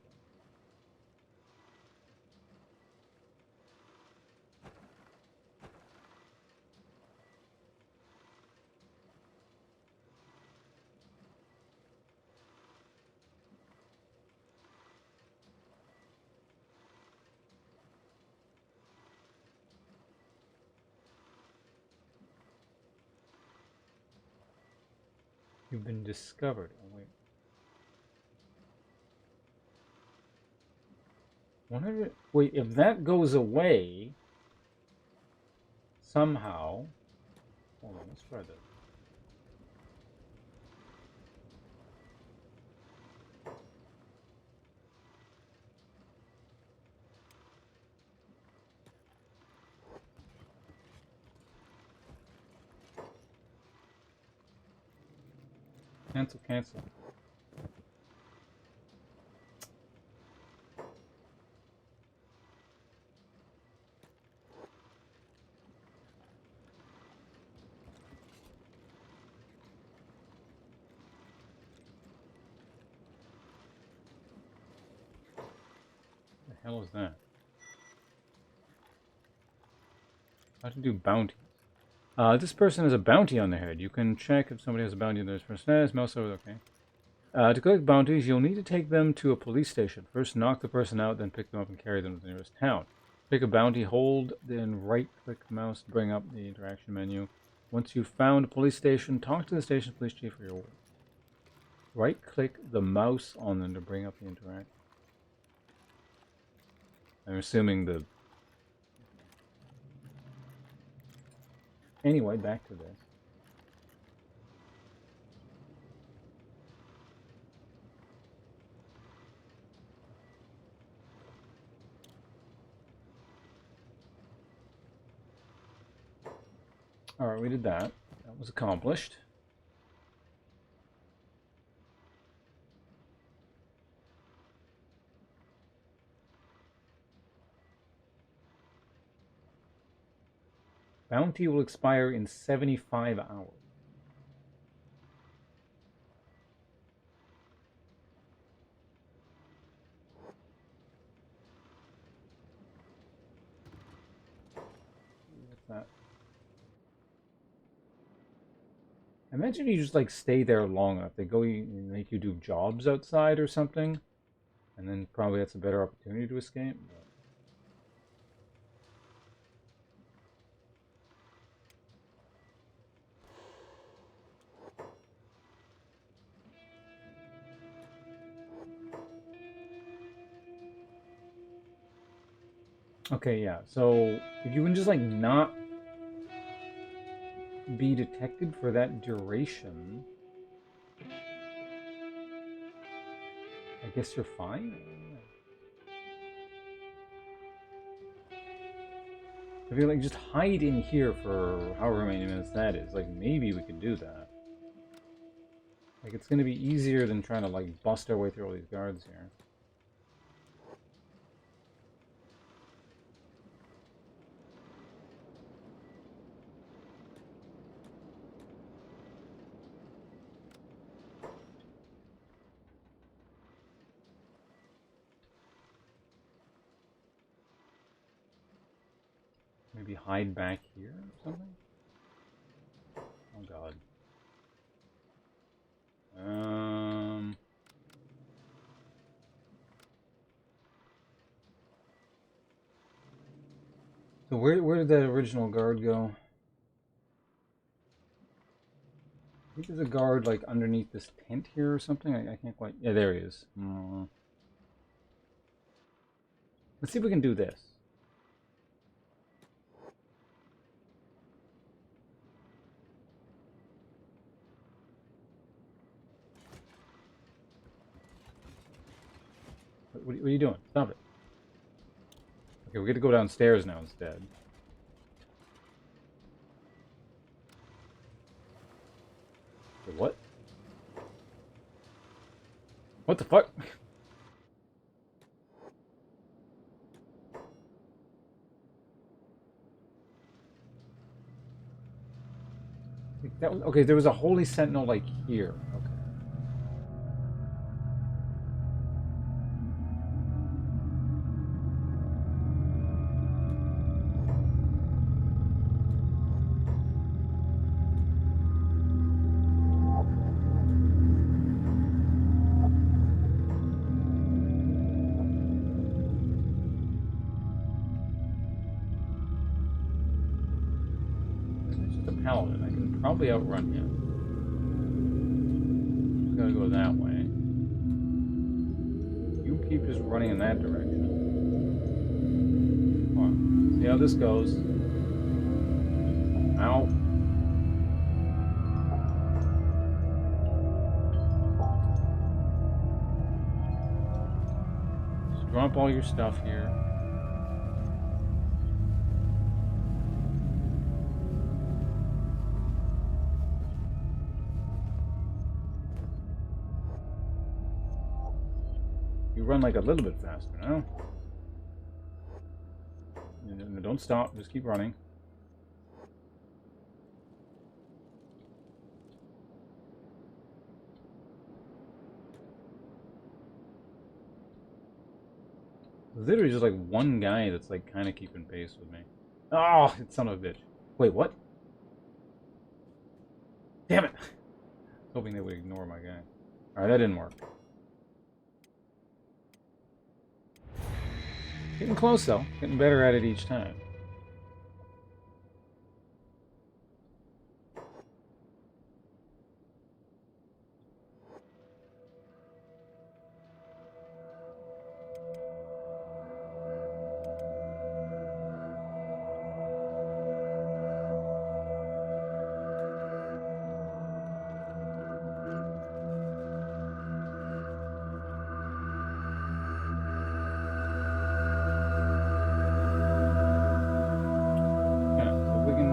You've been discovered. Oh, wait. Wait, if that goes away somehow. Hold on, let's try this. Cancel, cancel. What the hell is that? How to do bounties. This person has a bounty on their head. You can check if somebody has a bounty on their person status. Mouse over, okay. To collect bounties, you'll need to take them to a police station. First, knock the person out, then pick them up and carry them to the nearest town. Pick a bounty, hold, then right-click the mouse to bring up the interaction menu. Once you've found a police station, talk to the station police chief for your order. Right-click the mouse on them to bring up the interaction. I'm assuming the... Anyway, back to this. Alright, we did that. That was accomplished. Bounty will expire in 75 hours. Imagine you just like stay there long enough. They make you do jobs outside or something, and then probably that's a better opportunity to escape. Okay, yeah. So if you can just like not be detected for that duration, I guess you're fine. If you like just hide in here for however many minutes that is, like maybe we could do that. Like it's gonna be easier than trying to like bust our way through all these guards here. Maybe hide back here or something? Oh god. So where did that original guard go? I think there's a guard like underneath this tent here or something. I can't quite. Yeah, there he is. Let's see if we can do this. What are you doing? Stop it. Okay, we get to go downstairs now instead. Wait, what? What the fuck? Okay, there was a holy sentinel like here. Okay. It's just a paladin. I can probably outrun him. Just gotta go that way. You keep just running in that direction. Come on. See how this goes. Ow. Just drop all your stuff here. You run like a little bit faster now. Don't stop, just keep running. Literally just like one guy that's like kind of keeping pace with me. Oh, it's son of a bitch. Wait, what? Damn it! I was hoping they would ignore my guy. Alright, that didn't work. Getting close though. Getting better at it each time. Yeah, so if we can...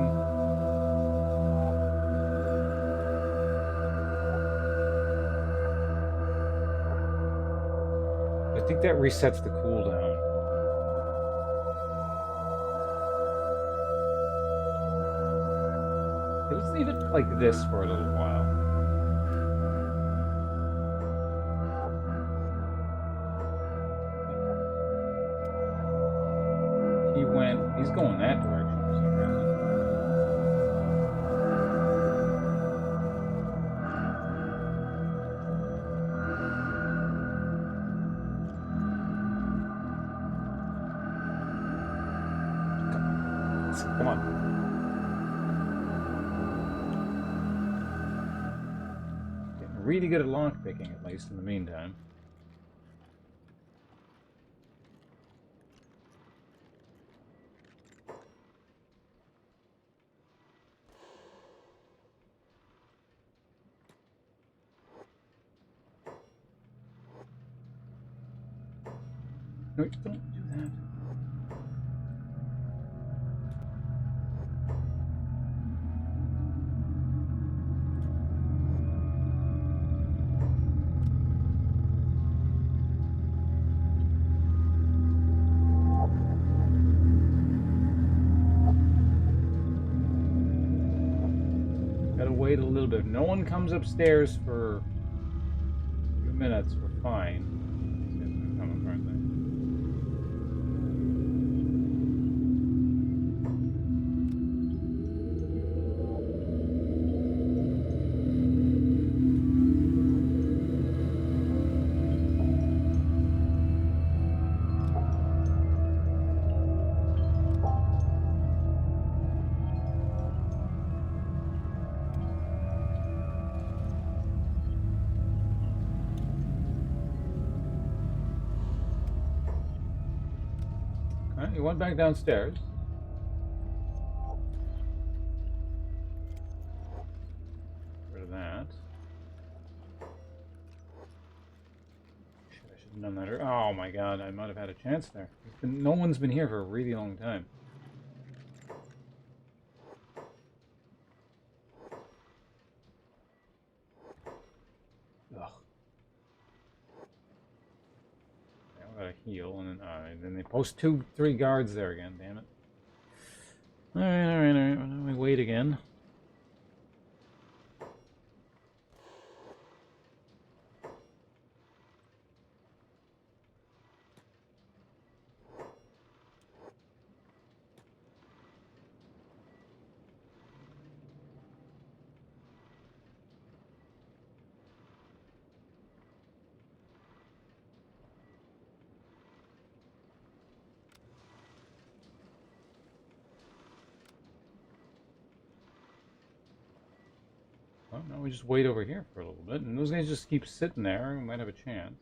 I think that resets the cooldown. Let's leave it like this for a little while. He's going that direction for some reason. Come on. Getting really good at lockpicking, at least in the meantime. No, don't do that. Gotta wait a little bit. If no one comes upstairs for a few minutes, we're fine. Let's see if they're coming, aren't they? Alright, you went back downstairs. Get rid of that. Shit, I should have done that. Oh my god, I might have had a chance there. No one's been here for a really long time. Ugh. Okay, I gotta heal, and then they post 2-3 guards there again. Damn it! All right. Why don't we wait again? Well, now we just wait over here for a little bit, and those guys just keep sitting there. We might have a chance.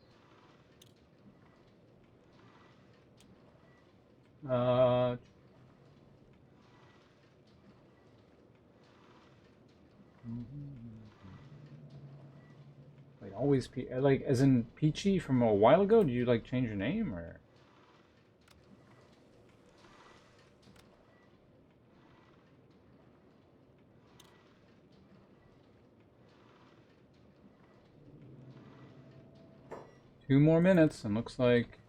Like always, like as in Peachy from a while ago. Did you like change your name or? Two more minutes, and looks like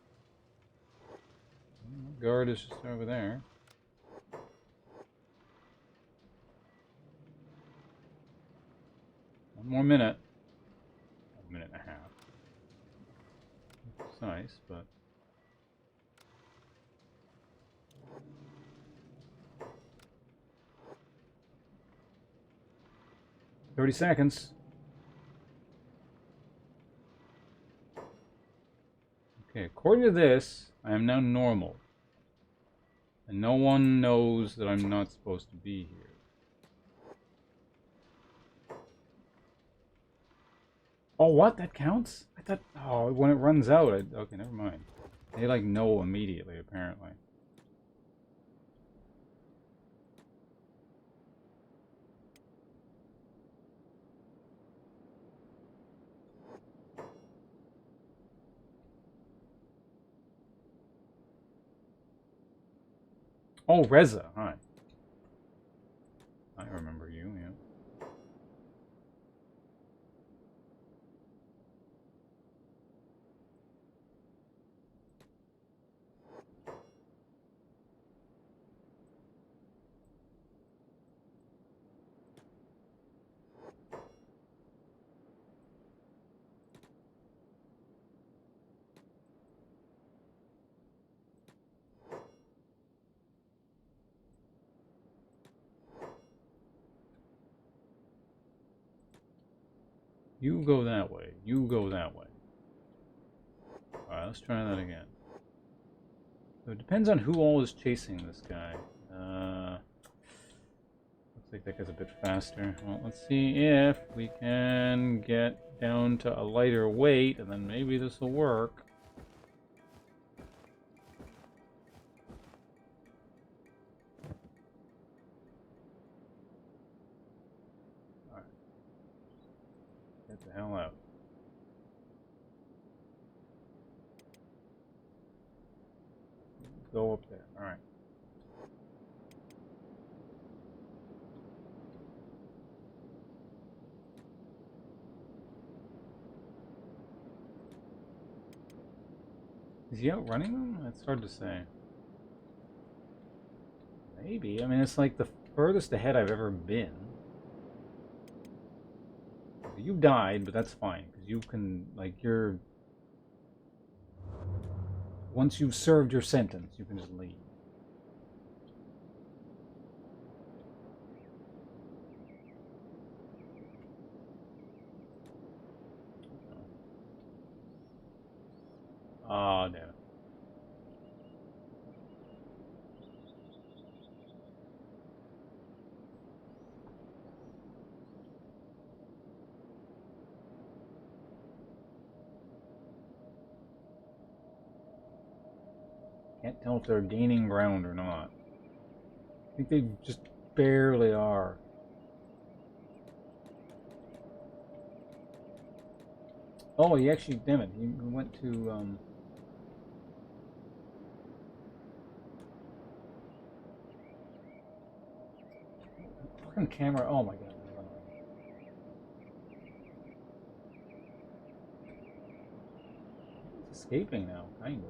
guard is just over there. One more minute. A minute and a half. It's nice, but. "30 seconds. Okay, according to this, I am now normal. And no one knows that I'm not supposed to be here. Oh, what? That counts? I thought... Oh, when it runs out, okay, never mind. They, like, know immediately, apparently. Oh, Reza. Hi. I remember you, yeah. You go that way. You go that way. Alright, let's try that again. So it depends on who all is chasing this guy. Looks like that goes a bit faster. Well, let's see if we can get down to a lighter weight, and then maybe this will work. Alright. Get the hell out. Go up there. Alright. Is he outrunning them? It's hard to say. Maybe. I mean, it's like the furthest ahead I've ever been. You died, but that's fine, because you can, like, you're... Once you've served your sentence, you can just leave. Oh, damn it. Can't tell if they're gaining ground or not. I think they just barely are. Oh, he actually, damn it, he went to, fucking camera, oh my god. He's escaping now, kind of.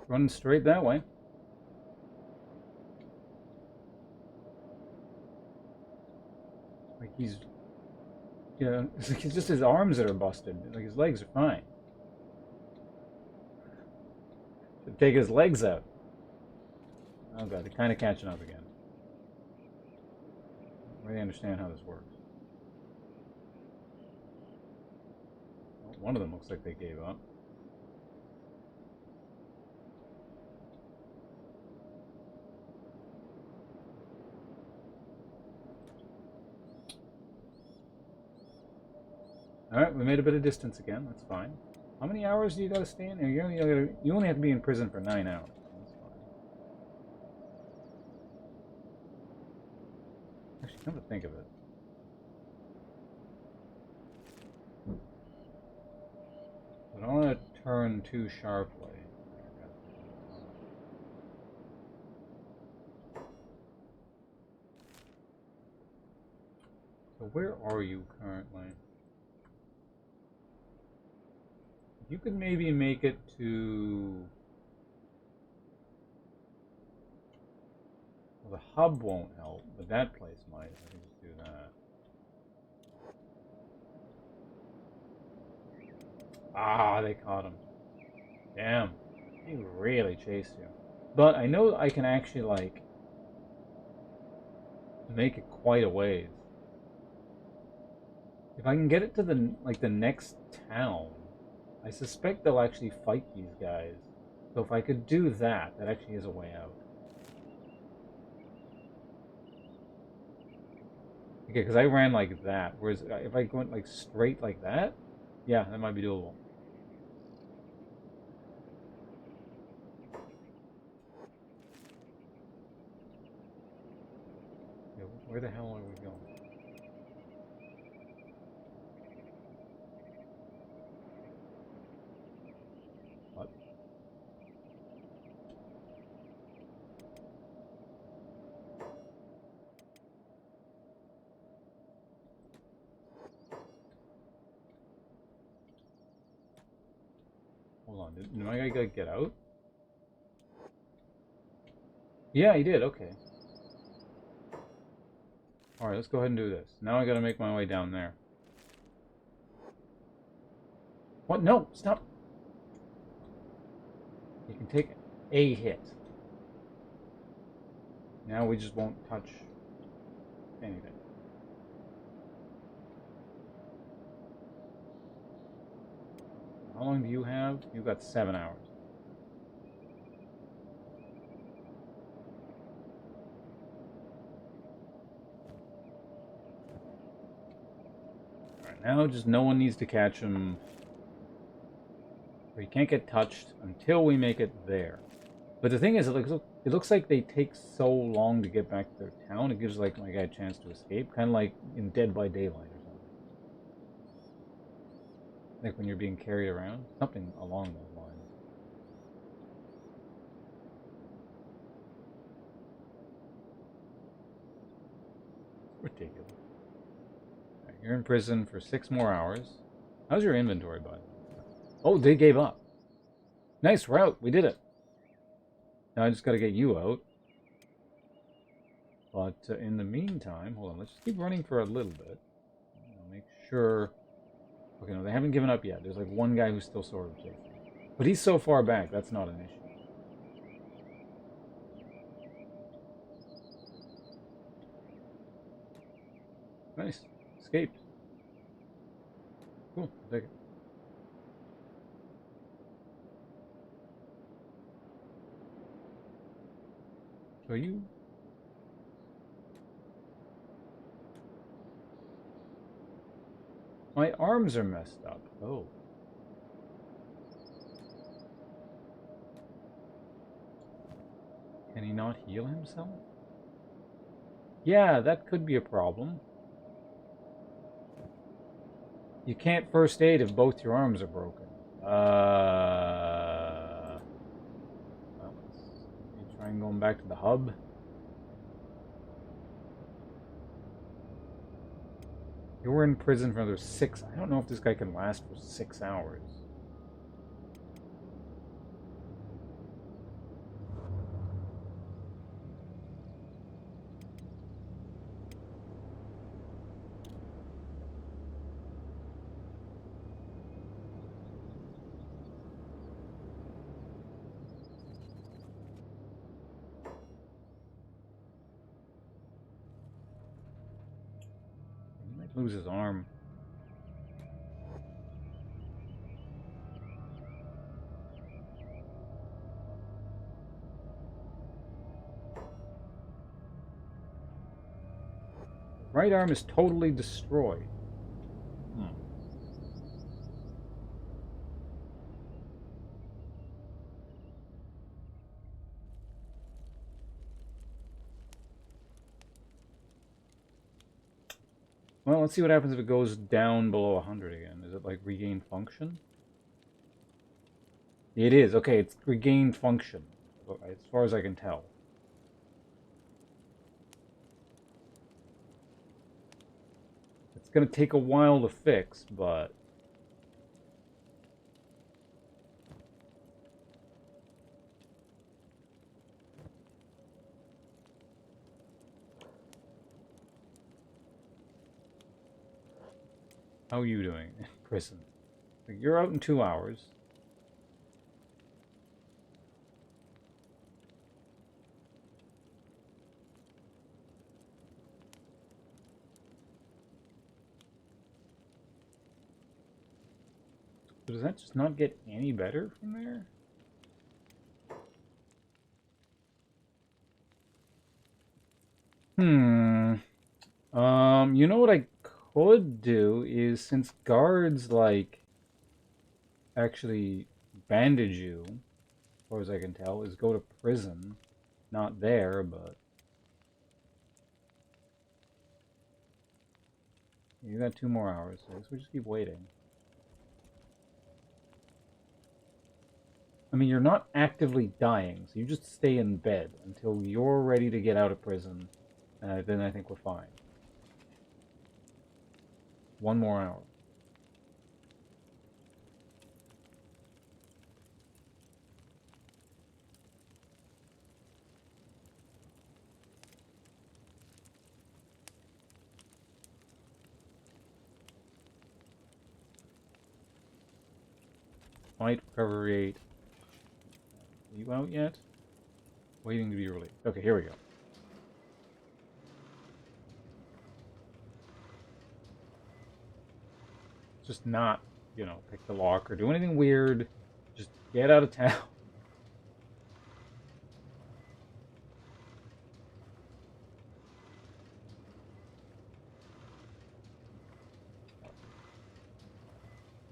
Running straight that way. Like he's, yeah, it's like it's just his arms that are busted. Like his legs are fine. Should take his legs out. Oh god, they're kind of catching up again. I don't really understand how this works. Well, one of them looks like they gave up. Alright, we made a bit of distance again. That's fine. How many hours do you gotta stay in there? You only have to be in prison for 9 hours. That's fine. Actually, come to think of it. I don't want to turn too sharply. So where are you currently? You could maybe make it to... Well, the hub won't help, but that place might. I can just do that. Ah, they caught him. Damn. He really chased you. But I know I can actually, like, make it quite a ways. If I can get it to the, like, the next town, I suspect they'll actually fight these guys. So if I could do that, that actually is a way out. Okay, because I ran like that. Whereas if I went like straight like that, yeah, that might be doable. Yeah, where the hell are we going? What? Hold on, did my guy get out? Yeah, he did, okay. Alright, let's go ahead and do this. Now I gotta make my way down there. What? No! Stop! You can take a hit. Now we just won't touch anything. How long do you have? You've got 7 hours. Alright, now just no one needs to catch him. Or he can't get touched until we make it there. But the thing is, it looks like they take so long to get back to their town. It gives like my guy a chance to escape, kind of like in Dead by Daylight or something. Like when you're being carried around, something along those lines. Ridiculous. Right, you're in prison for 6 more hours. How's your inventory, bud? Oh, they gave up. Nice route. We did it. Now I just got to get you out. But in the meantime, hold on. Let's just keep running for a little bit. Make sure. Okay, no, they haven't given up yet. There's like one guy who's still sort of safe. But he's so far back, that's not an issue. Nice. Escaped. Cool. I'll take it. So you... My arms are messed up. Oh. Can he not heal himself? Yeah, that could be a problem. You can't first aid if both your arms are broken. Well, let's try and going back to the hub. You were in prison for another 6. I don't know if this guy can last for 6 hours. Lose his arm. Right arm is totally destroyed. Well, let's see what happens if it goes down below 100 again. Is it like regain function? It is. Okay, it's regained function, as far as I can tell. It's going to take a while to fix, but... How are you doing in prison? You're out in 2 hours. So does that just not get any better from there? You know what I could do is, since guards, like, actually bandage you, as far as I can tell, is go to prison. Not there, but... You got 2 more hours, so I guess we just keep waiting. I mean, you're not actively dying, so you just stay in bed until you're ready to get out of prison, and then I think we're fine. 1 more hour. Might recovery 8. Are you out yet? Waiting to be released. Okay, here we go. Just not, you know, pick the lock or do anything weird. Just get out of town.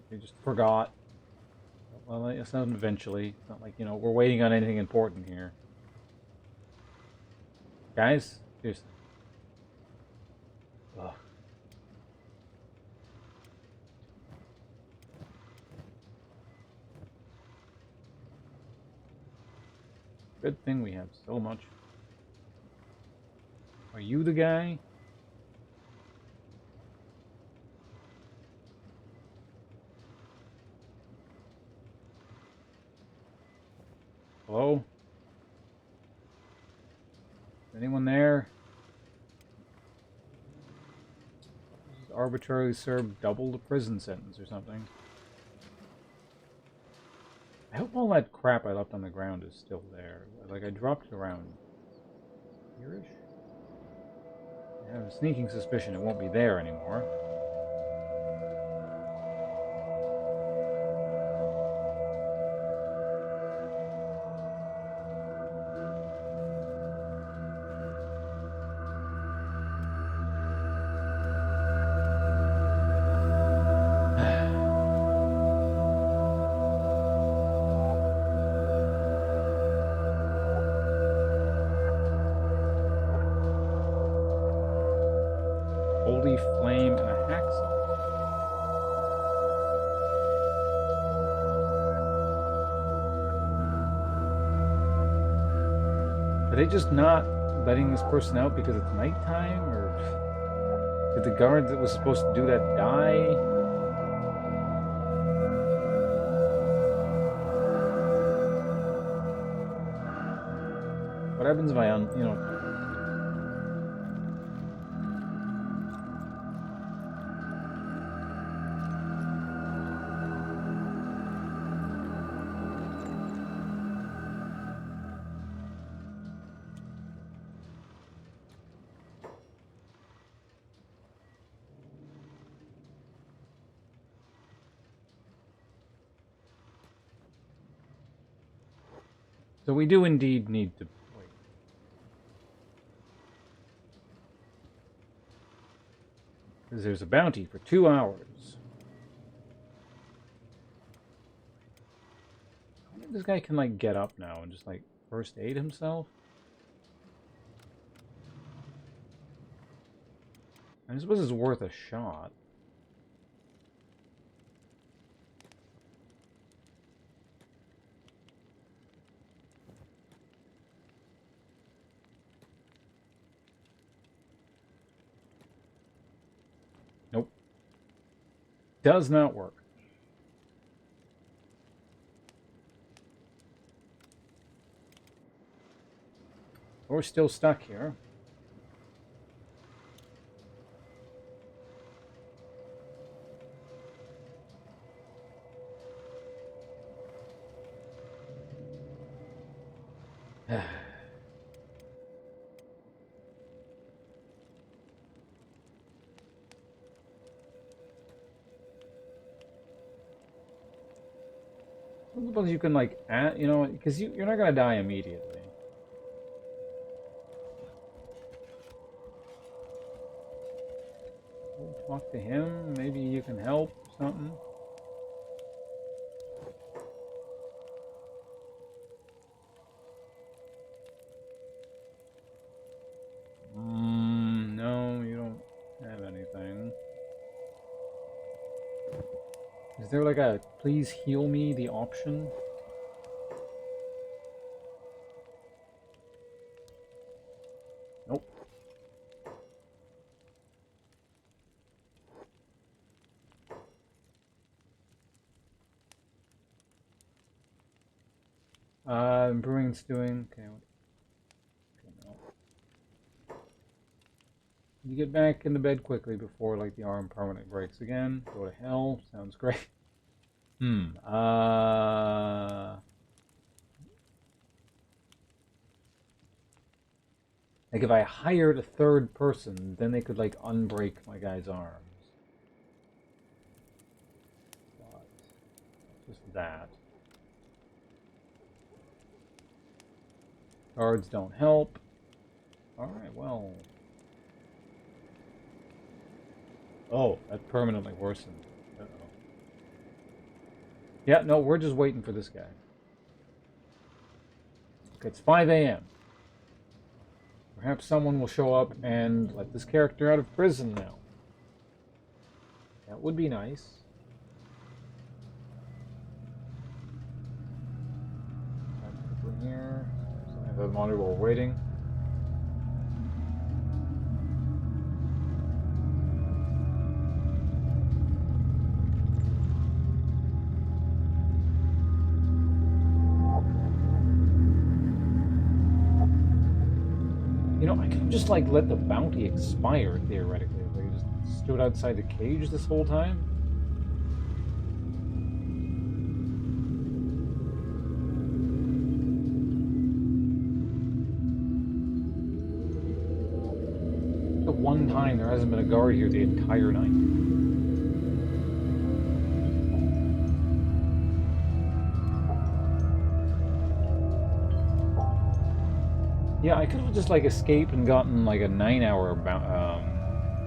We just forgot. Well, it's not eventually. It's not like, you know, we're waiting on anything important here. Guys, seriously. Ugh. Good thing we have so much. Are you the guy? Hello? Anyone there? Just arbitrarily served double the prison sentence or something. I hope all that crap I left on the ground is still there. Like, I dropped it around here-ish? I have a sneaking suspicion it won't be there anymore. Holy flame and a hacksaw. Are they just not letting this person out because it's nighttime? Or did the guard that was supposed to do that die? What happens if I, you know... So we do indeed need to wait. Because there's a bounty for 2 hours. I wonder if this guy can, like, get up now and just, like, first aid himself? I suppose it's worth a shot. Nope. Does not work. We're still stuck here. I suppose you can, like, you know, because you're not going to die immediately. We'll talk to him. Maybe you can help or something. No, you don't have anything. Is there like a please heal me the option? Nope. Brewing and stewing. Okay. Okay, no. You get back into bed quickly before, like, the arm permanently breaks again. Go to hell. Sounds great. Hmm. Like if I hired a third person, then they could like unbreak my guy's arms. But just that. Guards don't help. Alright, well. Oh, that permanently worsened. Uh-oh. Yeah, no, we're just waiting for this guy. Okay, it's 5 a.m. Perhaps someone will show up and let this character out of prison now. That would be nice. Quickly here. Something at the monitor while we're waiting. You know, I could have just like let the bounty expire theoretically. If they just stood outside the cage this whole time. The one time there hasn't been a guard here the entire night. Yeah, I could have just like escaped and gotten like a 9-hour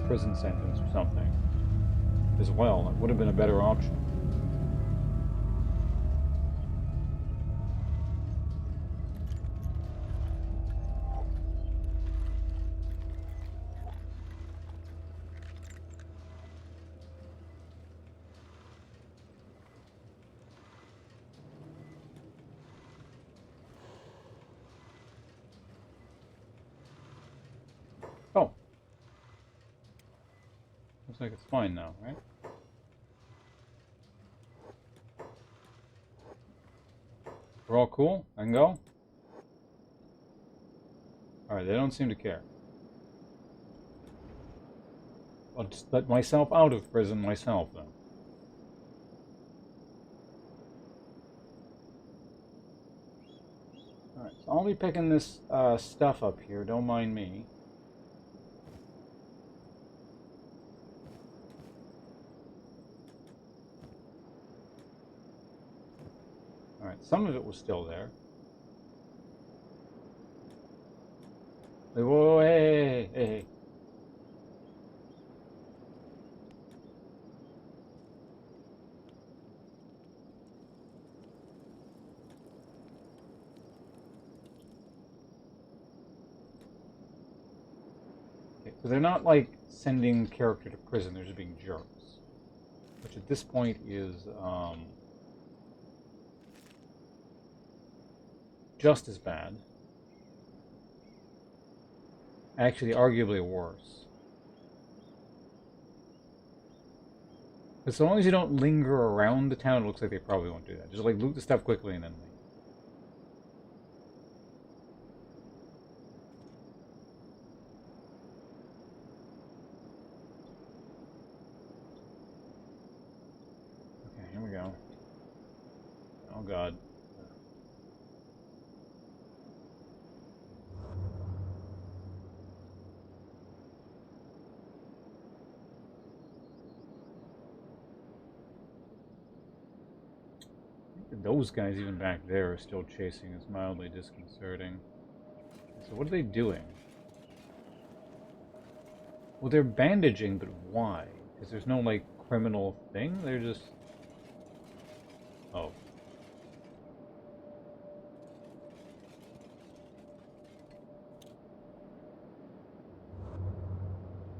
prison sentence or something as well. It would have been a better option. Oh, looks like it's fine now, right? We're all cool? I can go? Alright, they don't seem to care. I'll just let myself out of prison myself then. Alright, so I'll be picking this stuff up here, don't mind me. Alright, some of it was still there. Wait, whoa, hey, hey, hey. Okay, so they're not like sending character to prison, they're just being jerks. Which at this point is just as bad. Actually, arguably worse. But so long as you don't linger around the town, it looks like they probably won't do that. Just like loot the stuff quickly and then leave. Okay, here we go. Oh god. Those guys even back there are still chasing. It's mildly disconcerting. So what are they doing? Well, they're bandaging, but why? Because there's no, like, criminal thing? They're just... Oh.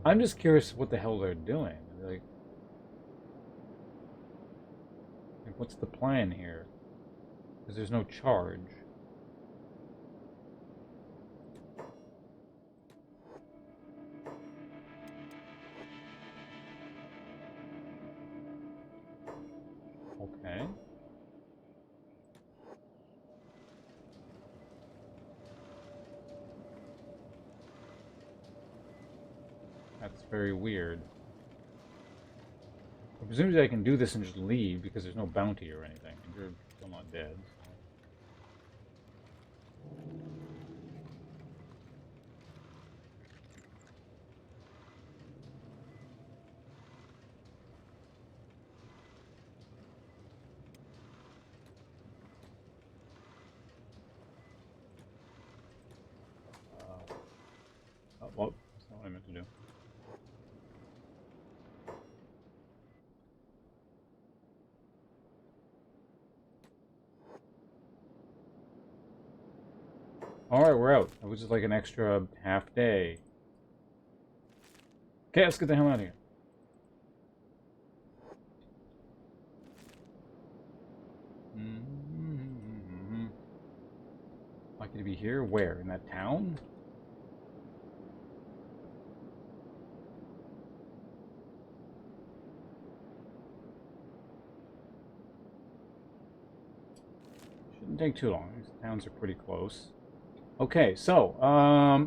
I'm just curious what the hell they're doing. Like what's the plan here? Because there's no charge. Okay. That's very weird. Presumably I can do this and just leave because there's no bounty or anything. And you're still not dead. Well, that's not what I meant to do. Alright, we're out. It was just like an extra half day. Okay, let's get the hell out of here. Lucky to be here? Where? In that town? Shouldn't take too long. These towns are pretty close. Okay, so,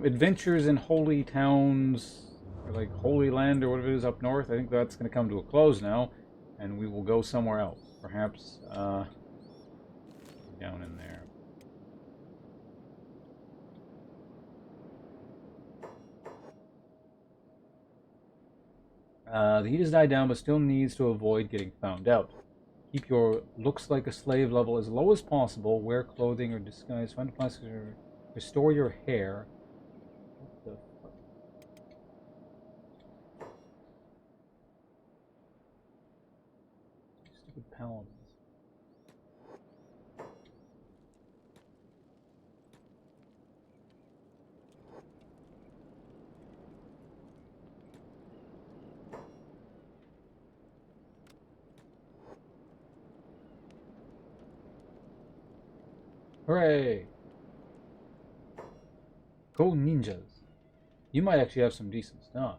adventures in holy towns, or like Holy Land or whatever it is up north. I think that's going to come to a close now, and we will go somewhere else. Perhaps, down in there. The heat has died down, but still needs to avoid getting found out. Keep your looks like a slave level as low as possible. Wear clothing or disguise. Find plastics or restore your hair. What the fuck? Stupid paladins. Hooray! Go ninjas. You might actually have some decent stuff.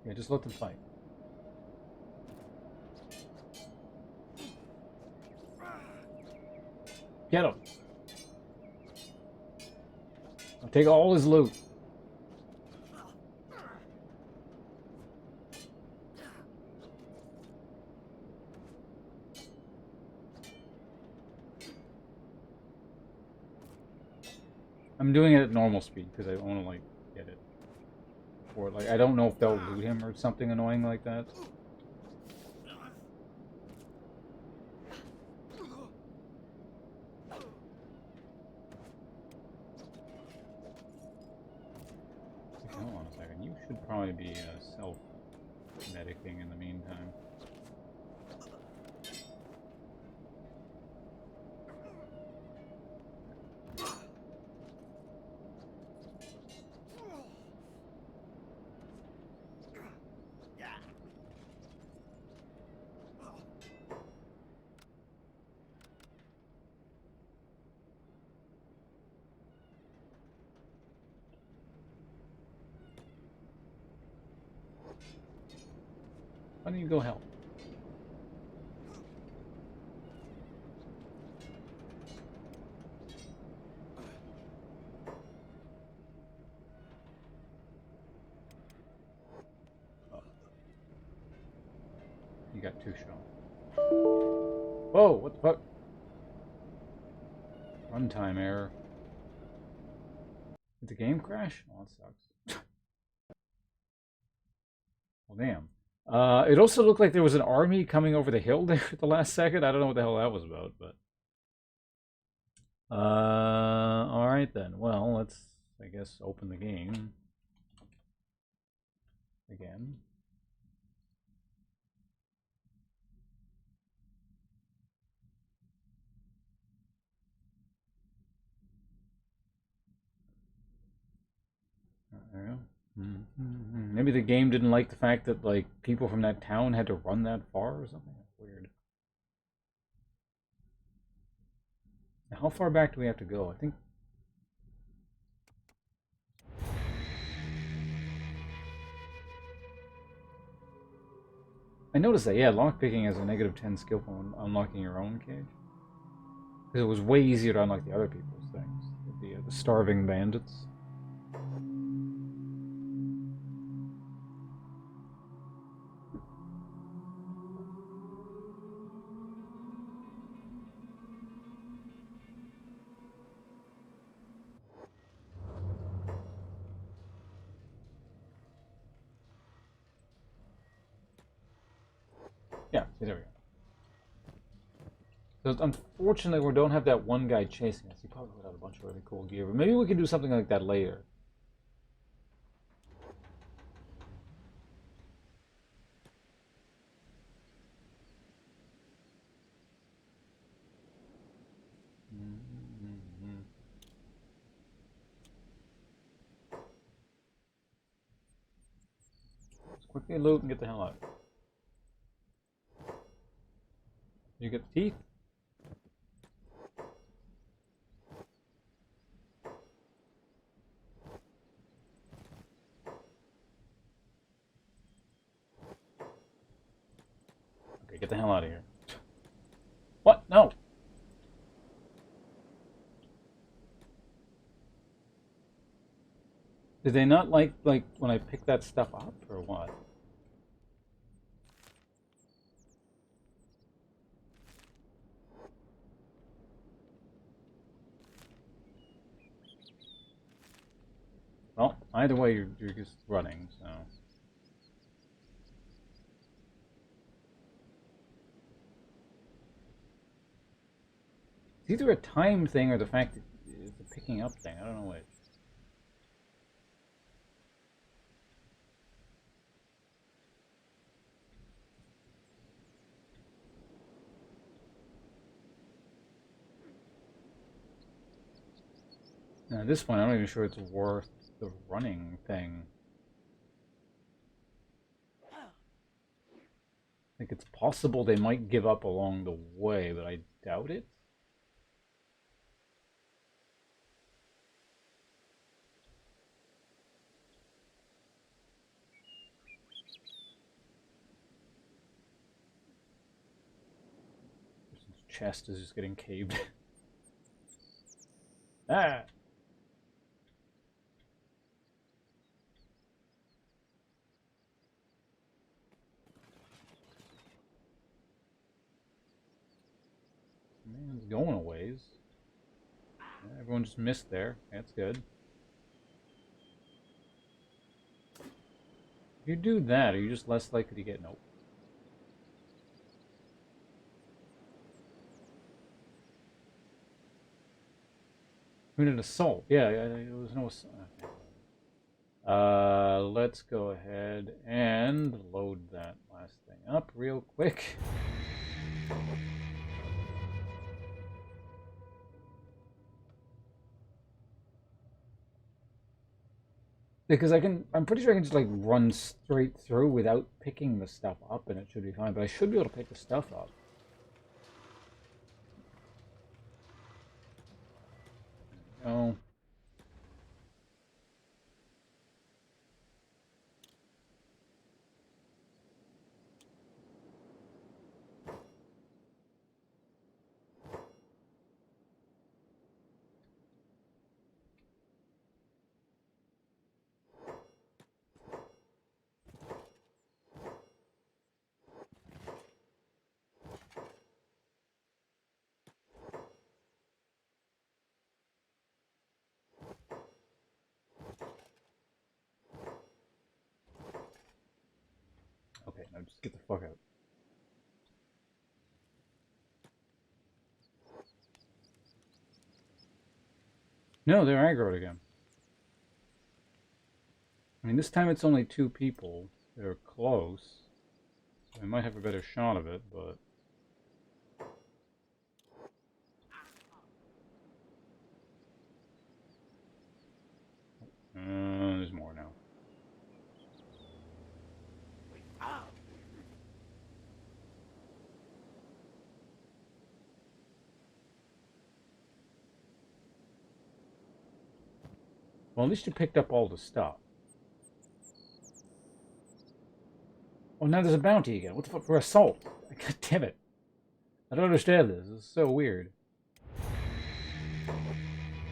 Yeah, just let them fight. Get him! I'll take all his loot. I'm doing it at normal speed because I want to like get it. Or like I don't know if they'll loot him or something annoying like that. Hold on a second. You should probably be self-medicing in the meantime. Why don't you go help? You got 2 shots. Whoa, what the fuck? Runtime error. Did the game crash? Oh, that sucks. Well, damn. It also looked like there was an army coming over the hill there at the last second. I don't know what the hell that was about, but... alright then. Well, let's, I guess, open the game. Again. There we go. Maybe the game didn't like the fact that like people from that town had to run that far or something. That's weird. Now, how far back do we have to go? I think. I noticed that, yeah, lockpicking has a -10 skill from unlocking your own cage. Because it was way easier to unlock the other people's things. The starving bandits. Yeah, there we go. So unfortunately, we don't have that one guy chasing us. He probably put out a bunch of really cool gear, but maybe we can do something like that later. Let's quickly loot and get the hell out. You get the teeth? Okay, get the hell out of here. What? No! Did they not like when I picked that stuff up, or what? Well, either way, you're just running, so... It's either a time thing or the fact that it's a picking up thing. I don't know which. Now, at this point, I'm not even sure it's worth the running thing. I think it's possible they might give up along the way, but I doubt it. Person's chest is just getting caved. Ah! Man's going a ways. Yeah, everyone just missed there. That's good. If you do that, are you just less likely to get... Nope. We did assault. Yeah, there was no assault. Okay. Let's go ahead and load that last thing up real quick. Because I'm pretty sure I can just like run straight through without picking the stuff up and it should be fine. But I should be able to pick the stuff up. Oh. Okay, now just get the fuck out. No, they're aggroed again. I mean, this time it's only 2 people. They're close. So I might have a better shot of it, but... there's more now. Well, at least you picked up all the stuff. Oh, now there's a bounty again. What the fuck? For assault. God damn it. I don't understand this. This is so weird.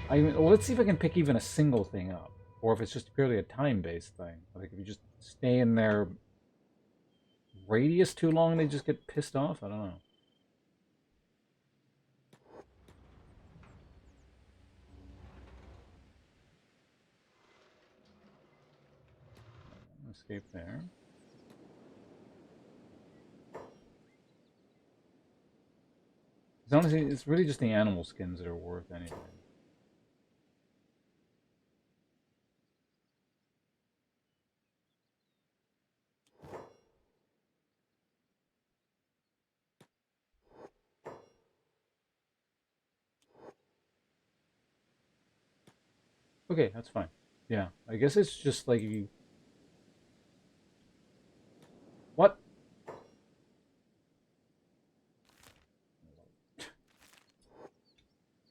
Well, let's see if I can pick even a single thing up. Or if it's just purely a time-based thing. Like, if you just stay in their radius too long, they just get pissed off? I don't know. Escape there. Because honestly, it's really just the animal skins that are worth anything. Okay, that's fine. Yeah, I guess it's just like you... What?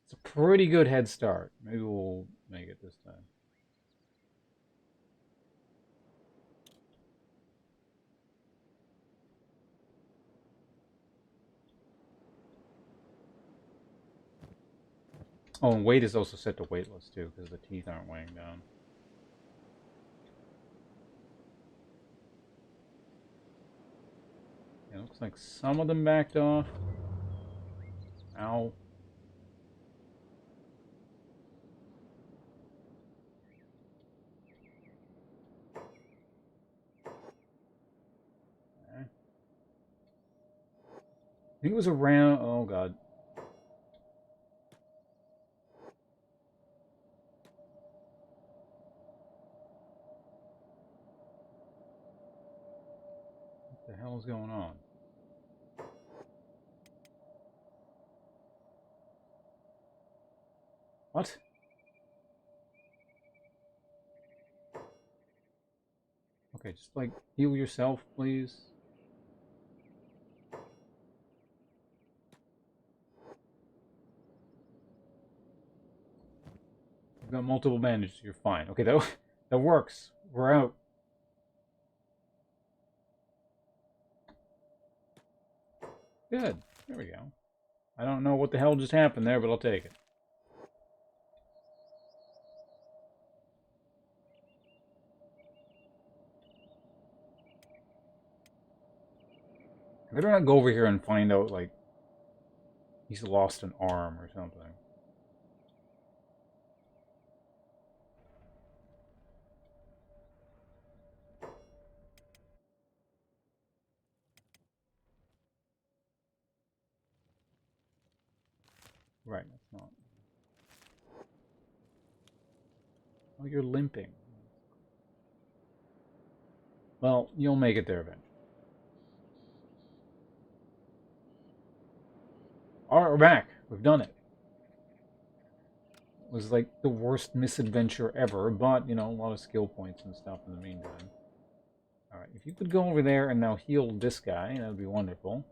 It's a pretty good head start. Maybe we'll make it this time. Oh, and weight is also set to weightless too, because the teeth aren't weighing down. It looks like some of them backed off. Ow. Okay. I think it was around... Oh, God. What the hell is going on? What? Okay, just like heal yourself, please. You've got multiple bandages. You're fine. Okay, that works. We're out. Good. There we go. I don't know what the hell just happened there, but I'll take it. I better not go over here and find out, like, he's lost an arm or something. Right, that's not. Oh, you're limping. Well, you'll make it there eventually. Alright, we're back. We've done it. It was like the worst misadventure ever, but, you know, a lot of skill points and stuff in the meantime. Alright, if you could go over there and now heal this guy, that would be wonderful.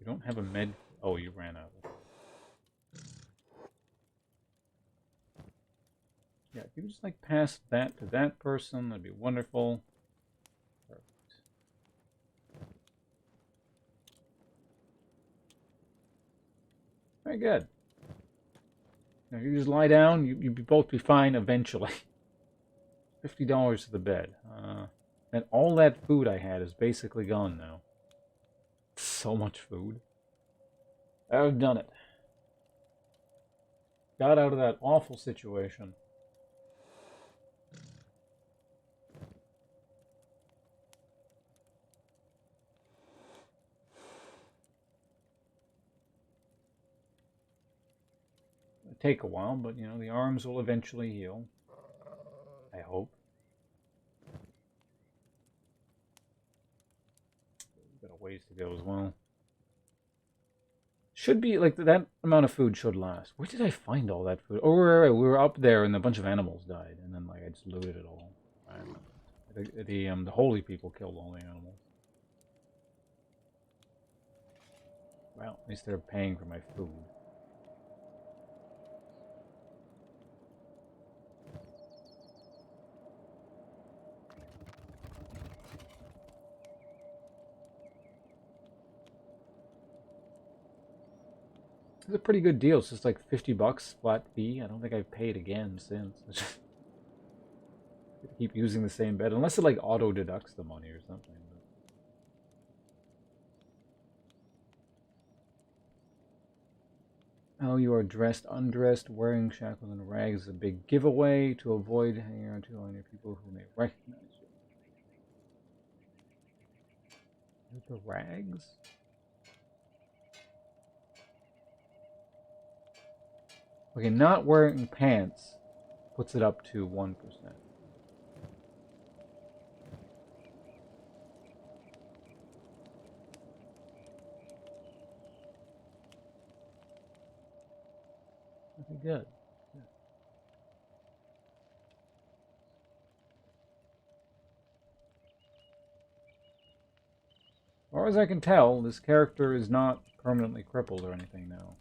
You don't have a med... Oh, you ran out. Yeah, if you just like pass that to that person, that'd be wonderful. Perfect. Very good. Now, if you just lie down, you'd both be fine eventually. $50 to the bed. And all that food I had is basically gone now. So much food. I've done it. Got out of that awful situation. It'll take a while, but you know, the arms will eventually heal. I hope. Got a ways to go as well. Should be, like, that amount of food should last. Where did I find all that food? Oh, right. We were up there and a bunch of animals died. And then, like, I just looted it all. The holy people killed all the animals. Well, at least they're paying for my food. It's a pretty good deal. It's just like $50 flat fee. I don't think I've paid again since. It's just keep using the same bed unless it like auto deducts the money or something. How you are dressed, undressed, wearing shackles and rags is a big giveaway to avoid hanging around too long near people who may recognize you. Is it the rags? Okay, not wearing pants puts it up to 1%. Okay, good. As far as I can tell, this character is not permanently crippled or anything now.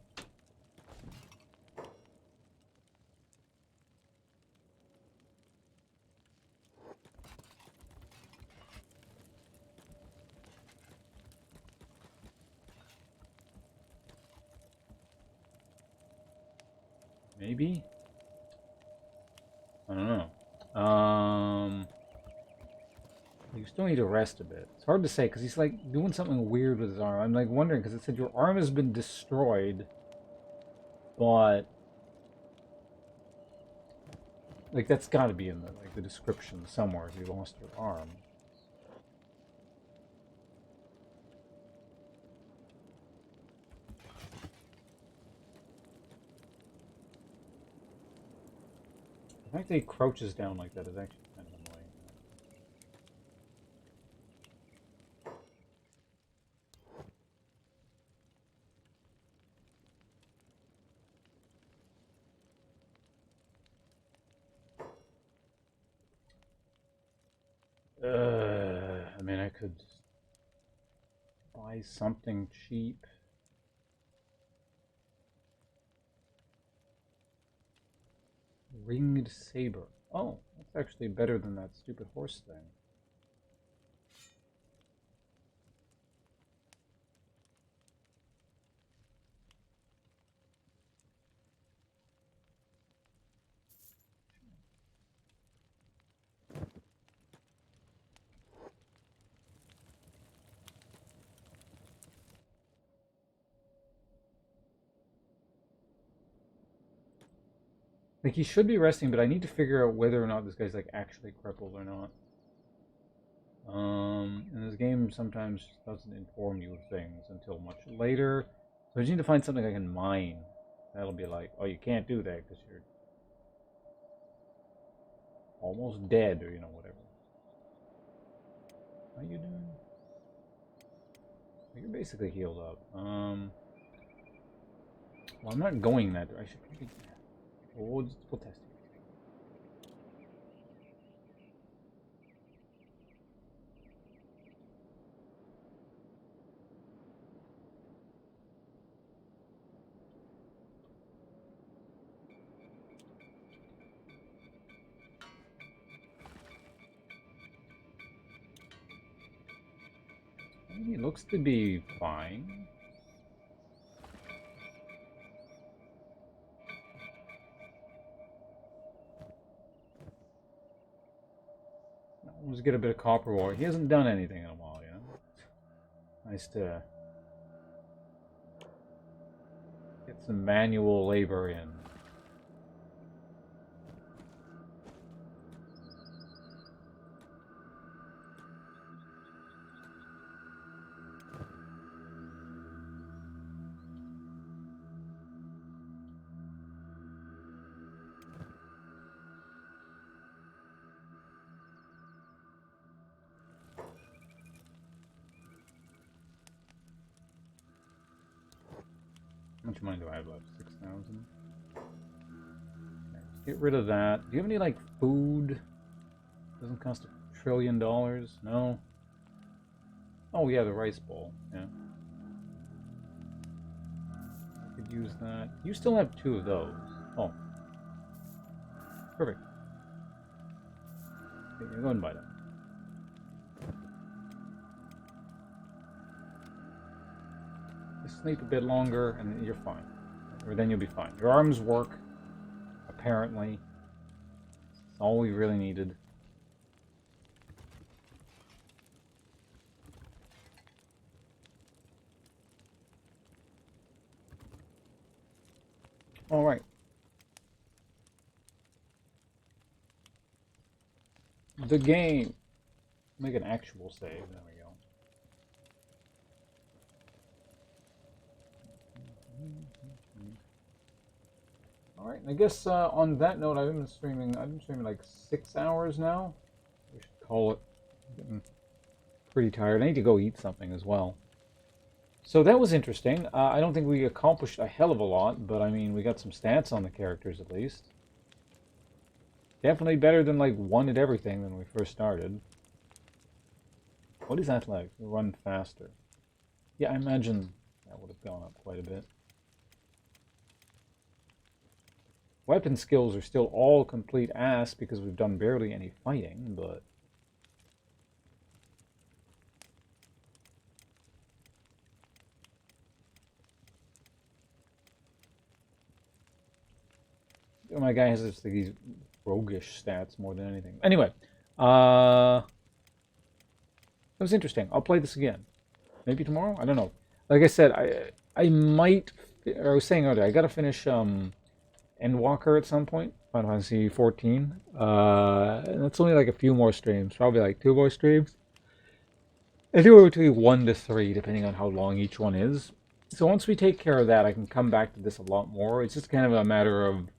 Maybe? I don't know. You still need to rest a bit. It's hard to say because he's like doing something weird with his arm. I'm like wondering because it said your arm has been destroyed, but like that's got to be in the description somewhere. If you lost your arm. The fact that he crouches down like that is actually kind of annoying. I mean, I could buy something cheap. Ringed saber. Oh, that's actually better than that stupid horse thing. Like he should be resting, but I need to figure out whether or not this guy's like actually crippled or not. And this game sometimes doesn't inform you of things until much later. So I just need to find something I can mine. That'll be like, oh, you can't do that because you're almost dead, or whatever. How you doing? You're basically healed up. Well, I'm not going that direction. I should probably. We'll test it. I mean, he looks to be fine. Let's get a bit of copper ore. He hasn't done anything in a while, Nice to get some manual labor in. How much money do I have left? 6,000. Get rid of that. Do you have any like food? Doesn't cost $1 trillion. No. Oh yeah, the rice bowl. Yeah. I could use that. You still have 2 of those. Oh. Perfect. Okay, go and buy them. Just sleep a bit longer and you're fine. Or then you'll be fine. Your arms work, apparently. It's all we really needed. All right. The game. Make an actual save. There we go. All right. And I guess on that note, I've been streaming. I've been streaming like 6 hours now. We should call it. I'm getting pretty tired. I need to go eat something as well. So that was interesting. I don't think we accomplished a hell of a lot, but I mean, we got some stats on the characters at least. Definitely better than like one at everything when we first started. What is that like? Run faster. Yeah, I imagine that would have gone up quite a bit. Weapon skills are still all complete ass because we've done barely any fighting, but... My guy has just like, these roguish stats more than anything. Anyway, it was interesting. I'll play this again. Maybe tomorrow? I don't know. Like I said, I might... I was saying earlier, I gotta finish Endwalker at some point. Final Fantasy 14. And that's only like a few more streams. Probably like 2 more streams. I do between 1 to 3, depending on how long each one is. So once we take care of that, I can come back to this a lot more. It's just kind of a matter of,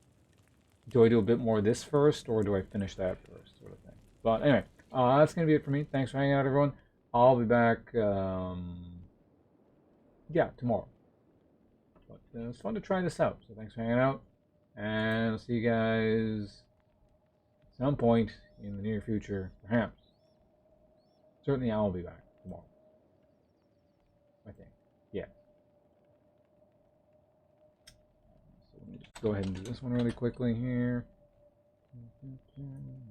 do I do a bit more of this first, or do I finish that first, sort of thing. But anyway, that's going to be it for me. Thanks for hanging out, everyone. I'll be back, yeah, tomorrow. But it's fun to try this out, so thanks for hanging out. And I'll see you guys at some point in the near future, perhaps. Certainly I'll be back tomorrow, I think. Yeah. So let me just go ahead and do this one really quickly here.